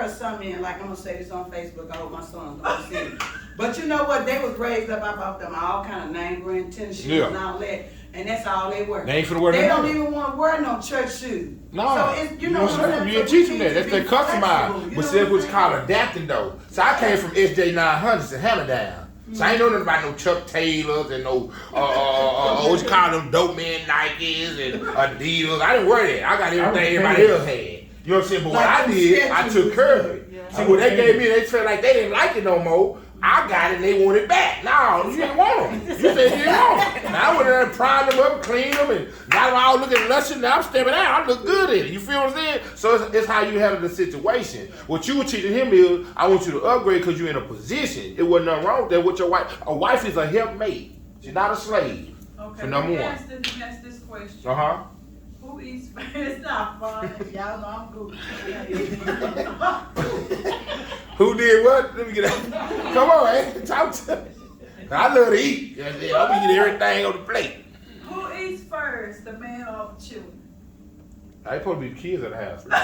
are some men, like I'm gonna say this on Facebook, I hope my son's gonna see it. But you know what? They was raised up about them all kind of name brand tennis shoes and all that. And that's all they wear. They ain't finna wear They no don't more. even want to wear no church shoes. no, So it's, you know what I'm saying? you didn't teach them that. That's their customized. But see, that's what's called adapting though. So I came from SJ 900s and Hannah down. So I ain't know nothing about no Chuck Taylors and no, what you call them dope man Nikes and Adidas. I didn't wear that. I got everything everybody else had. You know what I'm saying? But what I did, I took care of it. See, what they gave me, they felt like they didn't like it no more. I got it and they want it back. No, you didn't want them. You said you didn't want them. Now I went in there and primed them up, cleaned them, and got them all looking luscious. Now I'm stepping out. I look good in it. You feel what I'm saying? So it's how you handle the situation. What you were teaching him is, I want you to upgrade because you're in a position. It wasn't nothing wrong with that with your wife. A wife is a helpmate. She's not a slave. Okay, For number one. ask this question. Uh-huh. Who eats first? It's not fun. Y'all know I'm good. Who did what? Let me get out. Come on, man. Talk to me. I love to eat. I'm gonna get everything on the plate. Who eats first, the man or the children? I ain't supposed to be the kids at the house. I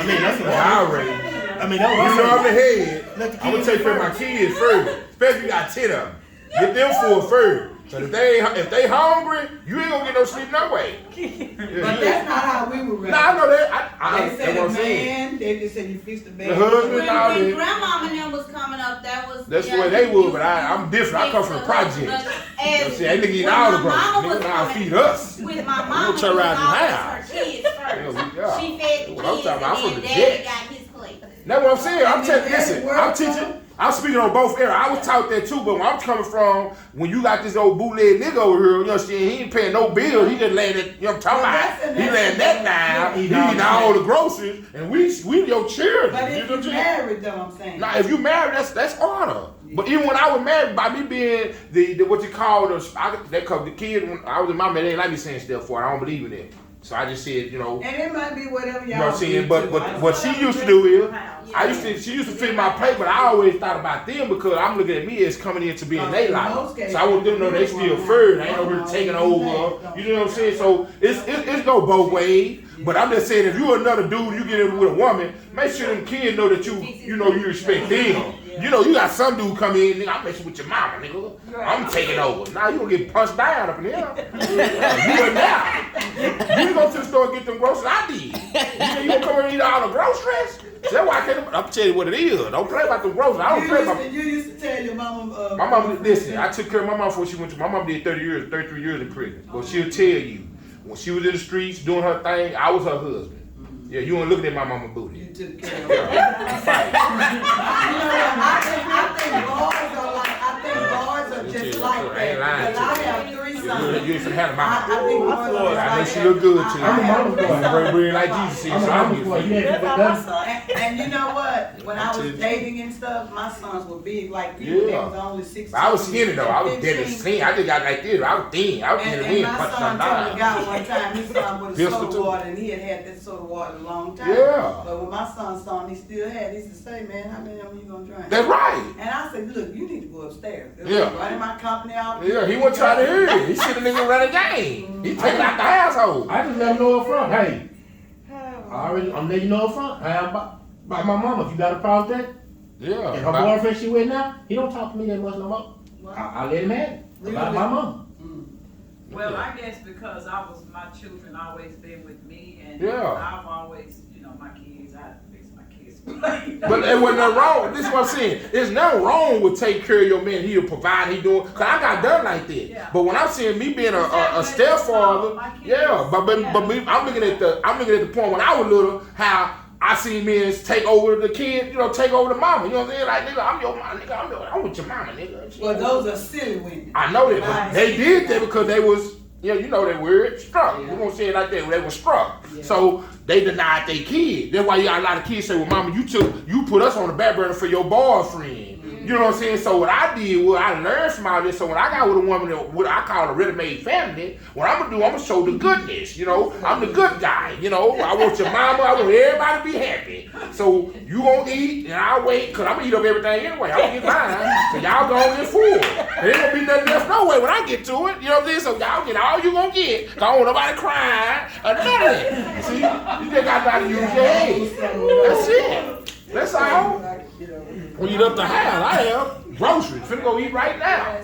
mean, that's what I raised. I mean, that's what You know I'm the head. Let the I'm gonna kids take care of my first. kids first. Especially if you got 10 of them. Get them full first. So if they hungry, you ain't gonna get no sleep no way. But that's not how we were raised. Nah, I know that. I They that's said what a I'm saying. man, they just said you fix the bed. The husband, When all that. grandmama and them was coming up, that was. That's yeah, the way they you- would, but I'm different. I come from the projects. But You know what I'm as saying? They nigga eat when all the my brothers. mama was Nigga now coming- feed us. With my We mama, gonna turn it was around always and her house. kids first. Yeah. She fed the What I'm kids talking about, I'm and from then the daddy Jets. got his plate. That's what I'm saying. I'm telling, listen, where I'm it's teaching, from? I'm speaking on both areas. I was taught that too, but where I'm coming from, when you got this old bootleg nigga over here, you know what I'm saying, he ain't paying no bills, he just laying it, you know what I'm talking about? He laying that down, he eating all the groceries, and we your children. But You know if what I'm you saying? married though, I'm saying. Now, if you married, that's honor. But even when I was married, by me being the what you call the kid, when I was in my man, they ain't like me saying stuff for it. I don't believe in it. So I just said, you know. And it might be whatever y'all. You know what I'm saying? do, But too. what she used to do is, she used to fit my plate, but I always thought about them because I'm looking at me as coming into being their life. So I want them to know they still first. I ain't over here taking over. You know what I'm saying? So it's go both ways. But I'm just saying, if you another dude, you get in with a woman, make sure them kids know that you respect them. You know, you got some dude come in, nigga, I'm messing with your mama, nigga. I'm taking over. Now you gonna get punched down up in here. You and now. You go to the store and get them groceries. I did. You gonna come and eat all the groceries? That's why I can't. I'm telling you what it is. Don't play about them groceries. I don't play about. You used to tell your mama. My mama, listen. I took care of my mom before she went to. My mom did 33 years in prison. But she'll tell you when she was in the streets doing her thing, I was her husband. Yeah, you weren't looking at my mama booty. You took care of her. I think boys are just like that. Because I have 3 sons. You used to have a mama. I think boys are just I know like she that. look good too. I'm a mama's boy. Bring like Jesus. See, so I'm And you know what? When I was dating and stuff, my sons were big like you. They was only 16. I was skinny though. I was dead as 15. thin. I just got like this. I was thin. I was thin. And my son told the guy one time, his son with a Pistol soda too. water, and he had that soda water a long time. Yeah. But when my son saw him, he still had. He said, "Say, man, how many of them you gonna drink?" That's right. And I said, "Look, you need to go upstairs." Yeah. Right in my company out. Yeah, he wasn't trying to hear it. He should have nigga run a game. He taking out the household. I just let him know up front, hey, I'm letting you know up front. Hey, I'm about my mama. If you got a problem with that, Yeah. and her boyfriend she with now, he don't talk to me that much no more. I let him have it. About my mama. Well, I guess because my children always been with me, and Yeah. I've always, my kids, I fix my kids. But there wasn't nothing wrong. This is what I'm saying. There's nothing wrong with taking care of your man. He'll provide. He doing. Cause I got done like that. Yeah. But when I'm saying me being a stepfather, yeah. But me, I'm looking at the point when I was little how I seen men take over the kid, take over the mama. You know what I'm saying? Like, nigga, I'm your mama, nigga. I'm with your mama, nigga. Well, those are silly women. I know that, but they did that because they was, you know that word, struck. Yeah. We're gonna say it like that. They were struck. Yeah. So they denied their kid. That's why you got a lot of kids say, well, mama, you put us on the back burner for your boyfriend. You know what I'm saying? So what I did was I learned from all this. So when I got with a woman that what I call a ready-made family, what I'm gonna do, I'm gonna show the goodness. I'm the good guy. I want your mama. I want everybody to be happy. So you gonna eat and I'll wait, cause I'm gonna eat up everything anyway. I'm gonna get mine. So y'all gonna get full. There ain't gonna be nothing else no way when I get to it. You know what I'm saying? So y'all get all you gonna get. Cause I don't want nobody crying or none of that. See, you just got to use your head. That's it. That's all. When you up the house, I am groceries. Finna go eat right now.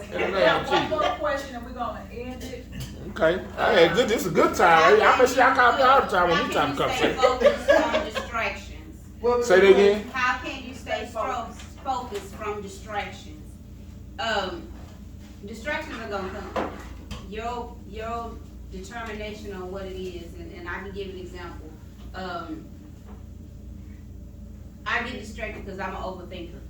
One more question, and we're gonna end it. Okay. Hey, good. This is a good time. I bet y'all call me all the time when these time comes. Stay focused on distractions. Say that again. How can you stay focused from distractions? Distractions are gonna come. Your determination on what it is, and I can give an example. I get distracted because I'm an overthinker.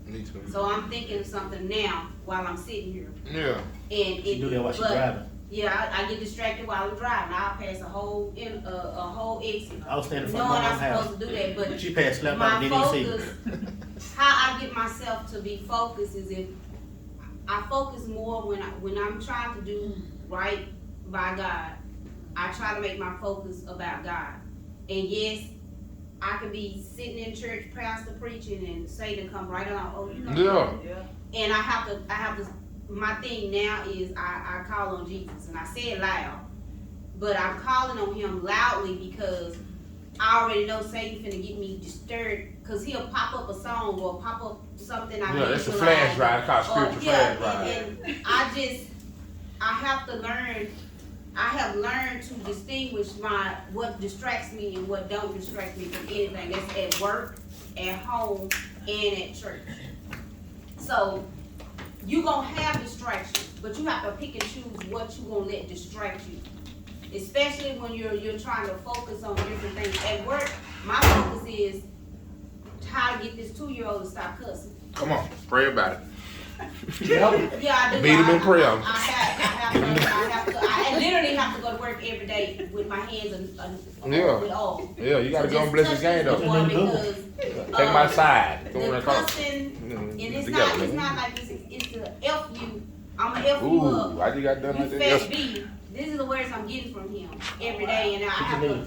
Me too. So I'm thinking of something now while I'm sitting here. Yeah. And She do that while she driving. Yeah, I get distracted while I'm driving. I'll pass a whole exit. I was standing in knowing front of I'm my house. supposed to do that, but She passed slap my out and didn't focus, even see. how I get myself to be focused is if I focus more when I'm trying to do right by God. I try to make my focus about God. And yes, I could be sitting in church, pastor preaching, and Satan come right along. Yeah. And I have to. My thing now is I call on Jesus, and I say it loud. but I'm calling on him loudly because I already know Satan finna get me disturbed, cause he'll pop up a song or pop up something I Yeah, it's a flash drive. It's called spiritual flash drive. And I have to learn. I have learned to distinguish what distracts me and what don't distract me from anything. That's at work, at home, and at church. So you gonna have distractions, but you have to pick and choose what you gonna let distract you. Especially when you're trying to focus on different things. At work, my focus is how to get this 2-year-old to stop cussing. Come on, pray about it. Yeah, I do. Beat him in prayer. I literally have to go to work every day with my hands with all. Yeah, you gotta go and bless his game though. Because, take my side. The cussing, and it's not like it's a F you. I'm gonna F you up. I just got done like You that. fat B. This is the words I'm getting from him every day, and I have to.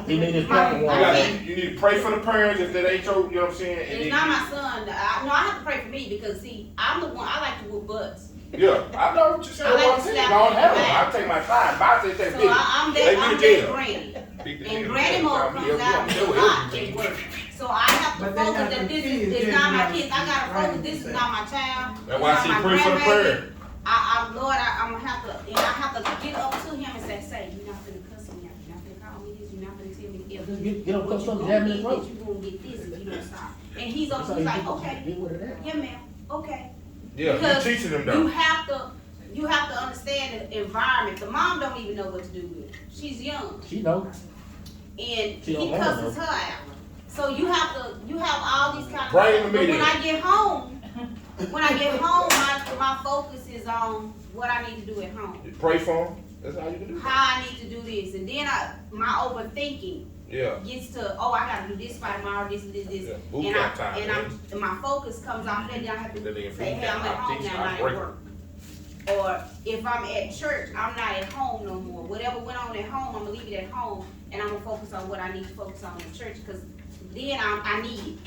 He need his You need to pray for the parents if that ain't your, you know what I'm saying? It's not my son. I have to pray for me because see, I'm the one. I like to whoop butts. Yeah, I know what you're saying. What I'm saying. Don't have them. I take my side. I say take So I'm that granny. And granny mode comes out a lot at work. So I have to focus that this is not my kids. I gotta focus this is not my child. That's why I say pray for the prayer. Lord, I'm gonna have to, and I have to get up to him and say, you're not gonna cuss me out. You're not gonna call me this. You're not gonna tell me if get up, what come you jam in gonna his get throat. this, you gonna get this if you don't stop. And he's like, okay, yeah, ma'am, okay. Yeah, Because you're teaching them though. You have to understand the environment. The mom don't even know what to do with it. She's young. She knows. And She he don't cusses know. her out. So you have all these kind of Bring things. the But meeting. when I get home, my focus is on what I need to do at home. You pray for them. That's how you can do it. How I need to do this. And then my overthinking gets to, I gotta do this by tomorrow, this. Yeah, boot And camp time, and my focus comes off that, then I have to Then they in say, boot hey, I'm camp, at I home think now, I'm not so. at work. Or if I'm at church, I'm not at home no more. Whatever went on at home, I'm gonna leave it at home, and I'm gonna focus on what I need to focus on in church, because then I need it.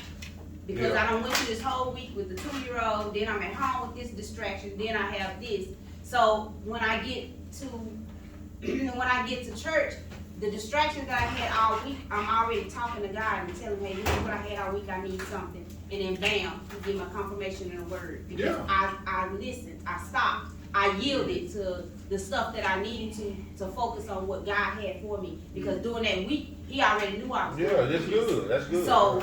Because I done went through this whole week with the 2-year-old, then I'm at home with this distraction, then I have this. So when I get to church, the distractions that I had all week, I'm already talking to God and telling him, hey, this is what I had all week, I need something. And then bam, he give me a confirmation in a word. Because I listened, I stopped, I yielded to the stuff that I needed to focus on what God had for me. Because during that week, he already knew I was that's good. That's good. So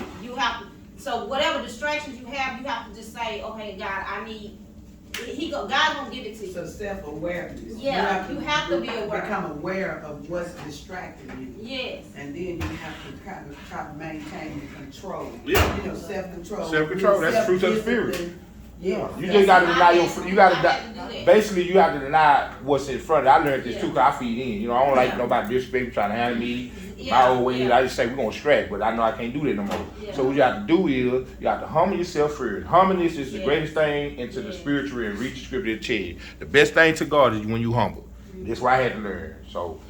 so whatever distractions you have to just say, okay, God, I need. God gonna give it to you. So self-awareness. Yeah, you have to be aware. Become aware of what's distracting you. Yes. And then you have to kind of try to maintain the control. Yeah. You know, self-control. Self-control. That's the fruit of the spirit. Yeah. You just gotta deny basically you have to deny what's in front of you. I learned this too, cause I feed in. You know, I don't like nobody disrespect trying to handle me my old ways. I just say we're gonna stretch, but I know I can't do that no more. So what you have to do is you have to humble yourself first. Humbleness is the greatest thing into the spiritual and reach the scripture to tell you. The best thing to God is when you humble. That's what I had to learn. So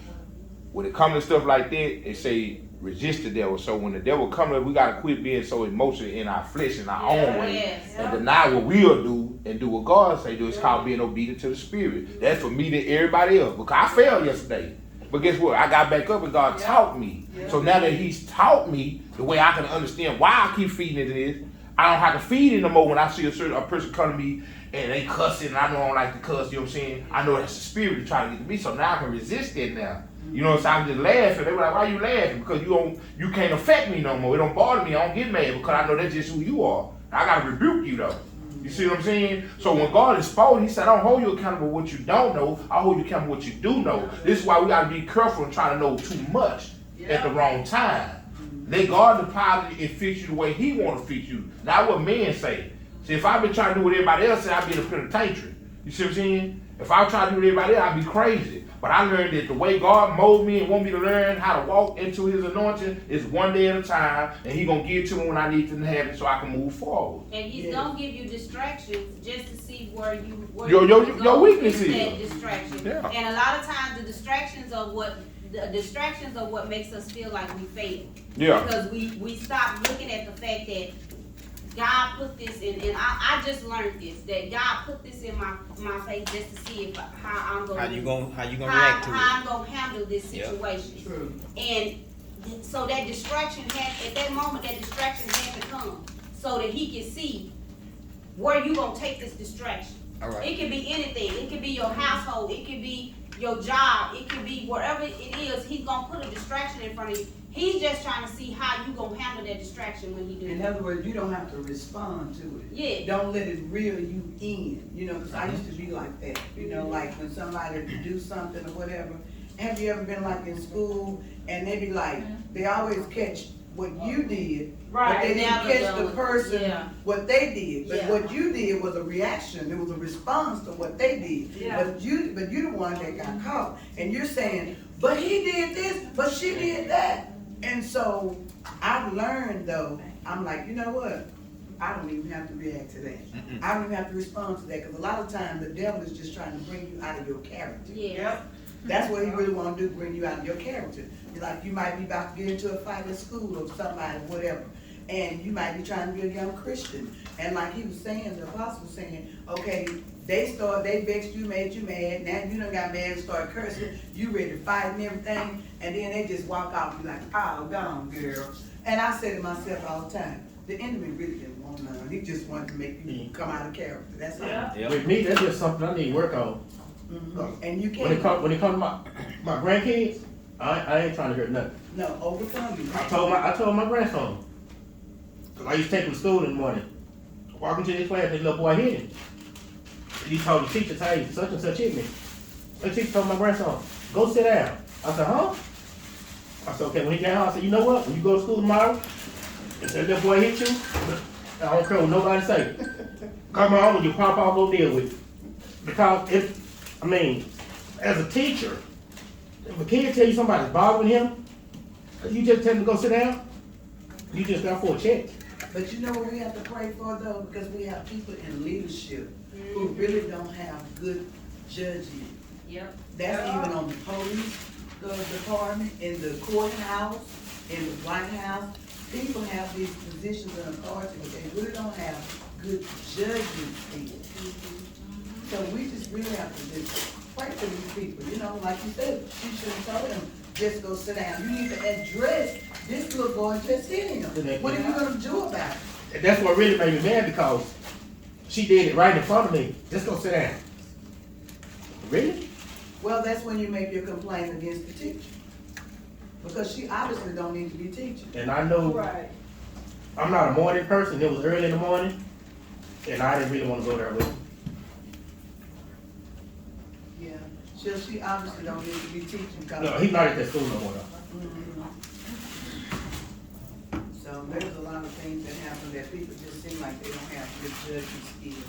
when it comes to stuff like that, they say resist the devil. So when the devil comes, we gotta quit being so emotional in our flesh, in our own way, and deny what we'll do and do what God say do. It's called being obedient to the Spirit. That's for me to everybody else. Because I failed yesterday. But guess what? I got back up and God taught me. So now that He's taught me the way I can understand why I keep feeding into this, I don't have to feed it no more when I see a person come to me and they cussing and I know I don't like to cuss, you know what I'm saying? I know that's the spirit to try to get to me, so now I can resist it now. You know what I'm saying? I'm just laughing. They were like, why you laughing? Because you can't affect me no more. It don't bother me. I don't get mad because I know that's just who you are. I gotta rebuke you though. You see what I'm saying? So when God is spoken, He said, I don't hold you accountable for what you don't know. I hold you accountable for what you do know. This is why we gotta be careful and try to know too much at the wrong time. Let God deposit and fix you the way He want to fix you, not what men say. See, if I've been trying to do what everybody else said, I'd be in a penitentiary. You see what I'm saying? If I try to do what everybody else, I'd be crazy. But I learned that the way God molded me and want me to learn how to walk into His anointing is one day at a time, and He gonna give it to me when I need to have it so I can move forward. And He's gonna give you distractions just to see where your weakness is. That distraction. Yeah. And a lot of times the distractions are what makes us feel like we failed. Yeah. Because we stop looking at the fact that God put this in, and I just learned this, that God put this in my face just to see how I'm gonna react to how it. I'm gonna handle this situation. True. And so that distraction at that moment, that distraction had to come so that he can see where you gonna take this distraction. All right. It could be anything. It could be your household. It could be your job. It could be wherever it is. He's gonna put a distraction in front of you. He's just trying to see how you gonna handle that distraction when he do In it. other words, you don't have to respond to it. Yeah. Don't let it reel you in, you know, because I used to be like that, you know, like when somebody do something or whatever. Have you ever been like in school and they be like, they always catch what you did, but they didn't catch the person what they did. But what you did was a reaction. It was a response to what they did. Yeah. But you're the one that got caught, and you're saying, but he did this, but she did that. And so I've learned though, I'm like, you know what? I don't even have to react to that. I don't even have to respond to that, because a lot of times the devil is just trying to bring you out of your character. Yeah. That's what he really want to do, bring you out of your character. You're like, you might be about to get into a fight at school or somebody, whatever, and you might be trying to be a young Christian. And like he was saying, the apostle was saying, okay, they vexed you, made you mad, now you done got mad and started cursing, you ready to fight and everything, and then they just walk off and be like, oh, gone, girl. And I say to myself all the time, the enemy really didn't want none. He just wanted to make you come out of character. That's all. With me, that's just something I need to work on. And you When it can't. comes to my grandkids, I ain't trying to hear nothing. No, overcome you. I told my grandson, cause I used to take him to school in the morning. Walking to his class, this little boy hit him. He told the teacher, hey, such and such hit me. The teacher told my grandson, go sit down. I said, huh? I said, okay, when he got home, I said, you know what? When you go to school tomorrow, if that little boy hit you, I don't care what nobody say. Come on, when your papa go deal with it. Because as a teacher, if a kid tell you somebody's bothering him, you just tell him to go sit down, you just got for a check. But you know what we have to pray for though? Because we have people in leadership who really don't have good judgment. Yep. That's even on the police department, in the courthouse, in the White House. People have these positions of authority, but they really don't have good judgment skills. So we just really have to just pray for these people. You know, like you said, she should have told them, just go sit down. You need to address this little boy just hitting him. What are you gonna do about it? And that's what really made me mad, because she did it right in front of me. Just go sit down. Really? Well, that's when you make your complaint against the teacher. Because she obviously don't need to be teaching. And I know I'm not a morning person. It was early in the morning, and I didn't really want to go there with her. Yeah, she obviously don't need to be teaching. No, he's not at that school no more. So there's a lot of things that happen that people just seem like they don't have good judgment skills.